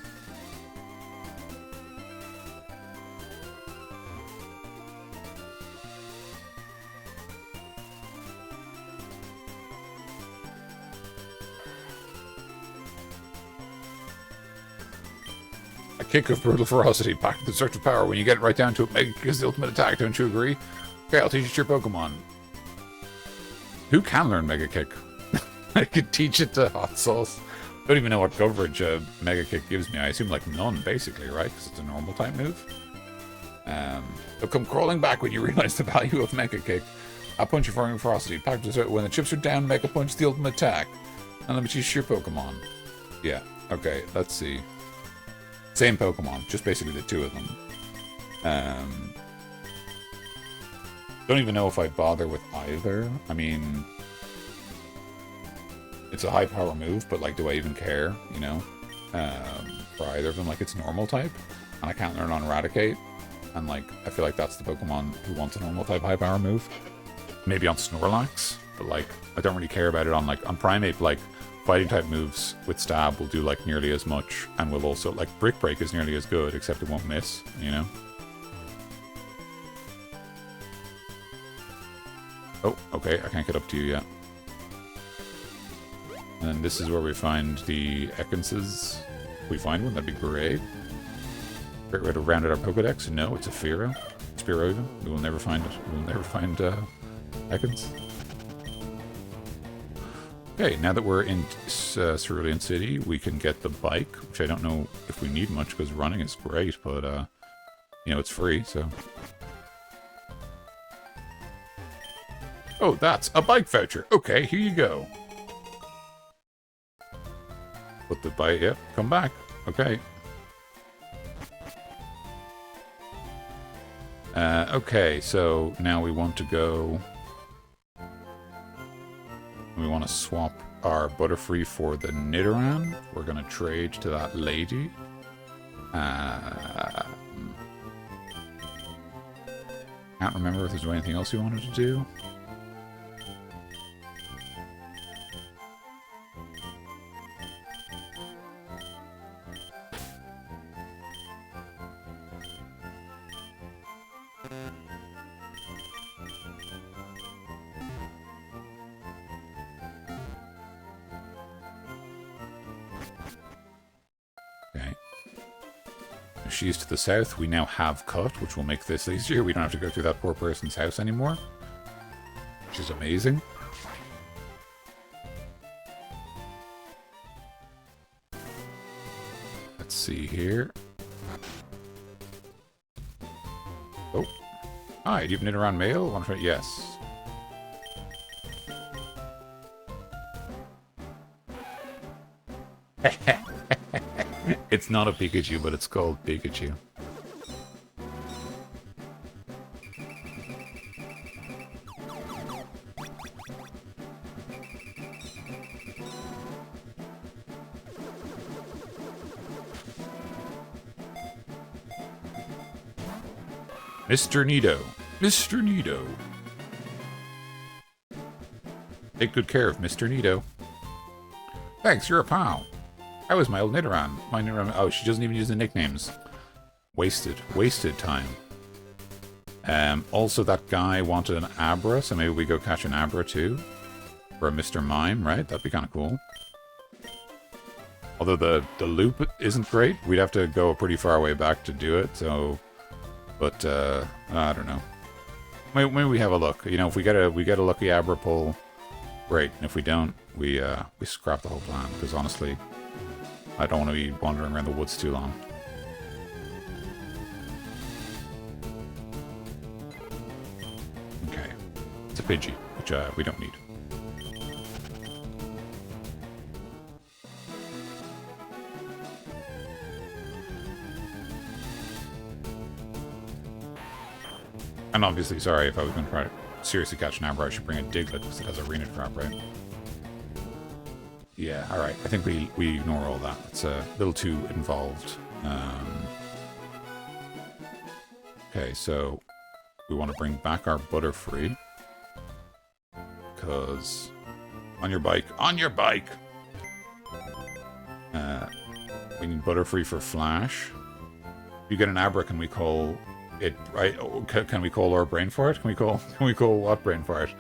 A kick of brutal ferocity, back to the search of power. When you get right down to it, Mega Kick is the ultimate attack. Don't you agree? Okay, I'll teach it to your Pokemon. Who can learn Mega Kick? I could teach it to Hot Sauce. Don't even know what coverage Mega Kick gives me. I assume like none, basically, right? Because it's a normal type move. They'll come crawling back when you realize the value of Mega Kick. I'll punch you for your ferocity. Back to the when the chips are down, Mega Punch is the ultimate attack. And let me teach your Pokemon. Yeah. Okay. Let's see. Same Pokemon, just basically the two of them. Don't even know if I'd bother with either. I mean, it's a high power move, but like, do I even care, you know? For either of them, like, it's normal type, and I can't learn on Eradicate, and like, I feel like that's the Pokemon who wants a normal type high power move. Maybe on Snorlax, but like, I don't really care about it on like, on Primeape, like, fighting type moves with stab will do like nearly as much, and will also like Brick Break is nearly as good, except it won't miss, you know? Oh, okay, I can't get up to you yet. And this is where we find the Ekanses. If we find one, that'd be great. Great way to round out our Pokedex. No, it's a Fearow. Spearow. We will never find it. We will never find Ekans. Okay, now that we're in Cerulean City, we can get the bike, which I don't know if we need much because running is great, but, you know, it's free, so... Oh, that's a bike voucher. Okay, here you go. Put the bike, yep, come back. Okay. Okay, so now we want to go... We want to swap our Butterfree for the Nidoran. We're going to trade to that lady. Can't remember if there's anything else we wanted to do. She's to the south. We now have Cut, which will make this easier. We don't have to go through that poor person's house anymore, which is amazing. Let's see here. Oh. Hi, do you have Nidoran mail? Want to try? Yes. It's not a Pikachu, but it's called Pikachu. Mr. Nido. Mr. Nido. Take good care of Mr. Nido. Thanks, you're a pal. How is my old Nidoran? My Nidoran... Oh, she doesn't even use the nicknames. Wasted. Wasted time. Also, that guy wanted an Abra, so maybe we go catch an Abra, too. For a Mr. Mime, right? That'd be kind of cool. Although the loop isn't great. We'd have to go a pretty far way back to do it, so... But, I don't know. Maybe we have a look. You know, if we get a lucky Abra pull, great. And if we don't, we scrap the whole plan, because honestly... I don't want to be wandering around the woods too long. Okay. It's a Pidgey, which we don't need. And obviously, sorry, if I was going to try to seriously catch an Abra, I should bring a Diglett, because it has Arena Trap, right? Yeah, alright. I think we ignore all that. It's a little too involved. Okay, so we want to bring back our Butterfree. Because... On your bike! On your bike! We need Butterfree for Flash. If you get an Abra, can we call it... Right? Can we call our Brain Fart? Can we call what Brain Fart?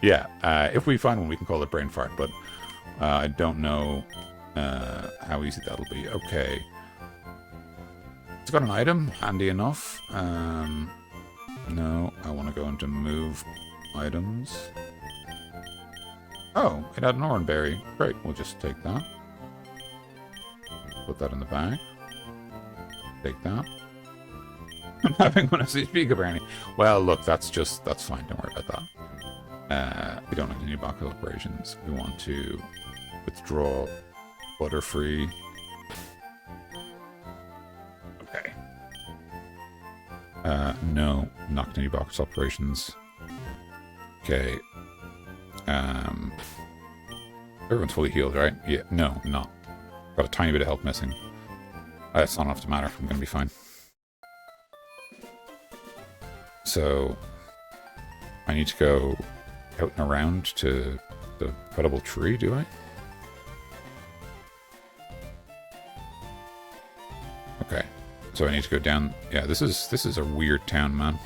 Yeah, if we find one, we can call it Brain Fart, but I don't know how easy that'll be. Okay. It's got an item, handy enough. No, I want to go into move items. Oh, it had an Oran Berry. Great, we'll just take that. Put that in the bag. Take that. I'm having one of these speak apparently. Well, look, that's fine. Don't worry about that. We don't have any box operations. We want to withdraw Butterfree. Okay. No, not any box operations. Okay. Everyone's fully healed, right? Yeah. No, I'm not. Got a tiny bit of health missing. That's not enough to matter. I'm gonna be fine. So, I need to go out and around to the credible tree, do I? Okay. So I need to go down... Yeah, this is a weird town, man.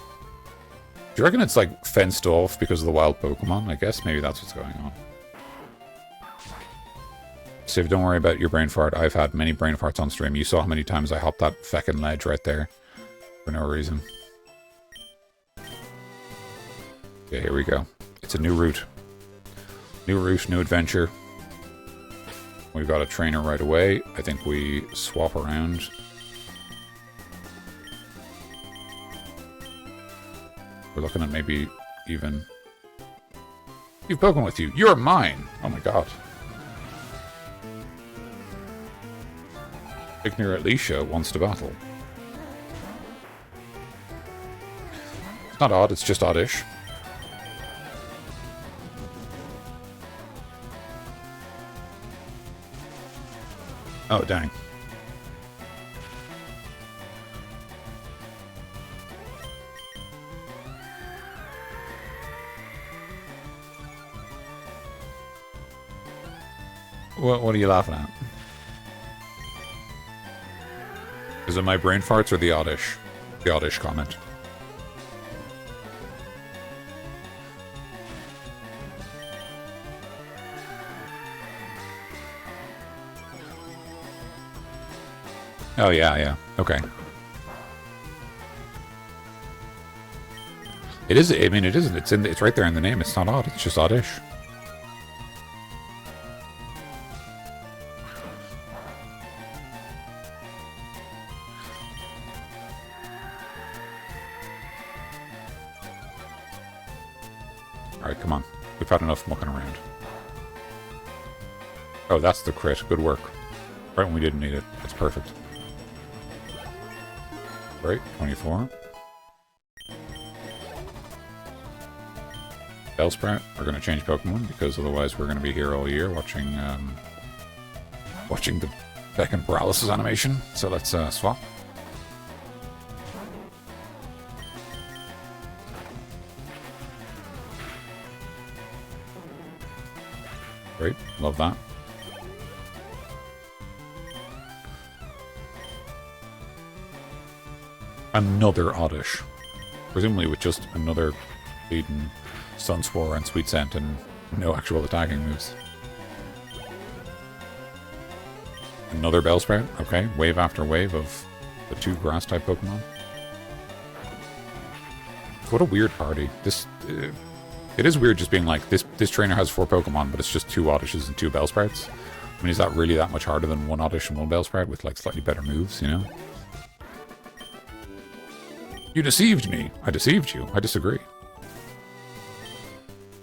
Do you reckon it's, like, fenced off because of the wild Pokemon? I guess maybe that's what's going on. Civ, don't worry about your brain fart. I've had many brain farts on stream. You saw how many times I hopped that feckin' ledge right there. For no reason. Okay, here we go. It's a new route. New route, new adventure. We've got a trainer right away. I think we swap around. We're looking at maybe even... You've Pokemon with you. You're mine! Oh my god. Ignore Alicia wants to battle. It's not odd, it's just oddish. Oh, dang. What are you laughing at? Is it my brain farts or the oddish? The oddish comment. Oh, yeah. Okay. It is, I mean, it isn't. It's right there in the name. It's not odd. It's just oddish. Alright, come on. We've had enough mucking around. Oh, that's the crit. Good work. Right when we didn't need it. That's perfect. Right, 24. Bellsprout, we're going to change Pokemon, because otherwise we're going to be here all year watching watching the Beck Paralysis animation. So let's swap. Great, love that. Another Oddish. Presumably with just another Bleeding Sunspore and Sweet Scent and no actual attacking moves. Another Bellsprout. Okay, wave after wave of the 2 Grass-type Pokemon. What a weird party. This... it is weird just being like, this trainer has 4 Pokemon, but it's just 2 Oddishes and 2 Bellsprouts. I mean, is that really that much harder than 1 Oddish and 1 Bellsprout with, like, slightly better moves, you know? You deceived me. I deceived you. I disagree.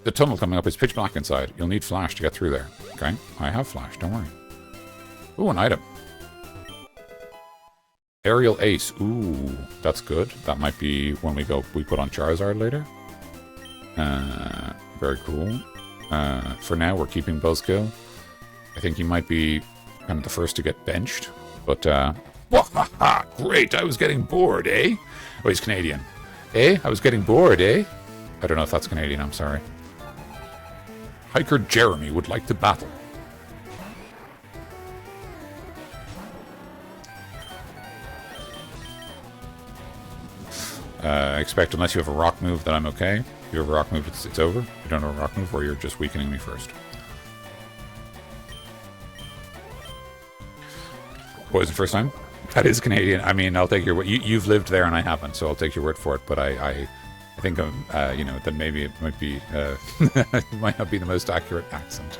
The tunnel coming up is pitch black inside. You'll need flash to get through there. Okay? I have flash. Don't worry. Ooh, an item. Aerial Ace. Ooh, that's good. That might be when we put on Charizard later. Very cool. For now, we're keeping Buzzkill. I think he might be kind of the first to get benched. But, great, I was getting bored, eh? Oh, he's Canadian. Eh? I was getting bored, eh? I don't know if that's Canadian, I'm sorry. Hiker Jeremy would like to battle. I expect unless you have a rock move that I'm okay. If you have a rock move, it's over. If you don't have a rock move, or you're just weakening me first. What was the first time? That is Canadian. I mean, I'll take your word. You've lived there and I haven't, so I'll take your word for it. But I think, you know, that maybe it might be, it might not be the most accurate accent.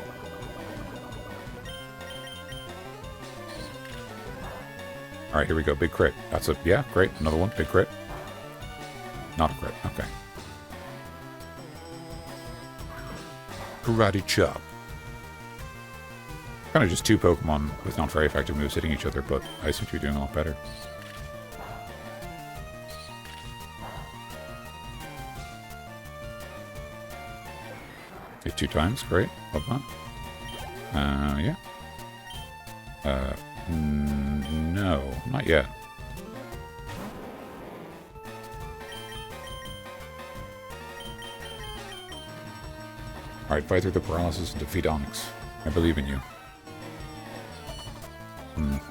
All right, here we go. Big crit. That's a, yeah, great. Another one. Big crit. Not a crit. Okay. Karate Chop. Kind of just 2 Pokemon with not very effective moves hitting each other, but I seem to be doing a lot better. Hit 2 times, great, love that. Yeah. No, not yet. Alright, fight through the paralysis and defeat Onyx. I believe in you.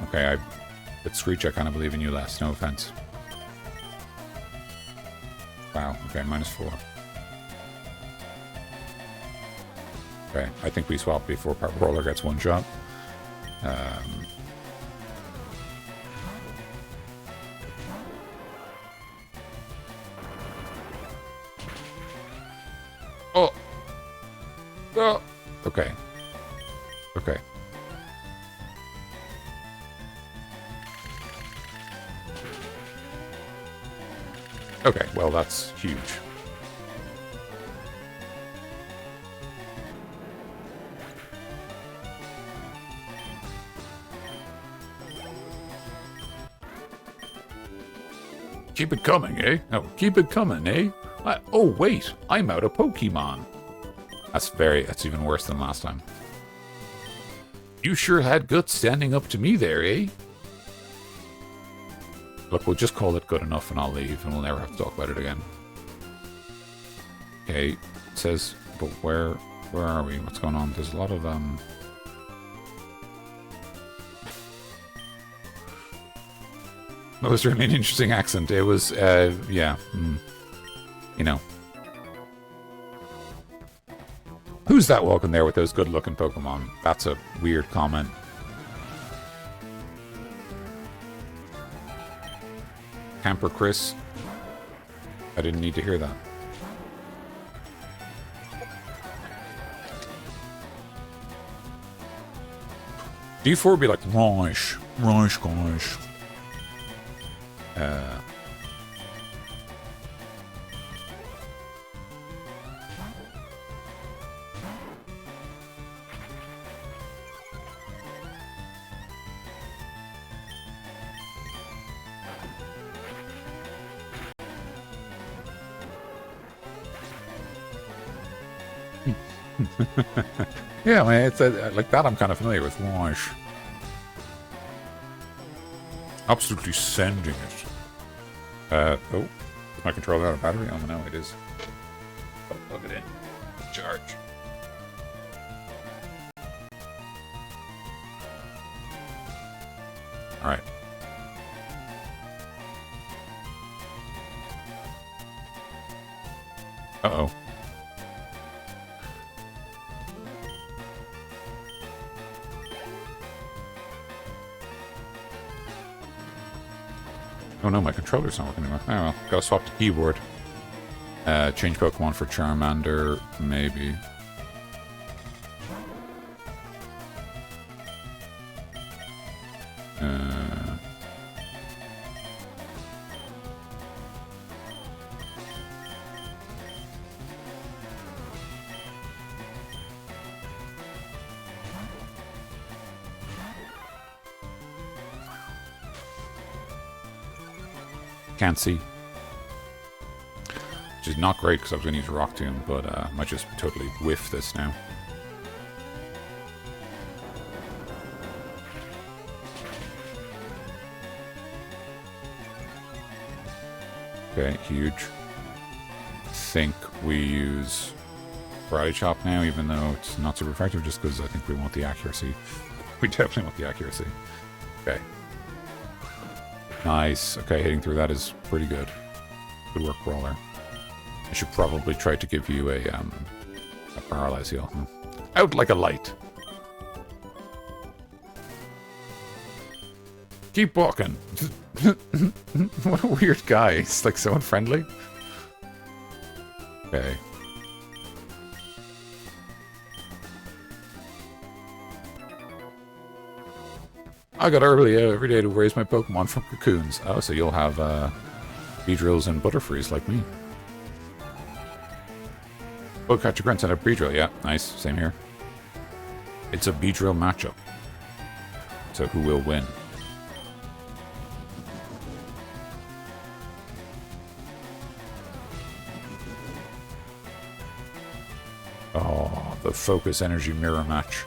Okay, with Screech I kind of believe in you less, no offense. Wow, okay, -4. Okay, I think we swap before Roller gets 1 shot. Oh! Oh! Okay. Okay. Okay, well, that's huge. Keep it coming, eh? No, keep it coming, eh? Oh, wait, I'm out of Pokemon. That's even worse than last time. You sure had guts standing up to me there, eh? Look, we'll just call it good enough and I'll leave and we'll never have to talk about it again. Okay, it says, but where are we? What's going on? There's a lot of, That was really an interesting accent. It was, yeah, you know. Who's that walking there with those good-looking Pokemon? That's a weird comment. Camper Chris. I didn't need to hear that. D4 would be like, gosh. Yeah, I mean, it's like that I'm kind of familiar with. Gosh. Absolutely sending it. Oh, is my controller out of battery? Oh no, it is. Oh, plug it in. Charge. Alright. Uh-oh. Oh no, my controller's not working anymore. Oh well, gotta swap the keyboard. Change Pokemon for Charmander, maybe. Can't see. Which is not great because I was going to use Rock Tomb, but I might just totally whiff this now. Okay, huge. I think we use Karate Chop now, even though it's not super effective, just because I think we want the accuracy. We definitely want the accuracy. Okay. Nice. Okay, hitting through that is pretty good. Good work, Brawler. I should probably try to give you a paralyze heal. Out like a light. Keep walking. What a weird guy. He's like so unfriendly. Okay. I got early every day to raise my Pokemon from cocoons. Oh, so you'll have Beedrills and Butterfrees like me. Oh, catch your grandson at Beedrill. Yeah, nice. Same here. It's a Beedrill matchup. So who will win? Oh, the Focus Energy Mirror match.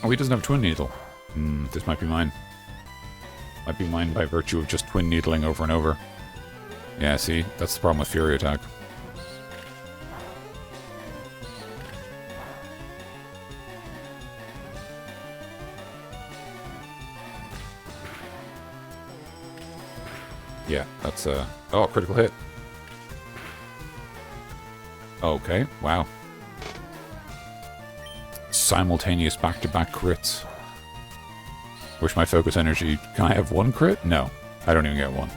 Oh, he doesn't have Twin Needle. This might be mine. Might be mine by virtue of just Twin Needling over and over. Yeah, see? That's the problem with Fury Attack. Yeah, that's a... Oh, critical hit. Okay, wow. simultaneous back-to-back crits. Wish my focus energy... Can I have one crit? No. I don't even get one.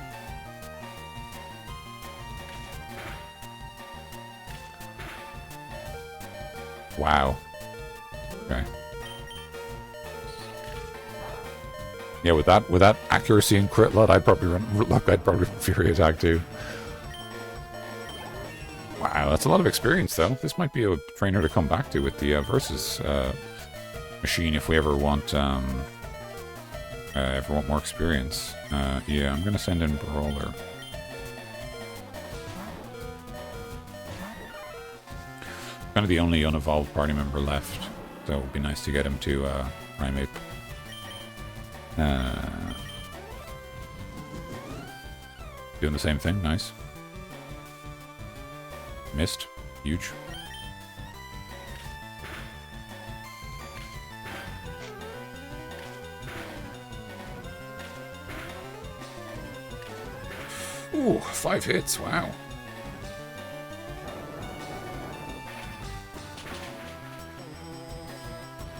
Wow. Okay. Yeah, with that accuracy and crit lot, I'd probably run Fury Attack too. Wow, that's a lot of experience though. This might be a trainer to come back to with the versus machine if we ever want more experience. Yeah, I'm gonna send in Brawler. Kind of the only unevolved party member left, so it would be nice to get him to Mermaid. Doing the same thing, nice. Missed, huge. Ooh, 5 hits, wow.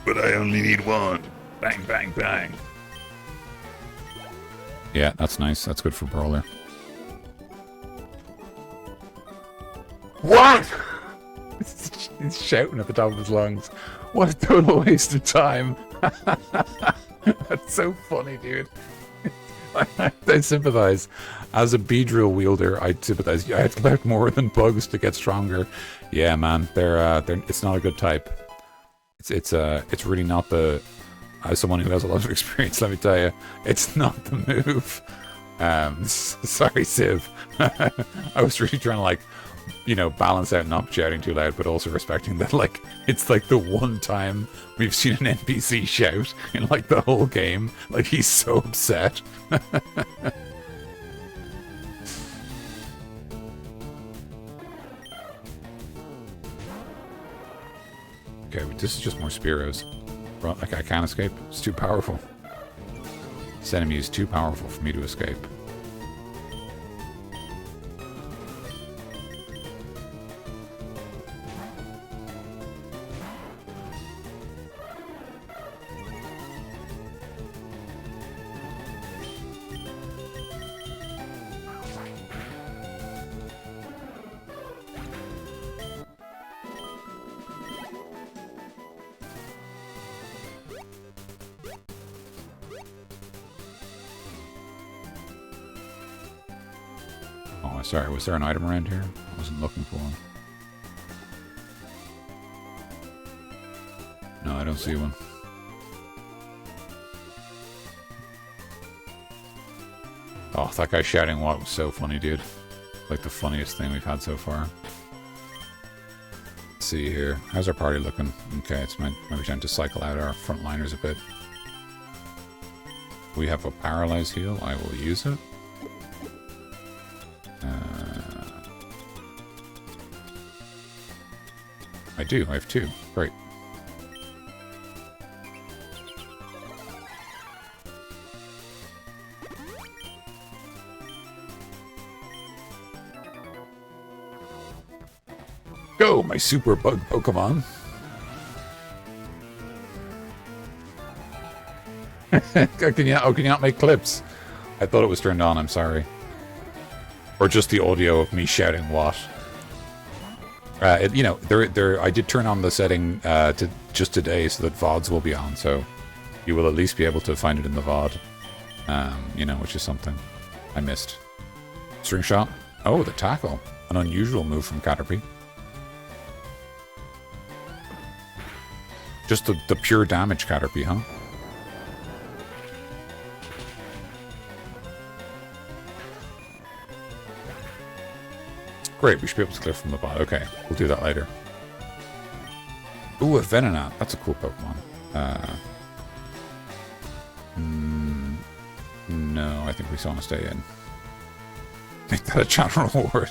But I only need one. Bang, bang, bang. Yeah, that's nice. That's good for Brawler. What? He's shouting at the top of his lungs. What a total waste of time. That's so funny, dude. I sympathize. As a Beedrill wielder, I sympathize. I had to collect more than bugs to get stronger. Yeah, man, they're it's not a good type. It's really not the. As someone who has a lot of experience, let me tell you, it's not the move. Sorry, Civ. I was really trying to, like, you know, balance out not shouting too loud, but also respecting that, like, it's like the one time we've seen an NPC shout in, like, the whole game. Like, he's so upset. Okay, this is just more Spearows. Like, I can't escape. It's too powerful. This enemy is too powerful for me to escape. Oh, sorry, was there an item around here? I wasn't looking for one. No, I don't see one. Oh, that guy shouting what was so funny, dude. Like the funniest thing we've had so far. Let's see here. How's our party looking? Okay, it's maybe time to cycle out our frontliners a bit. We have a paralyze heal. I will use it. I do. I have 2. Great. Go, my super bug Pokemon. Can you not make clips? I thought it was turned on, I'm sorry. Or just the audio of me shouting what? You know, I did turn on the setting just today so that VODs will be on, so you will at least be able to find it in the VOD. You know, which is something I missed. String shot. Oh, the tackle. An unusual move from Caterpie. Just the pure damage Caterpie, huh? Great, we should be able to clear from the bot. Okay, we'll do that later. Ooh, a Venonat. That's a cool Pokemon. No, I think we still want to stay in. Make that a channel reward.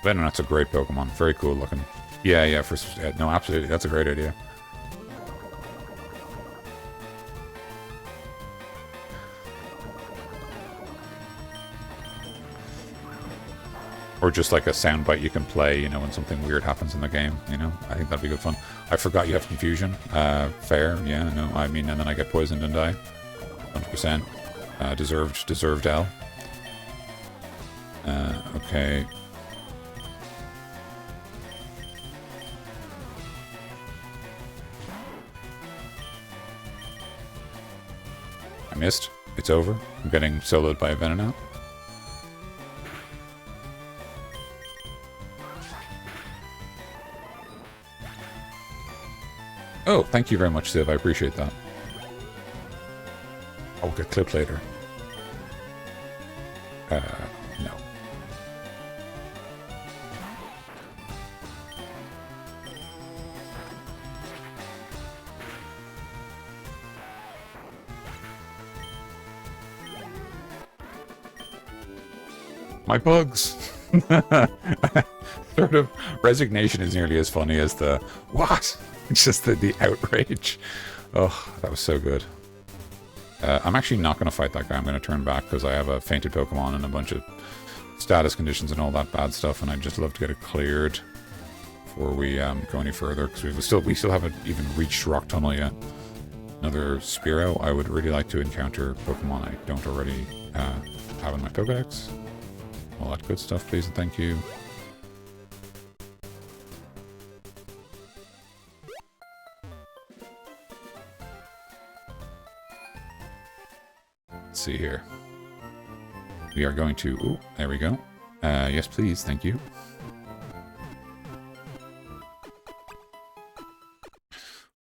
Venonat's a great Pokemon. Very cool looking. Yeah, no, absolutely. That's a great idea. Or just like a soundbite you can play, you know, when something weird happens in the game, you know? I think that'd be good fun. I forgot you have confusion. Fair, yeah, no, I mean, and then I get poisoned and die. 100%. Deserved L. Okay. I missed. It's over. I'm getting soloed by a Venonat. Oh, thank you very much, Civ. I appreciate that. I'll get clipped later. No. My bugs! Sort of resignation is nearly as funny as the what? It's just the outrage. Oh, that was so good. I'm actually not going to fight that guy. I'm going to turn back because I have a fainted Pokemon and a bunch of status conditions and all that bad stuff, and I'd just love to get it cleared before we go any further, because we still haven't even reached Rock Tunnel yet. Another Spearow. I would really like to encounter Pokemon I don't already have in my Pokedex. All that good stuff, please and thank you. Let's see here. We are going to... Ooh, there we go. Yes, please. Thank you.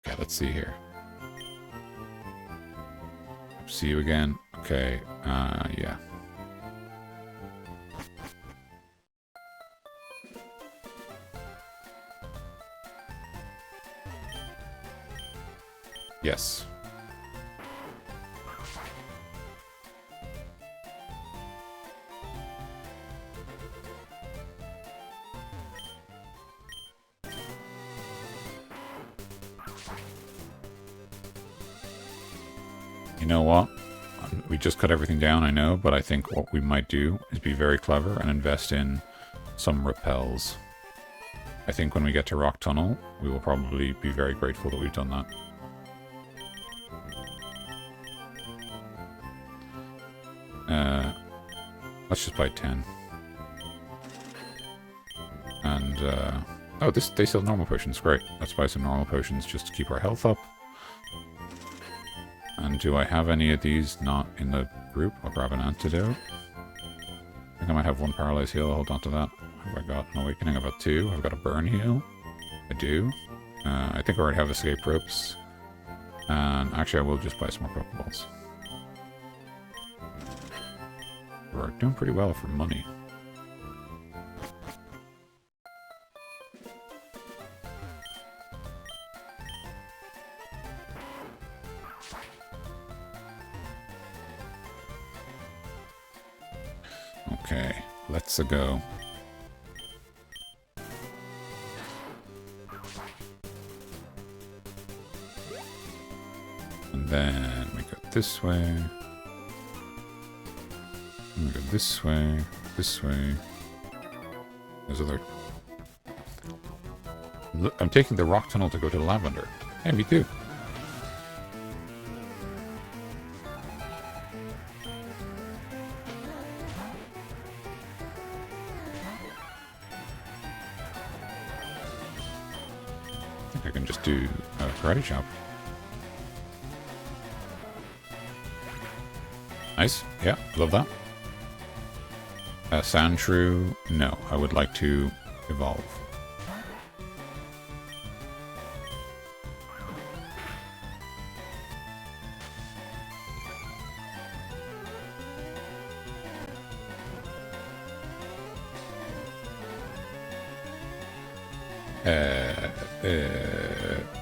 Okay, let's see here. See you again. Okay, yeah. Yes. You know what? We just cut everything down, I know, but I think what we might do is be very clever and invest in some repels. I think when we get to Rock Tunnel, we will probably be very grateful that we've done that. Let's just buy 10. And, oh, they sell normal potions. Great. Let's buy some normal potions just to keep our health up. And do I have any of these not in the group? I'll grab an antidote. I think I might have one paralyzed heal. I'll hold on to that. Have I got an awakening? I've got 2. I've got a burn heal. I do. I think I already have escape ropes. And actually, I will just buy some more Pokeballs. We're doing pretty well for money. Okay, let's go. And then we go this way. And we go this way, this way. There's other... Look, I'm taking the Rock Tunnel to go to Lavender. Hey, me too. I think I can just do a karate chop. Nice. Yeah, love that. Sandshrew, no. I would like to evolve.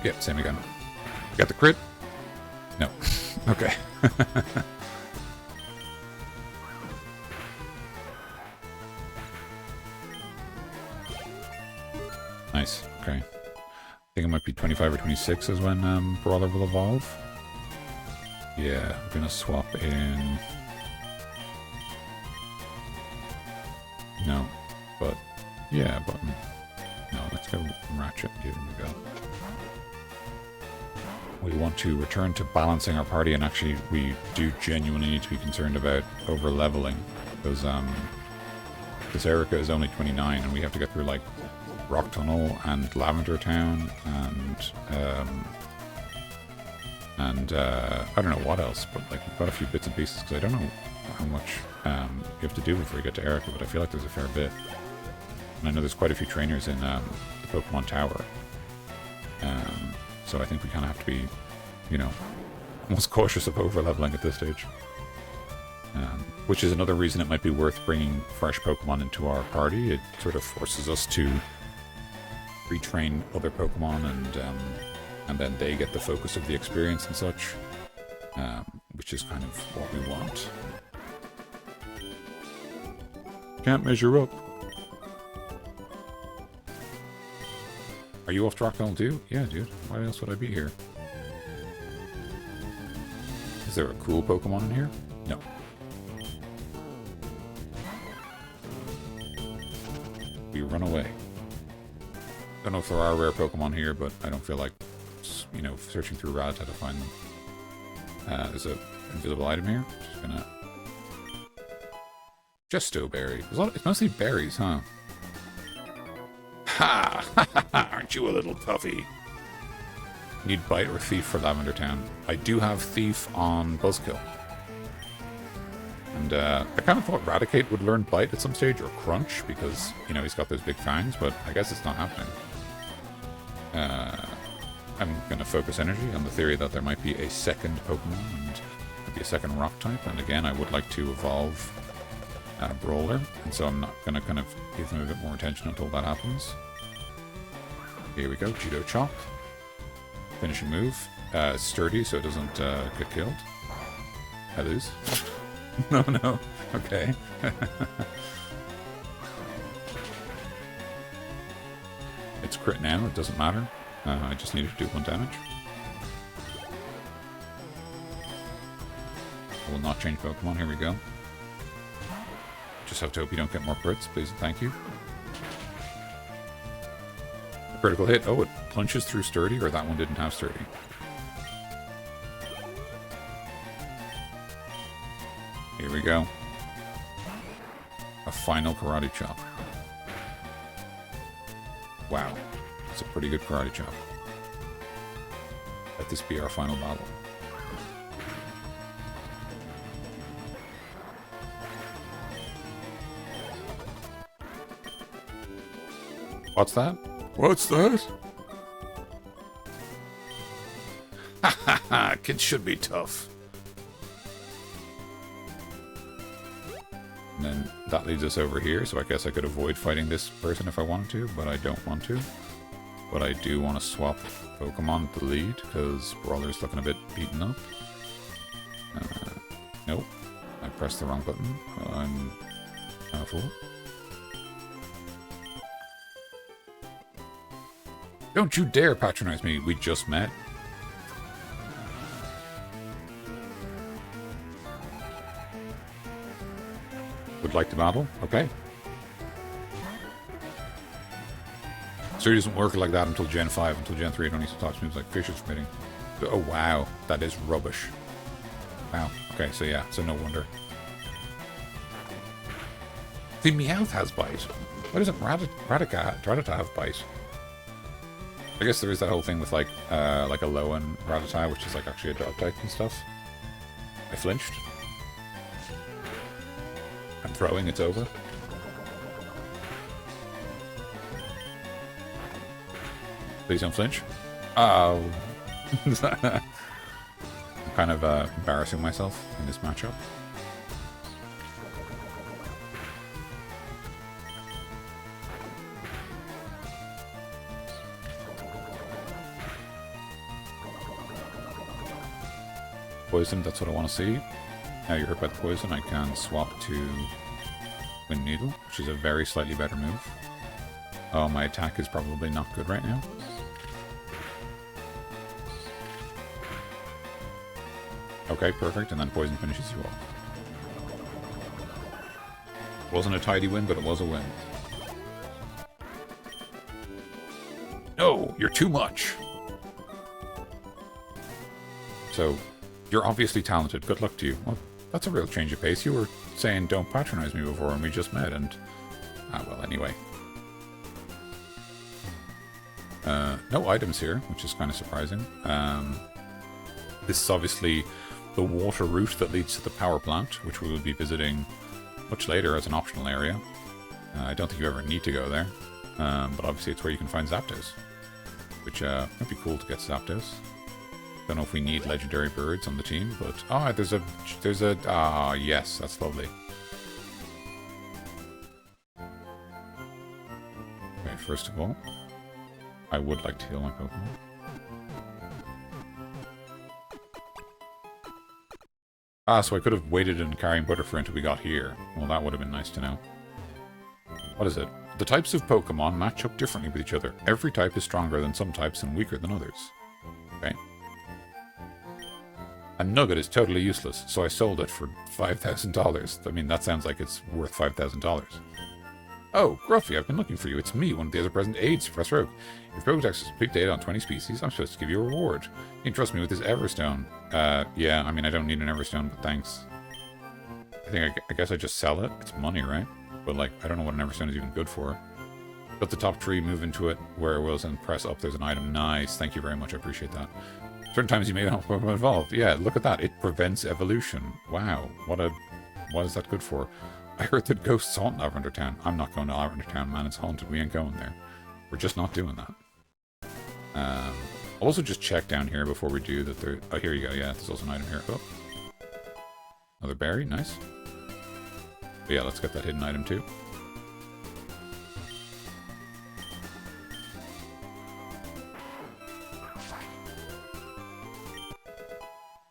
Yep, same again. Got the crit? No. Okay. Nice. Okay. I think it might be 25 or 26 is when Brawler will evolve. Yeah, I'm gonna swap in... No. But, yeah, button. No, let's go Ratchet. Give him a go. We want to return to balancing our party, and actually we do genuinely need to be concerned about over-leveling. Because, Erica is only 29, and we have to get through, like, Rock Tunnel and Lavender Town, and I don't know what else, but, like, we've got a few bits and pieces, because I don't know how much you have to do before you get to Erica, but I feel like there's a fair bit. And I know there's quite a few trainers in the Pokemon Tower. So I think we kind of have to be, you know, almost cautious of over-leveling at this stage. Which is another reason it might be worth bringing fresh Pokemon into our party. It sort of forces us to retrain other Pokemon, and then they get the focus of the experience and such, which is kind of what we want. Can't measure up. Are you off Rock Tunnel too? Yeah, dude. Why else would I be here? Is there a cool Pokemon in here? No. We run away. Don't know if there are rare Pokemon here, but I don't feel like, you know, searching through Rattata to find them. There's an invisible item here. Just gonna... Justo berry. It's mostly berries, huh? Ha! Aren't you a little puffy? Need Bite or Thief for Lavender Town. I do have Thief on Buzzkill. And I kind of thought Raticate would learn Bite at some stage, or Crunch, because, you know, he's got those big fangs, but I guess it's not happening. I'm going to focus energy on the theory that there might be a second Pokemon, and maybe a second Rock type, and again, I would like to evolve Brawler, and so I'm not going to kind of give them a bit more attention until that happens. Here we go, Judo Chop. Finishing move. Sturdy, so it doesn't get killed. I lose. No. Okay. It's crit now, it doesn't matter. I just needed to do 1 damage. I will not change Pokemon, here we go. Just have to hope you don't get more crits, please and thank you. A critical hit. Oh, it punches through Sturdy, or that one didn't have Sturdy. Here we go. A final Karate Chop. Wow. That's a pretty good Karate Chop. Let this be our final battle. What's that? What's that? Ha ha ha! Kids should be tough. And then that leads us over here, so I guess I could avoid fighting this person if I wanted to, but I don't want to. But I do want to swap Pokemon to the lead, because Brawler's looking a bit beaten up. Nope. I pressed the wrong button. I'm a fool. Don't you dare patronize me, we just met. Would like to battle? Okay. So it doesn't work like that until Gen 5. Until Gen 3 it only talks moves like Fisher's Spitting. Oh wow, that is rubbish. Wow, okay, so yeah, so no wonder. The Meowth has Bite. Why doesn't Rattata have Bite? I guess there is that whole thing with like a low-end Rattata, which is like actually a dog type and stuff. I flinched. I'm throwing, it's over. Please don't flinch. Oh. I'm kind of embarrassing myself in this matchup. Poison, that's what I want to see. Now you're hurt by the poison, I can swap to Wind Needle, which is a very slightly better move. Oh, my attack is probably not good right now. Okay, perfect, and then poison finishes you off. Wasn't a tidy win, but it was a win. You're too much. So, you're obviously talented. Good luck to you. Well, that's a real change of pace. You were saying don't patronize me before and we just met and... well, anyway. No items here, which is kind of surprising. This is obviously the water route that leads to the power plant, which we will be visiting much later as an optional area. I don't think you ever need to go there, but obviously it's where you can find Zapdos, which might be cool to get Zapdos. Don't know if we need legendary birds on the team, but there's a yes, that's lovely. Okay, first of all, I would like to heal my Pokemon. So I could have waited and carrying Butterfree until we got here. Well, that would have been nice to know. What is it? The types of Pokemon match up differently with each other. Every type is stronger than some types and weaker than others. Okay. A nugget is totally useless, so I sold it for $5,000. I mean, that sounds like it's worth $5,000. Oh, Gruffy, I've been looking for you. It's me, one of the other present aides, Professor Oak. If Pokedex has complete data on 20 species, I'm supposed to give you a reward. You can trust me with this Everstone. Yeah, I mean, I don't need an Everstone, but thanks. I guess I just sell it. It's money, right? But, like, I don't know what an Everstone is even good for. Got the top tree, move into it where it wills, and press up. There's an item. Nice. Thank you very much. I appreciate that. Certain times you may not Pokemon evolve. Yeah, look at that. It prevents evolution. Wow. What is that good for? I heard that ghosts haunt Lavender Town. I'm not going to Lavender Town, man. It's haunted. We ain't going there. We're just not doing that. I'll also just check down here before we do that. There. Oh, here you go. Yeah, there's also an item here. Oh. Another berry. Nice. But yeah, let's get that hidden item too.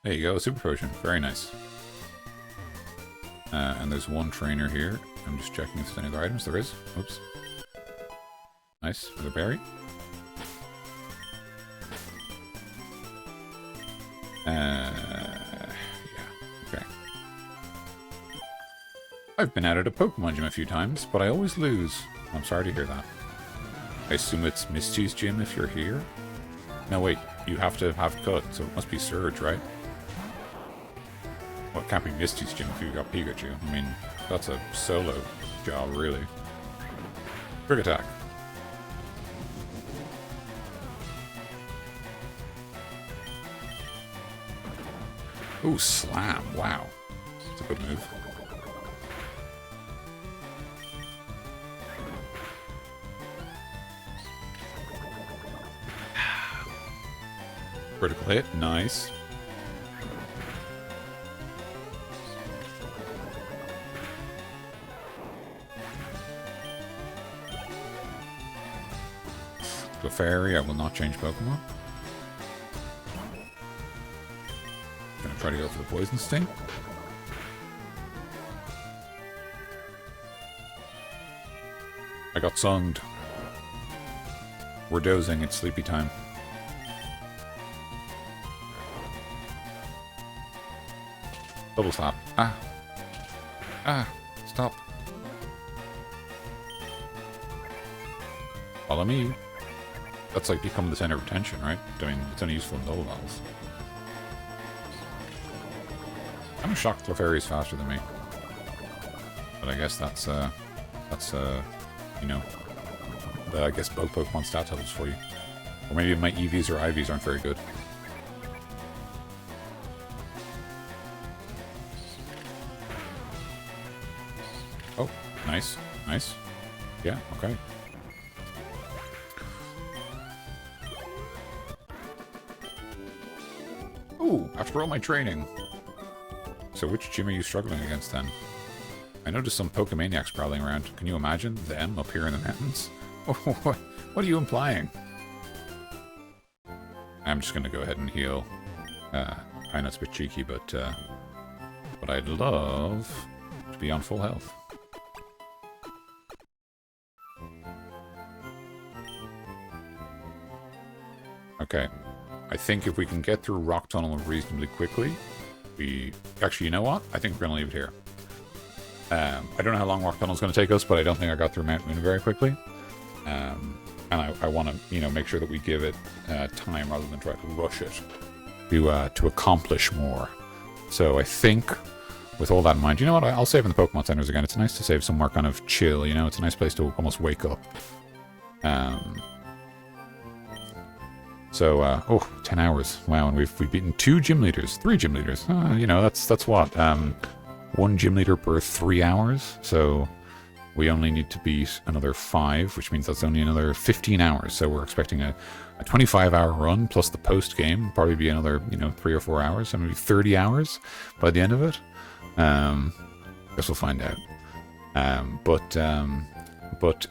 There you go. Super potion. Very nice. And there's one trainer here. I'm just checking if there's any other items. There is. Oops. Nice. Another berry. Yeah. Okay. I've been out at a Pokemon gym a few times, but I always lose. I'm sorry to hear that. I assume it's Misty's gym if you're here? No, wait. You have to have cut, so it must be Surge, right? Well, it can't be Misty's gym if you've got Pikachu. I mean, that's a solo job, really. Quick attack. Ooh, slam. Wow. That's a good move. Critical hit. Nice. Clefairy, I will not change Pokemon. Gonna try to go for the Poison Sting. I got sunged. We're dozing, it's sleepy time. Double slap. Ah. Ah. Stop. Follow me. That's like become the center of attention, right? I mean, it's only useful in low levels. I'm shocked Clefairy is faster than me. But I guess that's you know, I guess both Pokemon stat levels for you. Or maybe my EVs or IVs aren't very good. Oh, nice. Nice. Yeah, okay. Ooh, after all my training. So which gym are you struggling against then? I noticed some Pokemaniacs prowling around. Can you imagine them up here in the mountains? What are you implying? I'm just gonna go ahead and heal. I know it's a bit cheeky, but I'd love to be on full health. Okay. I think if we can get through Rock Tunnel reasonably quickly, actually, you know what? I think we're gonna leave it here. I don't know how long Rock Tunnel is going to take us, but I don't think I got through Mount Moon very quickly. And and I want to, make sure that we give it time rather than try to rush it to accomplish more. So I think, with all that in mind, you know what? I'll save in the Pokemon Centers again. It's nice to save somewhere kind of chill. It's a nice place to almost wake up. So 10 hours. Wow, and we've beaten 3 gym leaders. That's what? 1 gym leader per 3 hours. So we only need to beat another 5, which means that's only another 15 hours. So we're expecting a 25-hour run plus the post game. Probably be another 3 or 4 hours. So maybe 30 hours by the end of it. Guess we'll find out. But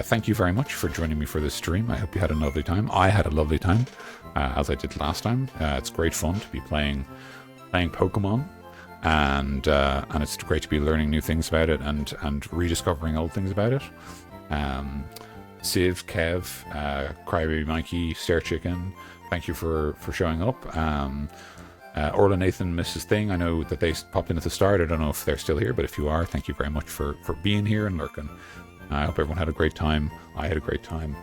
thank you very much for joining me for this stream. I hope you had a lovely time. I had a lovely time, as I did last time. It's great fun to be playing Pokemon, and it's great to be learning new things about it and rediscovering old things about it. Civ, Kev, Crybaby Mikey, Stare Chicken, thank you for showing up. Orla, Nathan, Mrs. Thing, I know that they popped in at the start. I don't know if they're still here, but if you are, thank you very much for being here and lurking. I hope everyone had a great time. I had a great time.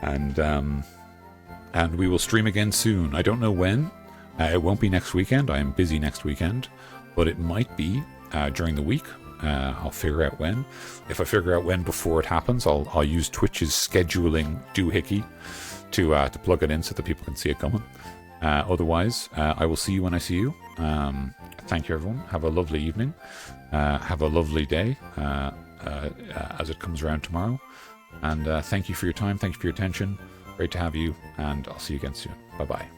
And we will stream again soon. I don't know when. It won't be next weekend. I am busy next weekend. But it might be during the week. I'll figure out when. If I figure out when before it happens, I'll use Twitch's scheduling doohickey to plug it in so that people can see it coming. Otherwise, I will see you when I see you. Thank you, everyone. Have a lovely evening. Have a lovely day as it comes around tomorrow. And thank you for your time. Thank you for your attention. Great to have you. And I'll see you again soon. Bye-bye.